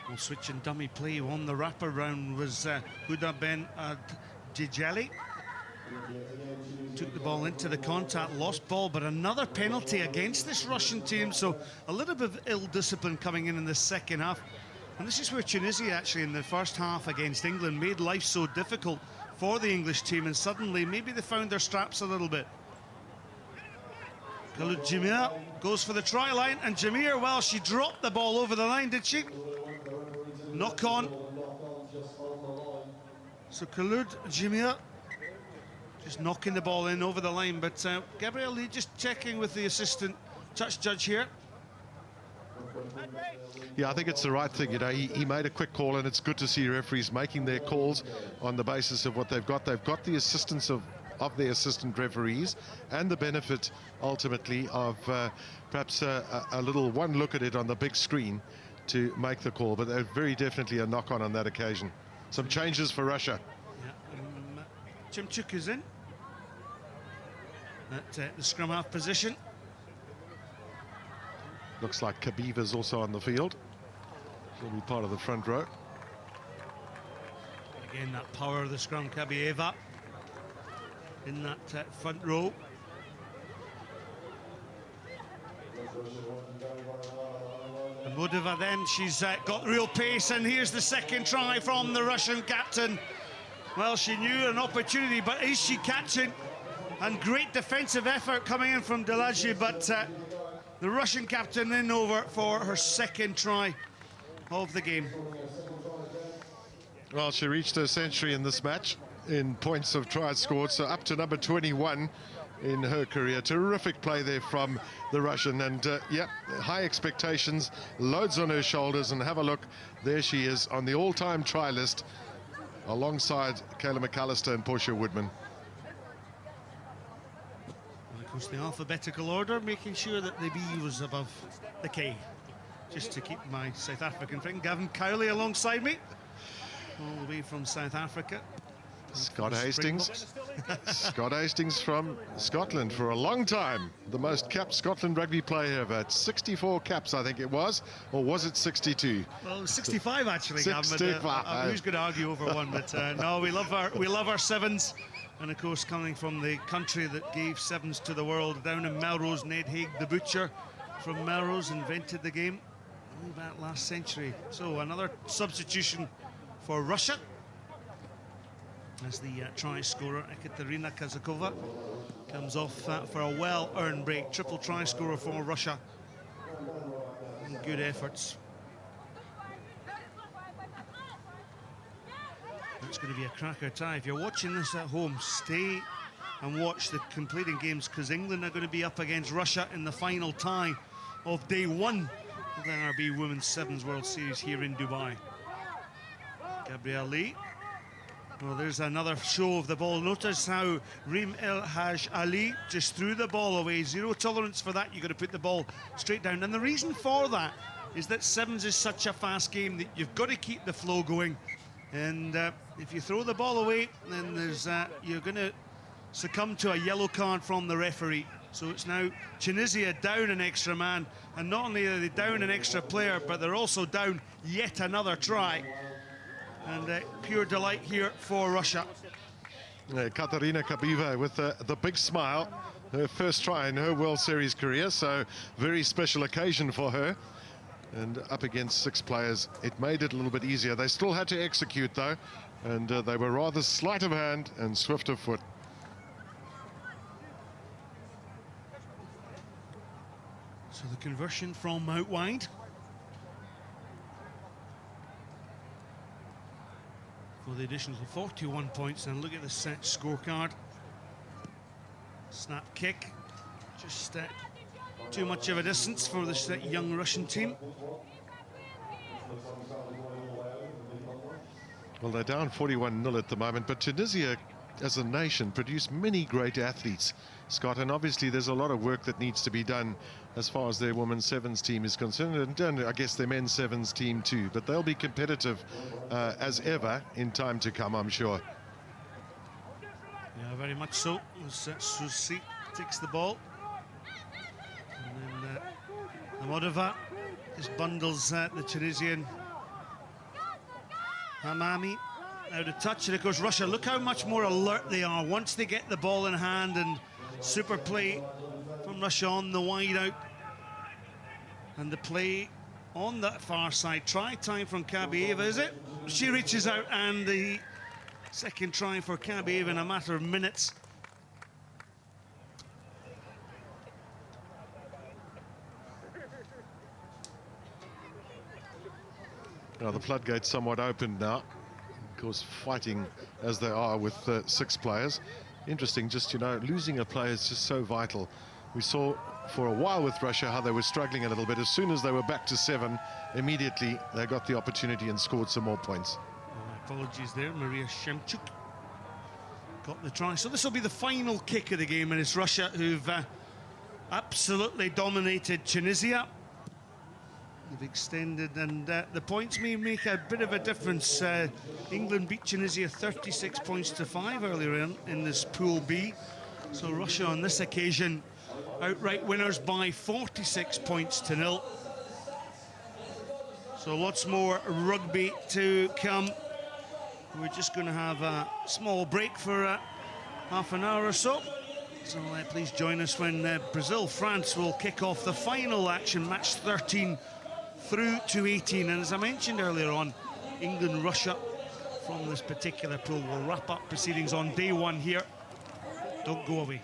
S2: Well, switch and dummy play on the wraparound was Huda Ben Adjijali. Took the ball into the contact, lost ball, but another penalty against this Russian team. So a little bit of ill discipline coming in the second half. And this is where Tunisia actually in the first half against England made life so difficult for the English team, and suddenly maybe they found their straps a little bit. Khalid Jamir goes for the try line, and Jamir, well, she dropped the ball over the line, did she? Knock on. So Khalid Jamir just knocking the ball in over the line, but Gabriel Lee just checking with the assistant touch judge here.
S5: Yeah, I think it's the right thing. You know, he made a quick call, and it's good to see referees making their calls on the basis of what they've got. They've got the assistance of their assistant referees and the benefit, ultimately, of perhaps a little one look at it on the big screen to make the call. But there's very definitely a knock-on on that occasion. Some changes for Russia.
S2: Yeah, Chimchuk is in at the scrum half position.
S5: Looks like Kabiva's also on the field. He'll be part of the front row.
S2: Again, that power of the scrum, Kabieva in that front row. And Modova then, she's got real pace, and here's the second try from the Russian captain. Well, she knew an opportunity, but is she catching? And great defensive effort coming in from Delaji, but the Russian captain in over for her second try of the game.
S5: Well, she reached her century in this match in points of tries scored, so up to number 21 in her career. Terrific play there from the Russian, and yeah, high expectations, loads on her shoulders, and have a look, there she is on the all-time try list alongside Kayla McAllister and Portia Woodman.
S2: And of course, the alphabetical order, making sure that the B was above the K, just to keep my South African friend Gavin Cowley alongside me, all the way from South Africa.
S5: Scott Hastings. Scott Hastings from Scotland for a long time. The most capped Scotland rugby player ever. At 64 caps, I think it was. Or was it 62?
S2: Well, 65 actually,
S5: 65.
S2: Gavin. Who's going to argue over one? But no, we love our sevens. And of course, coming from the country that gave sevens to the world, down in Melrose, Ned Haig, the butcher from Melrose, invented the game all back last century. So another substitution for Russia, as the try scorer Ekaterina Kazakova comes off for a well-earned break. Triple try scorer for Russia. And good efforts. It's going to be a cracker tie. If you're watching this at home, stay and watch the completing games, because England are going to be up against Russia in the final tie of day one of the NRB Women's Sevens World Series here in Dubai. Gabrielle Lee. Well, there's another show of the ball. Notice how Reem El Haj Ali just threw the ball away. Zero tolerance for that. You've got to put the ball straight down. And the reason for that is that sevens is such a fast game that you've got to keep the flow going. And if you throw the ball away, then there's you're going to succumb to a yellow card from the referee. So it's now Tunisia down an extra man. And not only are they down an extra player, but they're also down yet another try. And pure delight here for Russia.
S5: Katerina Kabiva with the big smile. Her first try in her World Series career, so very special occasion for her. And up against 6 players, it made it a little bit easier. They still had to execute, though, and they were rather sleight of hand and swift of foot.
S2: So the conversion from out wide. For the additional 41 points, and look at the set scorecard. Snap kick, just too much of a distance for this young Russian team.
S5: Well, they're down 41-0 at the moment, but Tunisia as a nation produced many great athletes, Scott, and obviously there's a lot of work that needs to be done as far as their women's sevens team is concerned, and I guess their men's sevens team too, but they'll be competitive as ever in time to come, I'm sure.
S2: Yeah, very much so. Susi takes the ball, and then Amodova just bundles the Tunisian Hamami out of touch. And of course, Russia, look how much more alert they are once they get the ball in hand, and super play from Russia on the wide out. And the play on that far side. Try time from Kabieva, is it? She reaches out, and the second try for Kabieva in a matter of minutes.
S5: Now the floodgate's somewhat opened now. Of course, fighting as they are with 6 players. Interesting, just, you know, losing a player is just so vital. We saw for a while with Russia how they were struggling a little bit. As soon as they were back to 7, immediately they got the opportunity and scored some more points.
S2: Apologies there, Maria Shemchuk got the try. So this will be the final kick of the game, and it's Russia who've absolutely dominated Tunisia. They've extended, and the points may make a bit of a difference. England beat Tunisia 36 points to 5 earlier in this Pool B. So Russia on this occasion outright winners by 46 points to 0. So lots more rugby to come. We're just going to have a small break for half an hour or so. So please join us when Brazil-France will kick off the final action, match 13 through to 18. And as I mentioned earlier on, England-Russia from this particular pool will wrap up proceedings on day 1 here. Don't go away.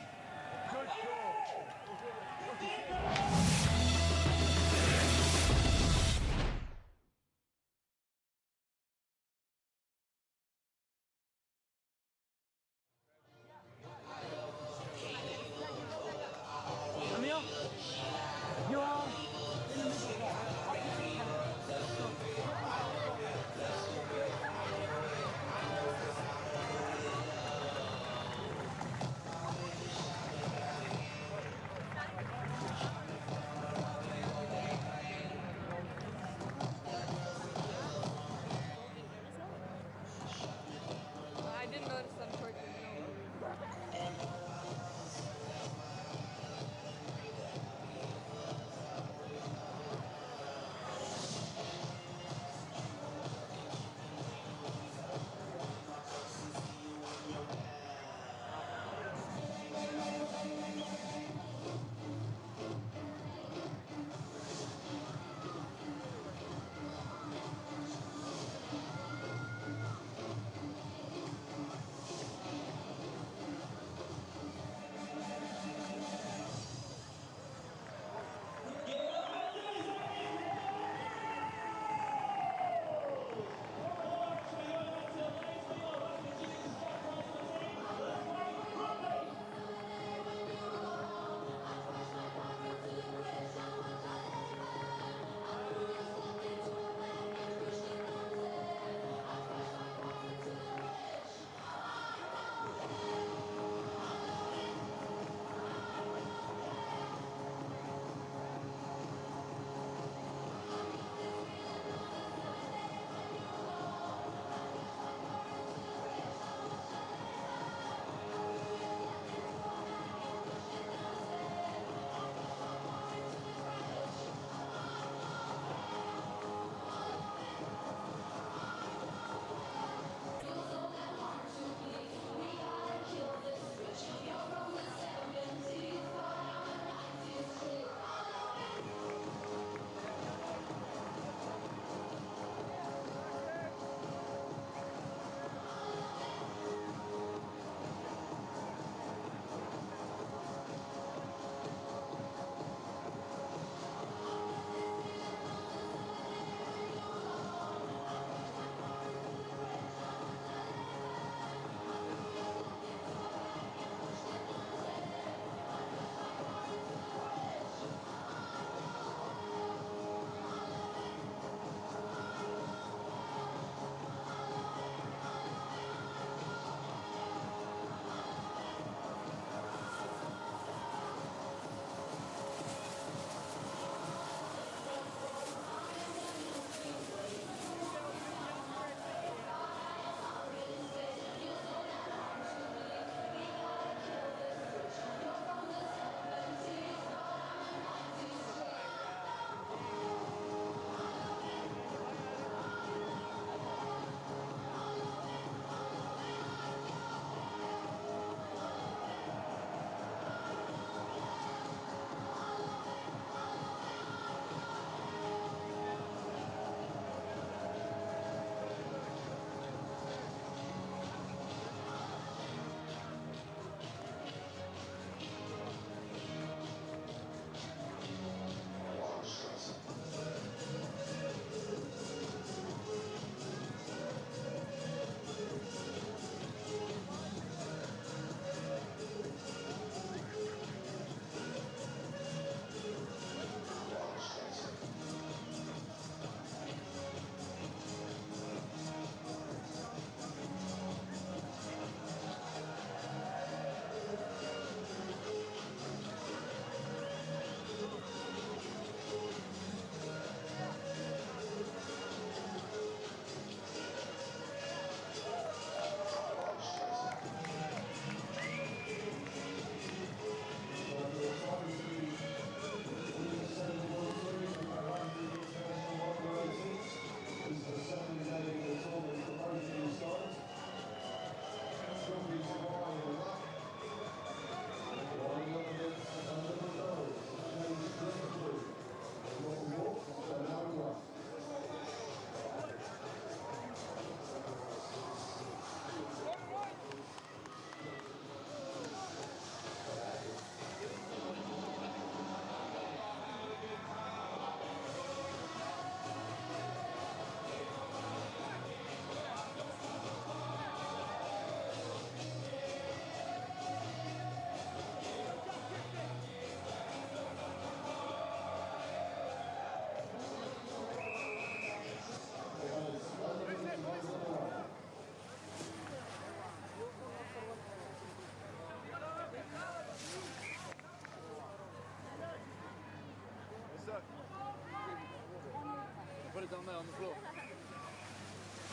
S6: Got it down there on the floor.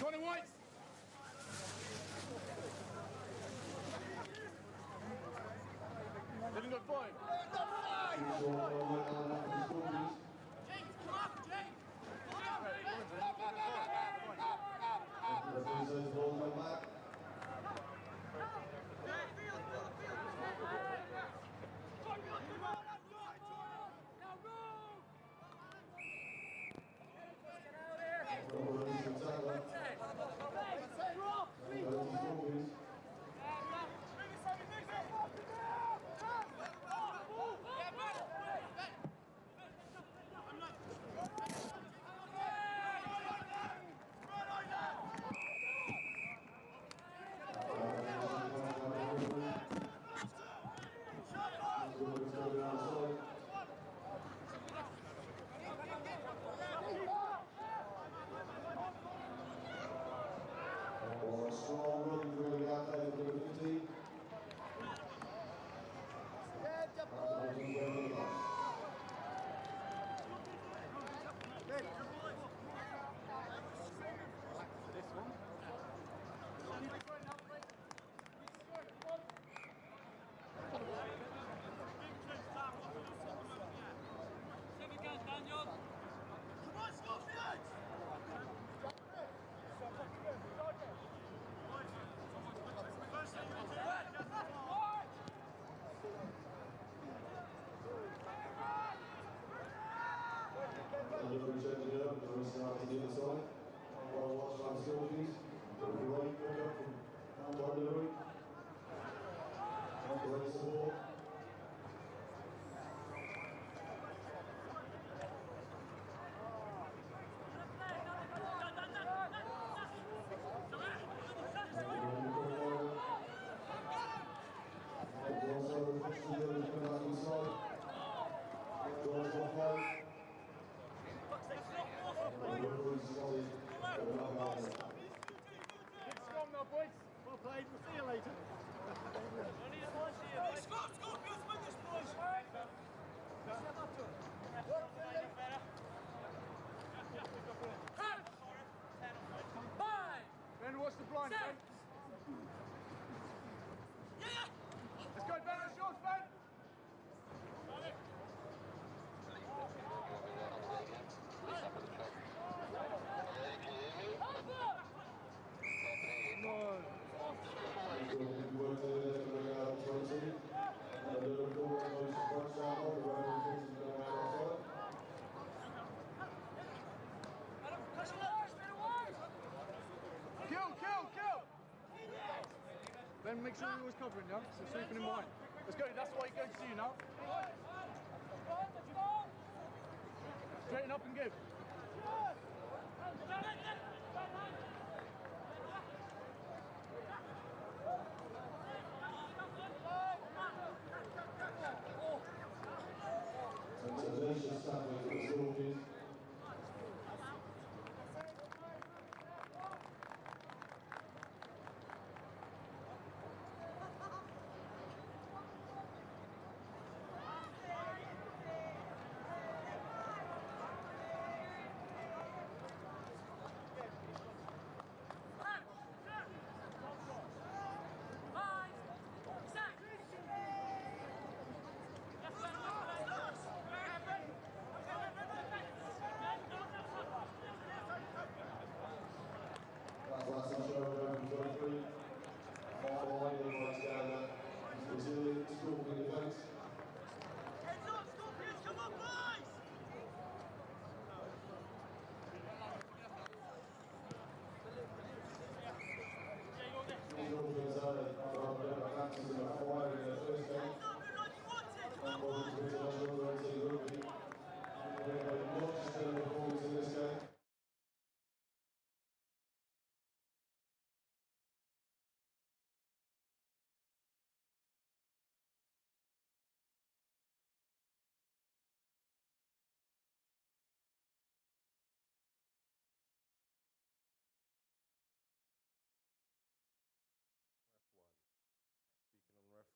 S6: Connie White! Didn't go fine. Watch the blind, Ben. Let's go, Ben. It's yours, Ben. Ben, make sure you're always covering, yeah? So sweeping him wide. Let's go, that's why he goes to you now. Straighten up and give.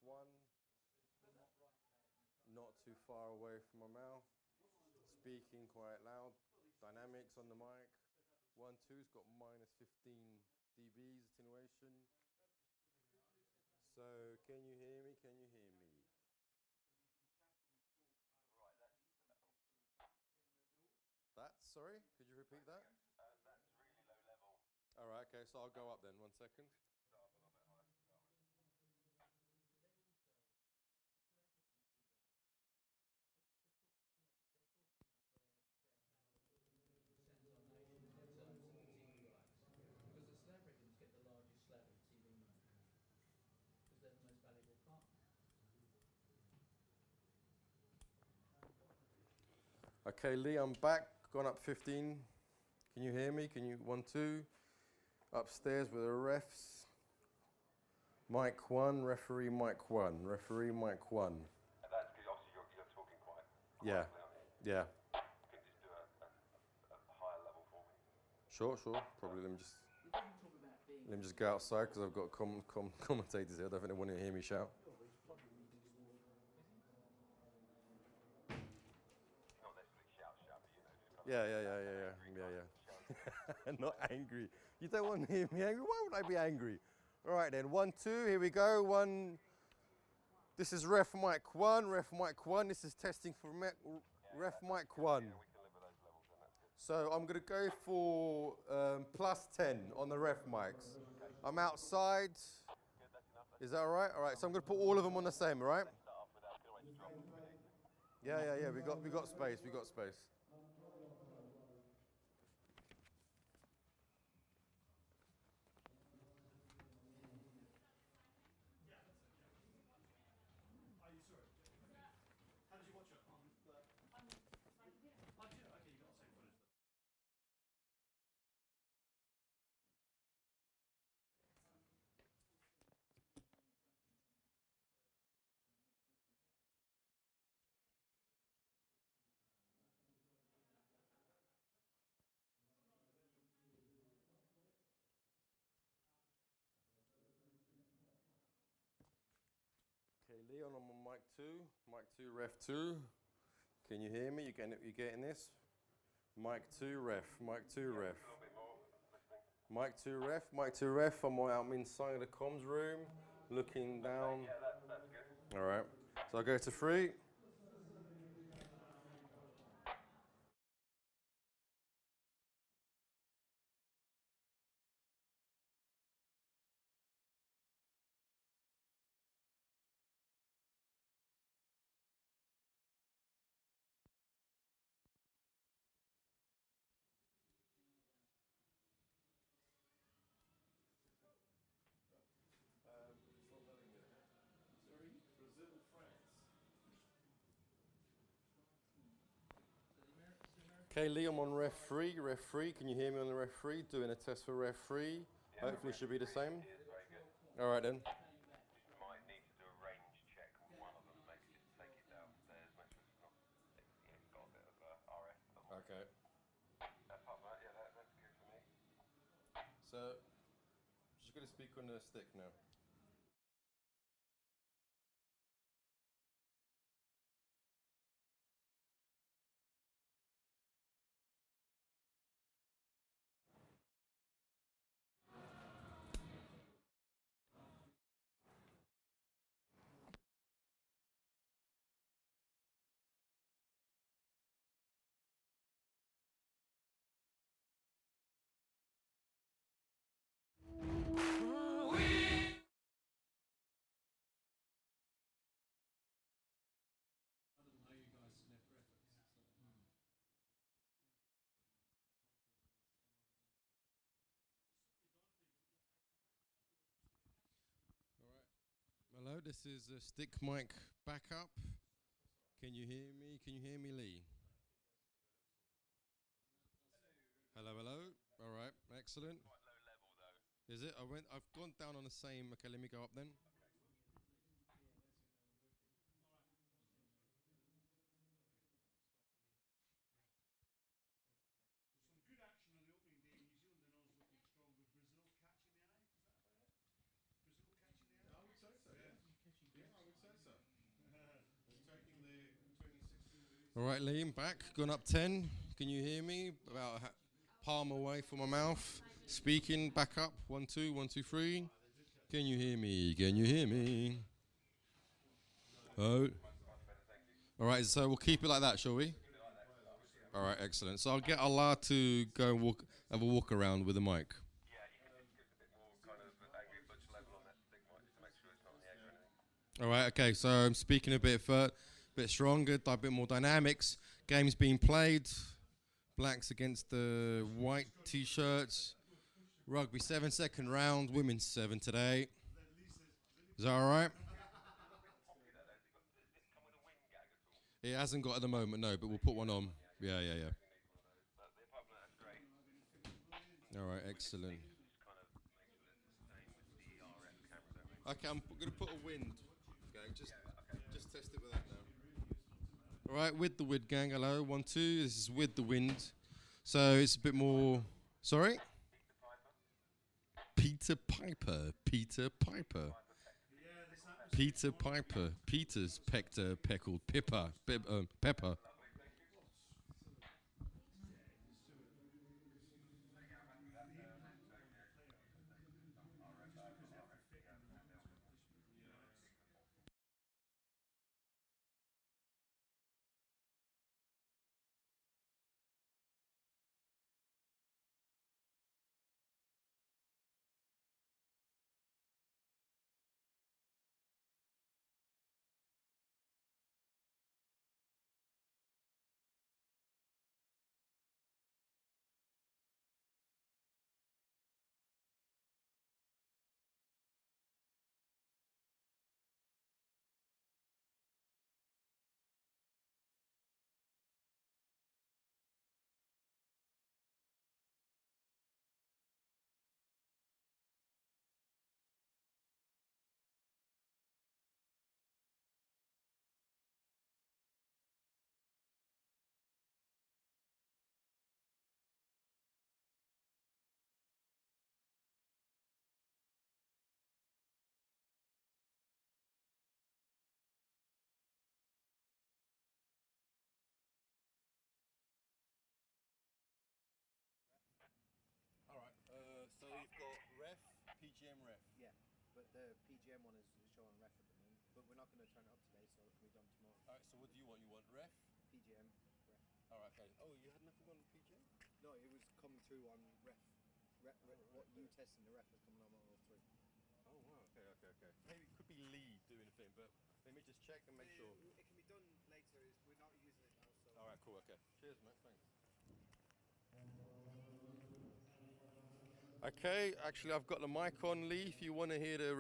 S11: One, not too far away from my mouth, speaking quite loud, Dynamics on the mic. 1, 2's got minus 15 dBs attenuation. So can you hear me? Can you hear me? That's, sorry, could you repeat that?
S12: That's really low level.
S11: All right, okay, so I'll go up then, 1 second.
S4: Because the slab riggers get the largest slab of TV money. Because they're the most valuable partner.
S11: Okay, Lee, I'm back, gone up 15. Can you hear me? Can you, 1, 2. Upstairs with the refs. Mic 1, referee mic 1, referee mic 1.
S12: And that's good, obviously you're talking quite
S11: Yeah,
S12: quietly, aren't you?
S11: yeah.
S12: Can you just do a higher level for me?
S11: Sure, probably let me just go outside because I've got commentators here. I don't think they want to hear me shout.
S12: Not necessarily shout, but you know, just
S11: Yeah. Not angry. You don't want to hear me angry? Why would I be angry? All right then, 1, 2, here we go. 1. This is ref mic 1, ref mic 1. This is testing for ref mic 1. So I'm going to go for plus 10 on the ref mics. I'm outside. Is that all right? All right, so I'm going to put all of them on the same, all right? Yeah. We got space. We got space.
S2: Are you sorry? How did you watch it? On the... Oh, did you? Okay, you got the same footage.
S11: Okay, Leon, I'm on mic 2. Mic 2, ref 2. Can you hear me? You getting this? Mic 2, ref. Mic 2, ref. Mic 2, ref. Mic 2, ref. I'm inside the comms room, looking down.
S12: Yeah, that's good.
S11: All right. So I go to 3. Brazil, France. Okay, Lee, I'm on ref 3. Ref 3. Can you hear me on the ref 3? Doing a test for ref 3.
S12: Yeah,
S11: hopefully it should be the same.
S12: Very good.
S11: All right then.
S12: You might need to do a range check on one of them, maybe just take it downstairs, make sure it's got a bit of RF.
S11: Okay.
S12: Apart from that, yeah, that's good for me.
S11: So, just going to speak on the stick now. Hello, this is a stick mic backup. Can you hear me? Can you hear me, Lee? Hello. All right, excellent.
S12: Quite low level though.
S11: Is it? I've gone down on the same. Okay, let me go up then.
S2: Some good action on the opening day. New Zealand and Oz looking strong with Brazil catching the eye. Is that about it? Brazil catching the eye?
S11: I would say so, yeah. I would say so. They're taking the 2016. All right, Liam, back. Gone up 10. Can you hear me? About a palm away from my mouth. Speaking, back up. 1, 2, 1, 2, 3. Can you hear me? Can you hear me? Oh. All right, so we'll keep it like that, shall we? All right, excellent. So I'll get Allah to go and have a walk around with the mic.
S12: Yeah, you can just give a bit more kind of angry butch level on that stick mic just to make sure it's not on the edge or anything.
S11: All right, okay, so I'm speaking a bit stronger, a bit more dynamics. Game's being played. Blacks against the white T-shirts. Rugby 7, second round. Women's 7 today. Is that all right? It hasn't got at the moment, no, but we'll put one on. Yeah. All right, excellent. Okay, I'm going to put a wind. Okay, just test it with that now. All right, with the wind, gang. Hello, 1, 2. This is with the wind. So it's a bit more... Sorry? Peter Piper. Peter Piper. Peter Piper. Peter's Pector Peckled Pippa. Pepper. So you've got ref, PGM ref.
S13: Yeah, but the PGM one is showing ref at the moment. But we're not going to turn it up today, so it can be done tomorrow.
S11: All right, so what do you want? You want ref?
S13: PGM, ref.
S11: All right, okay. Oh, you had nothing on PGM?
S13: No, it was coming through on ref. What you testing the ref is coming on 103.
S11: Oh, wow, okay. Maybe it could be Lee doing a thing, but let me just check and make sure.
S13: It can be done later. We're not using it now, so.
S11: All right, cool, okay. Cheers, mate, thanks. Okay, actually I've got the mic on, Lee, if you want to hear the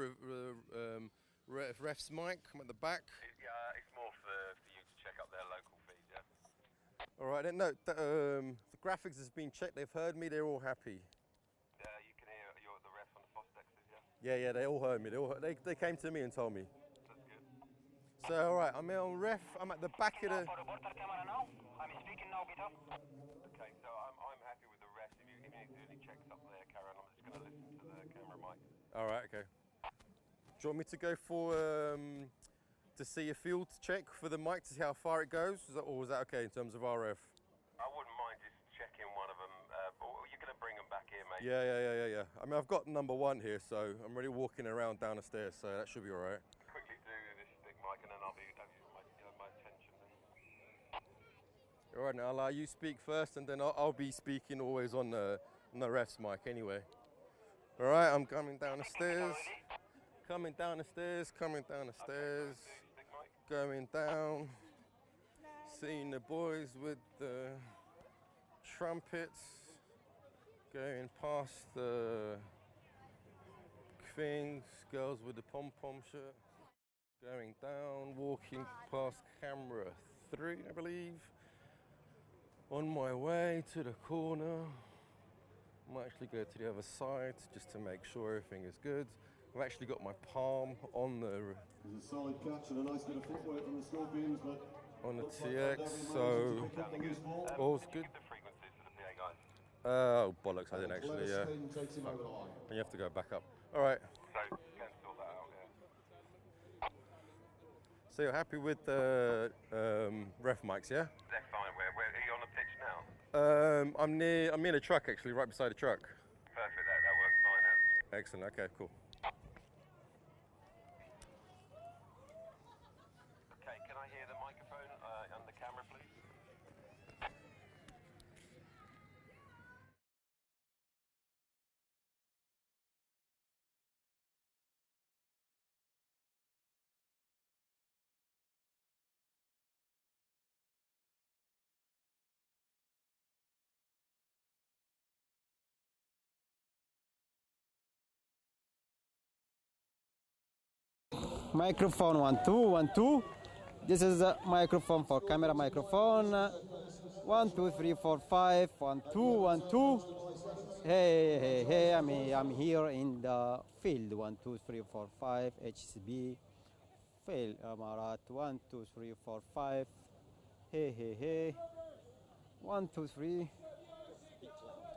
S11: ref's mic. I'm at the back.
S12: It's more for you to check up their local feed, yeah?
S11: All right, then, no, the graphics has been checked, they've heard me, they're all happy.
S12: You can hear the ref on the Fostexes, yeah?
S11: Yeah, they all heard me, they came to me and told me.
S12: That's good.
S11: So, all right, I'm here on ref, I'm at the back of the...
S12: I'm speaking now, Peter. Okay, so I'm happy with the rest. If you need to do any checks up there, Karen, I'm just going to listen to the camera mic.
S11: All right, okay. Do you want me to go for to see a field check for the mic to see how far it goes, or is that okay in terms of RF?
S12: I wouldn't mind just checking one of them, but you're going to bring them back here, mate.
S11: Yeah. I mean, I've got number 1 here, so I'm already walking around down the stairs, so that should be all right.
S12: Quickly do this stick mic, and then I'll be my attention.
S11: All right, now I'll allow you speak first, and then I'll be speaking always on the ref's mic anyway. All right, I'm coming down the stairs. Coming down the stairs, going down, seeing the boys with the trumpets, going past the things, girls with the pom-pom shirt, going down, walking past camera 3, I believe, on my way to the corner. I might actually go to the other side just to make sure everything is good. I've actually got my palm on the...
S14: There's a solid catch and a nice bit of footwork from the Scorpions, but...
S11: On the TX, so... All's good. Oh, bollocks, I didn't actually, yeah. And you have to go back up. All right. So you're happy with the ref mics, yeah?
S12: They're fine. Are you on the pitch now?
S11: I'm near the truck actually, right beside the truck.
S12: Perfect, that works fine out.
S11: Excellent. Okay, cool.
S12: Okay, can I hear the microphone and the camera, please?
S15: Microphone 1 2 1 2. This is a microphone for camera microphone. 1 2 3 4 5 1 2 1 2. Hey, I'm here in the field. 1 2 3 4 5 HCB field. Amarat 1 2 3 4 5. Hey. 1 2 3.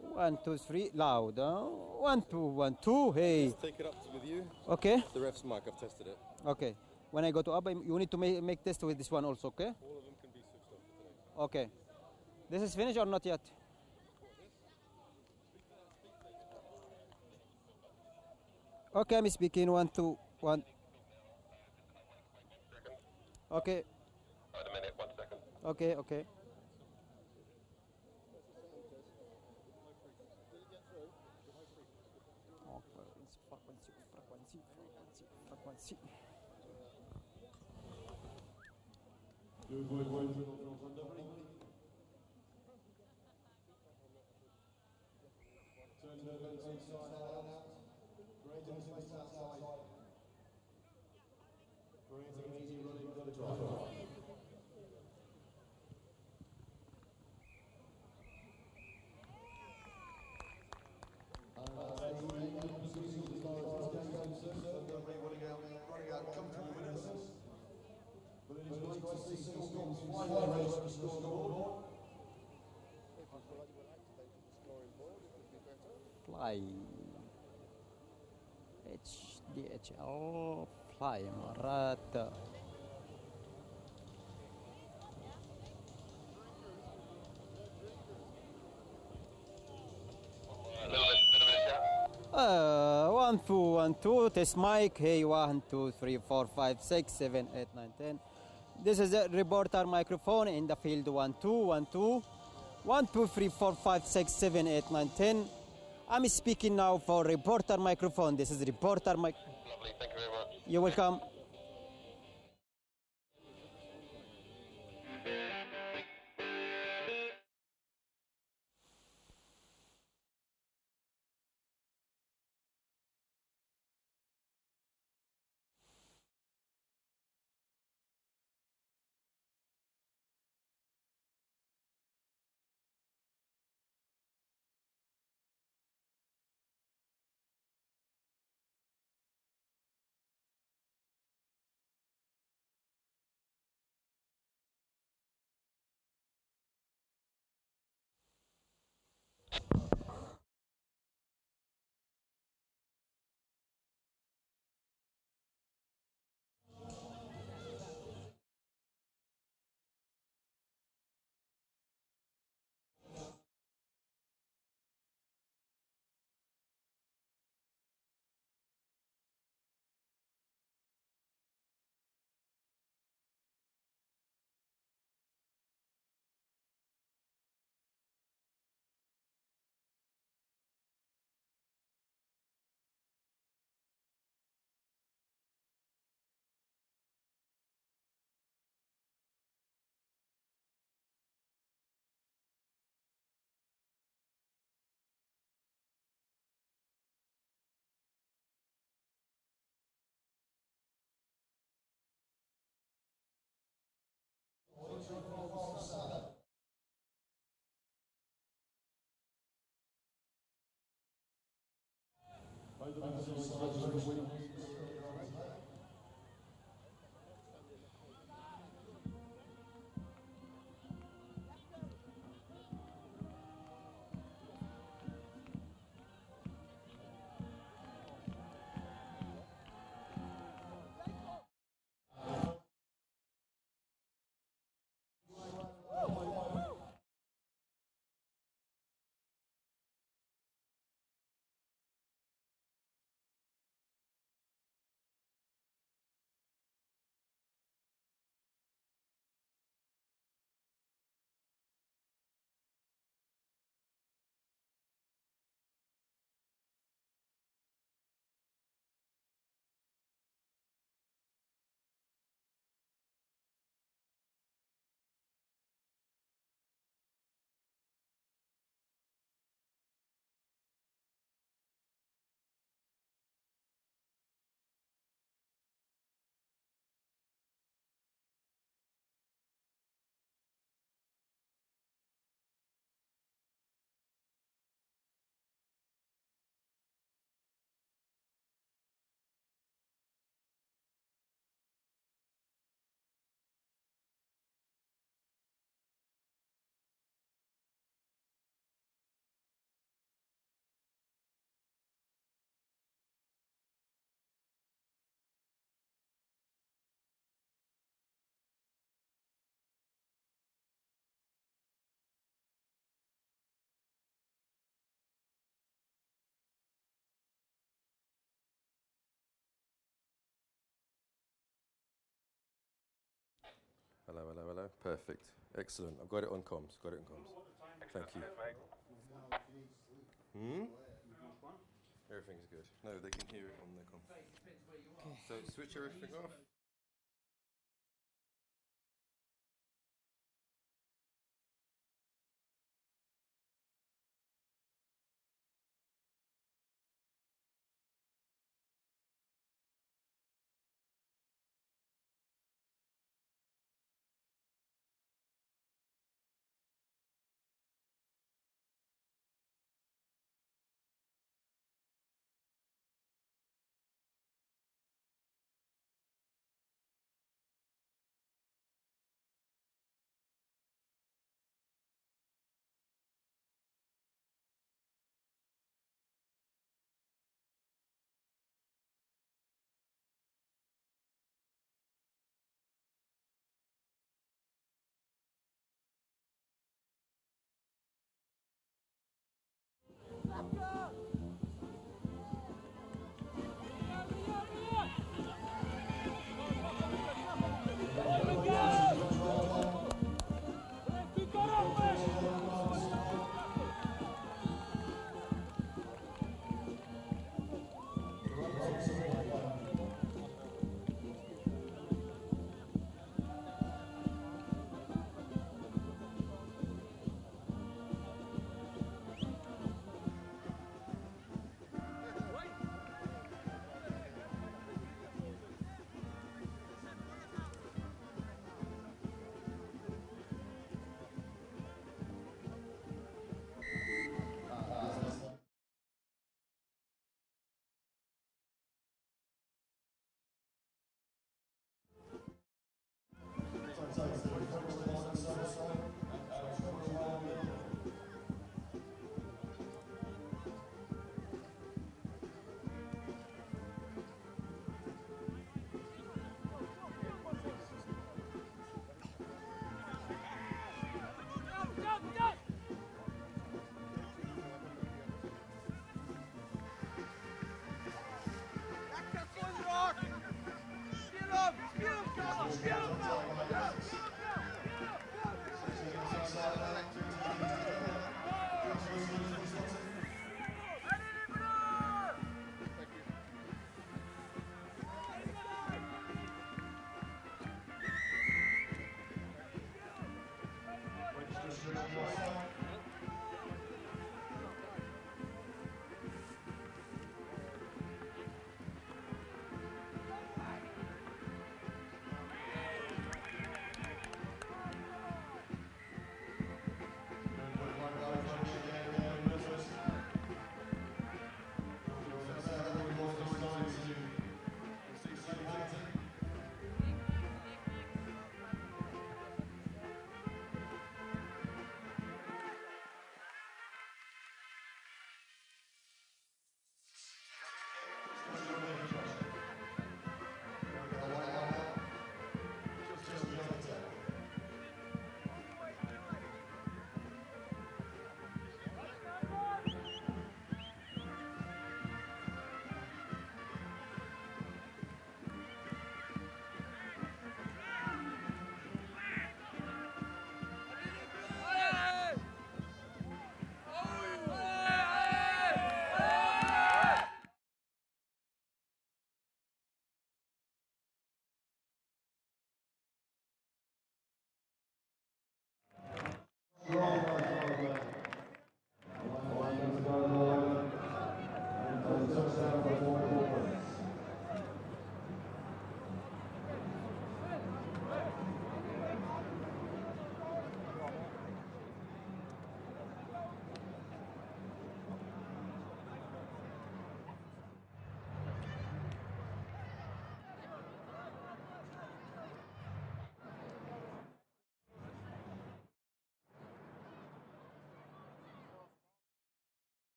S15: 1 2 3 loud. 1 2 1 2. Hey.
S11: Let's take it up with you.
S15: Okay.
S11: The ref's mic. I've tested it.
S15: Okay. When I go to up, you need to make test with this one also, okay?
S11: All of them can be switched off for today.
S15: Okay. This is finished or not yet? Okay, I'm speaking 1 2 1. Okay.
S12: Wait a minute, 1 second.
S15: Okay. Frequency. Fly. HDHL fly Marat. One, two, test mic. Hey, 1 2 3 4 5 6 7 8 9 10. This is a reporter microphone in the field 1 2 1 2 1 2 3 4 5 6 7 8 9 10. I'm speaking now for reporter microphone. This is reporter mic.
S12: Lovely, thank you very much.
S15: You're welcome.
S11: Hello. Perfect. Excellent. I've got it on comms. Got it on comms. Thank you. Everything's good. No, they can hear it on their comms. So switch everything off.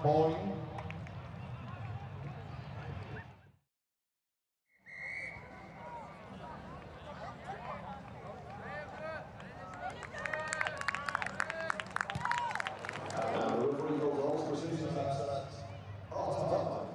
S14: point. And the referee goes off for decision at half-time.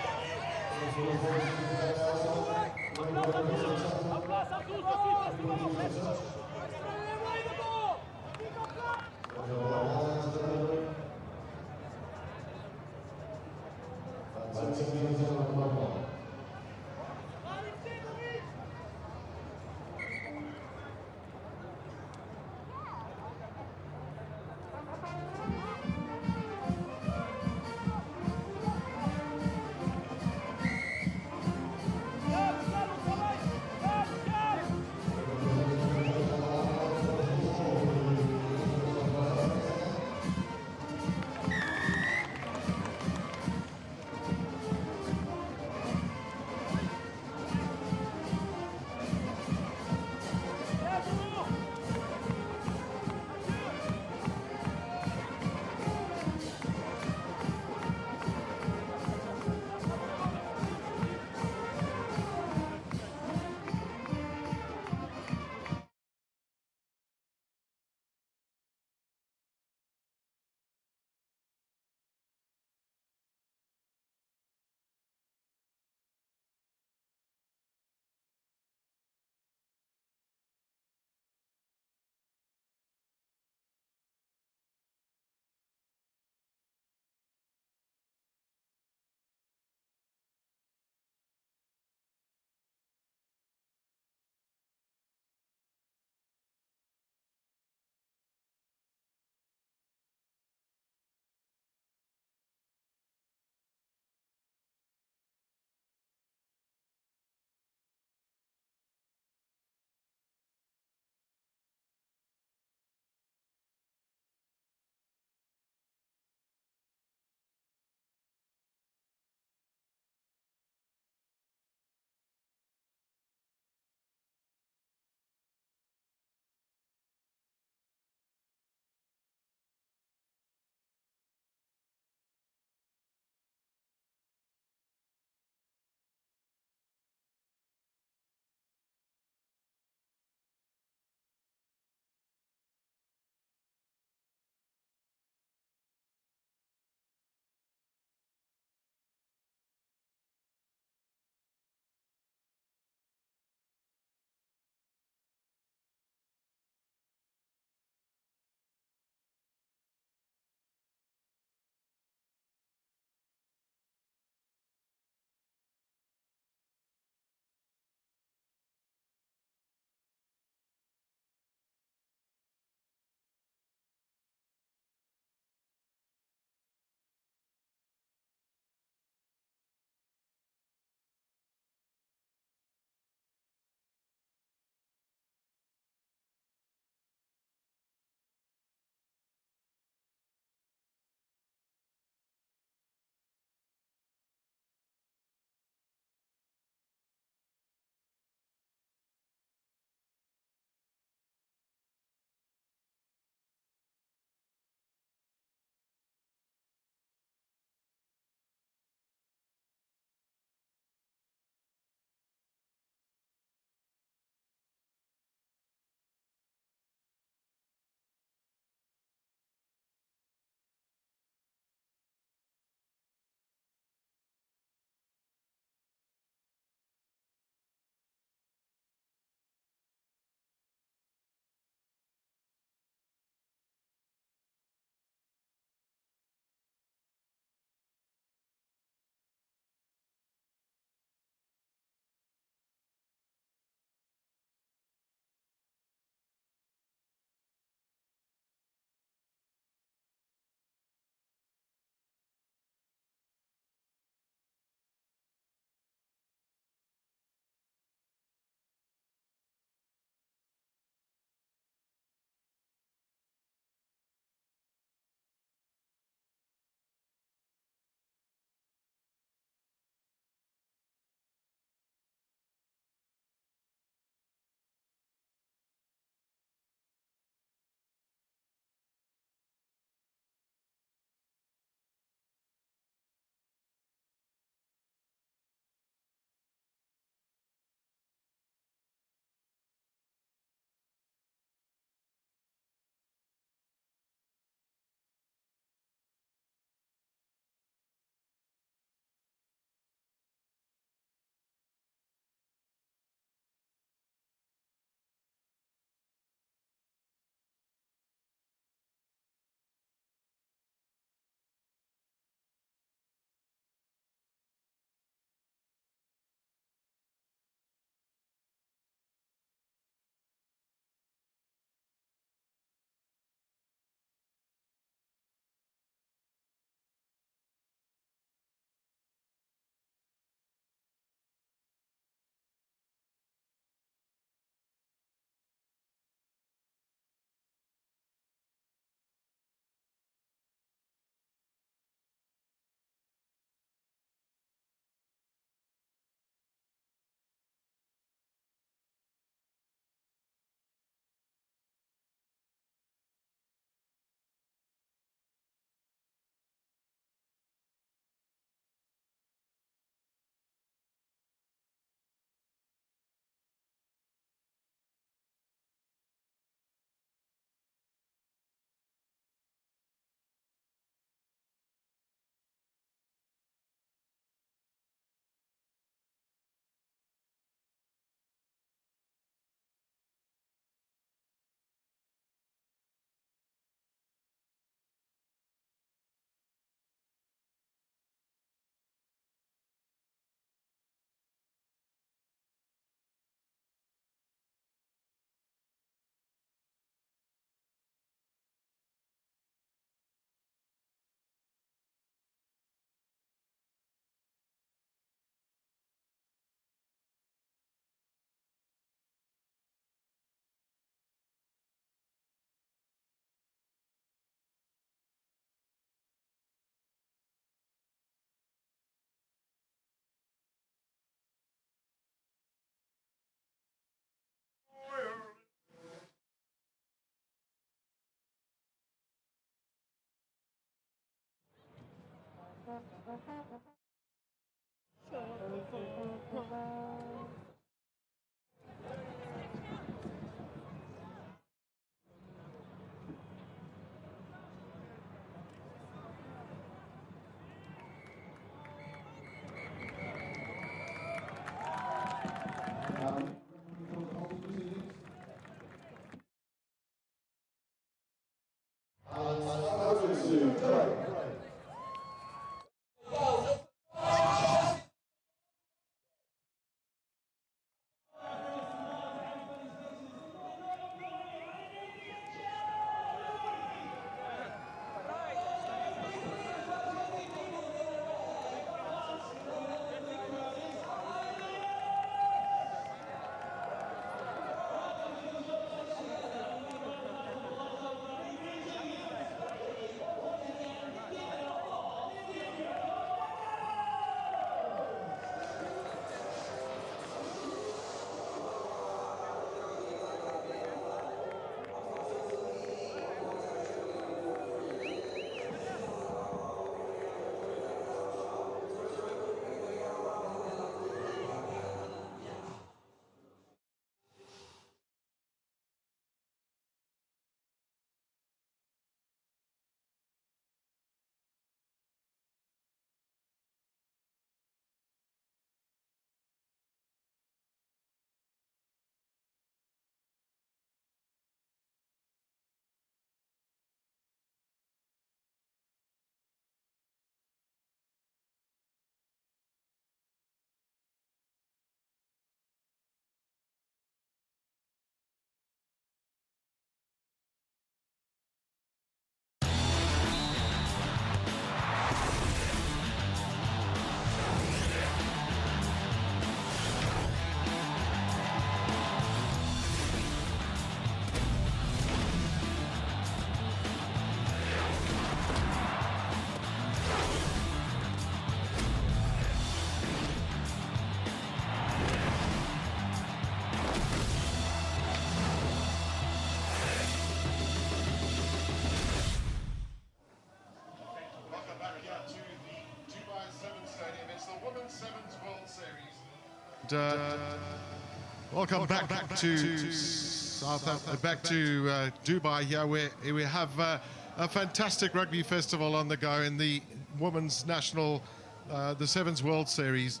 S5: Welcome back to South Africa, back to Dubai here, where we have a fantastic rugby festival on the go in the Women's National, the Sevens World Series.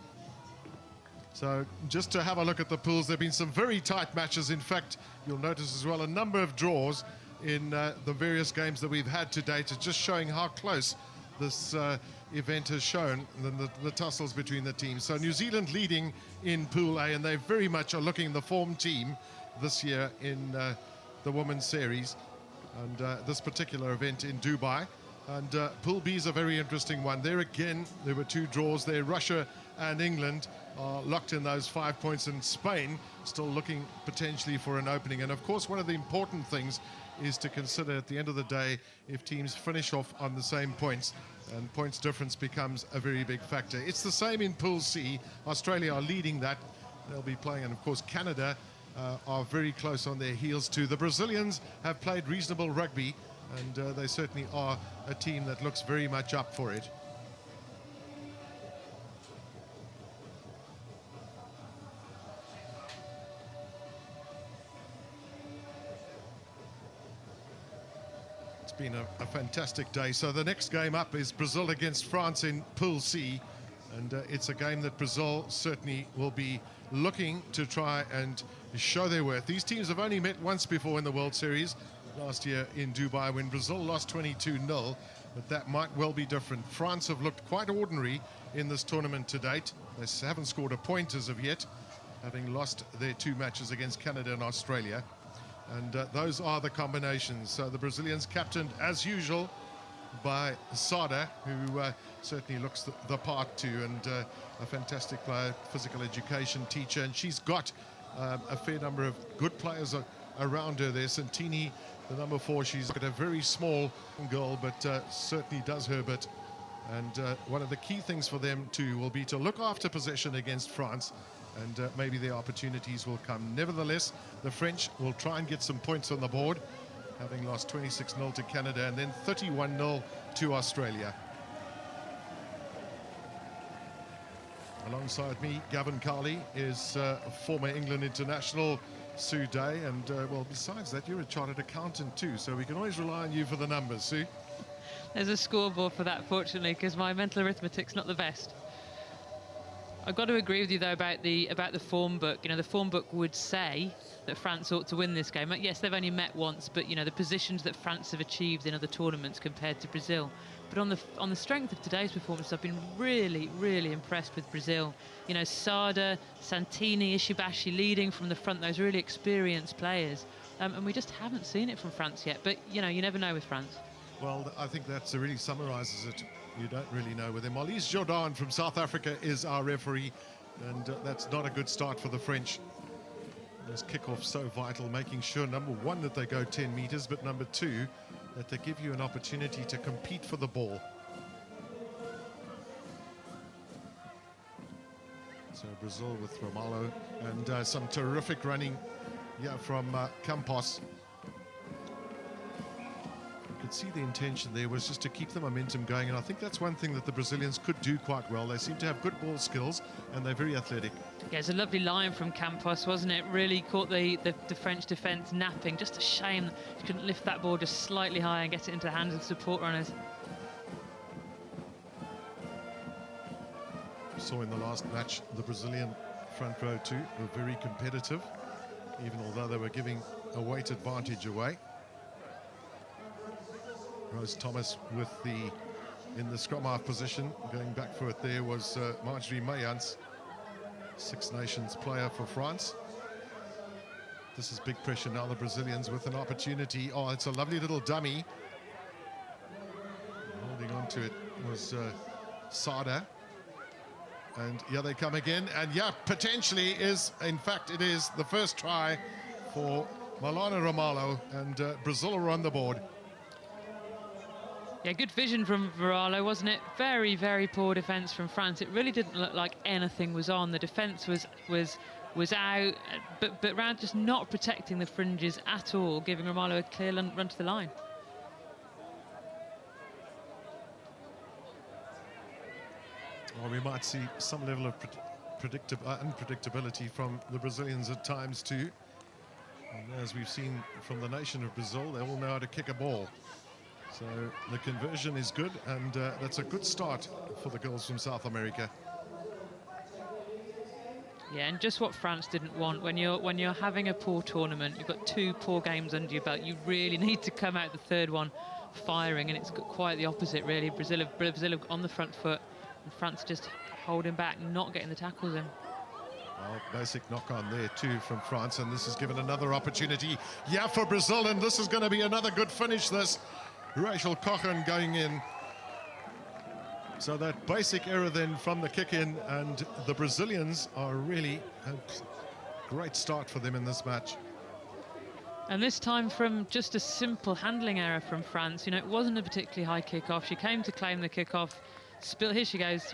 S5: So just to have a look at the pools, there have been some very tight matches. In fact, you'll notice as well a number of draws in the various games that we've had to date. It's just showing how close this event has shown the tussles between the teams. So New Zealand leading in Pool A, and they very much are looking the form team this year in the Women's Series and this particular event in Dubai. And Pool B is a very interesting one. There again, there were two draws there. Russia and England are locked in those 5 points, and Spain still looking potentially for an opening. And of course, one of the important things is to consider at the end of the day if teams finish off on the same points, and points difference becomes a very big factor. It's the same in Pool C. Australia are leading that. They'll be playing, and of course Canada are very close on their heels too. The Brazilians have played reasonable rugby, and they certainly are a team that looks very much up for it. Been a fantastic day. So the next game up is Brazil against France in Pool C, and it's a game that Brazil certainly will be looking to try and show their worth. These teams have only met once before in the World Series, last year in Dubai when Brazil lost 22-0, but that might well be different. France have looked quite ordinary in this tournament to date. They haven't scored a point as of yet, having lost their two matches against Canada and Australia. And those are the combinations. So the Brazilians captained, as usual, by Sada, who certainly looks the part too, and a fantastic player, physical education teacher. And she's got a fair number of good players around her there. Santini, the number 4, she's got a very small girl, but certainly does her bit. And one of the key things for them too will be to look after possession against France, and maybe the opportunities will come. Nevertheless, the French will try and get some points on the board, having lost 26-0 to Canada and then 31-0 to Australia. Alongside me, Gavin Carley is former England international, Sue Day, and well, besides that, you're a chartered accountant too, so we can always rely on you for the numbers, Sue.
S3: There's a scoreboard for that, fortunately, because my mental arithmetic's not the best. I've got to agree with you though about the form book. You know, the form book would say that France ought to win this game. Yes, they've only met once, but you know the positions that France have achieved in other tournaments compared to Brazil. But on the strength of today's performance, I've been really, really impressed with Brazil. You know, Sada, Santini, Ishibashi leading from the front, those really experienced players. And we just haven't seen it from France yet. But, you know, you never know with France.
S5: Well, I think that really summarises it. You don't really know with him. Elise Jordan from South Africa is our referee, and that's not a good start for the French. This kickoff so vital, making sure, number one, that they go 10 metres, but number two, that they give you an opportunity to compete for the ball. So Brazil with Ramalho, and some terrific running from Campos. You could see the intention there was just to keep the momentum going, and I think that's one thing that the Brazilians could do quite well. They seem to have good ball skills, and they're very athletic. Yeah,
S3: it's a lovely line from Campos, wasn't it? Really caught the French defence napping. Just a shame you couldn't lift that ball just slightly higher and get it into the hands of support runners.
S5: We saw in the last match the Brazilian front row too were very competitive, even although they were giving a weight advantage away. Rose Thomas in the scrum half position, going back for it there was Marjorie Mayans, Six Nations player for France. This is big pressure now, the Brazilians with an opportunity. Oh, it's a lovely little dummy. Holding on to it was Sada. And yeah, they come again. And yeah, potentially is, in fact, it is the first try for Milana Ramalho, and Brazil are on the board.
S3: Yeah, good vision from Varallo, wasn't it? Very, very poor defence from France. It really didn't look like anything was on. The defence was out, but Round just not protecting the fringes at all, giving Ramalho a clear run to the line.
S5: Well, we might see some level of unpredictability from the Brazilians at times too. And as we've seen from the nation of Brazil, they all know how to kick a ball. So the conversion is good, and that's a good start for the girls from South America.
S3: Yeah, and just what France didn't want. When you're having a poor tournament, you've got 2 poor games under your belt, you really need to come out the third one firing, and it's quite the opposite, really. Brazil have on the front foot, and France just holding back, not getting the tackles in.
S5: Well, basic knock on there too from France, and this is given another opportunity, yeah, for Brazil, and this is going to be another good finish, this. Rachel Cochran going in. So that basic error then from the kick-in, and the Brazilians are really a great start for them in this match.
S3: And this time from just a simple handling error from France. You know, it wasn't a particularly high kick-off. She came to claim the kick-off. Here she goes.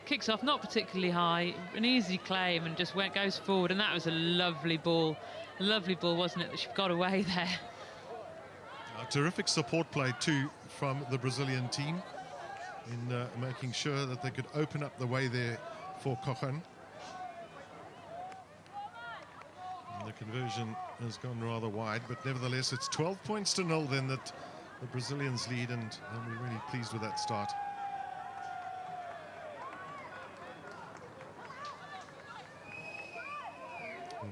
S3: Kicks off, not particularly high, an easy claim, and just goes forward. And that was a lovely ball. Lovely ball, wasn't it, that she got away there.
S5: A terrific support play too from the Brazilian team in making sure that they could open up the way there for Cochran. And the conversion has gone rather wide, but nevertheless it's 12 points to 0 then that the Brazilians lead, and we're really pleased with that start.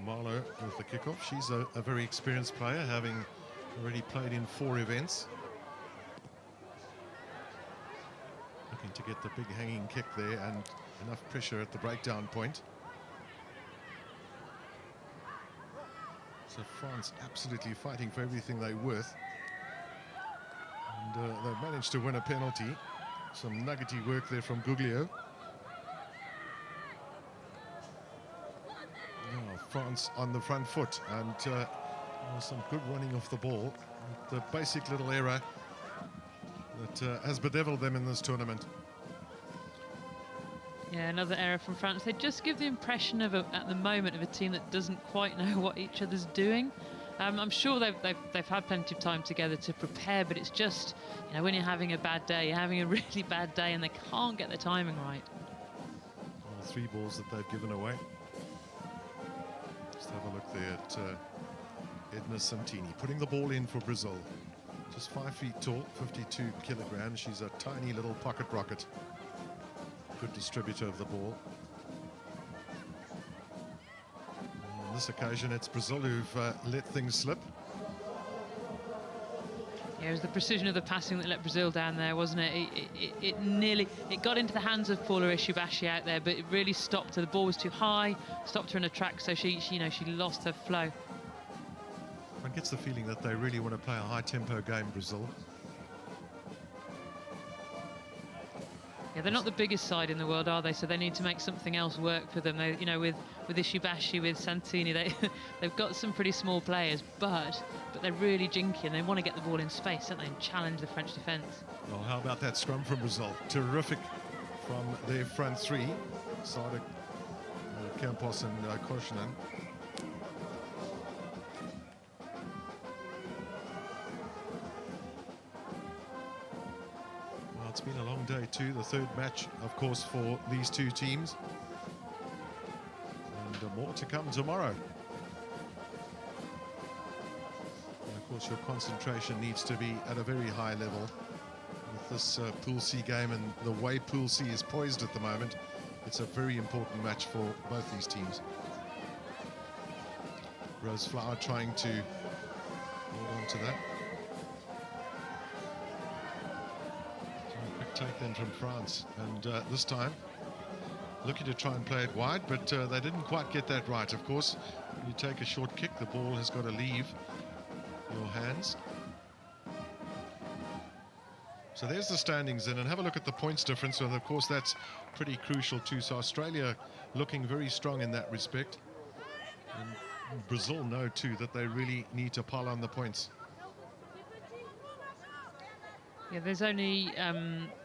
S5: Marlowe with the kickoff. She's a very experienced player, having already played in 4 events. Looking to get the big hanging kick there, and enough pressure at the breakdown point. So France absolutely fighting for everything they're worth. And they've managed to win a penalty. Some nuggety work there from Guglio. France on the front foot, and some good running off the ball. The basic little error that has bedeviled them in this tournament.
S3: Yeah, another error from France. They just give the impression of, at the moment, of a team that doesn't quite know what each other's doing. I'm sure they've had plenty of time together to prepare, but it's just, you know, when you're having a bad day, you're having a really bad day, and they can't get the timing right.
S5: Well, 3 balls that they've given away. Just have a look there at Edna Santini putting the ball in for Brazil. Just 5 feet tall, 52 kilograms. She's a tiny little pocket rocket. Good distributor of the ball. On this occasion, it's Brazil who've let things slip.
S3: Yeah, it was the precision of the passing that let Brazil down there, wasn't it? It got into the hands of Paula Ishibashi out there, but it really stopped her. The ball was too high, stopped her in a track, so she lost her flow.
S5: One gets the feeling that they really want to play a high-tempo game, Brazil.
S3: Yeah, they're not the biggest side in the world, are they? So they need to make something else work for them. They, with Ishibashi, with Santini, they've got some pretty small players, but they're really jinky and they want to get the ball in space, don't they, and challenge the French defence.
S5: Well, how about that scrum from Brazil? Terrific from their front 3. Sada, Campos and Koshnan. It's been a long day too, the 3rd match, of course, for these 2 teams. And more to come tomorrow. And of course, your concentration needs to be at a very high level with this Pool C game, and the way Pool C is poised at the moment. It's a very important match for both these teams. Rose Flower trying to hold on to that. Take then from France, and this time looking to try and play it wide, but they didn't quite get that right. Of course, when you take a short kick, the ball has got to leave your hands. So there's the standings in, and have a look at the points difference, and of course that's pretty crucial too. So Australia looking very strong in that respect, and Brazil know too that they really need to pile on the points.
S3: Yeah, there's only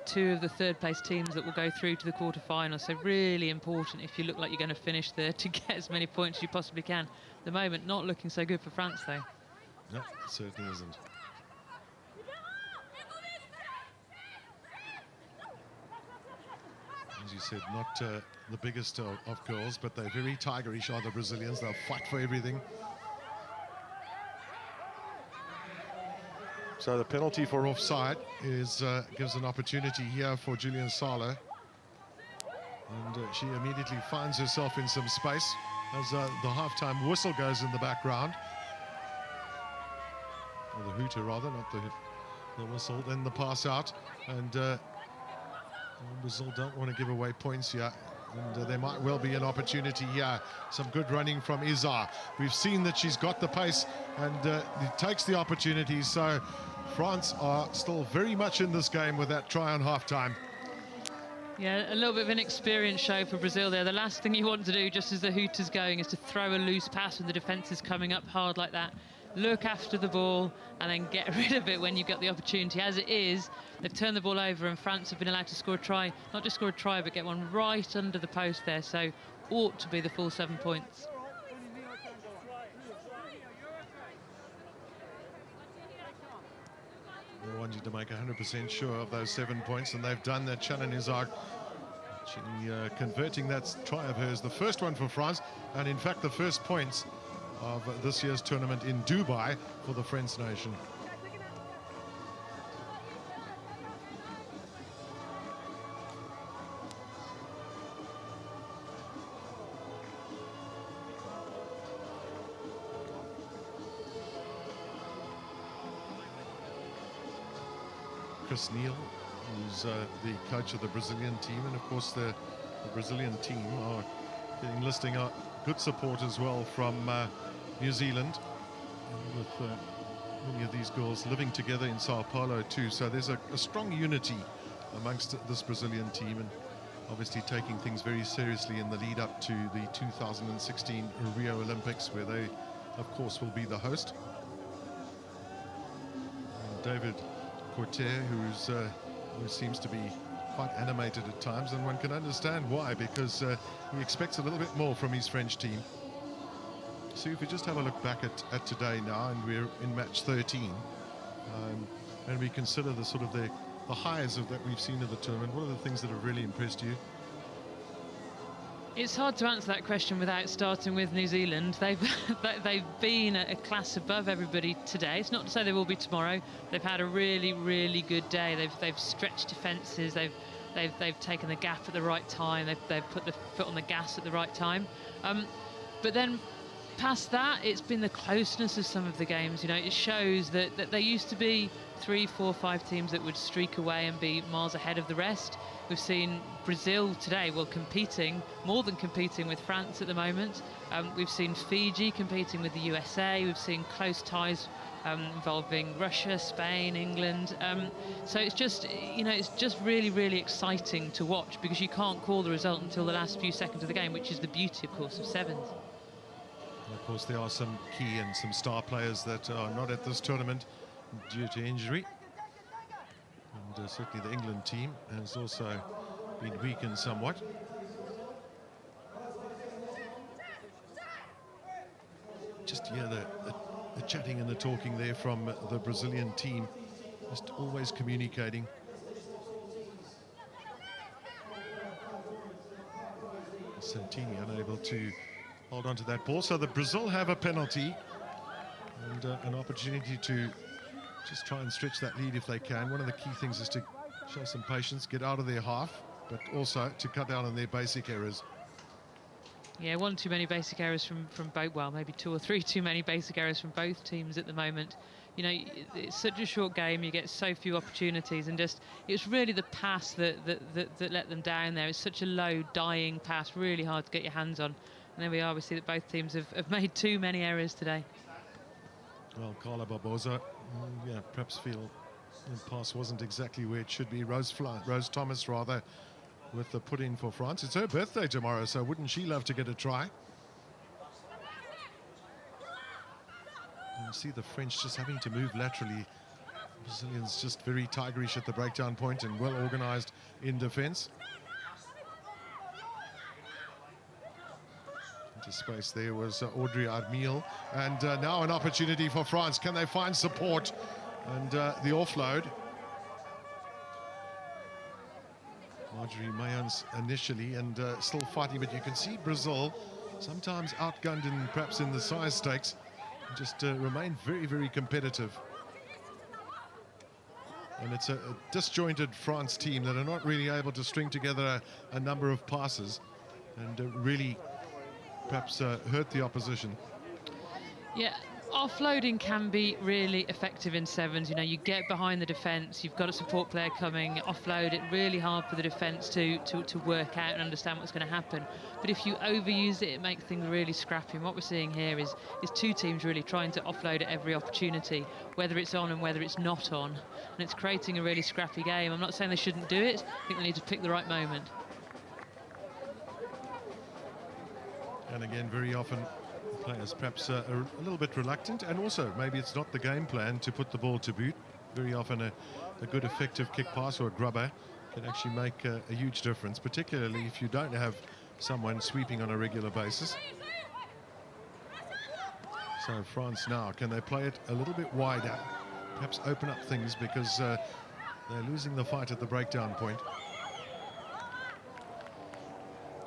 S3: 2 of the 3rd place teams that will go through to the quarterfinals, so really important if you look like you're going to finish there to get as many points as you possibly can. At the moment, not looking so good for France, though.
S5: No, it certainly isn't. As you said, not the biggest of girls, but they're very tigerish, are the Brazilians. They'll fight for everything. So the penalty for offside is gives an opportunity here for Julian Sala. And she immediately finds herself in some space as the halftime whistle goes in the background. Or the hooter, rather, not the whistle. Then the pass out. And Brazil don't want to give away points here. And there might well be an opportunity here. Some good running from Izar. We've seen that she's got the pace and it takes the opportunity. So France are still very much in this game with that try on halftime.
S3: Yeah, a little bit of an experienced show for Brazil there. The last thing you want to do, just as the hooter's going, is to throw a loose pass when the defence is coming up hard like that. Look after the ball and then get rid of it when you get the opportunity. As it is, they've turned the ball over and France have been allowed to score a try. Not just score a try, but get one right under the post there. So ought to be the full 7 points.
S5: They want you to make 100% sure of those 7 points, and they've done that. Shannon Izard converting that try of hers, the first one for France, and in fact the first points of this year's tournament in Dubai for the French nation. Chris Neal, who's the coach of the Brazilian team, and of course the Brazilian team are enlisting good support as well from New Zealand, with many of these girls living together in Sao Paulo too. So there's a strong unity amongst this Brazilian team, and obviously taking things very seriously in the lead up to the 2016 Rio Olympics, where they of course will be the host. And David Corter, who seems to be quite animated at times, and one can understand why, because he expects a little bit more from his French team. So if we just have a look back at today now, and we're in match 13, and we consider the sort of the highs that we've seen of the tournament, what are the things that have really impressed you?
S3: It's hard to answer that question without starting with New Zealand. They've been a class above everybody today. It's not to say they will be tomorrow. They've had a really, really good day. They've stretched defences. They've taken the gap at the right time. They've put the foot on the gas at the right time. But then past that, it's been the closeness of some of the games. You know, it shows that there used to be 3, 4, 5 teams that would streak away and be miles ahead of the rest. We've seen Brazil today, well, more than competing with France at the moment. We've seen Fiji competing with the USA. We've seen close ties involving Russia, Spain, England. So it's just, you know, it's just really, really exciting to watch, because you can't call the result until the last few seconds of the game, which is the beauty, of course, of sevens.
S5: And of course, there are some key and some star players that are not at this tournament due to injury. And certainly the England team has also been weakened somewhat. Just hear the chatting and the talking there from the Brazilian team, just always communicating. Santini unable to hold on to that ball, so the Brazil have a penalty and an opportunity to just try and stretch that lead if they can. One of the key things is to show some patience, get out of their half, but also to cut down on their basic errors.
S3: Yeah, one too many basic errors from both, well, maybe 2 or 3 too many basic errors from both teams at the moment. You know, it's such a short game, you get so few opportunities, and just, it's really the pass that let them down there. It's such a low, dying pass, really hard to get your hands on. And there we are, we see that both teams have made too many errors today.
S5: Well, Carla Barbosa, yeah, perhaps feel the pass wasn't exactly where it should be. Rose Thomas, rather, with the put-in for France. It's her birthday tomorrow, so wouldn't she love to get a try? You see the French just having to move laterally. Brazilians just very tigerish at the breakdown point and well organised in defence. Into space there was Audrey Armil, and now an opportunity for France. Can they find support? And the offload. Marjorie Mayans initially, and still fighting, but you can see Brazil sometimes outgunned and perhaps in the size stakes, just remain very, very competitive. And it's a disjointed France team that are not really able to string together a number of passes and really perhaps hurt the opposition.
S3: Yeah, offloading can be really effective in sevens. You know, you get behind the defence, you've got a support player coming, offload it, really hard for the defence to work out and understand what's going to happen. But if you overuse it, it makes things really scrappy. And what we're seeing here is 2 teams really trying to offload at every opportunity, whether it's on and whether it's not on. And it's creating a really scrappy game. I'm not saying they shouldn't do it, I think they need to pick the right moment.
S5: And again, very often players perhaps a little bit reluctant, and also maybe it's not the game plan to put the ball to boot. Very often a good effective kick pass or a grubber can actually make a huge difference, particularly if you don't have someone sweeping on a regular basis. So France now, can they play it a little bit wider, perhaps open up things, because they're losing the fight at the breakdown point.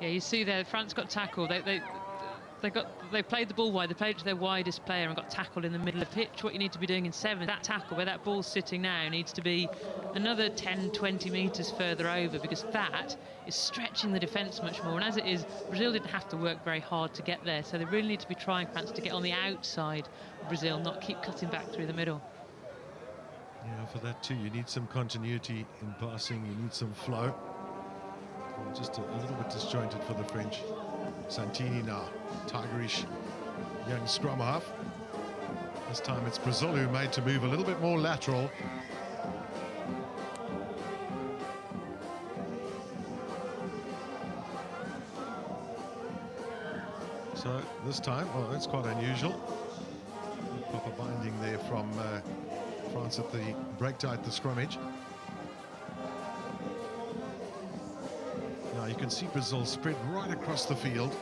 S3: Yeah, you see there, France got tackled. They played the ball wide. They played it to their widest player and got tackled in the middle of the pitch. What you need to be doing in seven, that tackle where that ball's sitting now, needs to be another 10, 20 metres further over, because that is stretching the defence much more. And as it is, Brazil didn't have to work very hard to get there, so they really need to be trying, France, to get on the outside of Brazil, not keep cutting back through the middle.
S5: Yeah, for that too, you need some continuity in passing, you need some flow. Just a little bit disjointed for the French. Santini now, tigerish young scrum half. This time it's Brazil who made to move a little bit more lateral. So this time, well, that's quite unusual. Proper binding there from France at the break tight, the scrummage. Now you can see Brazil spread right across the field,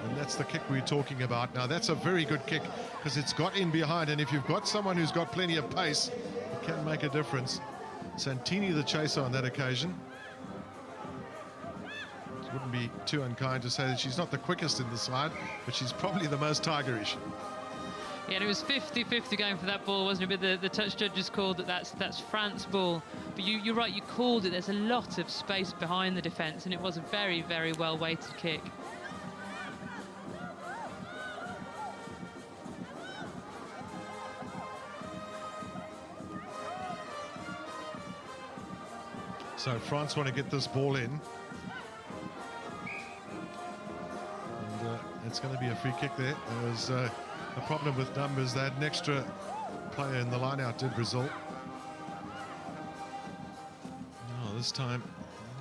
S5: and that's the kick we're talking about. Now that's a very good kick because it's got in behind, and if you've got someone who's got plenty of pace, it can make a difference. Santini the chaser on that occasion. wouldn't be too unkind to say that she's not the quickest in the side, but she's probably the most tigerish.
S3: Yeah, and it was 50-50 going for that ball, wasn't it? But the touch judges called that that's France ball. But you're right, you called it. There's a lot of space behind the defence, and it was a very, very well-weighted kick.
S5: So France want to get this ball in. And it's going to be a free kick there. There was a problem with numbers. They had an extra player in the line-out, did Brazil. Oh, this time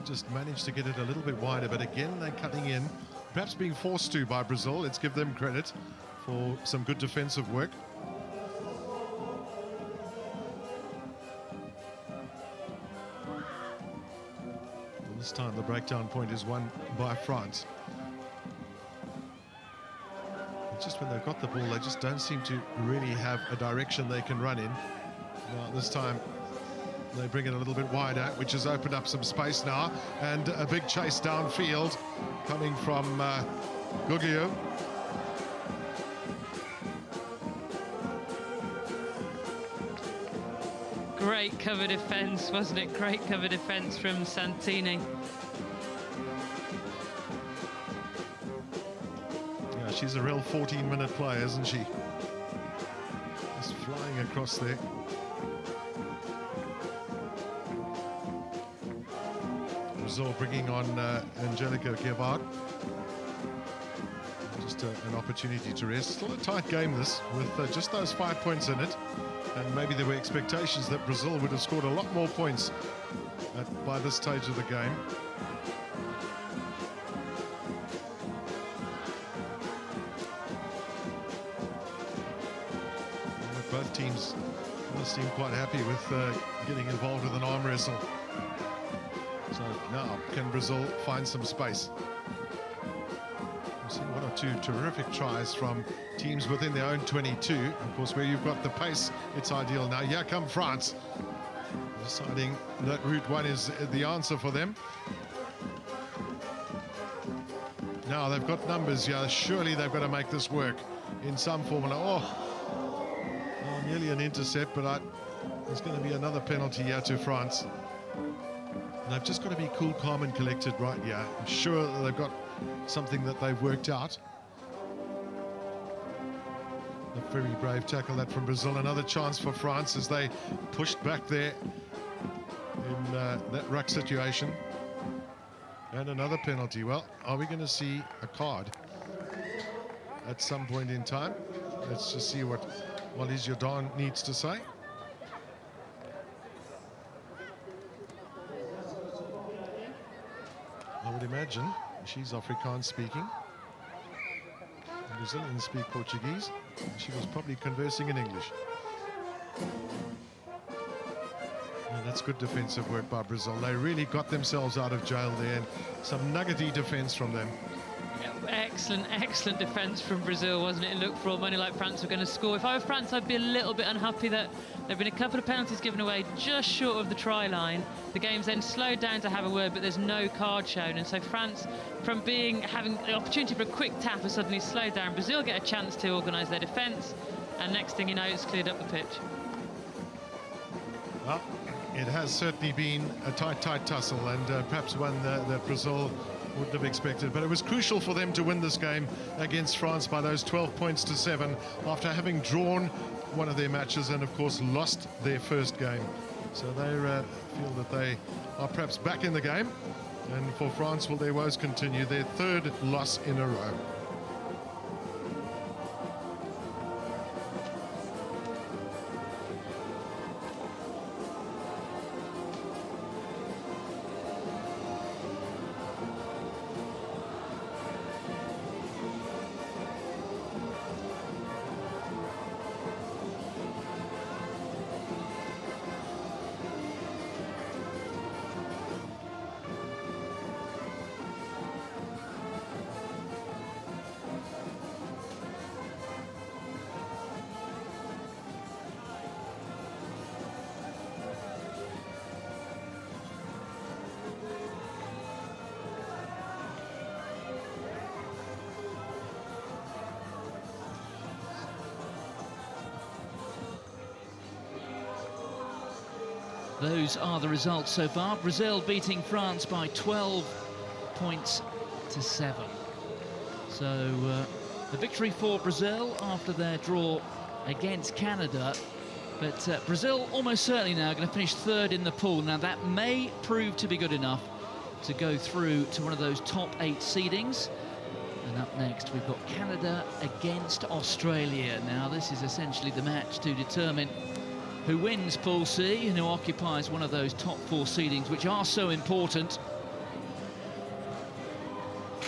S5: just managed to get it a little bit wider, but again they're cutting in, perhaps being forced to by Brazil. Let's give them credit for some good defensive work. This time the breakdown point is won by France. Just when they've got the ball, they just don't seem to really have a direction they can run in. Now this time they bring it a little bit wider, which has opened up some space now, and a big chase downfield coming from Guglielmo.
S3: Great cover defence, wasn't it? Great cover defence from Santini.
S5: Yeah, she's a real 14-minute player, isn't she? Just flying across there. Brazil bringing on Angelica Guevara. Just an opportunity to rest. Still a tight game, this, with just those 5 points in it. And maybe there were expectations that Brazil would have scored a lot more points by this stage of the game. But both teams seem quite happy with getting involved with an arm wrestle. So now, can Brazil find some space? We've seen one or two terrific tries from teams within their own 22. Of course, where you've got the pace, it's ideal. Now, here come France, deciding that route one is the answer for them. Now, they've got numbers here. Surely they've got to make this work in some formula. Oh, nearly an intercept, but there's going to be another penalty here to France. And they've just got to be cool, calm and collected right here. I'm sure that they've got something that they've worked out. A very brave tackle that from Brazil. Another chance for France as they pushed back there in that ruck situation. And another penalty. Well, are we going to see a card at some point in time? Let's just see what Molly Jordan needs to say. I would imagine she's Afrikaans speaking. Brazilians speak Portuguese. She was probably conversing in English. And that's good defensive work by Brazil. They really got themselves out of jail there, and some nuggety defense from them.
S3: Excellent defence from Brazil, wasn't it? It looked for all money like France were going to score. If I were France, I'd be a little bit unhappy that there have been a couple of penalties given away just short of the try line. The game's then slowed down to have a word, but there's no card shown. And so France, from having the opportunity for a quick tap, has suddenly slowed down. Brazil get a chance to organise their defence, and next thing you know, it's cleared up the pitch.
S5: Well, it has certainly been a tight tussle, and perhaps one that Brazil wouldn't have expected, but it was crucial for them to win this game against France by those 12 points to 7 after having drawn one of their matches and of course lost their first game. So they feel that they are perhaps back in the game, and for France, will their woes continue, their third loss in a row.
S4: those are the results so far. Brazil beating France by 12 points to 7. So the victory for Brazil after their draw against Canada. But Brazil almost certainly now going to finish third in the pool. Now that may prove to be good enough to go through to one of those top 8 seedings. And up next we've got Canada against Australia. Now this is essentially the match to determine who wins Pool C and who occupies one of those top 4 seedings, which are so important. In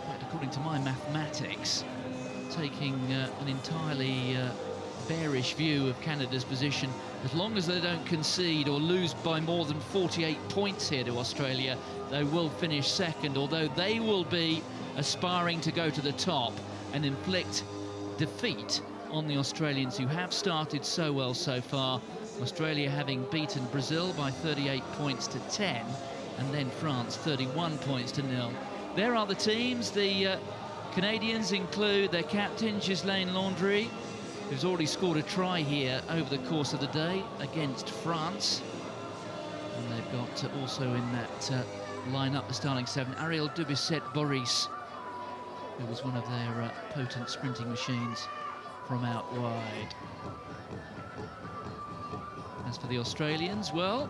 S4: fact, according to my mathematics, taking an entirely bearish view of Canada's position, as long as they don't concede or lose by more than 48 points here to Australia, they will finish second, although they will be aspiring to go to the top and inflict defeat on the Australians, who have started so well so far. Australia having beaten Brazil by 38 points to 10, and then France 31 points to 0. There are the teams. The Canadians include their captain, Ghislaine Landry, who's already scored a try here over the course of the day against France. And they've got also in that line-up, the starting 7, Ariel Dubisset-Boris, who was one of their potent sprinting machines from out wide. As for the Australians, well,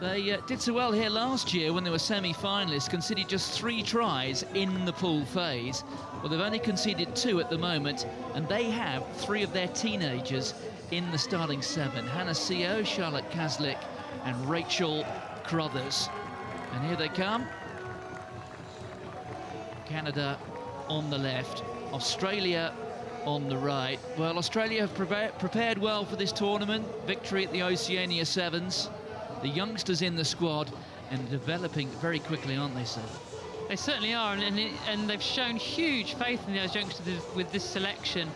S4: they did so well here last year when they were semi-finalists, conceded just 3 tries in the pool phase. Well, they've only conceded 2 at the moment, and they have 3 of their teenagers in the starting 7. Hannah Seo, Charlotte Kaslik and Rachel Crothers. And here they come. Canada on the left, Australia on the right. Well, Australia have prepared well for this tournament. Victory at the Oceania Sevens. The youngsters in the squad and developing very quickly, aren't they, sir?
S3: They certainly are, and they've shown huge faith in those youngsters with this selection.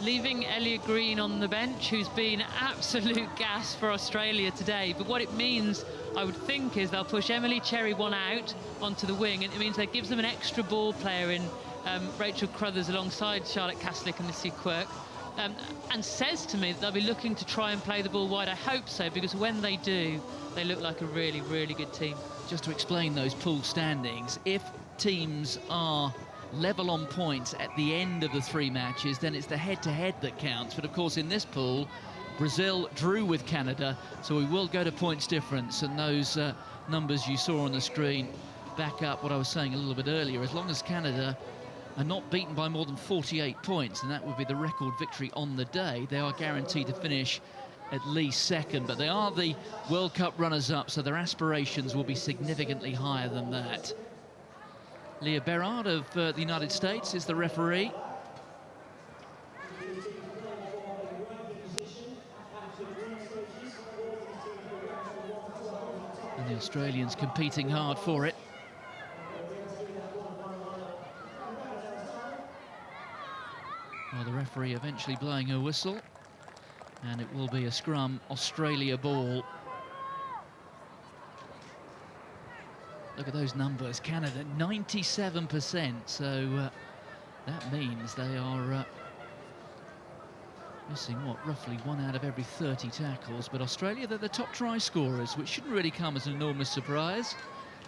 S3: Leaving Elliot Green on the bench, who's been absolute gas for Australia today. But what it means, I would think, is they'll push Emily Cherry one out onto the wing, and it means that gives them an extra ball player in Rachel Crothers alongside Charlotte Kaslik and Lucy Quirk. And says to me that they'll be looking to try and play the ball wide. I hope so, because when they do, they look like a really, really good team.
S4: Just to explain those pool standings, if teams are level on points at the end of the 3 matches, then it's the head-to-head that counts. But of course, in this pool, Brazil drew with Canada, so we will go to points difference, and those numbers you saw on the screen back up what I was saying a little bit earlier. As long as Canada are not beaten by more than 48 points, and that would be the record victory on the day, they are guaranteed to finish at least second. But they are the World Cup runners-up, so their aspirations will be significantly higher than that. Leah Berard of the United States is the referee. And the Australians competing hard for it. Well, the referee eventually blowing her whistle, and it will be a scrum Australia ball. Look at those numbers. Canada 97%, so that means they are missing roughly 1 out of every 30 tackles. But Australia, they're the top try scorers, which shouldn't really come as an enormous surprise.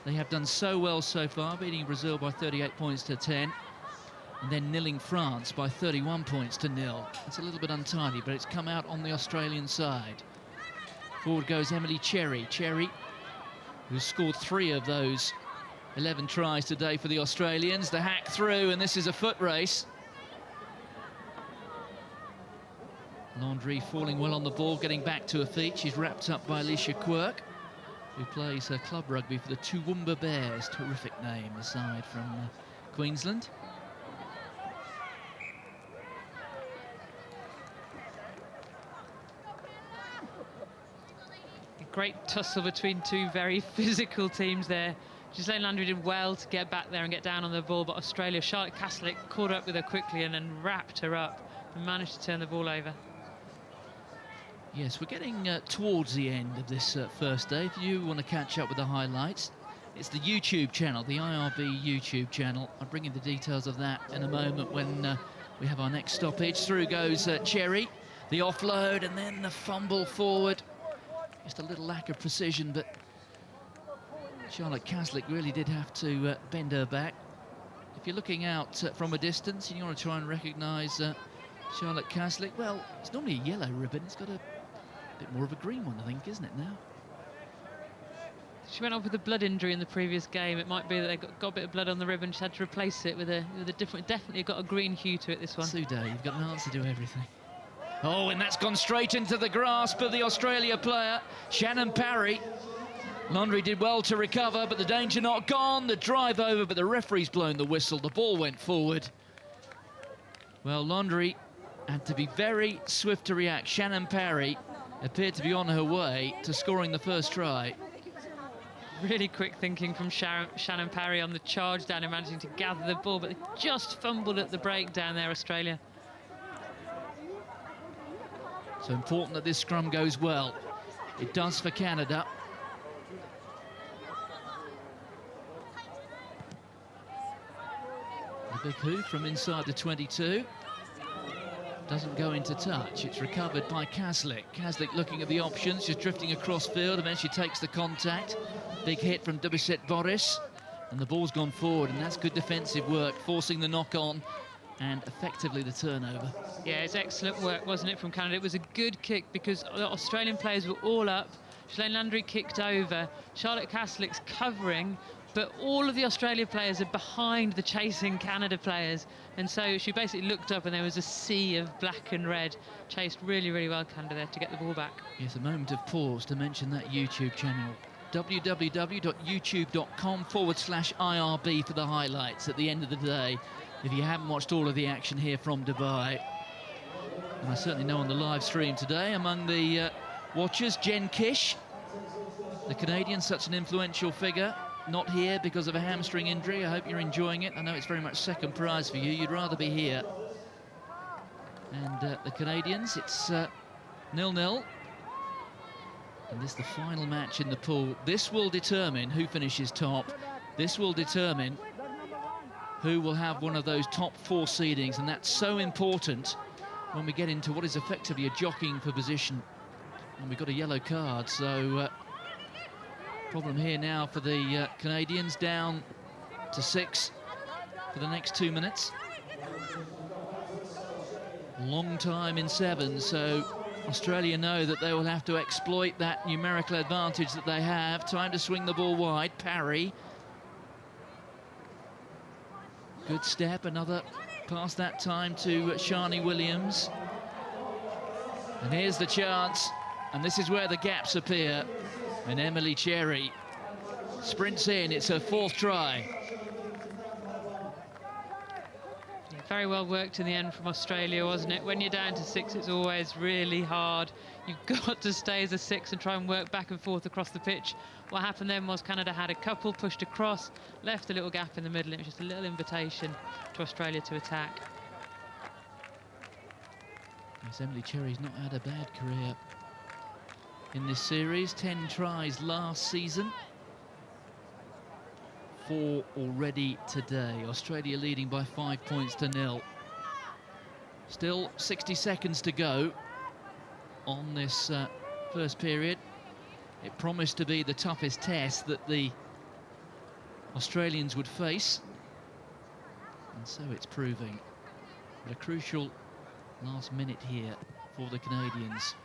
S4: They have done so well so far, beating Brazil by 38 points to 10. And then nilling France by 31 points to 0. It's a little bit untidy, but it's come out on the Australian side. Forward goes Emily Cherry. Cherry, who's scored 3 of those 11 tries today for the Australians. The hack through, and this is a foot race. Landry falling well on the ball, getting back to her feet. She's wrapped up by Alicia Quirk, who plays her club rugby for the Toowoomba Bears. Terrific name, aside from Queensland.
S3: Great tussle between 2 very physical teams there. Ghislaine Landry did well to get back there and get down on the ball, but Australia, Charlotte Kaslik caught up with her quickly and then wrapped her up and managed to turn the ball over.
S4: Yes, we're getting towards the end of this first day. If you want to catch up with the highlights, it's the YouTube channel, the IRB YouTube channel. I'll bring you the details of that in a moment when we have our next stoppage. Through goes Cherry, the offload, and then the fumble forward Just a little lack of precision, but Charlotte Caslick really did have to bend her back. If you're looking out from a distance and you want to try and recognise Charlotte Caslick, well, it's normally a yellow ribbon. It's got a bit more of a green one, I think, isn't it now?
S3: She went off with a blood injury in the previous game. It might be that they got a bit of blood on the ribbon. She had to replace it with a different, definitely got a green hue to it, this one.
S4: Sude, you've got an answer to everything. Oh, and that's gone straight into the grasp of the Australia player, Shannon Parry. Laundry did well to recover, but the danger not gone. The drive over, but the referee's blown the whistle. The ball went forward. Well, Laundry had to be very swift to react. Shannon Parry appeared to be on her way to scoring the first try.
S3: Really quick thinking from Shannon Parry on the charge down and managing to gather the ball, but they just fumbled at the break down there, Australia.
S4: So important that this scrum goes well. It does for Canada. The big hoof from inside the 22. Doesn't go into touch. It's recovered by Caslick. Caslick looking at the options, just drifting across field, eventually takes the contact. Big hit from WSWS Boris, and the ball's gone forward, and that's good defensive work, forcing the knock-on and effectively the turnover.
S3: Yeah, it's excellent work, wasn't it, from Canada? It was a good kick because the Australian players were all up. Shalane Landry kicked over. Charlotte Caslick's covering, but all of the Australia players are behind the chasing Canada players. And so she basically looked up and there was a sea of black and red. Chased really, really well, Canada, there to get the ball back.
S4: Yes, a moment of pause to mention that YouTube channel. www.youtube.com/IRB for the highlights at the end of the day, if you haven't watched all of the action here from Dubai. And I certainly know on the live stream today, among the watchers, Jen Kish, the Canadian, such an influential figure, not here because of a hamstring injury. I hope you're enjoying it. I know it's very much second prize for you. You'd rather be here. And the Canadians, it's 0-0. And this is the final match in the pool. This will determine who finishes top. This will determine who will have one of those top 4 seedings, and that's so important when we get into what is effectively a jockeying for position. And we've got a yellow card, so problem here now for the Canadians, down to 6 for the next 2 minutes. Long time in 7, so Australia know that they will have to exploit that numerical advantage that they have. Time to swing the ball wide. Parry. Good step, another pass that time to Shani Williams. And here's the chance, and this is where the gaps appear. And Emily Cherry sprints in. It's her 4th try.
S3: Very well worked in the end from Australia, wasn't it? When you're down to 6, it's always really hard. You've got to stay as a 6 and try and work back and forth across the pitch. What happened then was Canada had a couple, pushed across, left a little gap in the middle. It was just a little invitation to Australia to attack.
S4: Yes, Emily Cherry's not had a bad career in this series. 10 tries last season. 4 already today. Australia leading by 5 points to 0. Still 60 seconds to go on this first period. It promised to be the toughest test that the Australians would face, and so it's proving. But a crucial last minute here for the Canadians.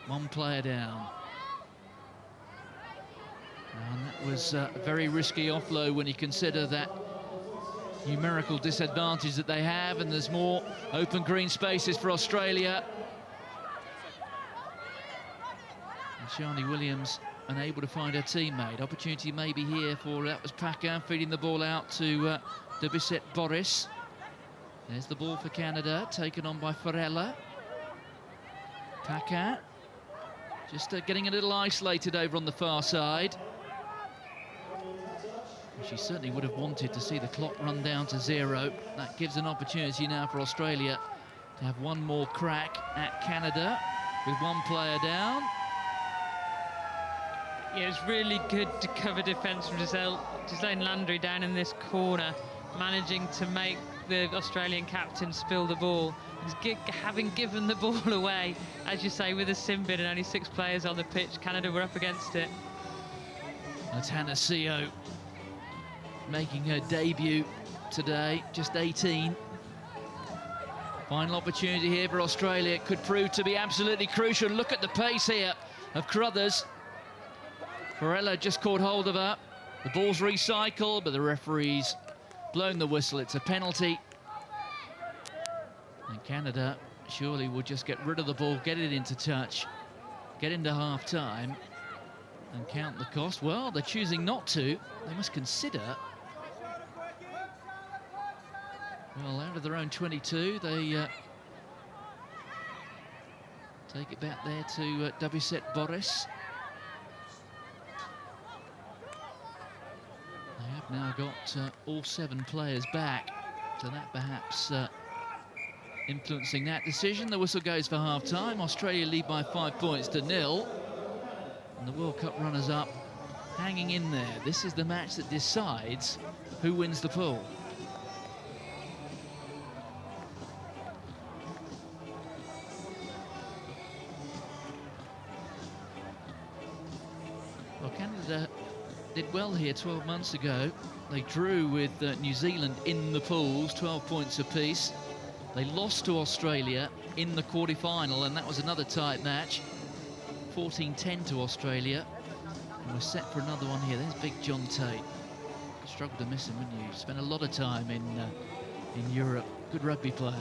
S4: 1 player down. And that was a very risky offload when you consider that numerical disadvantage that they have, and there's more open green spaces for Australia. And Shani Williams unable to find her teammate. Opportunity maybe here for, that was Paquin feeding the ball out to WSWS Boris. There's the ball for Canada, taken on by Farella. Paquin just getting a little isolated over on the far side. She certainly would have wanted to see the clock run down to 0. That gives an opportunity now for Australia to have one more crack at Canada with 1 player down.
S3: Yeah, it was really good to cover defence from Giselle Landry down in this corner, managing to make the Australian captain spill the ball. Having given the ball away, as you say, with a sin bin and only 6 players on the pitch, Canada were up against it.
S4: That's Hannah Seo making her debut today, just 18. Final opportunity here for Australia. It could prove to be absolutely crucial. Look at the pace here of Crothers. Varela just caught hold of her. The ball's recycled, but the referee's blown the whistle. It's a penalty. And Canada surely will just get rid of the ball, get it into touch, get into half-time and count the cost. Well, they're choosing not to. They must consider. Well, out of their own 22, they take it back there to WSWS. They have now got all 7 players back, so that perhaps influencing that decision. The whistle goes for half-time. Australia lead by 5 points to 0. And the World Cup runners-up hanging in there. This is the match that decides who wins the pool. Well, Canada did well here 12 months ago. They drew with New Zealand in the pools, 12 points apiece. They lost to Australia in the quarter-final, and that was another tight match. 14-10 to Australia. And we're set for another one here. There's big John Tate. Struggled to miss him, wouldn't you? Spent a lot of time in Europe. Good rugby player.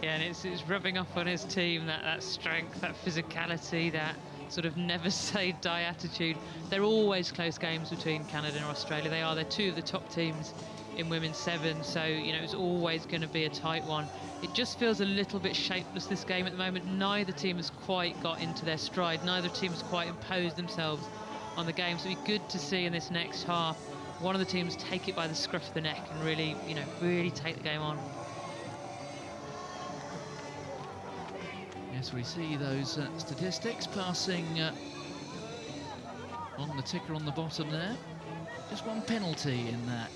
S3: Yeah, and it's rubbing off on his team, that strength, that physicality, that sort of never say die attitude. They're always close games between Canada and Australia. They're 2 of the top teams in women's 7, so you know it's always going to be a tight one. It just feels a little bit shapeless, this game at the moment. Neither team has quite got into their stride. Neither team has quite imposed themselves on the game. So it'd be good to see in this next half one of the teams take it by the scruff of the neck and really, you know, really take the game on.
S4: Yes, we see those statistics passing on the ticker on the bottom there. Just 1 penalty in that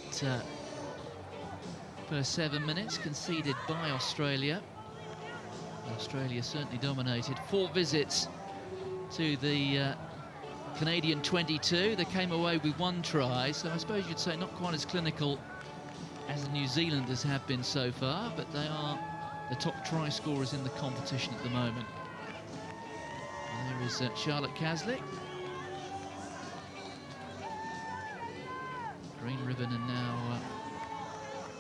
S4: first 7 minutes conceded by Australia. Australia certainly dominated. 4 visits to the Canadian 22. They came away with 1 try, so I suppose you'd say not quite as clinical as the New Zealanders have been so far, but they are the top try scorers in the competition at the moment. And there is Charlotte Caslick. Green ribbon and now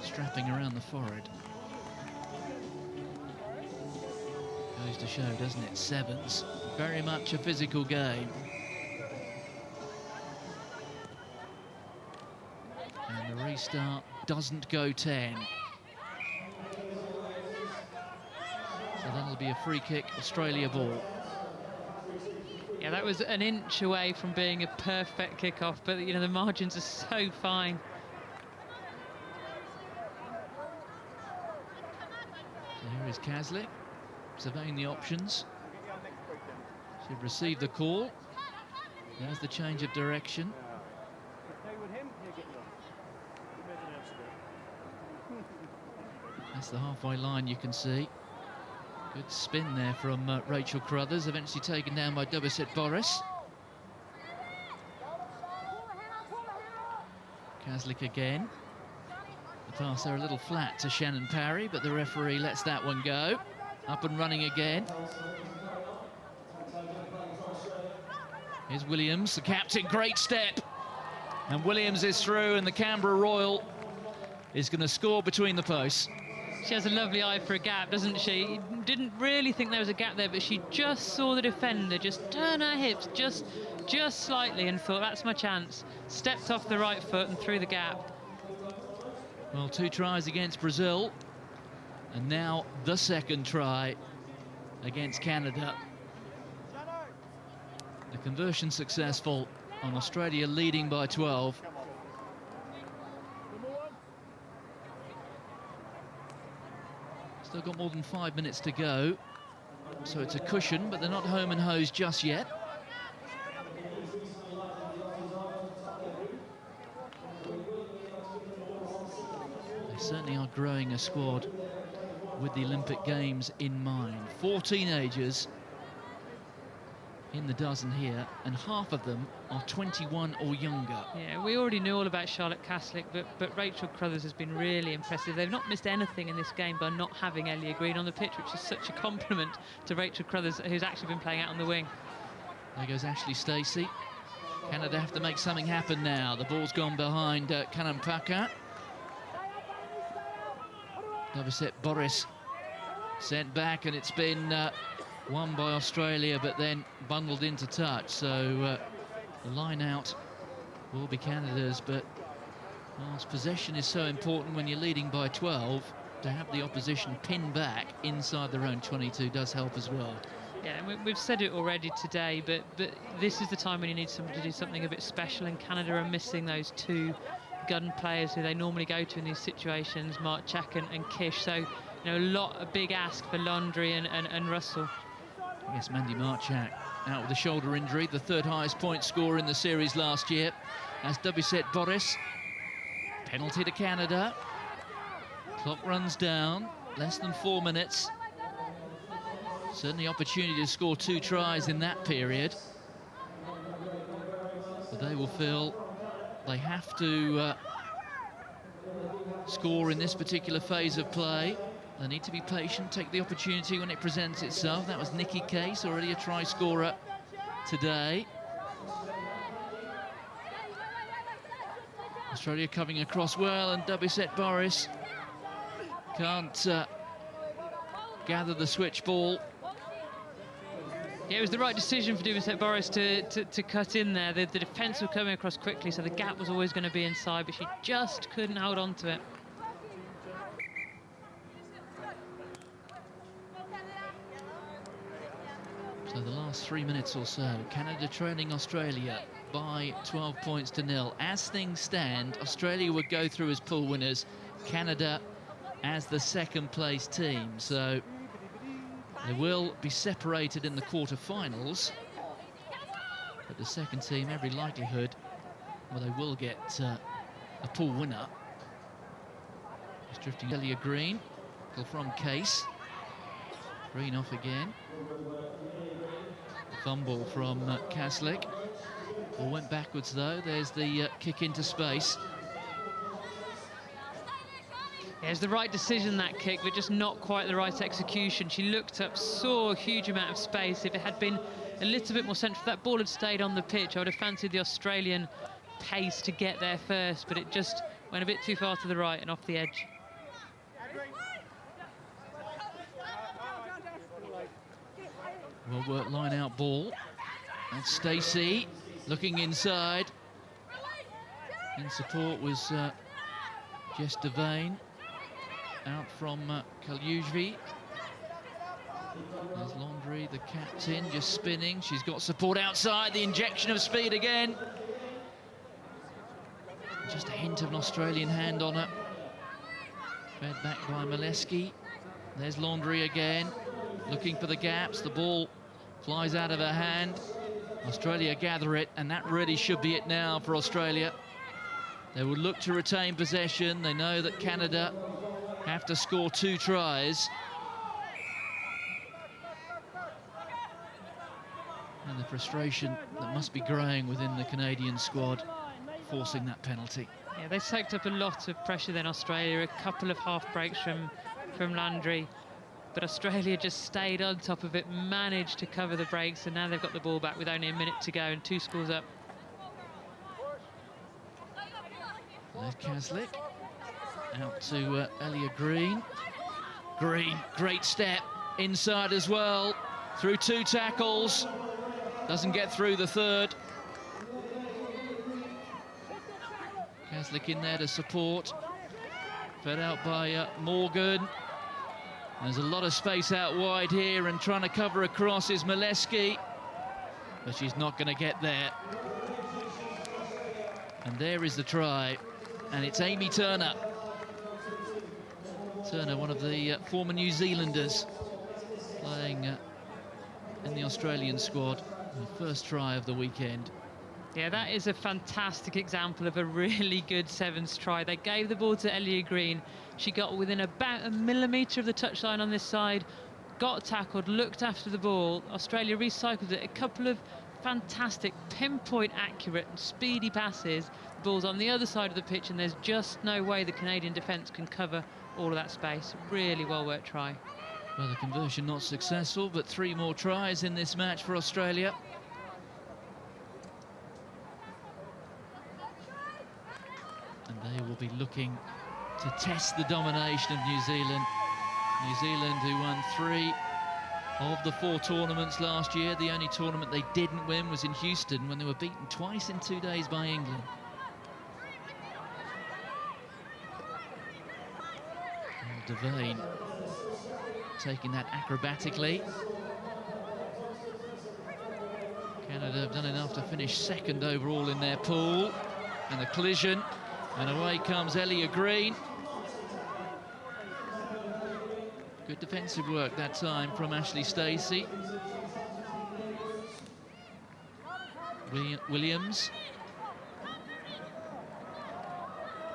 S4: strapping around the forehead. Goes to show, doesn't it? 7s. Very much a physical game. And the restart doesn't go 10. So that'll be a free kick, Australia ball.
S3: Yeah, that was an inch away from being a perfect kickoff, but you know the margins are so fine.
S4: So here is Caslick, surveying the options. Should receive the call. There's the change of direction. That's the halfway line you can see. Good spin there from Rachel Crothers, eventually taken down by WSWS. Caslick again. The pass there a little flat to Shannon Parry, but the referee lets that one go. Up and running again. Here's Williams, the captain, great step. And Williams is through, and the Canberra Royal is going to score between the posts.
S3: She has a lovely eye for a gap, doesn't she? Didn't really think there was a gap there, but she just saw the defender just turn her hips just slightly and thought, that's my chance. Stepped off the right foot and through the gap.
S4: Well, 2 tries against Brazil, and now the 2nd try against Canada. The conversion successful on Australia leading by 12. Still got more than 5 minutes to go, so it's a cushion, but they're not home and hosed just yet. They certainly are growing a squad with the Olympic Games in mind. 4 teenagers in the dozen here, and half of them are 21 or younger.
S3: Yeah, we already knew all about Charlotte Caslick, but Rachel Crothers has been really impressive. They've not missed anything in this game by not having Ellia Green on the pitch, which is such a compliment to Rachel Crothers, who's actually been playing out on the wing.
S4: There goes Ashley Stacey. Canada have to make something happen now. The ball's gone behind Kanampaka. Doviset Boris sent back, and it's been won by Australia, but then bundled into touch. So the line out will be Canada's, but whilst possession is so important when you're leading by 12, to have the opposition pinned back inside their own 22 does help as well.
S3: Yeah, and we've said it already today, but this is the time when you need somebody to do something a bit special, and Canada are missing those 2 gun players who they normally go to in these situations, Mark Chak and Kish. So, you know, a big ask for Laundry and Russell.
S4: Yes, Mandy Marchak out with a shoulder injury, the 3rd highest point scorer in the series last year. As Doviset Boris. Penalty to Canada. Clock runs down, less than 4 minutes. Certainly opportunity to score 2 tries in that period. But they will feel they have to score in this particular phase of play. They need to be patient, take the opportunity when it presents itself. That was Nikki Case, already a try scorer today. Australia coming across well, and Doviset Boris can't gather the switch ball.
S3: Yeah, it was the right decision for Doviset Boris to cut in there. The defence were coming across quickly, so the gap was always going to be inside, but she just couldn't hold on to it.
S4: So the last 3 minutes or so, Canada trailing Australia by 12 points to 0. As things stand, Australia would go through as pool winners, Canada as the 2nd place team. So they will be separated in the quarter-finals. But the 2nd team, every likelihood, well, they will get a pool winner. Just drifting Ellia Green, from Case. Green off again. Fumble from Caslick. Ball went backwards though. There's the kick into space.
S3: Yeah, it was the right decision, that kick, but just not quite the right execution. She looked up, saw a huge amount of space. If it had been a little bit more central, if that ball had stayed on the pitch, I would have fancied the Australian pace to get there first, but it just went a bit too far to the right and off the edge.
S4: Well worked line out ball. And Stacey looking inside. In support was Jess Devane. Out from Kaljujvi. There's Laundry, the captain, just spinning. She's got support outside. The injection of speed again. Just a hint of an Australian hand on her. Fed back by Molesky. There's Laundry again. Looking for the gaps. The ball flies out of her hand. Australia gather it, and that really should be it now for Australia. They will look to retain possession. They know that Canada have to score 2 tries. And the frustration that must be growing within the Canadian squad, forcing that penalty.
S3: Yeah, they soaked up a lot of pressure then, Australia. A couple of half breaks from Landry. But Australia just stayed on top of it, managed to cover the breaks, and now they've got the ball back with only a minute to go and 2 scores up.
S4: There's Caslick. Out to Ellia Green. Green, great step. Inside as well. Through 2 tackles. Doesn't get through the 3rd. Caslick in there to support. Fed out by Morgan. There's a lot of space out wide here, and trying to cover across is Molesky, but she's not going to get there. And there is the try, and it's Amy Turner. Turner, one of the former New Zealanders, playing in the Australian squad. The first try of the weekend.
S3: Yeah, that is a fantastic example of a really good sevens try. They gave the ball to Elia Green. She got within about a millimetre of the touchline on this side, got tackled, looked after the ball. Australia recycled it. A couple of fantastic, pinpoint accurate and speedy passes. The ball's on the other side of the pitch, and there's just no way the Canadian defence can cover all of that space. Really well worked try.
S4: Well, the conversion not successful, but 3 more tries in this match for Australia. And they will be looking to test the domination of New Zealand. New Zealand, who won 3 of the 4 tournaments last year. The only tournament they didn't win was in Houston, when they were beaten twice in 2 days by England. And Devane taking that acrobatically. Canada have done enough to finish 2nd overall in their pool. And the collision, and away comes Elia Green. Good defensive work that time from Ashley Stacey. Williams.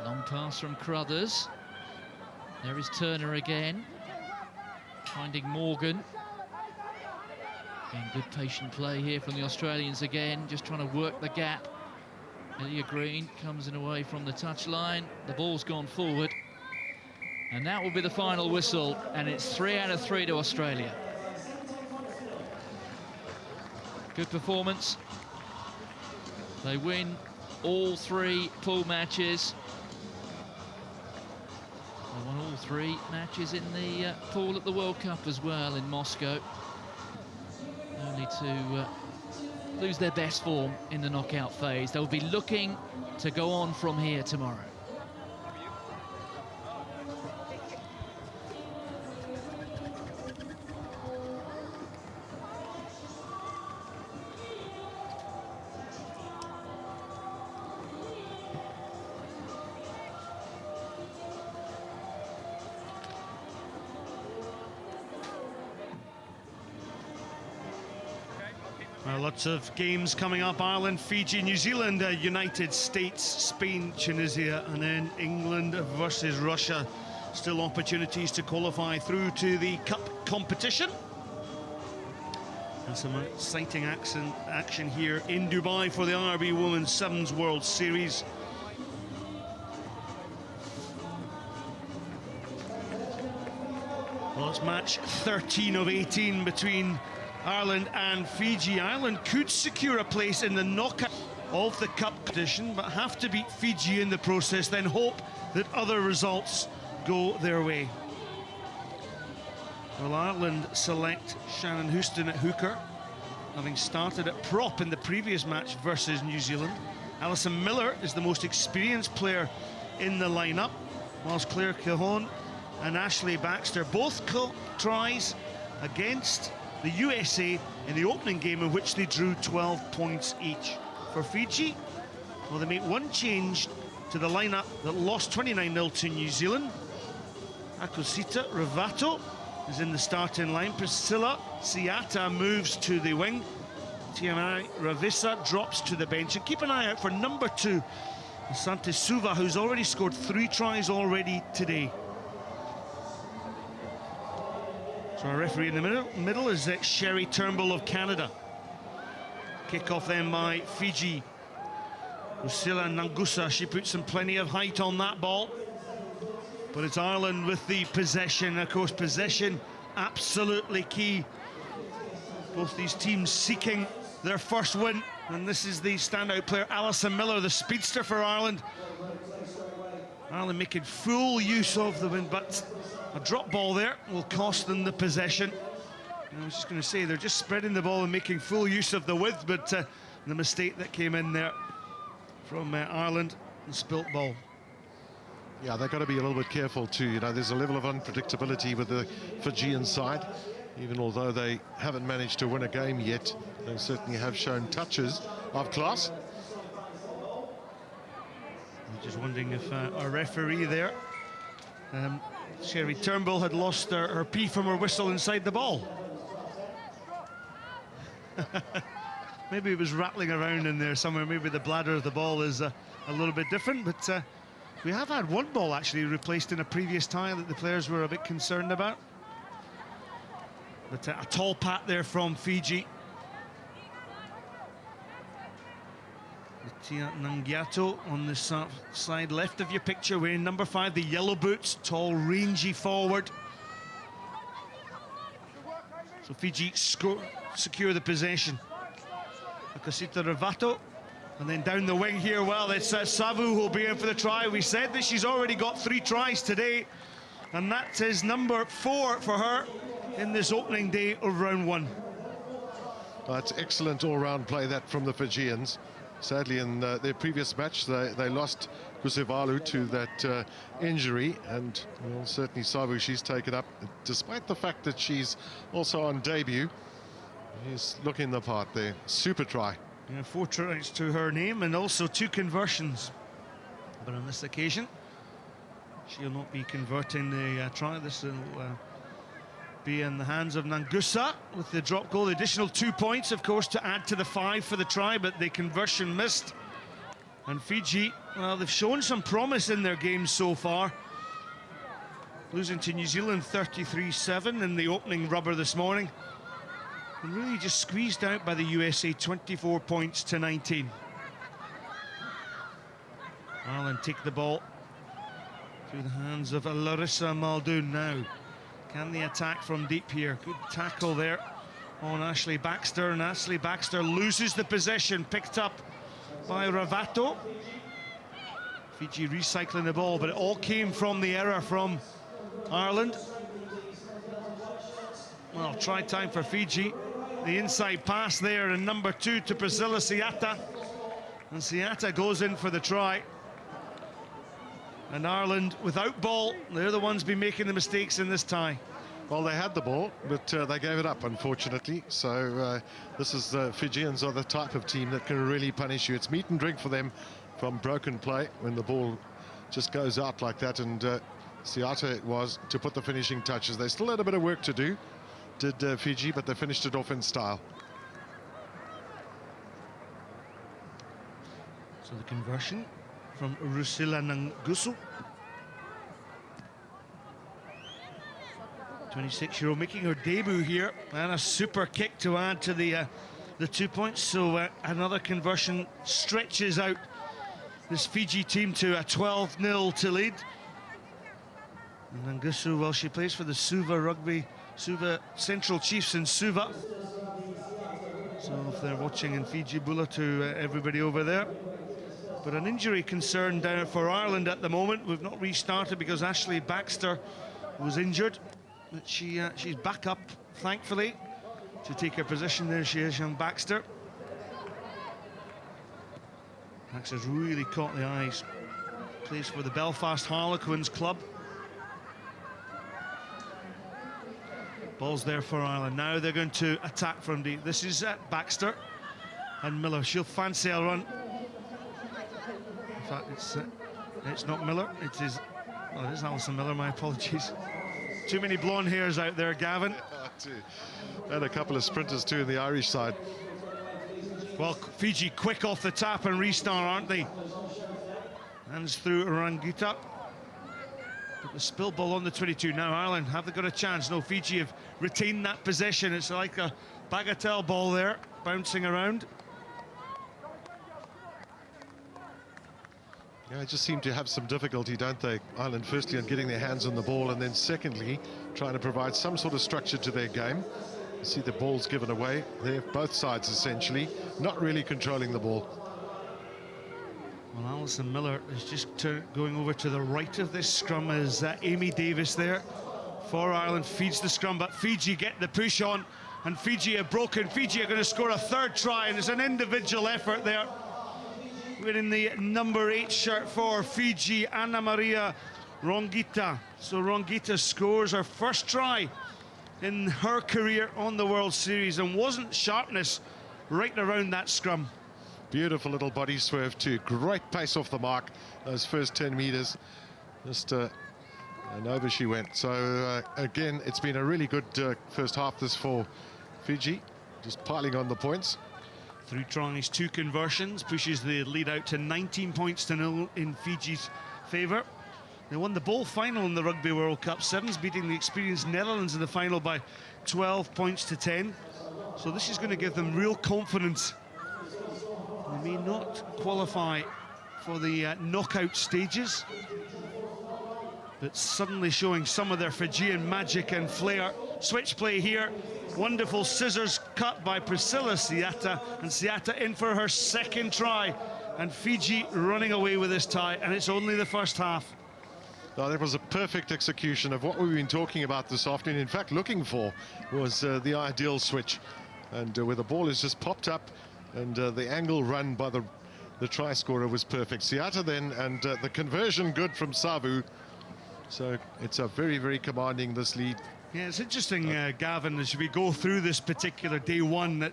S4: Long pass from Crothers. There is Turner again, finding Morgan. Again, good patient play here from the Australians again, just trying to work the gap. Elia Green comes in away from the touchline. The ball's gone forward. And that will be the final whistle, and it's 3 out of 3 to Australia. Good performance. They win all 3 pool matches. They won all 3 matches in the pool at the World Cup as well in Moscow. Only to lose their best form in the knockout phase. They'll be looking to go on from here tomorrow.
S2: Lots of games coming up. Ireland, Fiji, New Zealand, United States, Spain, Tunisia, and then England versus Russia. Still opportunities to qualify through to the Cup competition. And some exciting action here in Dubai for the IRB Women's Sevens World Series. Well, it's match 13 of 18 between Ireland and Fiji. Ireland could secure a place in the knockout of the Cup competition, but have to beat Fiji in the process, then hope that other results go their way. Well, Ireland select Shannon Houston at hooker, having started at prop in the previous match versus New Zealand. Alison Miller is the most experienced player in the lineup, whilst Claire Cajon and Ashley Baxter both tries against the USA in the opening game, in which they drew 12 points each. For Fiji, well, they make one change to the lineup that lost 29-0 to New Zealand. Akosita Ravato is in the starting line. Priscilla Siata moves to the wing. Tiamai Ravisa drops to the bench. And keep an eye out for number 2, Asante Suva, who's already scored 3 tries already today. So our referee in the middle is Sherry Turnbull of Canada. Kick-off then by Fiji. Lucilla Nangusa, she puts some plenty of height on that ball. But it's Ireland with the possession. Of course, possession absolutely key. Both these teams seeking their first win. And this is the standout player, Alison Miller, the speedster for Ireland. Ireland making full use of the win, but a drop ball there will cost them the possession. And I was just going to say, they're just spreading the ball and making full use of the width, but the mistake that came in there from Ireland, the spilt ball.
S5: Yeah, they've got to be a little bit careful too. You know, there's a level of unpredictability with the Fijian side. Even although they haven't managed to win a game yet, they certainly have shown touches of class.
S2: I'm just wondering if our referee there, Sherry Turnbull, had lost her pee from her whistle inside the ball. Maybe it was rattling around in there somewhere. Maybe the bladder of the ball is a little bit different, but we have had one ball actually replaced in a previous tie that the players were a bit concerned about. But a tall pat there from Fiji. Tia Nangiato on the side left of your picture, wearing number 5, the yellow boots, tall, rangy forward. So Fiji secure the possession. Akasita Ravato, and then down the wing here, well, it's Savu who'll be in for the try. We said that she's already got 3 tries today, and that is number 4 for her in this opening day of round 1.
S5: That's excellent all-round play, that, from the Fijians. Sadly, in their previous match, they lost Kusevalu to that injury, and well, certainly Savu, she's taken up, despite the fact that she's also on debut. She's looking the part there. Super try.
S2: Yeah, 4 tries to her name, and also 2 conversions. But on this occasion, she'll not be converting the try. This will be in the hands of Nangusa with the drop goal. The additional 2 points, of course, to add to the 5 for the try, but the conversion missed. And Fiji, well, they've shown some promise in their games so far, losing to New Zealand 33-7 in the opening rubber this morning, and really just squeezed out by the USA 24 points to 19. Ireland take the ball through the hands of Larissa Muldoon now. Can they attack from deep here? Good tackle there on Ashley Baxter, and Ashley Baxter loses the possession, picked up by Ravato. Fiji recycling the ball, but it all came from the error from Ireland. Well, try time for Fiji. The inside pass there, and number 2 to Priscilla Siata. And Siata goes in for the try. And Ireland, without ball, they're the ones been making the mistakes in this tie.
S5: Well, they had the ball, but they gave it up, unfortunately. So this is Fijians are the type of team that can really punish you. It's meat and drink for them from broken play when the ball just goes out like that. And Siata was to put the finishing touches. They still had a bit of work to do, did Fiji, but they finished it off in style.
S2: So the conversion from Rusila Nangusu. 26-year-old making her debut here, and a super kick to add to the 2 points. So another conversion stretches out this Fiji team to a 12-0 to lead. And Nangusu, well, she plays for the Suva Central Chiefs in Suva. So if they're watching in Fiji, Bula to everybody over there. But an injury concern down for Ireland at the moment. We've not restarted because Ashley Baxter was injured. But she's back up, thankfully, to take her position. There she is, young Baxter. Baxter's really caught the eyes. Plays for the Belfast Harlequins club. Ball's there for Ireland. Now they're going to attack from deep. This is Baxter and Miller. She'll fancy a run. In fact, it's not Miller. It is Alison Miller. My apologies. Too many blonde hairs out there, Gavin.
S5: And a couple of sprinters too in the Irish side.
S2: Well, Fiji quick off the tap and restart, aren't they? Hands through Rangita. But the spill ball on the 22. Now Ireland, have they got a chance? No, Fiji have retained that possession. It's like a bagatelle ball there, bouncing around.
S5: Yeah, they just seem to have some difficulty, don't they, Ireland, firstly on getting their hands on the ball, and then secondly trying to provide some sort of structure to their game. You see the ball's given away there, both sides essentially, not really controlling the ball.
S2: Well, Alison Miller is just going over to the right of this scrum as Amy Davis there for Ireland feeds the scrum, but Fiji get the push on, and Fiji are broken. Fiji are going to score a 3rd try, and it's an individual effort there. Wearing the number 8 shirt for Fiji, Anna Maria Rongita. So Rongita scores her 1st try in her career on the World Series, and wasn't sharpness right around that scrum.
S5: Beautiful little body swerve too. Great pace off the mark. Those first 10 meters. Just and over she went. So again, it's been a really good first half this for Fiji. Just piling on the points.
S2: 3 tries, 2 conversions, pushes the lead out to 19 points to 0 in Fiji's favour. They won the bowl final in the Rugby World Cup, Sevens beating the experienced Netherlands in the final by 12 points to 10. So this is going to give them real confidence. They may not qualify for the knockout stages, but suddenly showing some of their Fijian magic and flair. Switch play here. Wonderful scissors cut by Priscilla Siata, and Siata in for her 2nd try, and Fiji running away with this tie, and it's only the first half.
S5: Oh, that was a perfect execution of what we've been talking about this afternoon. In fact, looking for was the ideal switch, and where the ball has just popped up, and the angle run by the try scorer was perfect. Siata then, and the conversion good from Savu. So it's a very, very commanding, this lead.
S2: Yeah, it's interesting, Gavin, as we go through this particular day one, that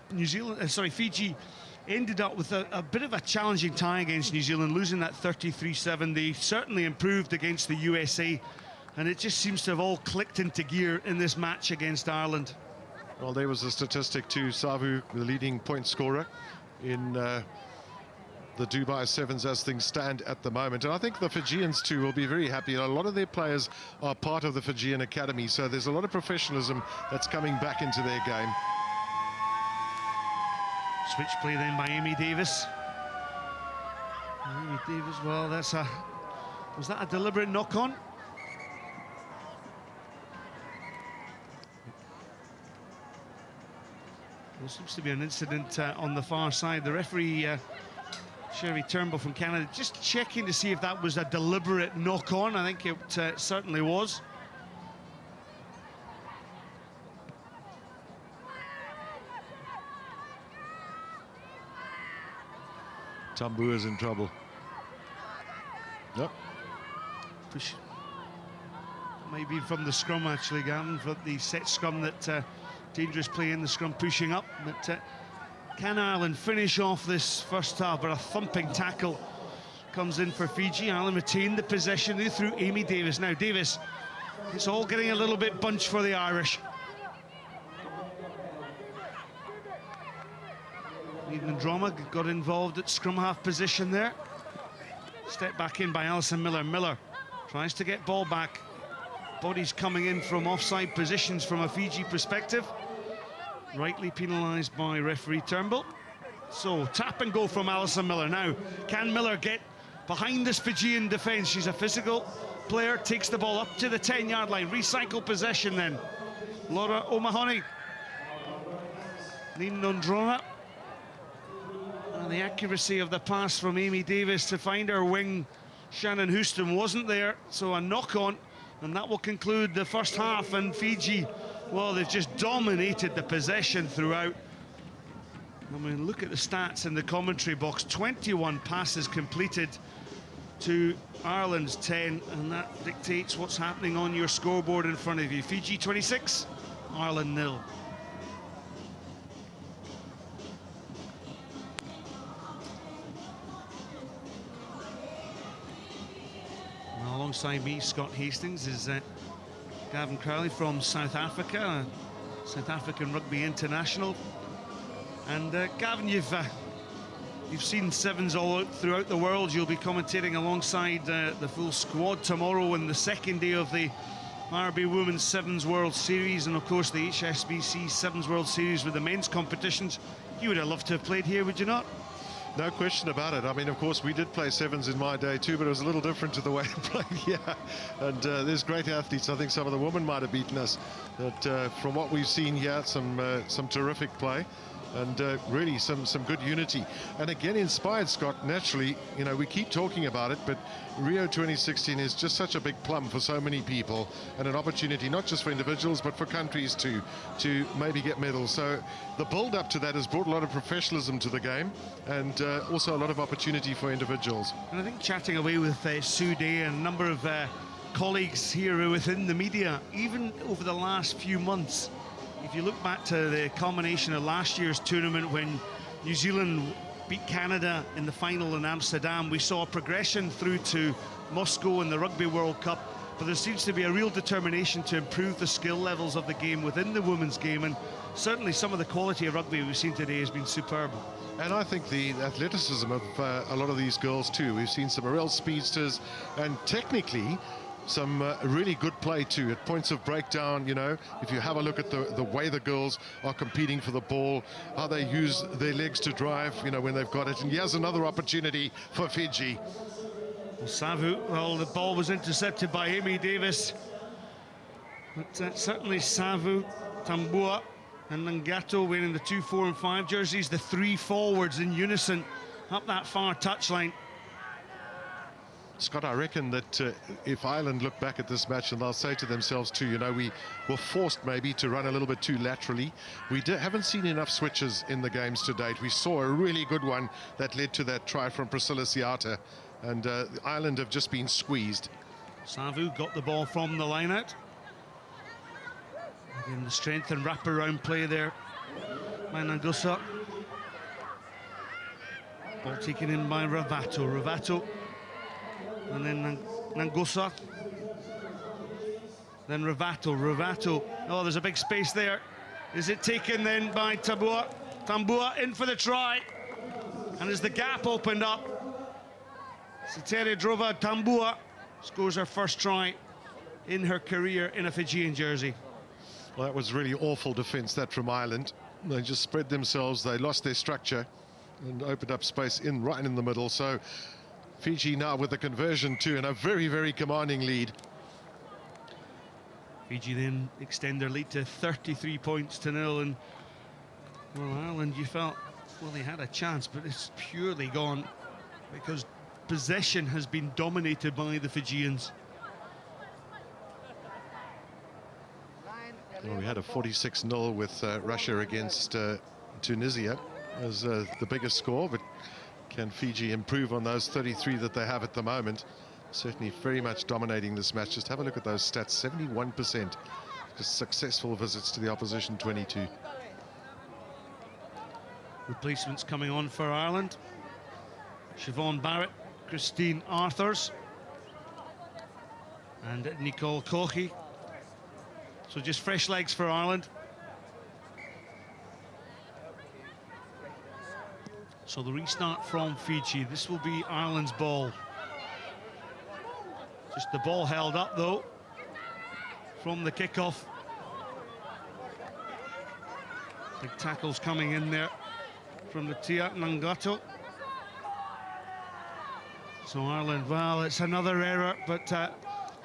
S2: Fiji ended up with a bit of a challenging tie against New Zealand, losing that 33-7. They certainly improved against the USA, and it just seems to have all clicked into gear in this match against Ireland.
S5: Well, there was a statistic too. Savu, the leading point scorer in the Dubai Sevens as things stand at the moment. And I think the Fijians too will be very happy. A lot of their players are part of the Fijian Academy, so there's a lot of professionalism that's coming back into their game.
S2: Switch play then by Amy Davis. Amy Davis, well, was that a deliberate knock-on? There seems to be an incident on the far side. The referee, Sherry Turnbull from Canada, just checking to see if that was a deliberate knock-on. I think it certainly was.
S5: Tambu is in trouble. Yep.
S2: Push. Maybe from the scrum, actually, Gavin, for the set scrum, that dangerous play in the scrum, pushing up. But can Ireland finish off this first half? But a thumping tackle comes in for Fiji. Ireland retained the possession. They threw Amy Davis. Now Davis, it's all getting a little bit bunched for the Irish. Even Drama got involved at scrum half position there. Step back in by Alison Miller. Miller tries to get ball back. Bodies coming in from offside positions from a Fiji perspective. Rightly penalised by referee Turnbull. So tap and go from Alison Miller. Now, can Miller get behind this Fijian defence? She's a physical player, takes the ball up to the 10-yard line. Recycle possession then. Laura O'Mahony leaning on Drona. And the accuracy of the pass from Amy Davis to find her wing, Shannon Houston, wasn't there. So a knock-on, and that will conclude the first half. And Fiji, well, they've just dominated the possession throughout. I mean, look at the stats in the commentary box. 21 passes completed to Ireland's 10, and that dictates what's happening on your scoreboard in front of you. Fiji 26, Ireland 0. Alongside me, Scott Hastings, is Gavin Crowley from South Africa, South African Rugby International. And Gavin, you've seen sevens all out throughout the world. You'll be commentating alongside the full squad tomorrow in the second day of the RB Women's Sevens World Series, and of course the HSBC Sevens World Series with the men's competitions. You would have loved to have played here, would you not?
S5: No question about it. I mean, of course, we did play sevens in my day too, but it was a little different to the way I played here. And there's great athletes. I think some of the women might have beaten us. But from what we've seen here, some terrific play. And really some good unity. And again, inspired, Scott, naturally, you know, we keep talking about it, but Rio 2016 is just such a big plum for so many people, and an opportunity not just for individuals, but for countries too, to maybe get medals. So the build-up to that has brought a lot of professionalism to the game, and also a lot of opportunity for individuals.
S2: And I think chatting away with Sue Day and a number of colleagues here within the media, even over the last few months, if you look back to the culmination of last year's tournament when New Zealand beat Canada in the final in Amsterdam, we saw a progression through to Moscow in the Rugby World Cup, but there seems to be a real determination to improve the skill levels of the game within the women's game, and certainly some of the quality of rugby we've seen today has been superb.
S5: And I think the athleticism of a lot of these girls too. We've seen some real speedsters, and technically some really good play too at points of breakdown. You know, if you have a look at the way the girls are competing for the ball, how they use their legs to drive, you know, when they've got it. And here's another opportunity for Fiji.
S2: Well, Savu, well, the ball was intercepted by Amy Davis, but certainly Savu, Tambua and Nangato wearing the 2, 4 and 5 jerseys, the 3 forwards in unison up that far touchline.
S5: Scott, I reckon that if Ireland look back at this match and they'll say to themselves too, you know, we were forced maybe to run a little bit too laterally. We haven't seen enough switches in the games to date. We saw a really good one that led to that try from Priscilla Siata, and Ireland have just been squeezed.
S2: Savu got the ball from the line-out. Again, the strength and wrap-around play there by Nangusa. Ball taken in by Ravato. And then Nangusa. Then Ravato. Oh, there's a big space there. Is it taken then by Tambua? Tambua in for the try. And as the gap opened up, Sitere Drova Tambua scores her first try in her career in a Fijian jersey.
S5: Well, that was really awful defence, that from Ireland. They just spread themselves, they lost their structure and opened up space right in the middle. So Fiji now with the conversion too, and a very, very commanding lead.
S2: Fiji then extend their lead to 33 points to 0, and well, Ireland, you felt, well, they had a chance, but it's purely gone because possession has been dominated by the Fijians.
S5: Well, we had a 46-0 with Russia against Tunisia as the biggest score, but can Fiji improve on those 33 that they have at the moment? Certainly very much dominating this match. Just have a look at those stats. 71% just successful visits to the opposition, 22.
S2: Replacements coming on for Ireland. Siobhan Barrett, Christine Arthurs and Nicole Kochi. So just fresh legs for Ireland. So the restart from Fiji. This will be Ireland's ball. Just the ball held up though from the kickoff. Big tackles coming in there from the Tia Nangato. So Ireland, well, it's another error, but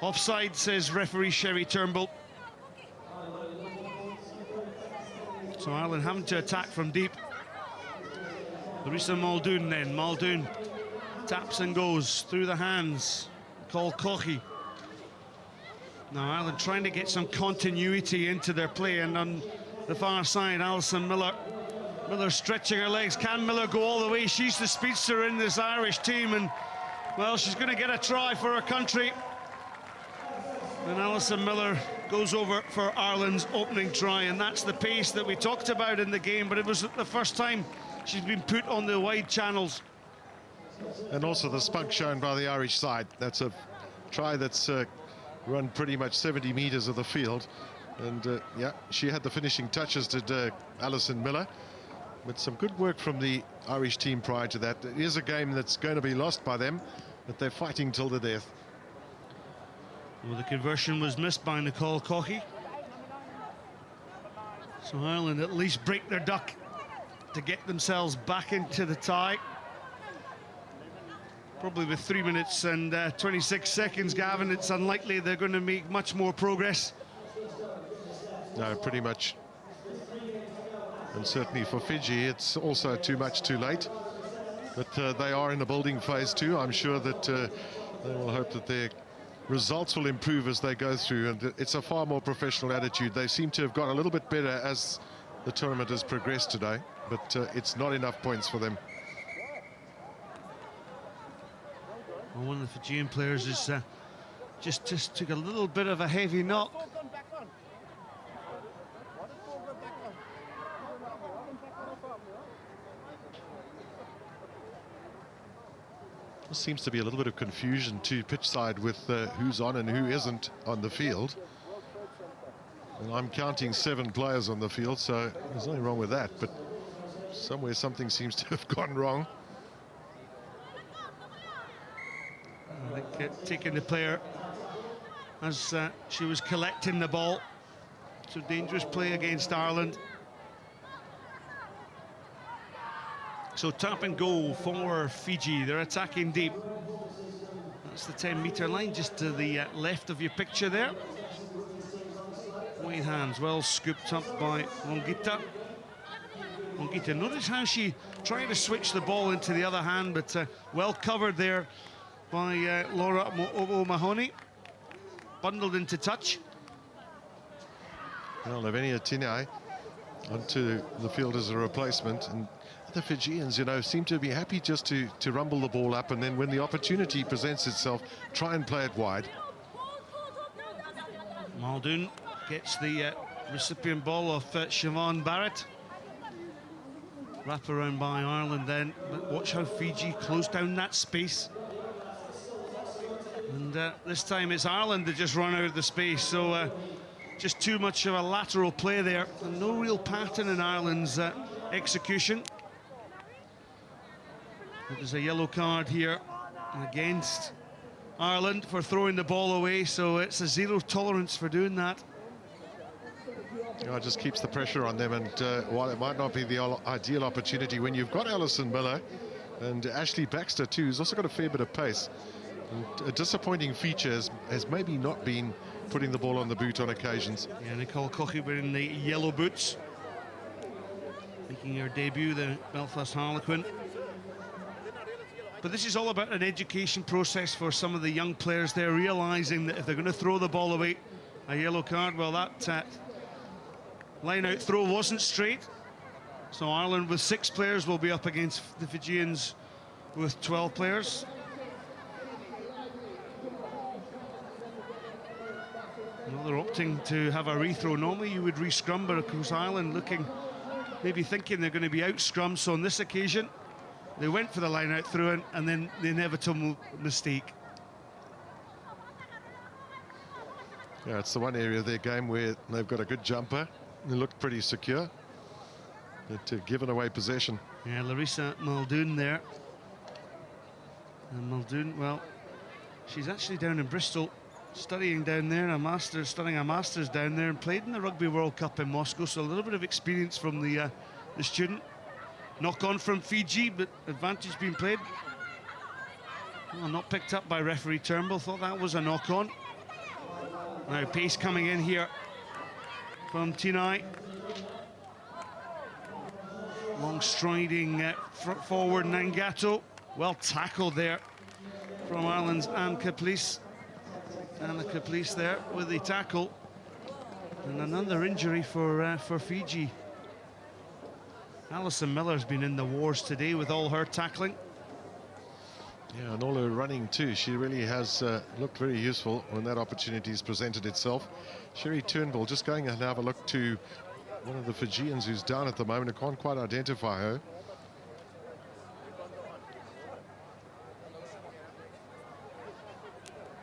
S2: offside, says referee Sherry Turnbull. So Ireland having to attack from deep. Larissa Muldoon then. Muldoon taps and goes through the hands. Cole Kochi. Now Ireland trying to get some continuity into their play, and on the far side, Alison Miller. Miller stretching her legs. Can Miller go all the way? She's the speedster in this Irish team, and well, she's going to get a try for her country. And Alison Miller goes over for Ireland's opening try, and that's the pace that we talked about in the game, but it was the first time she's been put on the wide channels.
S5: And also the spunk shown by the Irish side. That's a try that's run pretty much 70 metres of the field. And yeah, she had the finishing touches, did Alison Miller. But some good work from the Irish team prior to that. It is a game that's going to be lost by them, but they're fighting till the death.
S2: Well, the conversion was missed by Nicole Kochi. So Ireland at least break their duck to get themselves back into the tie. Probably with 3 minutes and 26 seconds, Gavin, it's unlikely they're going to make much more progress.
S5: No, pretty much. And certainly for Fiji, it's also too much too late. But they are in the building phase too. I'm sure that they will hope that their results will improve as they go through, and it's a far more professional attitude. They seem to have got a little bit better as the tournament has progressed today, but it's not enough points for them.
S2: Well, one of the Fijian players is just took a little bit of a heavy knock.
S5: Seems to be a little bit of confusion to pitch side with who's on and who isn't on the field. And I'm counting 7 players on the field, so there's nothing wrong with that, but somewhere something seems to have gone wrong.
S2: I think taking the player as she was collecting the ball. So dangerous play against Ireland. So tap and go for Fiji. They're attacking deep. That's the 10-metre line, just to the left of your picture there. Wide hands, well scooped up by Longita. Longita, notice how she tried to switch the ball into the other hand, but well covered there by Laura O'Mahony. Bundled into touch.
S5: Well, Lavinia Tinai onto the field as a replacement, and the Fijians, you know, seem to be happy just to rumble the ball up, and then when the opportunity presents itself, try and play it wide.
S2: Muldoon gets the recipient ball off Siobhan Barrett. Wrap around by Ireland then, but watch how Fiji close down that space. And this time it's Ireland that just run out of the space, so just too much of a lateral play there, and no real pattern in Ireland's execution. There's a yellow card here against Ireland for throwing the ball away, so it's a 0 tolerance for doing that.
S5: You know, it just keeps the pressure on them, and while it might not be the ideal opportunity, when you've got Alison Miller and Ashley Baxter too, who's also got a fair bit of pace, and a disappointing feature has maybe not been putting the ball on the boot on occasions.
S2: Yeah, Nicole Cochie wearing the yellow boots, making her debut, the Belfast Harlequin. But this is all about an education process for some of the young players. They're realising that if they're going to throw the ball away, a yellow card, well, that line-out throw wasn't straight. So Ireland with 6 players will be up against the Fijians with 12 players. Well, they're opting to have a rethrow. Normally you would re-scrum, but of course Ireland looking, maybe thinking they're going to be out scrum. So on this occasion, they went for the line-out through, and then the inevitable mistake.
S5: Yeah, it's the one area of their game where they've got a good jumper. They looked pretty secure, but given away possession.
S2: Yeah, Larissa Muldoon there. And Muldoon, well, she's actually down in Bristol, studying down there, studying a master's down there, and played in the Rugby World Cup in Moscow, so a little bit of experience from the student. Knock on from Fiji, but advantage being played. Well, not picked up by referee Turnbull, thought that was a knock on. Now pace coming in here from Tinai. Long striding forward Nangato. Well tackled there from Ireland's Anne Caplice. Anna Caplice there with the tackle. And another injury for Fiji. Alison Miller's been in the wars today with all her tackling.
S5: Yeah, and all her running too. She really has looked very useful when that opportunity has presented itself. Sherry Turnbull just going and have a look to one of the Fijians who's down at the moment. I can't quite identify her.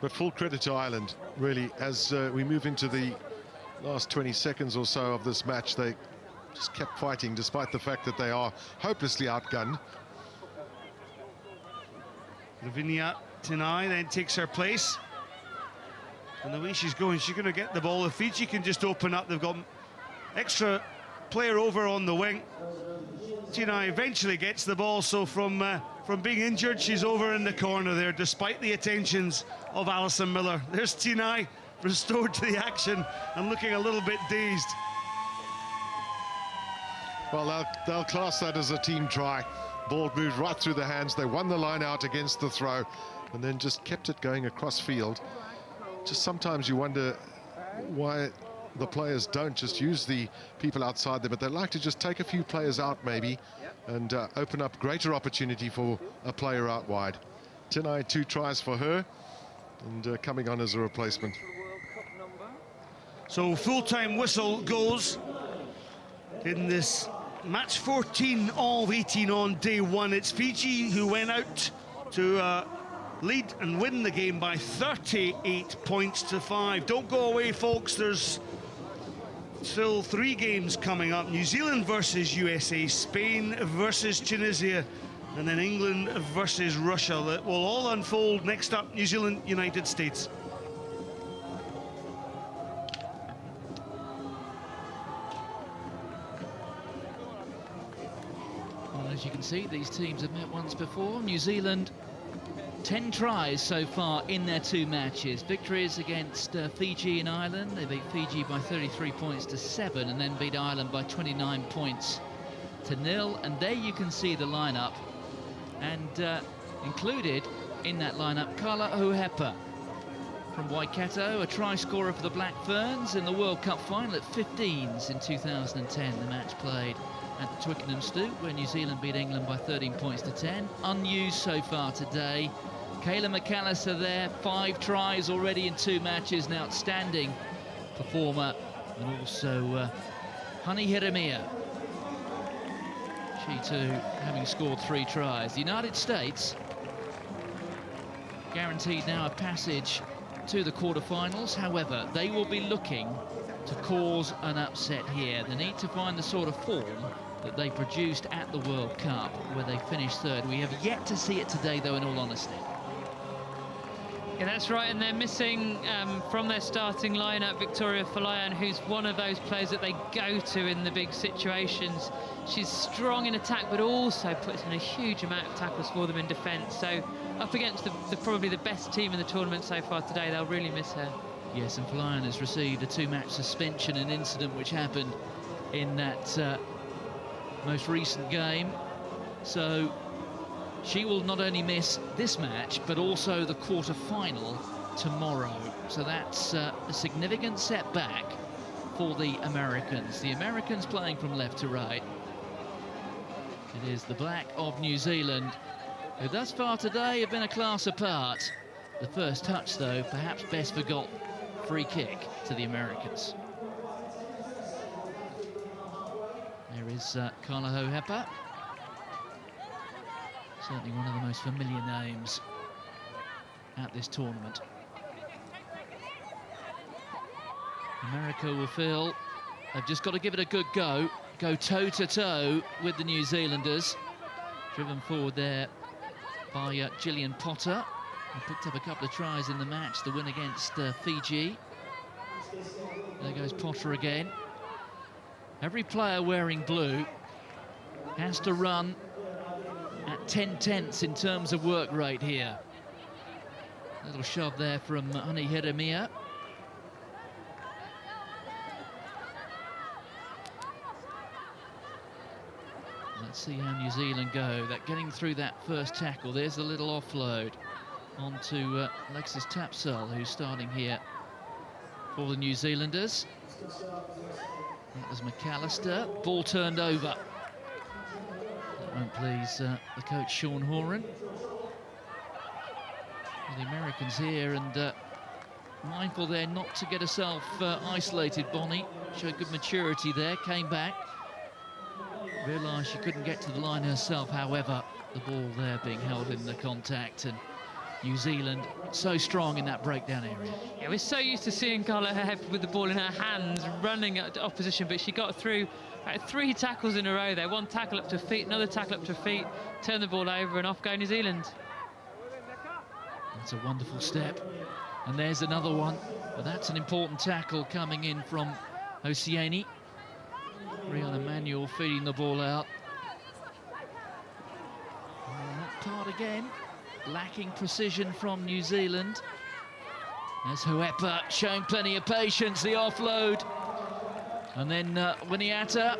S5: But full credit to Ireland, really, as we move into the last 20 seconds or so of this match. They just kept fighting despite the fact that they are hopelessly outgunned.
S2: Lavinia Tinai then takes her place. And the way she's going to get the ball. If Fiji can just open up, they've got extra player over on the wing. Tinai eventually gets the ball, so from being injured, she's over in the corner there, despite the attentions of Alison Miller. There's Tinai, restored to the action and looking a little bit dazed.
S5: Well, they'll class that as a team try. Ball moved right through the hands. They won the line out against the throw and then just kept it going across field. Just sometimes you wonder why the players don't just use the people outside there, but they like to just take a few players out maybe and open up greater opportunity for a player out wide. Tinai, 2 tries for her and coming on as a replacement.
S2: So full-time whistle goes in this match 14 of 18 on day 1. It's Fiji who went out to lead and win the game by 38 points to 5. Don't go away, folks. There's still 3 games coming up. New Zealand versus USA, Spain versus Tunisia, and then England versus Russia. That will all unfold next up. New Zealand, United States.
S4: Well, as you can see, these teams have met once before. New Zealand, 10 tries so far in their 2 matches. Victories against Fiji and Ireland. They beat Fiji by 33 points to 7 and then beat Ireland by 29 points to 0. And there you can see the lineup. And included in that lineup, Kala Hohepa from Waikato, a try scorer for the Black Ferns in the World Cup final at 15s in 2010. The match played at the Twickenham Stoop, where New Zealand beat England by 13 points to 10. Unused so far today. Kayla McAllister there, 5 tries already in 2 matches, an outstanding performer. And also Hani Hiremia, she too having scored 3 tries. The United States guaranteed now a passage to the quarterfinals. However, they will be looking to cause an upset here. They need to find the sort of form that they produced at the World Cup, where they finished 3rd. We have yet to see it today, though, in all honesty.
S3: Yeah, that's right, and they're missing from their starting lineup Victoria Falayan, who's one of those players that they go to in the big situations. She's strong in attack, but also puts in a huge amount of tackles for them in defence. So up against probably the best team in the tournament so far today, they'll really miss her.
S4: Yes, and Falayan has received a 2-match suspension, an incident which happened in that most recent game. So she will not only miss this match, but also the quarter-final tomorrow. So that's a significant setback for the Americans. The Americans playing from left to right. It is the Black of New Zealand, who thus far today have been a class apart. The first touch, though, perhaps best forgotten. Free kick to the Americans. There is Kala Hohepa. Certainly one of the most familiar names at this tournament. America will feel they've just got to give it a good go toe-to-toe with the New Zealanders. Driven forward there by Gillian Potter, who picked up a couple of tries in the match, the win against Fiji. There goes Potter again. Every player wearing blue has to run at 10/10 in terms of work rate here. A little shove there from Hani Hiremia. Let's see how New Zealand go. That getting through that first tackle. There's a little offload onto Alexis Tapsell, who's starting here for the New Zealanders. That was McAllister. Ball turned over. That won't please the coach Sean Horan. The Americans here, and mindful there not to get herself isolated. Bonnie showed good maturity there, came back, realised she couldn't get to the line herself. However, the ball there being held in the contact, and New Zealand so strong in that breakdown area.
S3: Yeah, we're so used to seeing Kala Hohepa with the ball in her hands, running at opposition, but she got through 3 tackles in a row there. 1 tackle up to her feet, another tackle up to her feet, turn the ball over, and off go New Zealand.
S4: That's a wonderful step. And there's another one, but that's an important tackle coming in from Hosiani. Rihanna Manuel feeding the ball out. And that part again, lacking precision from New Zealand. There's Hohepa showing plenty of patience, the offload. And then Winiata,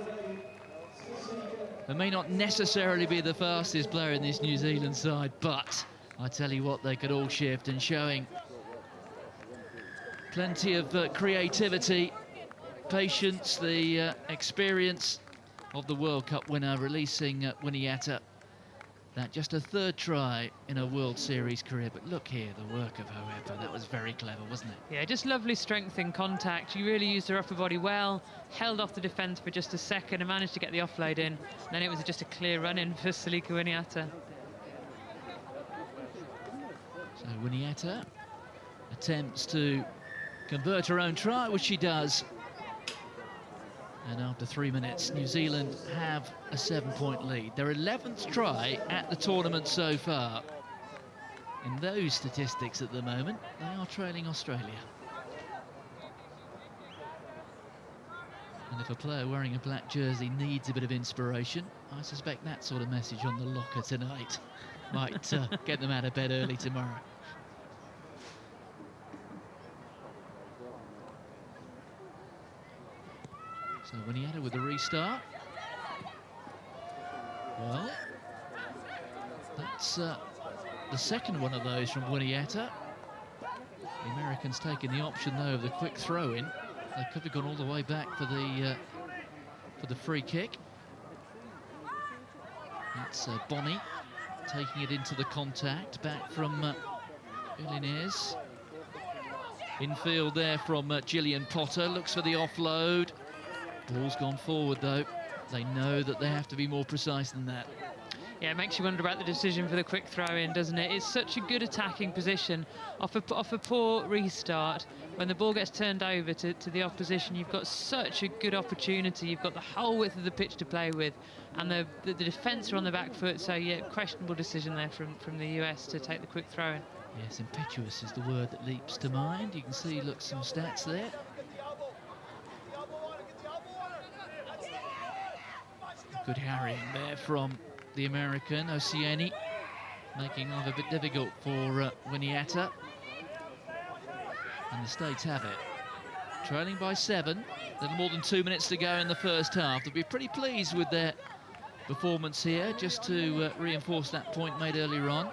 S4: who may not necessarily be the fastest player in this New Zealand side, but I tell you what, they could all shift, and showing plenty of creativity, patience, the experience of the World Cup winner, releasing Winiata. That just a 3rd try in a World Series career, but look here, the work of Hohepa, that was very clever, wasn't it?
S3: Yeah, just lovely strength in contact. She really used her upper body well, held off the defence for just a second and managed to get the offload in. And then it was just a clear run in for Salika Winiata.
S4: So Winietta attempts to convert her own try, which she does. And after 3 minutes, New Zealand have a 7-point lead. Their 11th try at the tournament so far. In those statistics at the moment, they are trailing Australia. And if a player wearing a black jersey needs a bit of inspiration, I suspect that sort of message on the locker tonight might get them out of bed early tomorrow. So Winietta with the restart. Well, that's the second one of those from Winietta. The Americans taking the option though of the quick throw-in. They could have gone all the way back for the free kick. That's Bonnie taking it into the contact back from Villeneuve. Infield there from Gillian Potter, looks for the offload. Ball's gone forward though. They know that they have to be more precise than that.
S3: Yeah, it makes you wonder about the decision for the quick throw-in, doesn't it? It's such a good attacking position. Off a poor restart, when the ball gets turned over to the opposition, you've got such a good opportunity. You've got the whole width of the pitch to play with, and the defence are on the back foot, so yeah, questionable decision there from the US to take the quick throw-in.
S4: Yes, impetuous is the word that leaps to mind. You can see, look, some stats there. Good harrying there from the American, Oceani, making life a bit difficult for Winietta. And the States have it. Trailing by 7, little more than 2 minutes to go in the first half. They'll be pretty pleased with their performance here, just to reinforce that point made earlier on.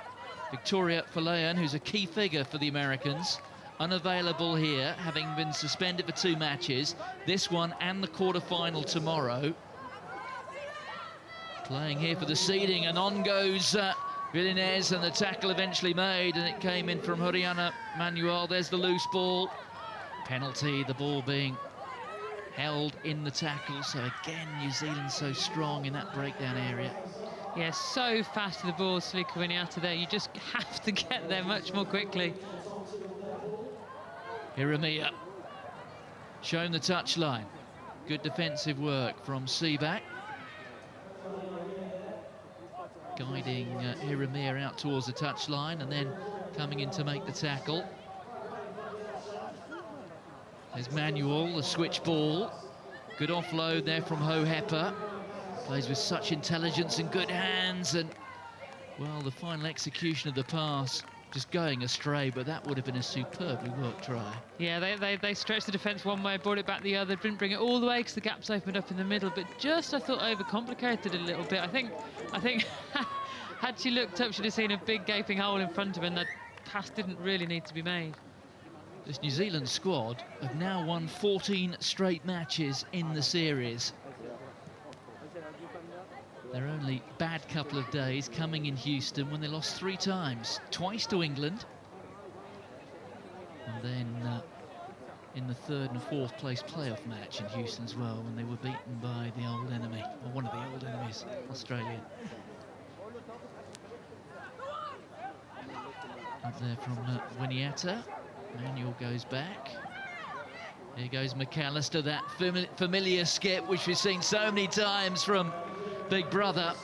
S4: Victoria Falayan, who's a key figure for the Americans, unavailable here, having been suspended for 2 matches, this one and the quarter-final tomorrow. Playing here for the seeding, and on goes Villeneuve, and the tackle eventually made, and it came in from Horiana Manuel. There's the loose ball. Penalty, the ball being held in the tackle. So again, New Zealand so strong in that breakdown area.
S3: Yeah, so fast to the ball, Salika Winietta there. You just have to get there much more quickly.
S4: Hiramia showing the touchline. Good defensive work from Seaback. Guiding Hiramia out towards the touchline and then coming in to make the tackle. There's Manuel, the switch ball. Good offload there from Ho Hepper. Plays with such intelligence and good hands, and, well, the final execution of the pass just going astray, but that would have been a superbly worked try.
S3: Yeah, they stretched the defence one way, brought it back the other, didn't bring it all the way because the gaps opened up in the middle, but just, I thought, overcomplicated a little bit. I think had she looked up, she'd have seen a big gaping hole in front of her, and that pass didn't really need to be made.
S4: This New Zealand squad have now won 14 straight matches in the series. Their only bad couple of days coming in Houston when they lost 3 times, twice to England, and then in the 3rd and 4th place playoff match in Houston as well, when they were beaten by the old enemy, or one of the old enemies, Australia. Up there from Winietta. Manuel goes back. Here goes McAllister, that familiar skip which we've seen so many times from Big Brother.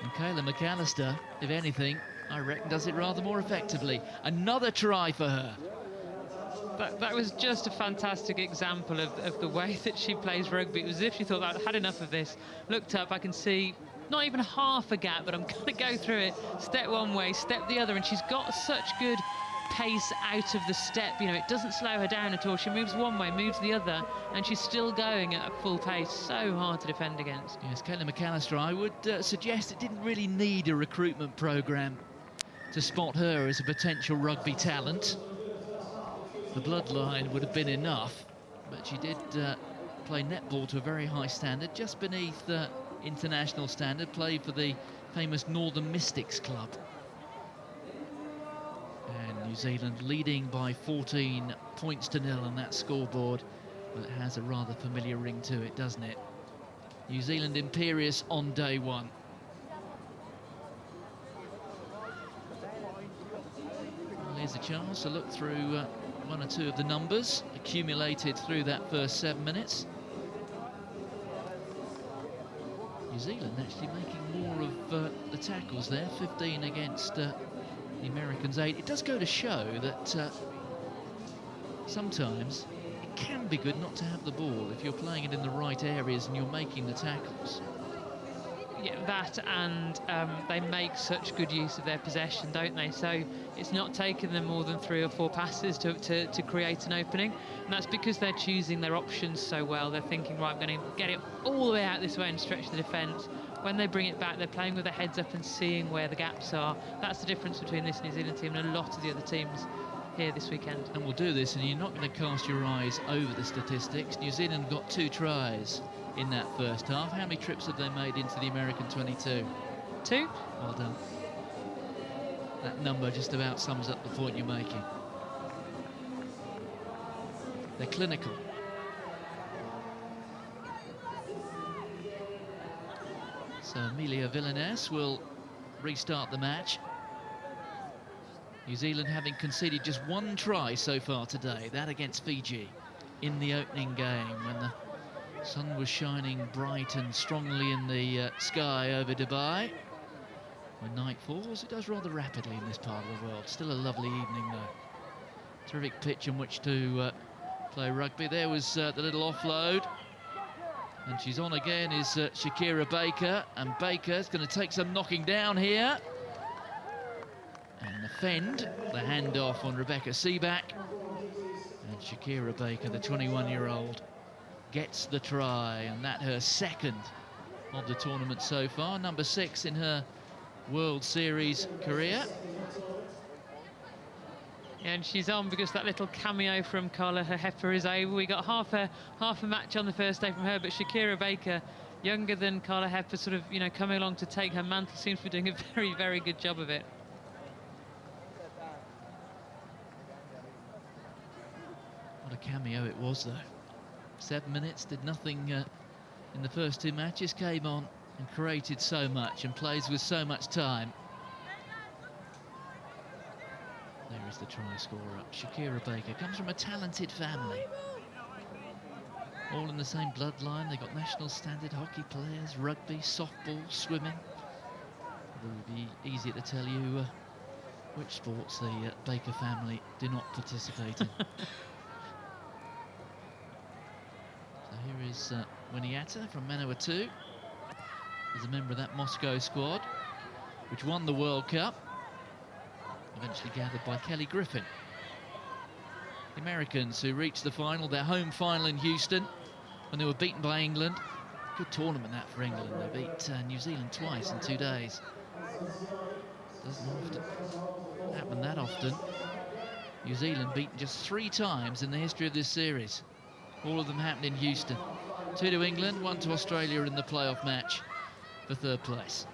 S4: And Kayla McAllister, if anything, I reckon does it rather more effectively. Another try for her.
S3: That was just a fantastic example of the way that she plays rugby. It was as if she thought, I've had enough of this. Looked up, I can see not even half a gap, but I'm going to go through it. Step one way, step the other, and she's got such good pace out of the step. You know, it doesn't slow her down at all. She moves one way, moves the other, and she's still going at a full pace. So hard to defend against.
S4: Yes, Kayla McAllister, I would suggest it didn't really need a recruitment programme to spot her as a potential rugby talent. The bloodline would have been enough, but she did play netball to a very high standard, just beneath the international standard, played for the famous Northern Mystics club. And New Zealand leading by 14 points to 0 on that scoreboard. Well, it has a rather familiar ring to it, doesn't it? New Zealand imperious on day one. here's a chance to look through one or two of the numbers accumulated through that first 7 minutes. New Zealand actually making more of the tackles there, 15 against the Americans' 8. It does go to show that sometimes it can be good not to have the ball if you're playing it in the right areas and you're making the tackles.
S3: Yeah, that, and they make such good use of their possession, don't they? So it's not taking them more than 3 or 4 passes to create an opening, and that's because they're choosing their options so well. They're thinking, right, I'm going to get it all the way out this way and stretch the defence. When they bring it back, they're playing with their heads up and seeing where the gaps are. That's the difference between this New Zealand team and a lot of the other teams here this weekend.
S4: And we'll do this, and you're not going to cast your eyes over the statistics. New Zealand got 2 tries in that first half. How many trips have they made into the American 22?
S3: 2.
S4: Well done. That number just about sums up the point you're making. They're clinical. So Amelia Villaness will restart the match. New Zealand having conceded just 1 try so far today, that against Fiji in the opening game when the sun was shining bright and strongly in the sky over Dubai. When night falls, it does rather rapidly in this part of the world. Still a lovely evening, though. Terrific pitch on which to play rugby. There was the little offload. And she's on again is Shakira Baker. And Baker's going to take some knocking down here. And defend the handoff on Rebecca Seaback. And Shakira Baker, the 21-year-old, gets the try, and that her second of the tournament so far, number 6 in her World Series career.
S3: Yeah, and she's on because that little cameo from Carla Hepper is over. We got half a match on the first day from her, but Shakira Baker, younger than Carla Hepper, sort of, you know, coming along to take her mantle, seems to be doing a very, very good job of it.
S4: What a cameo it was, though. 7 minutes, did nothing in the first 2 matches, came on and created so much and plays with so much time. There is the try scorer. Shakira Baker comes from a talented family. All in the same bloodline. They've got national standard hockey players, rugby, softball, swimming. It would be easier to tell you which sports the Baker family do not participate in. Here is Winiata from Manawatu. He's a member of that Moscow squad, which won the World Cup, eventually gathered by Kelly Griffin. The Americans who reached the final, their home final in Houston, when they were beaten by England. Good tournament that for England. They beat New Zealand twice in 2 days. Doesn't often happen that often. New Zealand beaten just 3 times in the history of this series. All of them happened in Houston. 2 to England, 1 to Australia in the playoff match for 3rd place.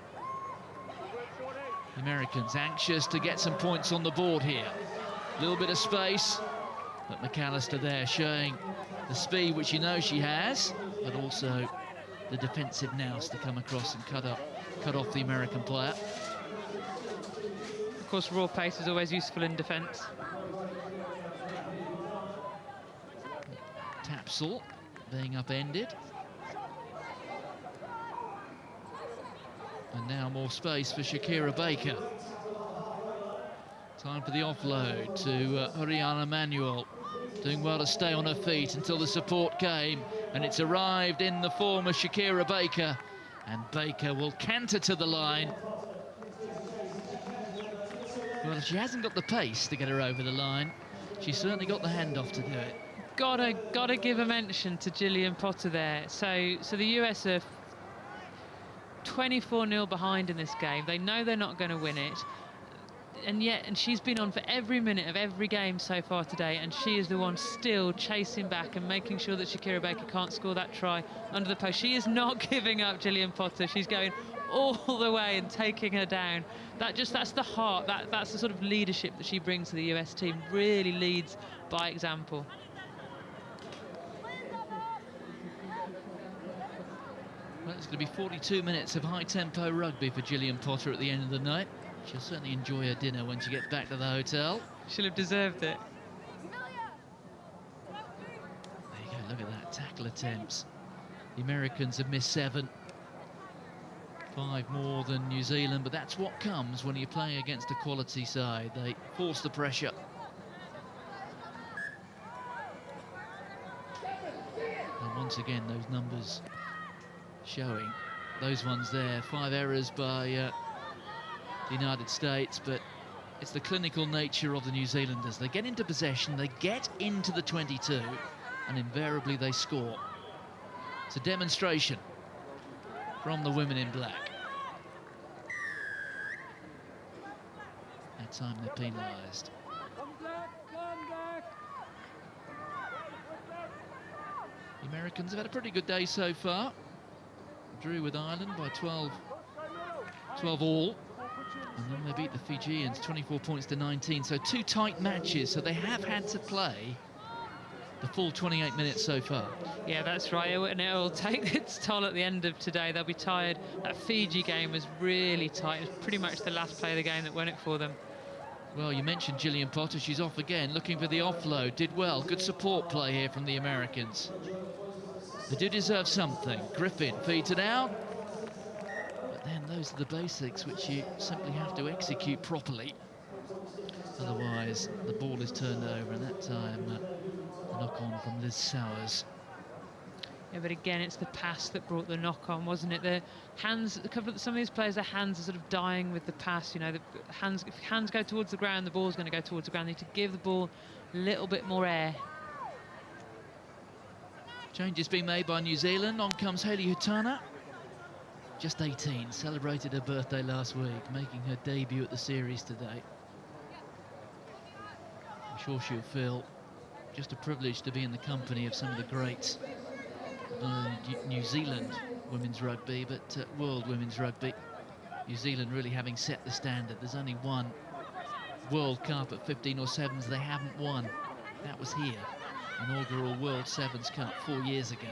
S4: The Americans anxious to get some points on the board here. A little bit of space, but McAllister there showing the speed which you know she has, but also the defensive nous to come across and cut off the American player.
S3: Of course, raw pace is always useful in defence.
S4: Tapsell being upended. And now more space for Shakira Baker. Time for the offload to Oriana Manuel. Doing well to stay on her feet until the support came. And it's arrived in the form of Shakira Baker. And Baker will canter to the line. Well, she hasn't got the pace to get her over the line. She's certainly got the handoff to do it.
S3: Gotta give a mention to Gillian Potter there. So the US are 24-0 behind in this game. They know they're not going to win it, and she's been on for every minute of every game so far today, and she is the one still chasing back and making sure that Shakira Baker can't score that try under the post. She is not giving up, Gillian Potter. She's going all the way and taking her down. That's the heart. That's the sort of leadership that she brings to the US team. Really leads by example.
S4: Well, it's going to be 42 minutes of high-tempo rugby for Gillian Potter at the end of the night. She'll certainly enjoy her dinner when she gets back to the hotel.
S3: She'll have deserved it.
S4: There you go, look at that, tackle attempts. The Americans have missed 7. 5 more than New Zealand, but that's what comes when you're playing against a quality side. They force the pressure. And once again, those numbers showing. Those ones there, 5 errors by the United States, but it's the clinical nature of the New Zealanders. They get into possession, they get into the 22, and invariably they score. It's a demonstration from the women in black. That time they're penalised. The Americans have had a pretty good day so far. Drew with Ireland by 12 all. And then they beat the Fijians 24 points to 19. So 2 tight matches. So they have had to play the full 28 minutes so far.
S3: Yeah, that's right, and it will take its toll at the end of today. They'll be tired. That Fiji game was really tight. It was pretty much the last play of the game that won it for them.
S4: Well, you mentioned Gillian Potter. She's off again, looking for the offload. Did well. Good support play here from the Americans. They do deserve something. Griffin feeds it out. But then those are the basics which you simply have to execute properly. Otherwise, the ball is turned over, and that time a knock-on from Liz Sowers.
S3: Yeah, but again, it's the pass that brought the knock-on, wasn't it? The hands, some of these players, their hands are sort of dying with the pass. You know, the hands, if hands go towards the ground, the ball's going to go towards the ground. They need to give the ball a little bit more air.
S4: Changes being made by New Zealand. On comes Hayley Hutana. Just 18, celebrated her birthday last week, making her debut at the series today. I'm sure she'll feel just a privilege to be in the company of some of the greats. Not only New Zealand women's rugby, but world women's rugby. New Zealand really having set the standard. There's only one World Cup at 15 or 7s they haven't won. That was here, inaugural World Sevens Cup 4 years ago.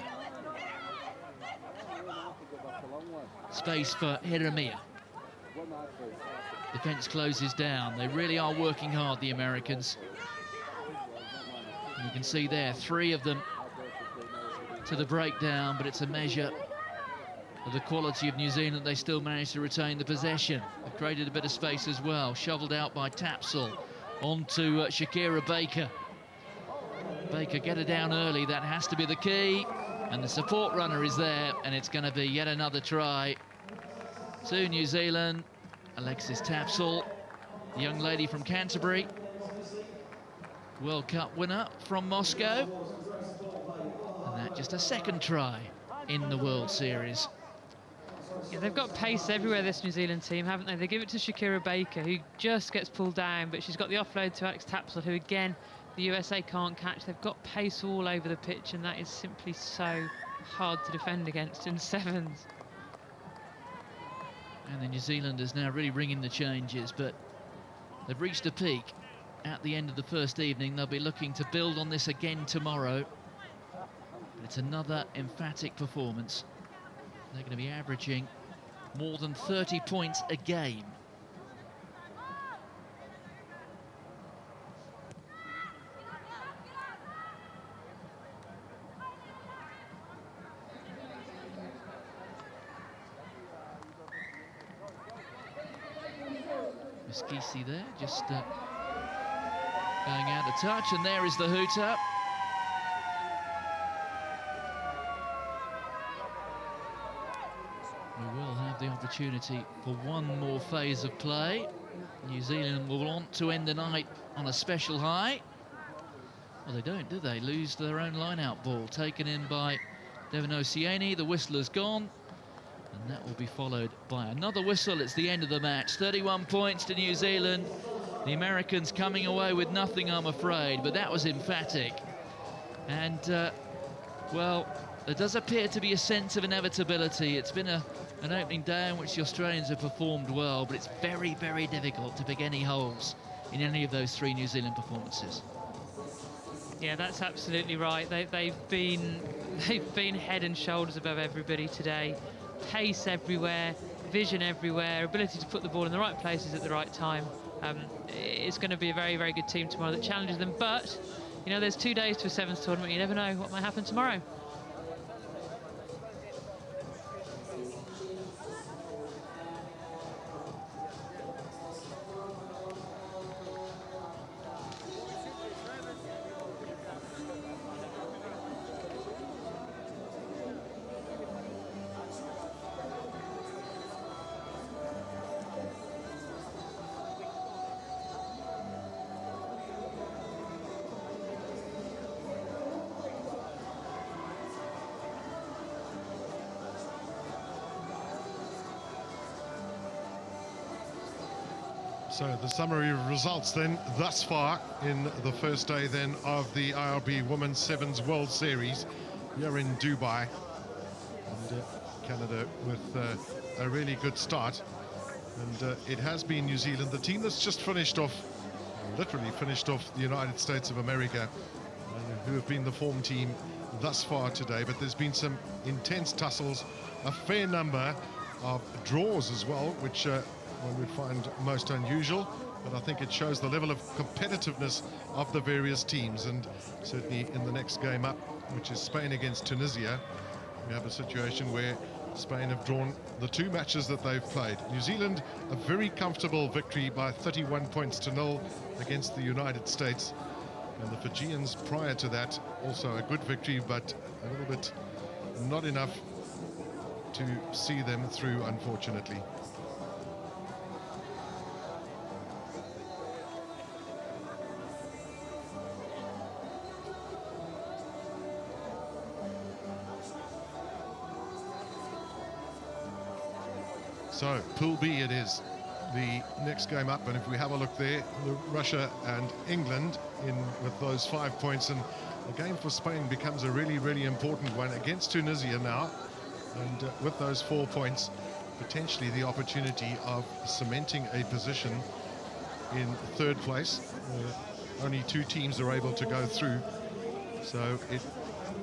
S4: Space for Jeremia. Defence closes down. They really are working hard, the Americans. And you can see there, 3 of them to the breakdown, but it's a measure of the quality of New Zealand. They still managed to retain the possession. They've created a bit of space as well. Shoveled out by Tapsell. On to Shakira Baker. Baker, get her down early. That has to be the key. And the support runner is there, and it's going to be yet another try to New Zealand. Alexis Tapsell, the young lady from Canterbury, World Cup winner from Moscow. And that just a second try in the World Series.
S3: Yeah, they've got pace everywhere, this New Zealand team, haven't they? They give it to Shakira Baker, who just gets pulled down, but she's got the offload to Alex Tapsell, who again the USA can't catch. They've got pace all over the pitch, and that is simply so hard to defend against in 7s.
S4: And the New Zealanders now really ringing the changes, but they've reached a peak at the end of the first evening. They'll be looking to build on this again tomorrow. But it's another emphatic performance. They're going to be averaging more than 30 points a game. Miskisi there, just going out of touch, and there is the hooter. We will have the opportunity for one more phase of play. New Zealand will want to end the night on a special high. Well, they don't, do they? Lose their own line-out ball, taken in by Devon Osieni. The whistler's gone. And that will be followed by another whistle. It's the end of the match. 31 points to New Zealand. The Americans coming away with nothing, I'm afraid, but that was emphatic. And, well, there does appear to be a sense of inevitability. It's been an opening day in which the Australians have performed well, but it's very, very difficult to pick any holes in any of those 3 New Zealand performances.
S3: Yeah, that's absolutely right. They've been head and shoulders above everybody today. Pace everywhere, vision everywhere, ability to put the ball in the right places at the right time. It's going to be a very, very good team tomorrow that challenges them. But, you know, there's 2 days to a sevens tournament. You never know what might happen tomorrow.
S5: So the summary of results then thus far in the first day then of the IRB Women's Sevens World Series here in Dubai. And Canada with a really good start. And it has been New Zealand, the team that's just finished off, literally finished off the United States of America, who have been the form team thus far today. But there's been some intense tussles, a fair number of draws as well, which one would find most unusual, but I think it shows the level of competitiveness of the various teams. And certainly in the next game up, which is Spain against Tunisia, we have a situation where Spain have drawn the 2 matches that they've played. New Zealand, a very comfortable victory by 31 points to 0 against the United States, and the Fijians prior to that also a good victory, but a little bit not enough to see them through, unfortunately. So, Pool B it is, the next game up, and if we have a look there, Russia and England in with those 5 points, and the game for Spain becomes a really, really important one against Tunisia now, and with those 4 points, potentially the opportunity of cementing a position in 3rd place. Only 2 teams are able to go through, so it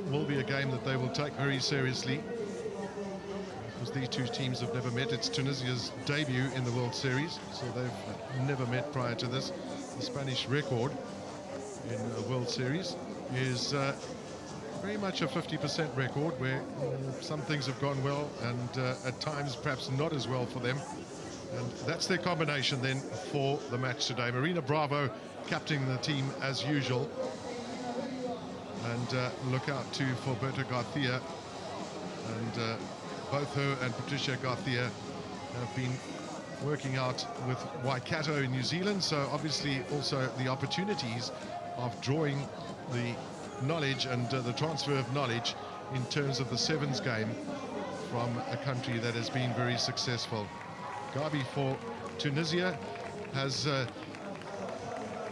S5: will be a game that they will take very seriously, because these 2 teams have never met. It's Tunisia's debut in the World Series, so they've never met prior to this. The Spanish record in the World Series is very much a 50% record, where some things have gone well and at times perhaps not as well for them. And that's their combination then for the match today. Marina Bravo captaining the team as usual. And look out too for Berta Garcia, and both her and Patricia Garcia have been working out with Waikato in New Zealand, so obviously also the opportunities of drawing the knowledge and the transfer of knowledge in terms of the sevens game from a country that has been very successful. Gabi for Tunisia has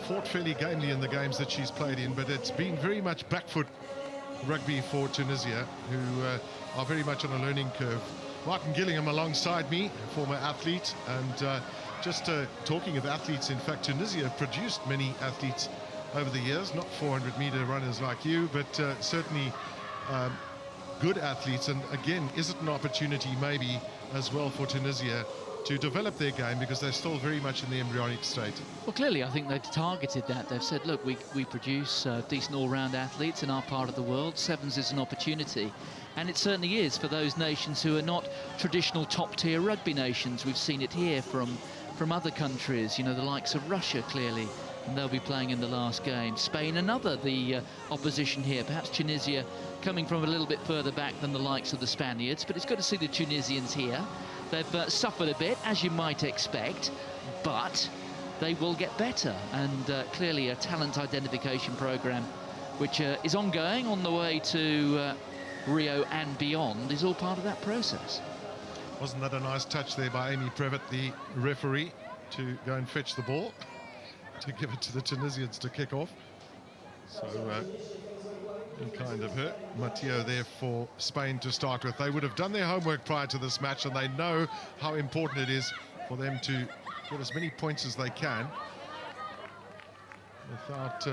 S5: fought fairly gamely in the games that she's played in, but it's been very much back foot rugby for Tunisia, who are very much on a learning curve. Martin Gillingham alongside me, former athlete, and just talking of athletes, in fact, Tunisia have produced many athletes over the years, not 400-meter runners like you, but certainly good athletes. And again, is it an opportunity maybe as well for Tunisia to develop their game, because they're still very much in the embryonic state?
S4: Well, clearly, I think they've targeted that. They've said, look, we produce decent all-round athletes in our part of the world. Sevens is an opportunity. And it certainly is for those nations who are not traditional top-tier rugby nations. We've seen it here from other countries, you know, the likes of Russia, clearly. And they'll be playing in the last game. Spain, another, the opposition here. Perhaps Tunisia coming from a little bit further back than the likes of the Spaniards. But it's good to see the Tunisians here. They've suffered a bit, as you might expect, but they will get better. And clearly a talent identification programme, which is ongoing on the way to Rio and beyond, is all part of that process.
S5: Wasn't that a nice touch there by Amy Previtt, the referee, to go and fetch the ball, to give it to the Tunisians to kick off? So kind of her. Matteo there for Spain to start with. They would have done their homework prior to this match, and they know how important it is for them to get as many points as they can, without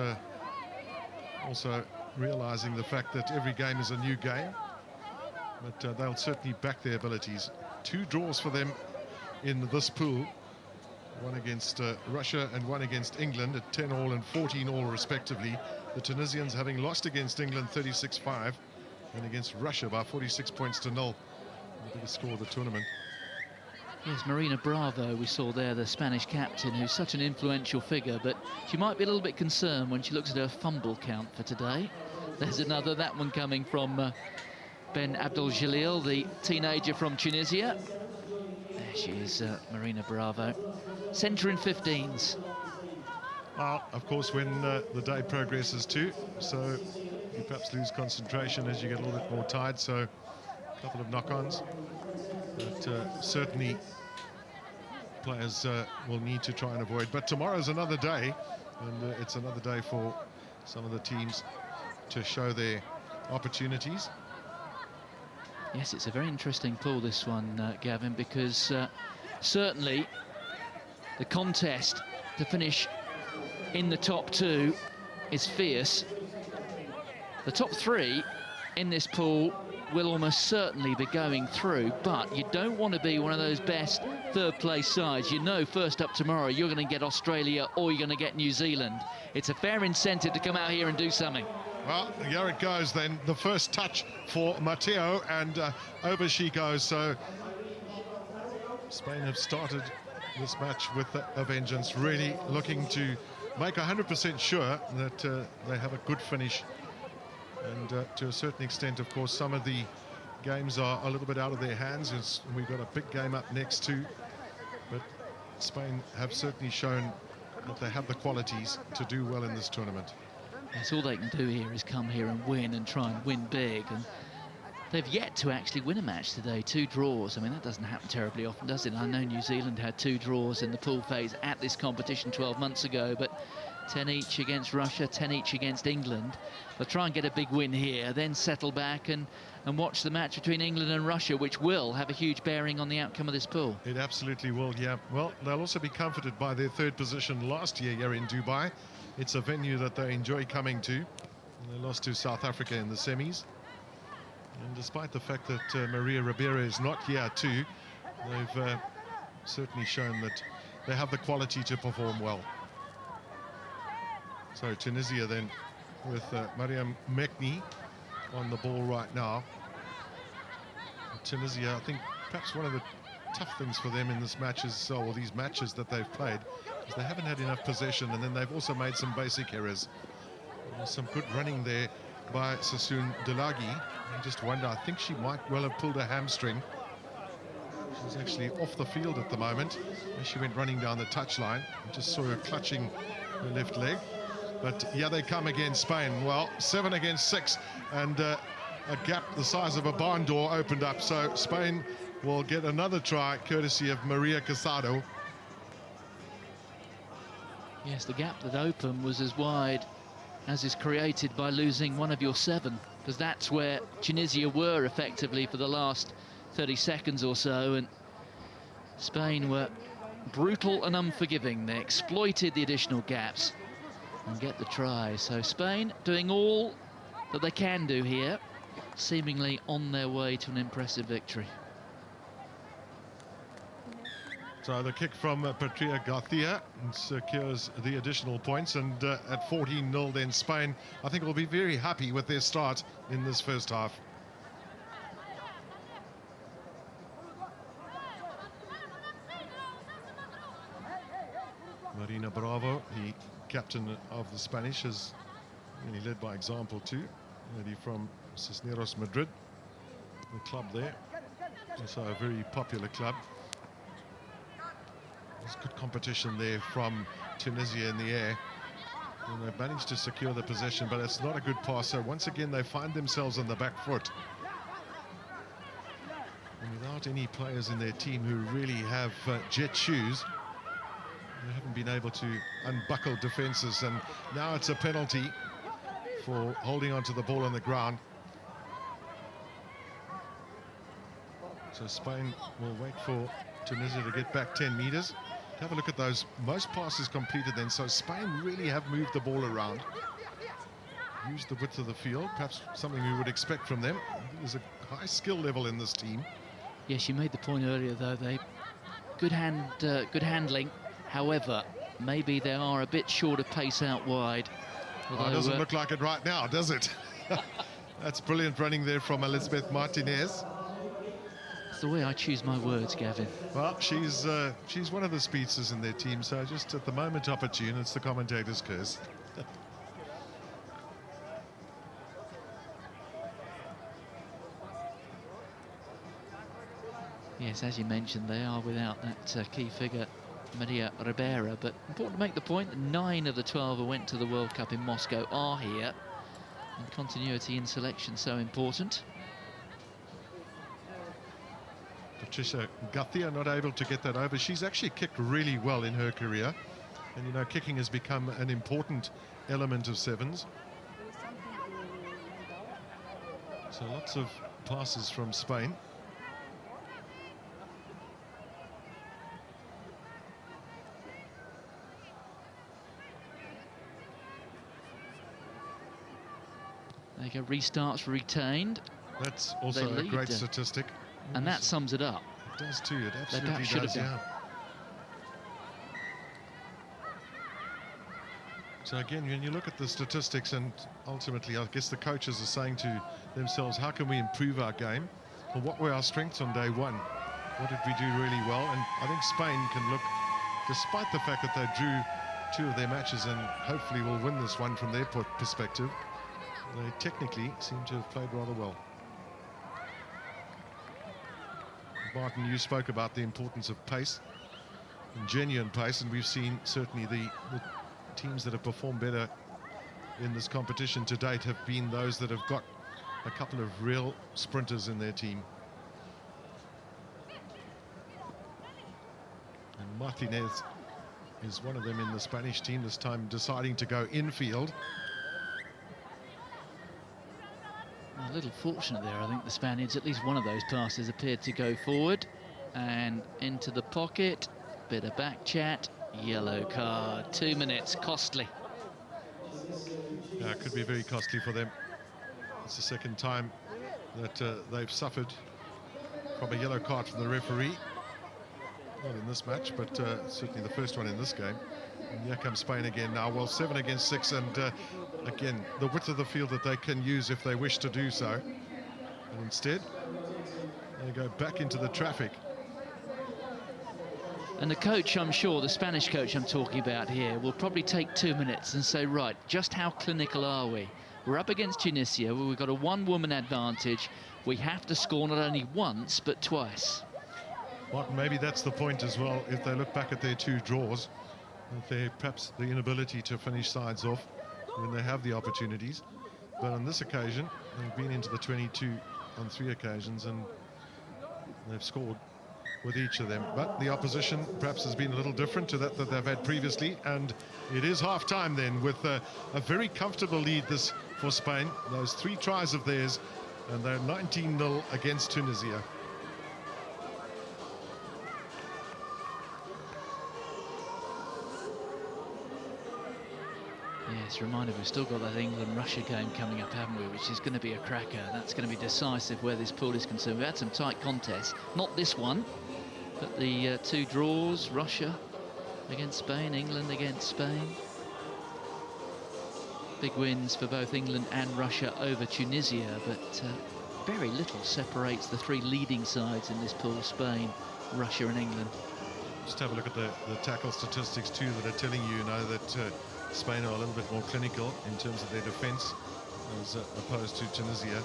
S5: also realizing the fact that every game is a new game. But they'll certainly back their abilities. 2 draws for them in this pool. One against Russia and one against England at 10-all and 14-all respectively. The Tunisians having lost against England 36-5 and against Russia by 46 points to 0. The biggest score of the tournament.
S4: Yes, Marina Bravo, we saw there, the Spanish captain, who's such an influential figure, but she might be a little bit concerned when she looks at her fumble count for today. There's another, that one coming from Ben Abdel Jalil, the teenager from Tunisia. There she is, Marina Bravo. Centre in 15s.
S5: Well, of course, when the day progresses too, so you perhaps lose concentration as you get a little bit more tired, so a couple of knock-ons. But certainly players will need to try and avoid. But tomorrow's another day, and it's another day for some of the teams to show their opportunities.
S4: Yes, it's a very interesting pool, this one, Gavin, because certainly the contest to finish in the top two is fierce. The top three in this pool will almost certainly be going through, but you don't want to be one of those best third-place sides. You know, first up tomorrow, you're going to get Australia or you're going to get New Zealand. It's a fair incentive to come out here and do something.
S5: Well, here it goes then. The first touch for Mateo, and over she goes. So Spain have started this match with a vengeance, really looking to make 100% sure that they have a good finish. And to a certain extent, of course, some of the games are a little bit out of their hands. We've got a big game up next too. But Spain have certainly shown that they have the qualities to do well in this tournament.
S4: That's all they can do here is come here and win and try and win big. And they've yet to actually win a match today. 2 draws. I mean, that doesn't happen terribly often, does it? I know New Zealand had 2 draws in the pool phase at this competition 12 months ago, but 10 each against Russia, 10 each against England. They'll try and get a big win here, then settle back and watch the match between England and Russia, which will have a huge bearing on the outcome of this pool.
S5: It absolutely will, yeah. Well, they'll also be comforted by their 3rd position last year here in Dubai. It's a venue that they enjoy coming to. And they lost to South Africa in the semis. And despite the fact that Maria Ribeiro is not here too, they've certainly shown that they have the quality to perform well. So Tunisia then with Mariam Mekni on the ball right now. Tunisia, I think perhaps one of the tough things for them in this matches, or these matches that they've played, is they haven't had enough possession, and then they've also made some basic errors. There's some good running there by Sassoon Delagi. I just wonder, I think she might well have pulled a hamstring. She's actually off the field at the moment. She went running down the touchline. I just saw her clutching her left leg. But yeah, they come again, Spain. Well, 7 against 6, and a gap the size of a barn door opened up. So Spain will get another try, courtesy of Maria Casado.
S4: Yes, the gap that opened was as wide as is created by losing one of your 7, because that's where Tunisia were effectively for the last 30 seconds or so, and Spain were brutal and unforgiving. They exploited the additional gaps and get the try. So Spain doing all that they can do here, seemingly on their way to an impressive victory.
S5: So the kick from Patria Garcia secures the additional points, and at 14-0 then Spain, I think, will be very happy with their start in this first half. Marina Bravo, the captain of the Spanish, has really led by example too. Lady from Cisneros Madrid, the club there. Also a very popular club. There's good competition there from Tunisia in the air. And they've managed to secure the possession, but it's not a good pass. So once again, they find themselves on the back foot. And without any players in their team who really have jet shoes, they haven't been able to unbuckle defenses, and now it's a penalty for holding onto the ball on the ground. So Spain will wait for Tunisia to get back 10 meters. Have a look at those, most passes completed then, so Spain really have moved the ball around, used the width of the field, perhaps something we would expect from them. There's a high skill level in this team.
S4: Yes, you made the point earlier, though, they good handling. However, maybe they are a bit short of pace out wide.
S5: Well, it doesn't look like it right now, does it? That's brilliant running there from Elizabeth Martinez.
S4: It's the way I choose my words, Gavin.
S5: Well, she's one of the speedsters in their team, so just at the moment opportune, it's the commentator's curse.
S4: Yes, as you mentioned, they are without that key figure, Maria Ribera, but important to make the point that 9 of the 12 who went to the World Cup in Moscow are here, and continuity in selection so important.
S5: Patricia Guthia not able to get that over. She's actually kicked really well in her career, and you know, kicking has become an important element of sevens. So lots of passes from Spain.
S4: There you go, restarts retained.
S5: That's also a great statistic.
S4: And that sums it up.
S5: It does too, it absolutely does, yeah. So again, when you look at the statistics, and ultimately I guess the coaches are saying to themselves, how can we improve our game? Well, what were our strengths on day one? What did we do really well? And I think Spain can look, despite the fact that they drew 2 of their matches and hopefully will win this one from their perspective, they technically seem to have played rather well. Martin, you spoke about the importance of pace, and genuine pace, and we've seen certainly the teams that have performed better in this competition to date have been those that have got a couple of real sprinters in their team. And Martinez is one of them in the Spanish team, this time deciding to go infield.
S4: A little fortunate there, I think the Spaniards, at least one of those passes appeared to go forward and into the pocket. Bit of back chat, yellow card, 2 minutes, costly.
S5: Yeah, it could be very costly for them. It's the second time that they've suffered from a yellow card from the referee. Not in this match, but certainly the first one in this game. And here comes Spain again now. Well, 7 against 6, and again, the width of the field that they can use if they wish to do so. And instead, they go back into the traffic.
S4: And the coach, I'm sure, the Spanish coach I'm talking about here, will probably take 2 minutes and say, right, just how clinical are we? We're up against Tunisia, where we've got a 1-woman advantage. We have to score not only once, but twice.
S5: Well, maybe that's the point as well, if they look back at their 2 draws, if they perhaps the inability to finish sides off when they have the opportunities. But on this occasion, they've been into the 22 on 3 occasions, and they've scored with each of them. But the opposition perhaps has been a little different to that they've had previously, and it is half-time then, with a very comfortable lead this for Spain. Those 3 tries of theirs, and they're 19-0 against Tunisia.
S4: Yes, reminder, we've still got that England-Russia game coming up, haven't we, which is going to be a cracker. That's going to be decisive where this pool is concerned. We've had some tight contests, not this one, but the 2 draws, Russia against Spain, England against Spain. Big wins for both England and Russia over Tunisia, but very little separates the 3 leading sides in this pool, Spain, Russia and England.
S5: Just have a look at the tackle statistics too that are telling you, that Spain are a little bit more clinical in terms of their defence as opposed to Tunisia.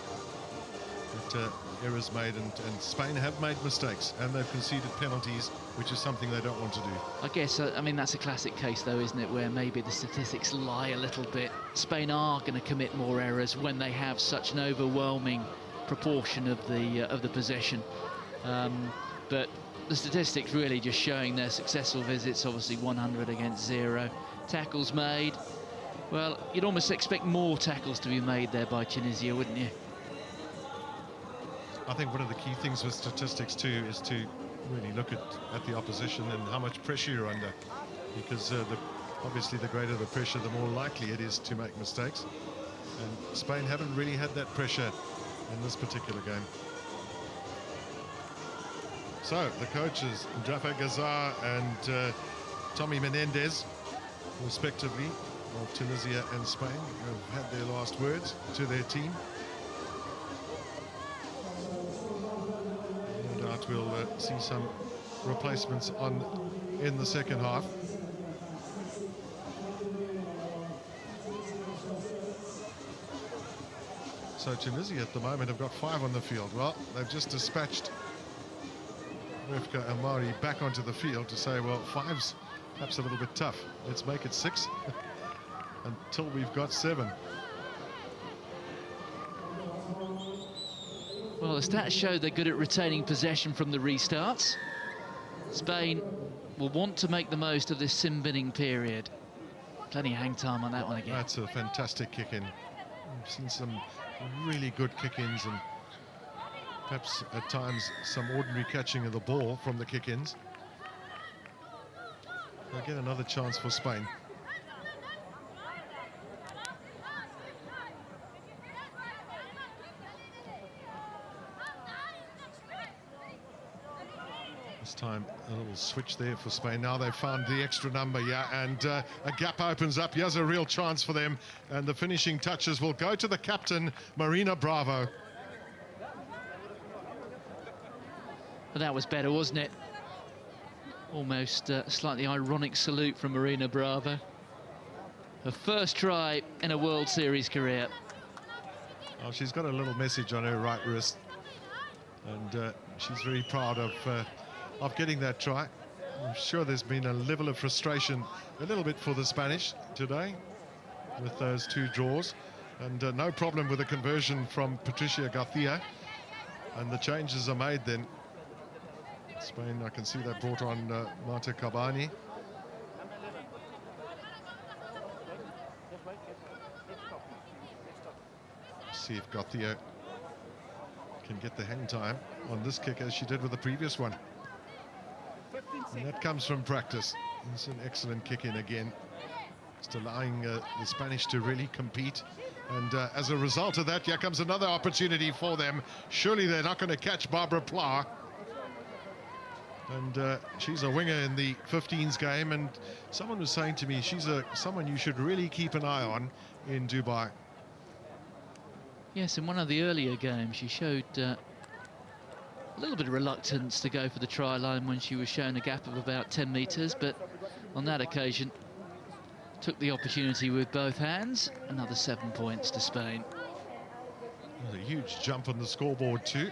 S5: But errors made, and Spain have made mistakes, and they've conceded penalties, which is something they don't want to do.
S4: I guess, I mean, that's a classic case though, isn't it, where maybe the statistics lie a little bit. Spain are going to commit more errors when they have such an overwhelming proportion of the possession. But the statistics really just showing their successful visits, obviously 100 against 0. Tackles made, well, you'd almost expect more tackles to be made there by Tunisia, wouldn't you?
S5: I think one of the key things with statistics too is to really look at the opposition and how much pressure you're under, because obviously the greater the pressure, the more likely it is to make mistakes, and Spain haven't really had that pressure in this particular game. So the coaches, Jaffa Gazar and Tommy Menendez, respectively, of Tunisia and Spain, have had their last words to their team. No doubt we'll see some replacements on in the second half. So Tunisia at the moment have got 5 on the field. Well, they've just dispatched Refka Amari back onto the field to say, well, 5's perhaps a little bit tough. Let's make it 6 until we've got 7.
S4: Well, the stats show they're good at retaining possession from the restarts. Spain will want to make the most of this sim-binning period. Plenty of hang time on that one again.
S5: That's a fantastic kick-in. We've seen some really good kick-ins and perhaps at times some ordinary catching of the ball from the kick-ins. They'll get another chance for Spain. This time a little switch there for Spain. Now they've found the extra number, yeah, and a gap opens up. Here's a real chance for them, and the finishing touches will go to the captain, Marina Bravo.
S4: But that was better, wasn't it? Almost slightly ironic salute from Marina Bravo. Her first try in a World Series career.
S5: Oh, she's got a little message on her right wrist, and she's very proud of getting that try. I'm sure there's been a level of frustration a little bit for the Spanish today with those 2 draws, and no problem with the conversion from Patricia Garcia, and the changes are made then. Spain, I can see they brought on Marta Cabani. See if Garcia can get the hang time on this kick as she did with the previous one. And that comes from practice. It's an excellent kick in again. Just allowing the Spanish to really compete. And as a result of that, here comes another opportunity for them. Surely they're not going to catch Barbara Pla. And she's a winger in the 15s game. And someone was saying to me, she's someone you should really keep an eye on in Dubai.
S4: Yes, in one of the earlier games, she showed a little bit of reluctance to go for the try line when she was shown a gap of about 10 metres, but on that occasion took the opportunity with both hands. Another 7 points to Spain.
S5: There's a huge jump on the scoreboard too,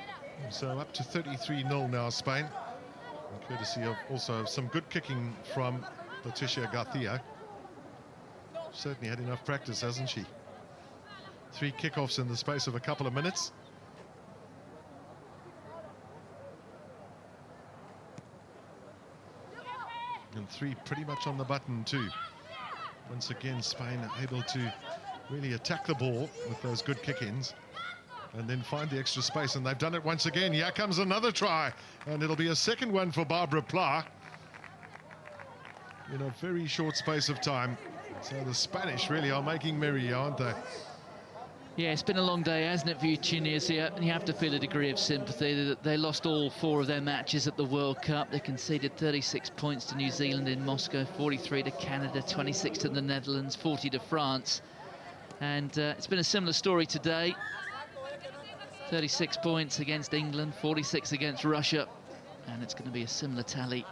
S5: so up to 33-0 now, Spain, and courtesy of also some good kicking from Patricia Garcia. Certainly had enough practice, hasn't she? 3 kickoffs in the space of a couple of minutes. And 3 pretty much on the button too. Once again, Spain are able to really attack the ball with those good kick-ins and then find the extra space, and they've done it once again. Here comes another try, and it'll be a second one for Barbara Pla in a very short space of time. So the Spanish really are making merry, aren't they?
S4: Yeah, it's been a long day, hasn't it, for Tunisia? And you have to feel a degree of sympathy. They lost all 4 of their matches at the World Cup. They conceded 36 points to New Zealand in Moscow, 43 to Canada, 26 to the Netherlands, 40 to France. And it's been a similar story today. 36 points against England, 46 against Russia. And it's going to be a similar tally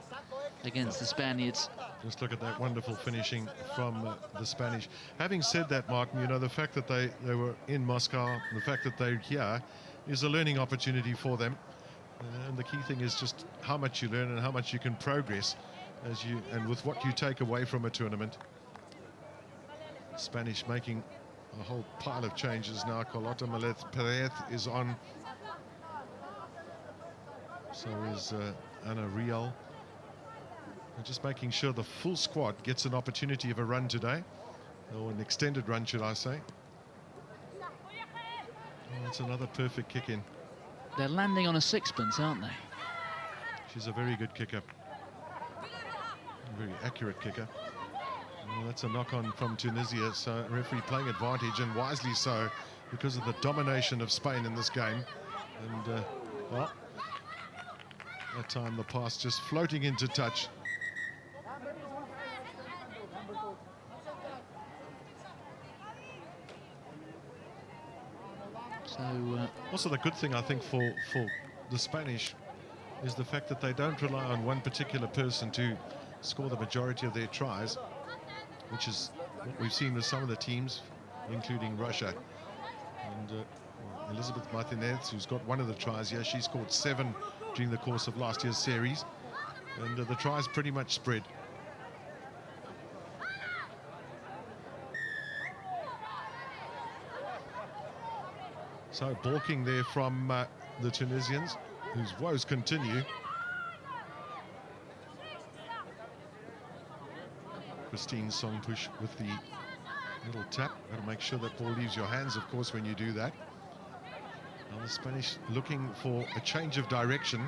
S4: against the Spaniards.
S5: Just look at that wonderful finishing from the Spanish. Having said that, Martin, you know, the fact that they were in Moscow, the fact that they're here is a learning opportunity for them. And the key thing is just how much you learn and how much you can progress and with what you take away from a tournament. Spanish making a whole pile of changes now. Carlota Maleth Perez is on. So is Ana Rial. They're just making sure the full squad gets an opportunity of a run today, or an extended run, should I say. Oh, that's another perfect kick in.
S4: They're landing on a sixpence, aren't they?
S5: She's a very good kicker. A very accurate kicker. Well, that's a knock-on from Tunisia, so referee playing advantage, and wisely so, because of the domination of Spain in this game. And, well, That time the pass just floating into touch.
S4: So
S5: also the good thing I think for the Spanish is the fact that they don't rely on one particular person to score the majority of their tries, which is what we've seen with some of the teams, including Russia. And Elizabeth Martinez, who's got one of the tries here, she scored 7 during the course of last year's series, and the tries pretty much spread. So balking there from the Tunisians, whose woes continue. Christine Songpush with the little tap. Got to make sure that ball leaves your hands, of course, when you do that. Now the Spanish looking for a change of direction.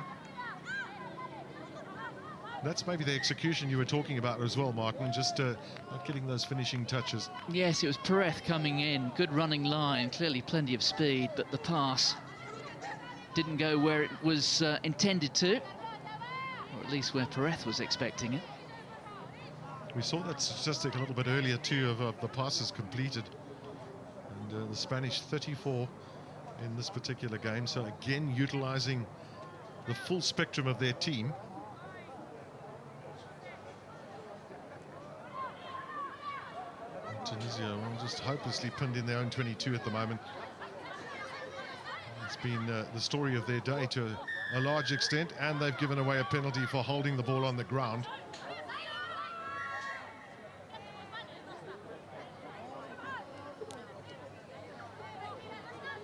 S5: That's maybe the execution you were talking about as well, Martin, just not getting those finishing touches.
S4: Yes, it was Perez coming in, good running line, clearly plenty of speed, but the pass didn't go where it was intended to, or at least where Perez was expecting it.
S5: We saw that statistic a little bit earlier too of the passes completed, and the Spanish 34 in this particular game, so again utilizing the full spectrum of their team. Tunisia, well, just hopelessly pinned in their own 22 at the moment. It's been the story of their day to a large extent, and they've given away a penalty for holding the ball on the ground.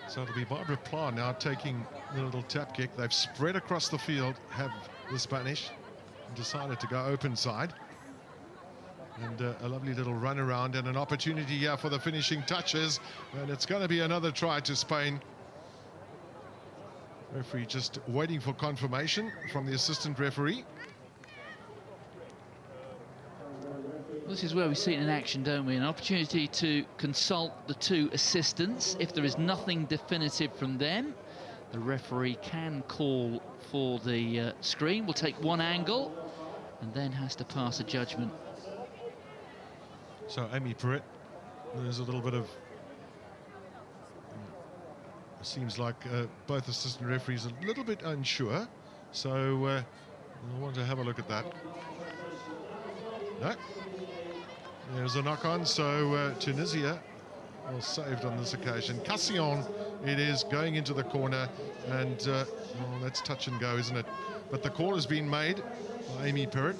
S5: So it'll be Barbara Pla now taking the little tap kick. They've spread across the field, have the Spanish, and decided to go open side. And a lovely little run around and an opportunity here for the finishing touches, and it's going to be another try to Spain. Referee just waiting for confirmation from the assistant referee.
S4: This is where we see it in action, don't we? An opportunity to consult the 2 assistants. If there is nothing definitive from them, the referee can call for the screen. We'll take one angle and then has to pass a judgment.
S5: So Amy Perret, there's a little bit of, seems like both assistant referees are a little bit unsure, so we'll want to have a look at that. No, there's a knock on, so Tunisia well saved on this occasion. Cassillon, it is, going into the corner, and well, that's touch and go, isn't it? But the call has been made by Amy Perret.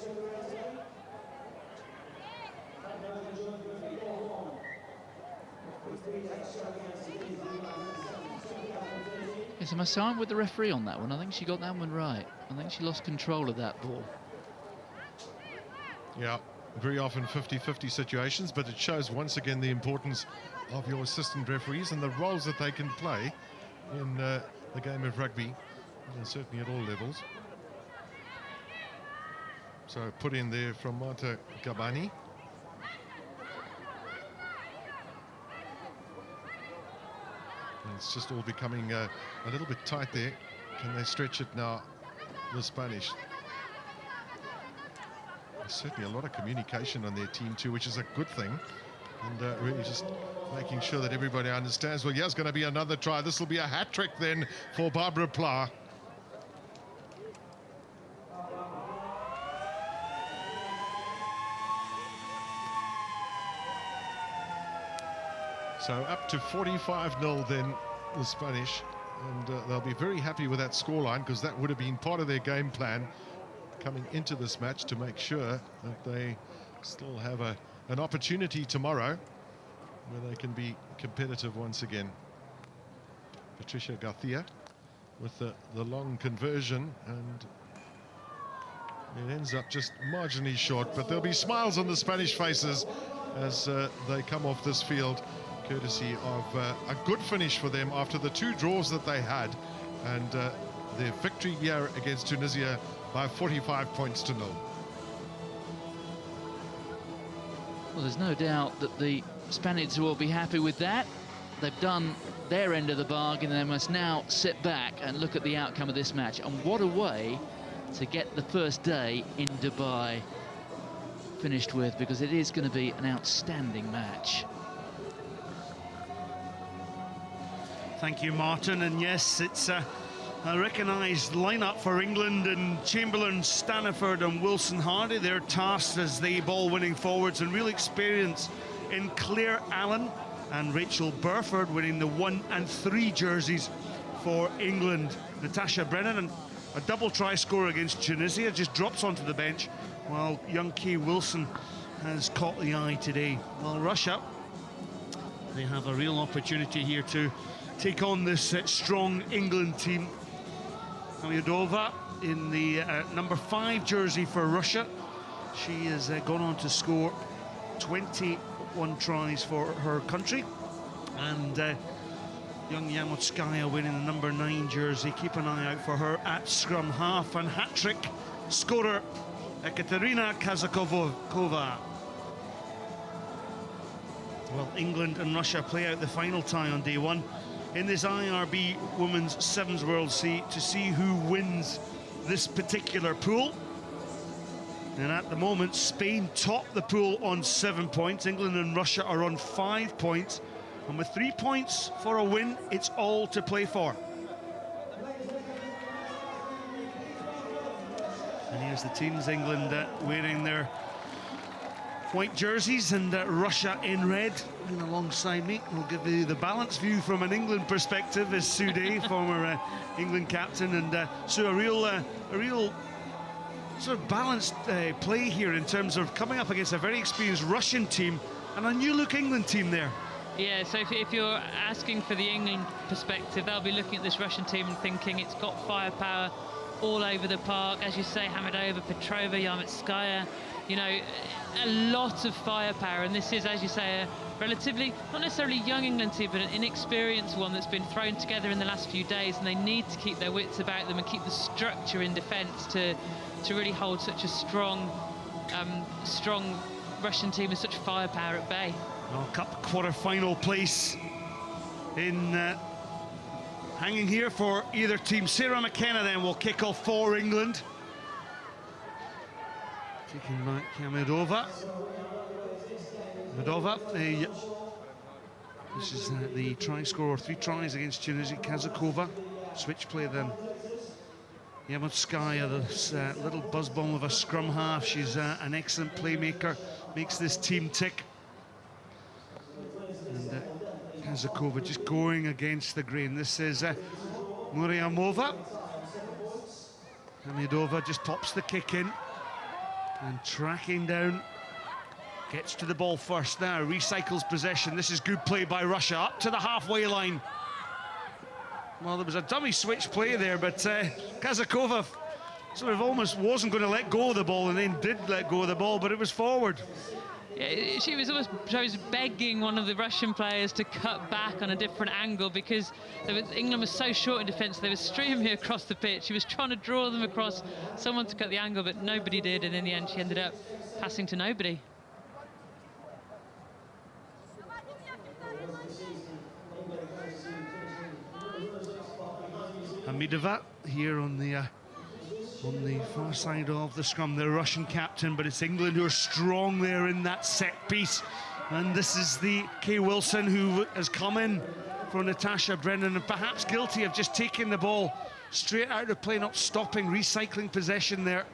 S4: Yes, am I siding with the referee on that one? I think she got that one right. I think she lost control of that ball.
S5: Yeah, very often 50-50 situations, but it shows once again the importance of your assistant referees and the roles that they can play in the game of rugby, and certainly at all levels. So put in there from Marta Gabani. It's just all becoming a little bit tight there. Can they stretch it now, the Spanish? There's certainly a lot of communication on their team too, which is a good thing. And really just making sure that everybody understands, well, yeah, it's going to be another try. This will be a hat-trick then for Barbara Pla. So up to 45-0 then, the Spanish, and they'll be very happy with that scoreline, because that would have been part of their game plan coming into this match, to make sure that they still have an opportunity tomorrow where they can be competitive once again. Patricia Garcia with the long conversion, and it ends up just marginally short, but there'll be smiles on the Spanish faces as they come off this field, courtesy of a good finish for them after the 2 draws that they had, and their victory here against Tunisia by 45 points to 0.
S4: Well, there's no doubt that the Spaniards will be happy with that. They've done their end of the bargain. They must now sit back and look at the outcome of this match. And what a way to get the first day in Dubai finished with, because it is going to be an outstanding match.
S2: Thank you, Martin. And yes, it's a recognised lineup for England, and Chamberlain, Staniford and Wilson Hardy. They're tasked as the ball-winning forwards, and real experience in Claire Allen and Rachel Burford winning the 1 and 3 jerseys for England. Natasha Brennan, a double try scorer against Tunisia, just drops onto the bench, while young Kay Wilson has caught the eye today. Well, Russia, they have a real opportunity here to take on this strong England team. Hamidova in the number 5 jersey for Russia. She has gone on to score 21 tries for her country. And young Yamotskaya winning the number 9 jersey. Keep an eye out for her at scrum half. And hat-trick scorer Ekaterina Kazakova. Well, England and Russia play out the final tie on day 1 in this IRB Women's Sevens World Sea to see who wins this particular pool. And at the moment, Spain top the pool on 7 points. England and Russia are on 5 points. And with 3 points for a win, it's all to play for. And here's the teams. England wearing their white jerseys, and Russia in red. And alongside me, we'll give you the balanced view from an England perspective, is Sue Day, former England captain. And Sue, a real sort of balanced play here in terms of coming up against a very experienced Russian team and a new-look England team there.
S3: Yeah, so if you're asking for the England perspective, they'll be looking at this Russian team and thinking it's got firepower all over the park. As you say, Hamidova, Petrova, Yamatskaya, you know, a lot of firepower. And this is, as you say, a relatively, not necessarily young England team, but an inexperienced one that's been thrown together in the last few days, and they need to keep their wits about them and keep the structure in defence to really hold such a strong Russian team with such firepower at bay.
S2: World Cup quarter-final place in hanging here for either team. Sarah McKenna then will kick off for England. Taking back Hamidova. This is the try scorer, 3 tries against Tunisia. Kazakova. Switch play then. Yamotskaya, this little buzz bomb of a scrum half. She's an excellent playmaker, makes this team tick. And Kazakova just going against the grain. This is Muriamova. Hamidova just pops the kick in and tracking down, gets to the ball first now, recycles possession. This is good play by Russia, up to the halfway line. Well, there was a dummy switch play there, but Kazakova sort of almost wasn't going to let go of the ball, and then did let go of the ball, but it was forward.
S3: Yeah, she was begging one of the Russian players to cut back on a different angle, because England was so short in defence. They were streaming across the pitch. She was trying to draw them across, someone to cut the angle, but nobody did, and in the end she ended up passing to nobody.
S2: Hamidova here on the far side of the scrum, the Russian captain, but it's England who are strong there in that set piece. And this is the Kay Wilson who has come in for Natasha Brennan, and perhaps guilty of just taking the ball straight out of play, not stopping, recycling possession there.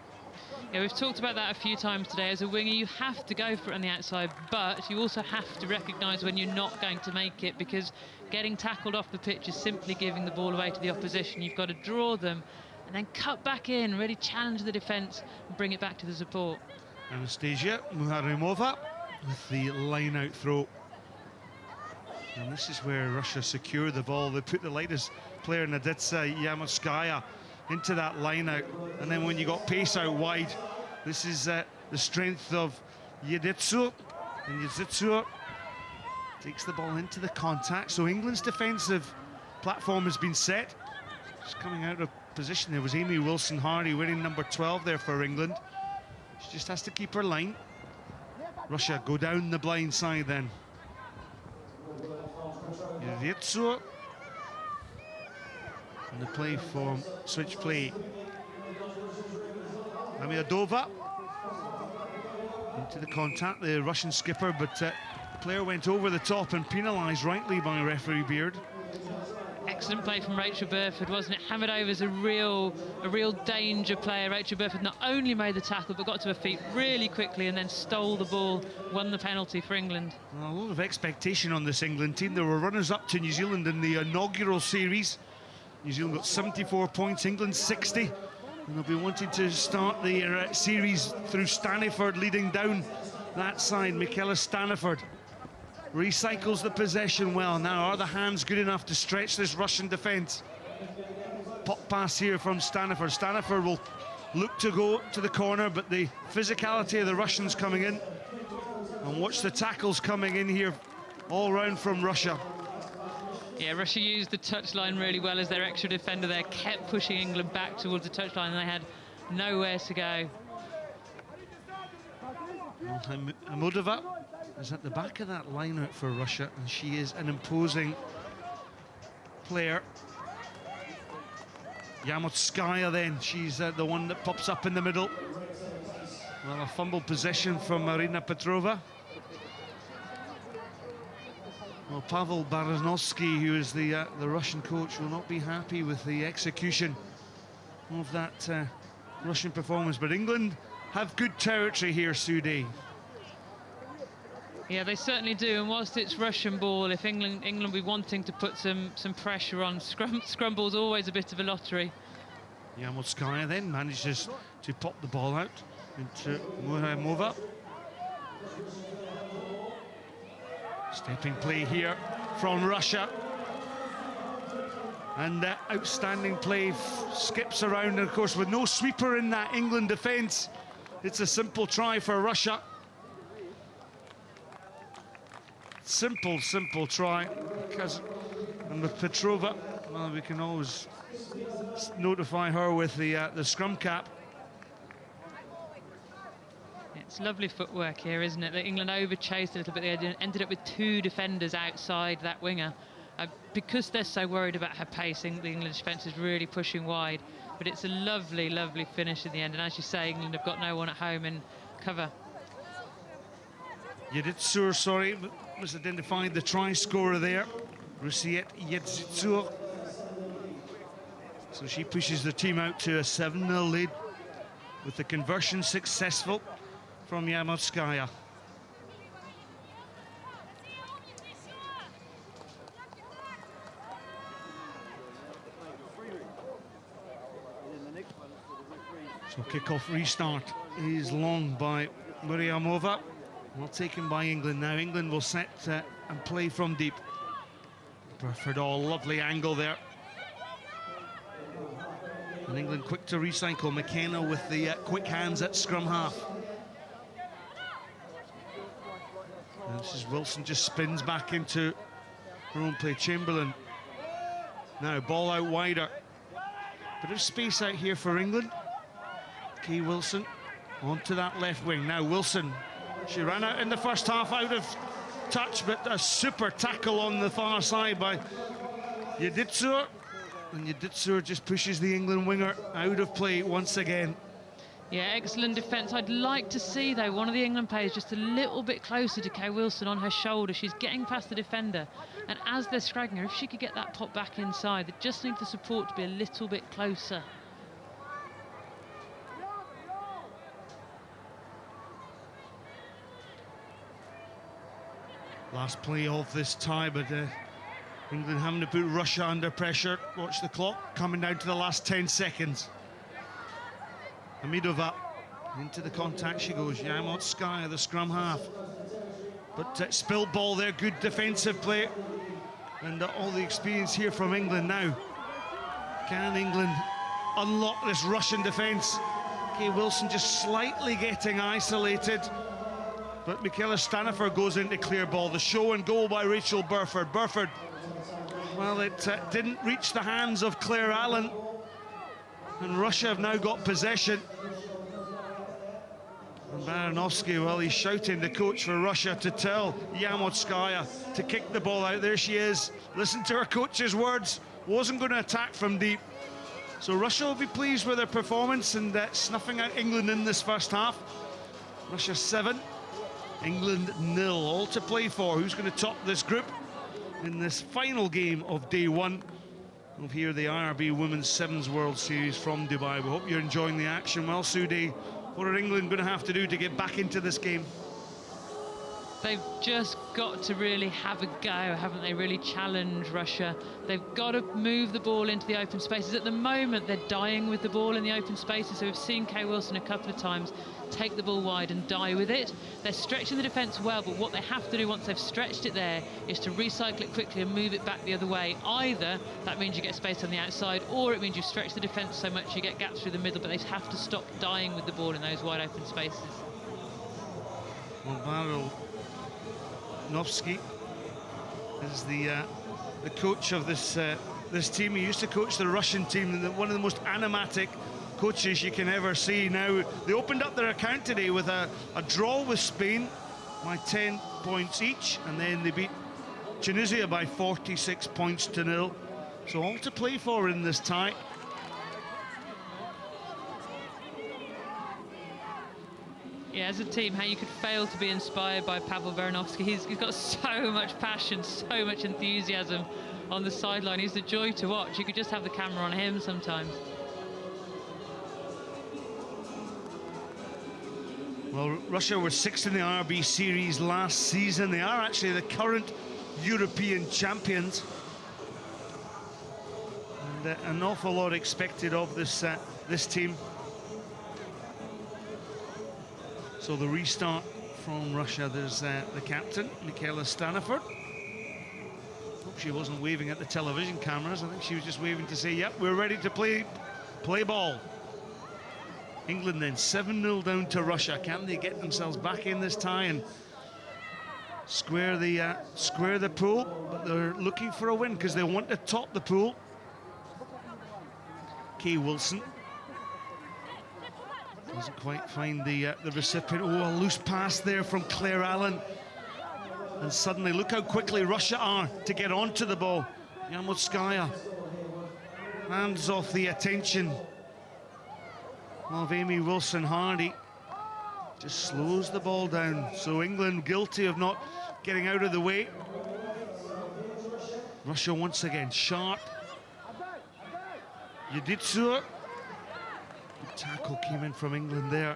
S3: Yeah, we've talked about that a few times today. As a winger, you have to go for it on the outside, but you also have to recognise when you're not going to make it, because getting tackled off the pitch is simply giving the ball away to the opposition. You've got to draw them and then cut back in, really challenge the defence and bring it back to the support.
S2: Anastasia Muharimova with the line-out throw. And this is where Russia secure the ball. They put the lightest player, Naditsa Yamotskaya, into that line-out. And then when you got pace out wide, this is the strength of Yeditsu. And Yeditsu takes the ball into the contact. So England's defensive platform has been set. Just coming out of position there was Amy Wilson-Hardy wearing number 12 there for England. She just has to keep her line. Russia go down the blind side then. Yeditsu. And the play from switch play. Amiadova into the contact, the Russian skipper, but player went over the top and penalised rightly by referee Beard.
S3: Excellent play from Rachel Burford, wasn't it? Hamidova's a real danger player. Rachel Burford not only made the tackle but got to her feet really quickly and then stole the ball, won the penalty for England.
S2: Well, a lot of expectation on this England team. They were runners-up to New Zealand in the inaugural series. New Zealand got 74 points, England 60. And they'll be wanting to start the series through Staniford leading down that side. Michaela Staniford recycles the possession well. Now, are the hands good enough to stretch this Russian defence? Pop pass here from Staniford. Staniford will look to go to the corner, but the physicality of the Russians coming in. And watch the tackles coming in here all round from Russia.
S3: Yeah, Russia used the touchline really well as their extra defender there, kept pushing England back towards the touchline, and they had nowhere to go.
S2: Amodova is at the back of that line-out for Russia, and she is an imposing player. Yamotskaya then, she's the one that pops up in the middle. Well, a fumbled possession from Marina Petrova. Well, Pavel Baranovsky, who is the Russian coach, will not be happy with the execution of that Russian performance. But England have good territory here, Sudhi.
S3: Yeah, they certainly do. And whilst it's Russian ball, if England be wanting to put some pressure on, scrum ball's always a bit of a lottery.
S2: Yamotskaya then manages to pop the ball out into Muhamova. Stepping play here from Russia. And outstanding play, skips around, and of course with no sweeper in that England defence, it's a simple try for Russia. Simple try, and with Petrova, well, we can always notify her with the scrum cap.
S3: It's lovely footwork here, isn't it? That England over-chased a little bit. They ended up with two defenders outside that winger. Because they're so worried about her pacing, the English defence is really pushing wide. But it's a lovely finish in the end. And as you say, England have got no one at home in cover.
S2: Yeditsur, sorry, misidentified the try scorer there. Rusiet Yeditsur. So she pushes the team out to a 7-0 lead with the conversion successful from Yamotskaya. So kick-off restart is long by Muryamova. Well taken by England now. England will set and play from deep. Burford, lovely angle there. And England quick to recycle. McKenna with the quick hands at scrum half. And this is Wilson, just spins back into her own play. Chamberlain. Now ball out wider. Bit of space out here for England. Kay Wilson onto that left wing. Now Wilson, she ran out in the first half out of touch, but a super tackle on the far side by Yeditsur. And Yeditsur just pushes the England winger out of play once again.
S3: Yeah, excellent defence. I'd like to see, though, one of the England players just a little bit closer to Kay Wilson on her shoulder. She's getting past the defender. And as they're scragging her, if she could get that pop back inside, they just need the support to be a little bit closer.
S2: Last play of this tie, but England having to put Russia under pressure. Watch the clock coming down to the last 10 seconds. Amidova into the contact she goes. Yamotskaya, the scrum half. But spilled ball there, good defensive play. And all the experience here from England now. Can England unlock this Russian defence? Kay Wilson just slightly getting isolated. But Michaela Staniford goes into clear ball. The show and goal by Rachel Burford. Burford, well, it didn't reach the hands of Claire Allen. And Russia have now got possession. And Baranovsky, well, he's shouting the coach for Russia to tell Yamotskaya to kick the ball out. There she is. Listen to her coach's words. Wasn't going to attack from deep. So Russia will be pleased with their performance and snuffing out England in this first half. Russia 7, England 0, all to play for. Who's going to top this group in this final game of day one of here the IRB Women's Sevens World Series from Dubai? We hope you're enjoying the action. Well, Sudi, what are England going to have to do to get back into this game?
S3: They've just got to really have a go, haven't they? Really challenge Russia. They've got to move the ball into the open spaces. At the moment, they're dying with the ball in the open spaces. So we've seen Kay Wilson a couple of times take the ball wide and die with it. They're stretching the defence well, but what they have to do once they've stretched it there is to recycle it quickly and move it back the other way. Either that means you get space on the outside, or it means you stretch the defence so much you get gaps through the middle, but they have to stop dying with the ball in those wide open spaces.
S2: Well, Novsky is the coach of this team. He used to coach the Russian team, one of the most animatic coaches you can ever see. Now, they opened up their account today with a draw with Spain by 10 points each, and then they beat Tunisia by 46 points to 0. So all to play for in this tie.
S3: Yeah, as a team, how you could fail to be inspired by Pavel Varanovsky. He's got so much passion, so much enthusiasm on the sideline. He's a joy to watch. You could just have the camera on him sometimes.
S2: Well, Russia were 6th in the IRB series last season. They are actually the current European champions. And an awful lot expected of this team. So the restart from Russia, there's the captain, Michaela Staniford. Hope she wasn't waving at the television cameras. I think she was just waving to say, yep, we're ready to play ball. England then 7-0 down to Russia. Can they get themselves back in this tie and square the pool? But they're looking for a win because they want to top the pool. Kay Wilson doesn't quite find the recipient. Oh, a loose pass there from Claire Allen. And suddenly, look how quickly Russia are to get onto the ball. Yamotskaya hands off the attention of Amy Wilson-Hardy. Just slows the ball down. So England guilty of not getting out of the way. Russia once again sharp. Yuditsu. Tackle came in from England there,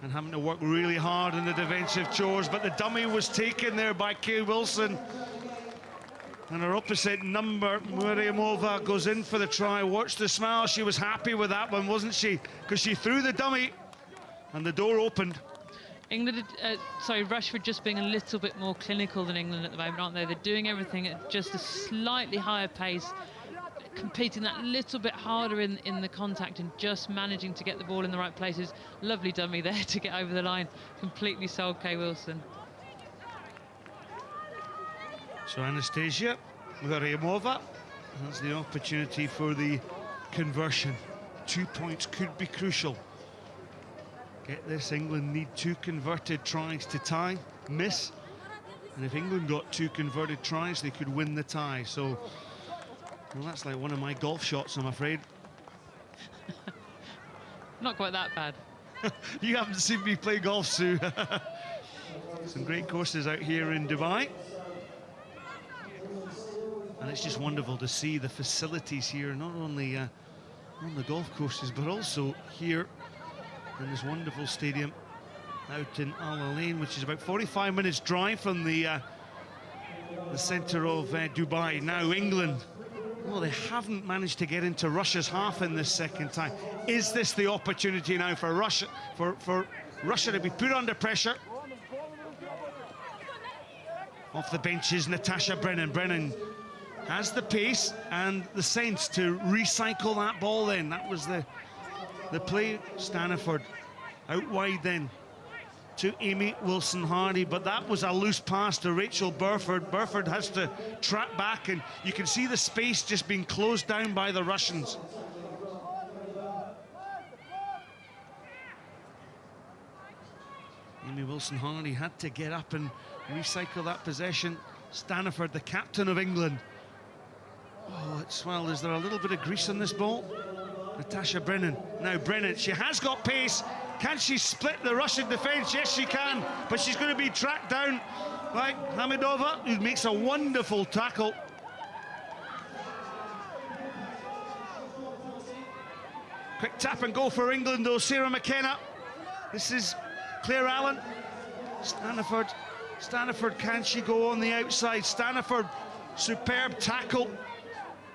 S2: and having to work really hard in the defensive chores, but the dummy was taken there by Kay Wilson, and her opposite number, Muriamova, goes in for the try. Watch the smile. She was happy with that one, wasn't she? Because she threw the dummy and the door opened.
S3: Russia just being a little bit more clinical than England at the moment, aren't they? They're doing everything at just a slightly higher pace, competing that little bit harder in the contact and just managing to get the ball in the right places. Lovely dummy there to get over the line. Completely sold Kay Wilson.
S2: So Anastasia Muriamova has the opportunity for the conversion. 2 points could be crucial. Get this, England need 2 converted tries to tie, miss. And if England got 2 converted tries, they could win the tie. So, well, that's like one of my golf shots, I'm afraid.
S3: Not quite that bad.
S2: You haven't seen me play golf, Sue. Some great courses out here in Dubai. And it's just wonderful to see the facilities here, not only on the golf courses, but also here in this wonderful stadium out in Al Alain, which is about 45 minutes drive from the centre of Dubai. Now England, well, they haven't managed to get into Russia's half in this second time. Is this the opportunity now for Russia, for Russia to be put under pressure? Off the bench is Natasha Brennan. Brennan has the pace and the sense to recycle that ball then. That was the play. Staniford out wide then to Amy Wilson-Hardy, but that was a loose pass to Rachel Burford. Burford has to track back, and you can see the space just being closed down by the Russians. Amy Wilson-Hardy had to get up and recycle that possession. Staniford, the captain of England, Oh, it's, well, is there a little bit of grease on this ball? Natasha Brennan. Now Brennan, she has got pace. Can she split the Russian defence? Yes, she can, but she's going to be tracked down by Hamidova, who makes a wonderful tackle. Quick tap and go for England, though. Sarah McKenna. This is Claire Allen. Staniford, can she go on the outside? Staniford, superb tackle.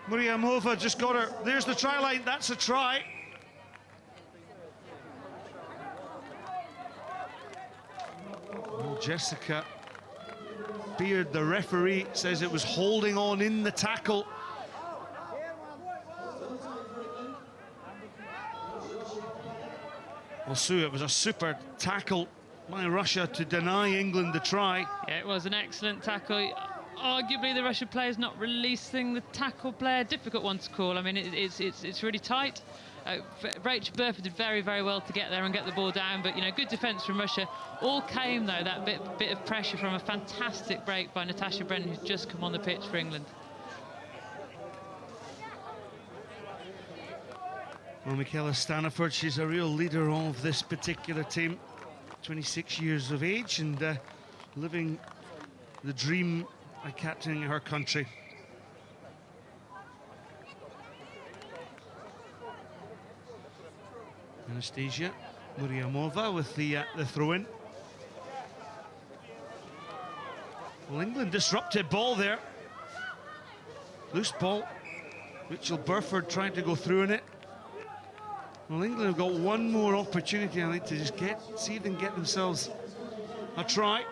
S2: Muriamova just got her. There's the try line. That's a try. Well, Jessica Beard, the referee, says it was holding on in the tackle. Well, Sue, it was a super tackle by Russia to deny England the try.
S3: Yeah, it was an excellent tackle. Arguably, the Russian player's not releasing the tackle player. Difficult one to call. I mean, it's really tight. Rachel Burford did very, very well to get there and get the ball down, but, you know, good defence from Russia. All came, though, that bit of pressure from a fantastic break by Natasha Brennan, who's just come on the pitch for England.
S2: Well, Michaela Staniford, she's a real leader of this particular team. 26 years of age and living the dream by captaining her country. Anastasia Muriamova with the throw-in. Well, England disrupted ball there. Loose ball. Rachel Burford trying to go through in it. Well, England have got one more opportunity, I think, to just see if they can get themselves a try.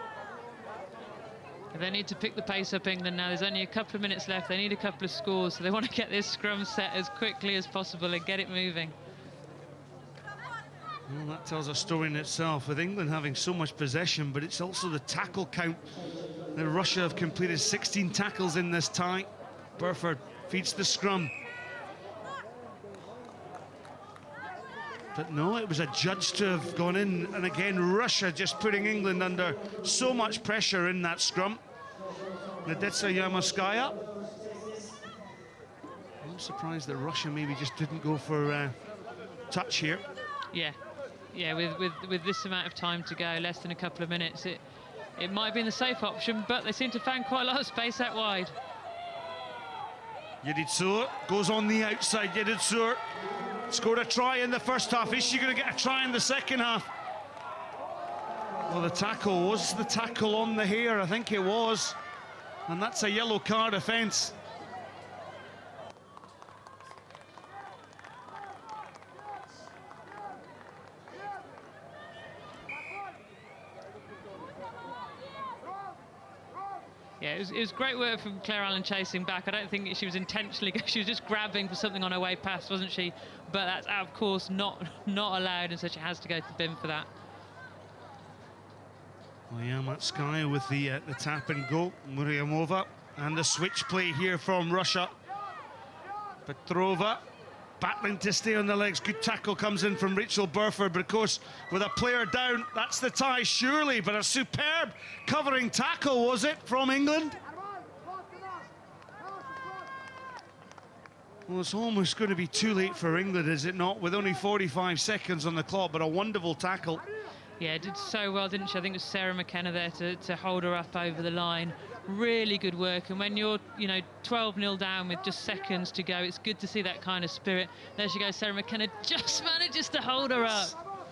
S3: They need to pick the pace up, England, now. There's only a couple of minutes left. They need a couple of scores, so they want to get this scrum set as quickly as possible and get it moving.
S2: Well, that tells a story in itself, with England having so much possession, but it's also the tackle count. That Russia have completed 16 tackles in this tie. Burford feeds the scrum. But no, it was adjudged to have gone in, and again Russia just putting England under so much pressure in that scrum. Nadetsa Yamoskaya. I'm surprised that Russia maybe just didn't go for touch here.
S3: Yeah, with this amount of time to go, less than a couple of minutes, it might have been the safe option, but they seem to find quite a lot of space out wide.
S2: Yeditsur goes on the outside. Yeditsur scored a try in the first half. Is she going to get a try in the second half? Well, the tackle was the tackle on the hair, I think it was. And that's a yellow card offence.
S3: Yeah, it was great work from Claire Allen chasing back. I don't think she was intentionally, she was just grabbing for something on her way past, wasn't she? But that's, of course, not allowed, and so she has to go to the bin for that.
S2: Well, yeah, Matskaya with the tap and go. Muriamova, and the switch play here from Russia. Petrova battling to stay on the legs. Good tackle comes in from Rachel Burford, but of course, with a player down, that's the tie, surely. But a superb covering tackle, was it, from England? Well, it's almost going to be too late for England, is it not? With only 45 seconds on the clock, but a wonderful tackle.
S3: Yeah, did so well, didn't she? I think it was Sarah McKenna there to hold her up over the line. Really good work, and when you're, 12-0 down with just seconds to go, it's good to see that kind of spirit. There she goes, Sarah McKenna just manages to hold her up.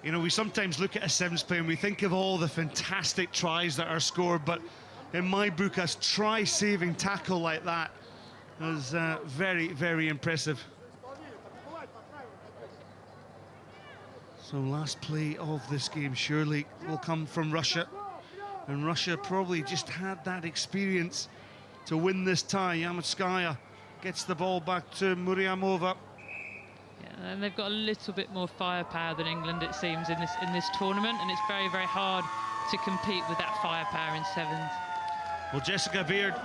S2: You know, we sometimes look at a sevens play and we think of all the fantastic tries that are scored, but in my book, a try-saving tackle like that was very, very impressive. So last play of this game surely will come from Russia. And Russia probably just had that experience to win this tie. Yamatskaya gets the ball back to Muriamova.
S3: Yeah, and they've got a little bit more firepower than England, it seems, in this tournament, and it's very, very hard to compete with that firepower in sevens.
S2: Well, Jessica Beard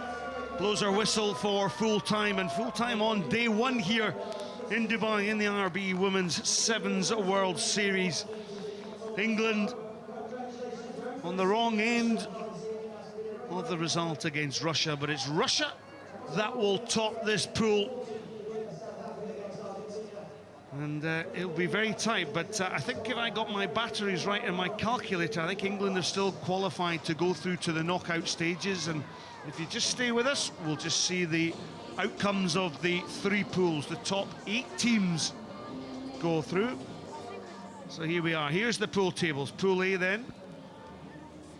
S2: blows her whistle for full-time, and full-time on day one here in Dubai in the RB Women's Sevens World Series. England on the wrong end of the result against Russia, but it's Russia that will top this pool. And it'll be very tight, but I think if I got my batteries right in my calculator, I think England have still qualified to go through to the knockout stages. And if you just stay with us, we'll just see the outcomes of the 3 pools. The top 8 teams go through. So here we are. Here's the pool tables. Pool A then.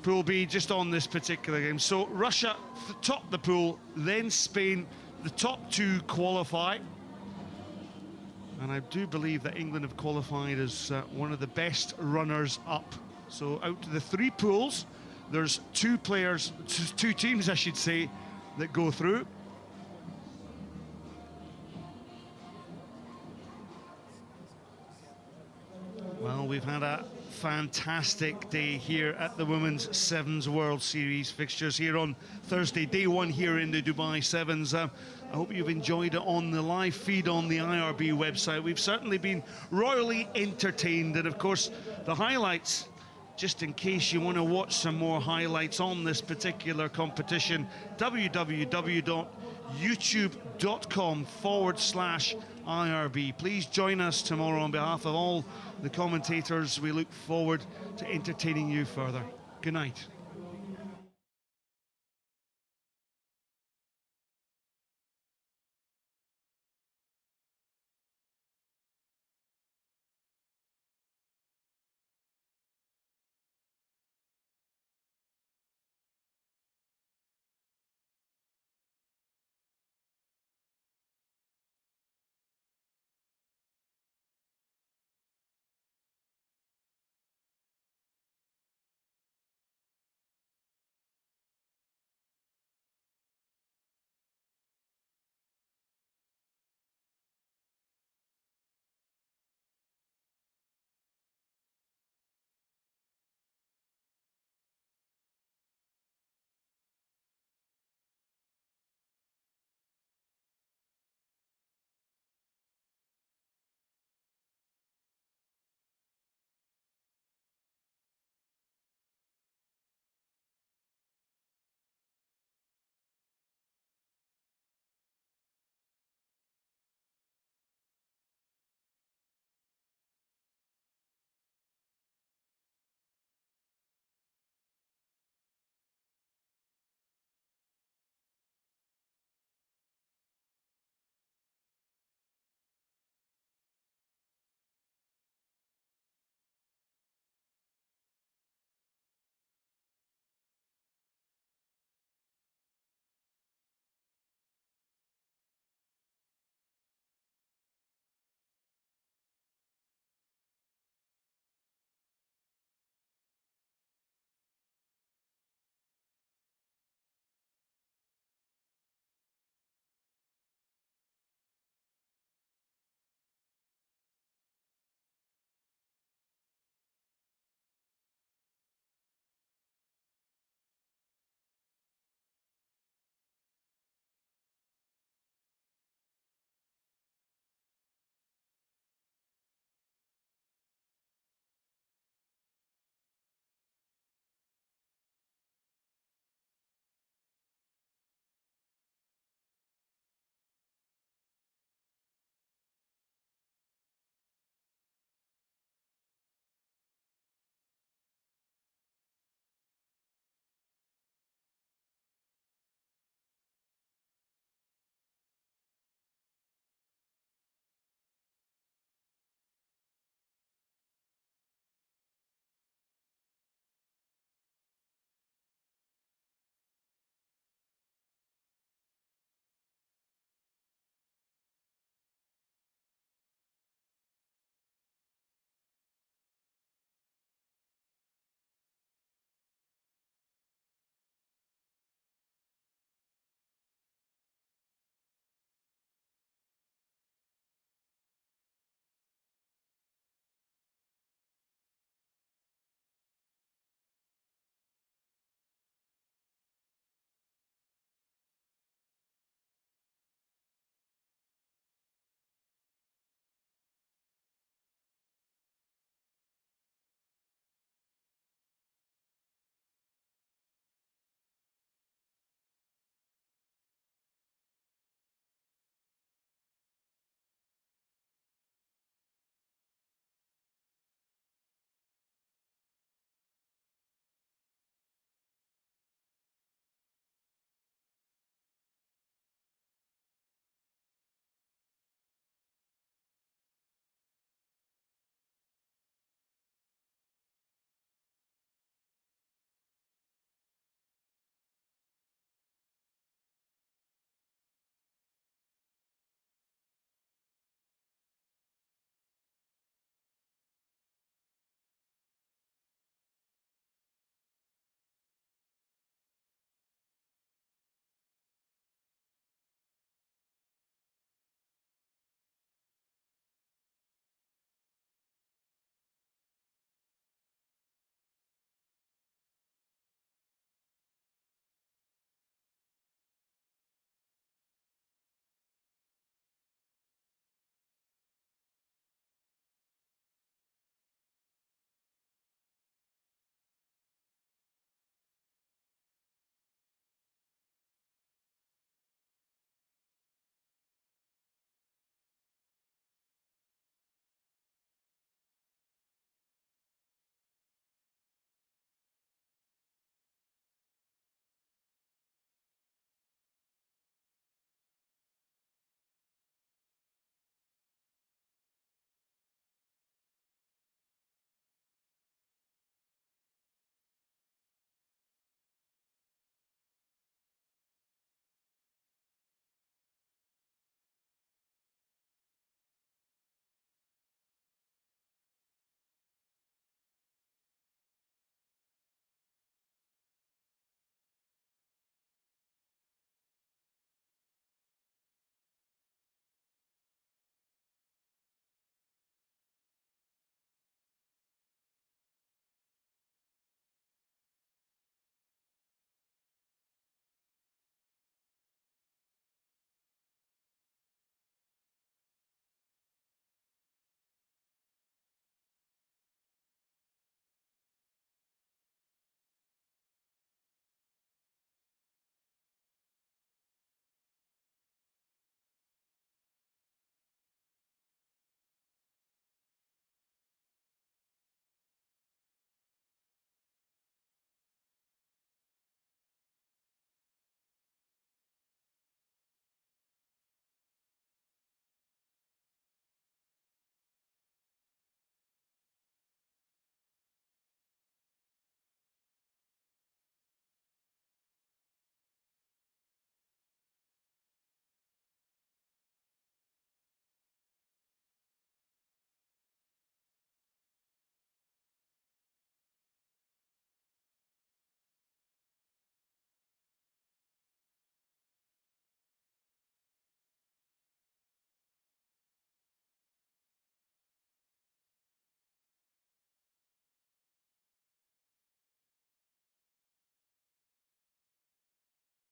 S2: Pool B just on this particular game. So Russia top the pool, then Spain. The top 2 qualify. And I do believe that England have qualified as one of the best runners up. So out of the 3 pools, there's 2 teams, I should say, that go through. Well, we've had a fantastic day here at the Women's Sevens World Series fixtures here on Thursday, day 1 here in the Dubai Sevens. I hope you've enjoyed it on the live feed on the IRB website. We've certainly been royally entertained, and of course the highlights, just in case you want to watch some more highlights on this particular competition, www.youtube.com/IRB. Please join us tomorrow on behalf of all the commentators. We look forward to entertaining you further. Good night.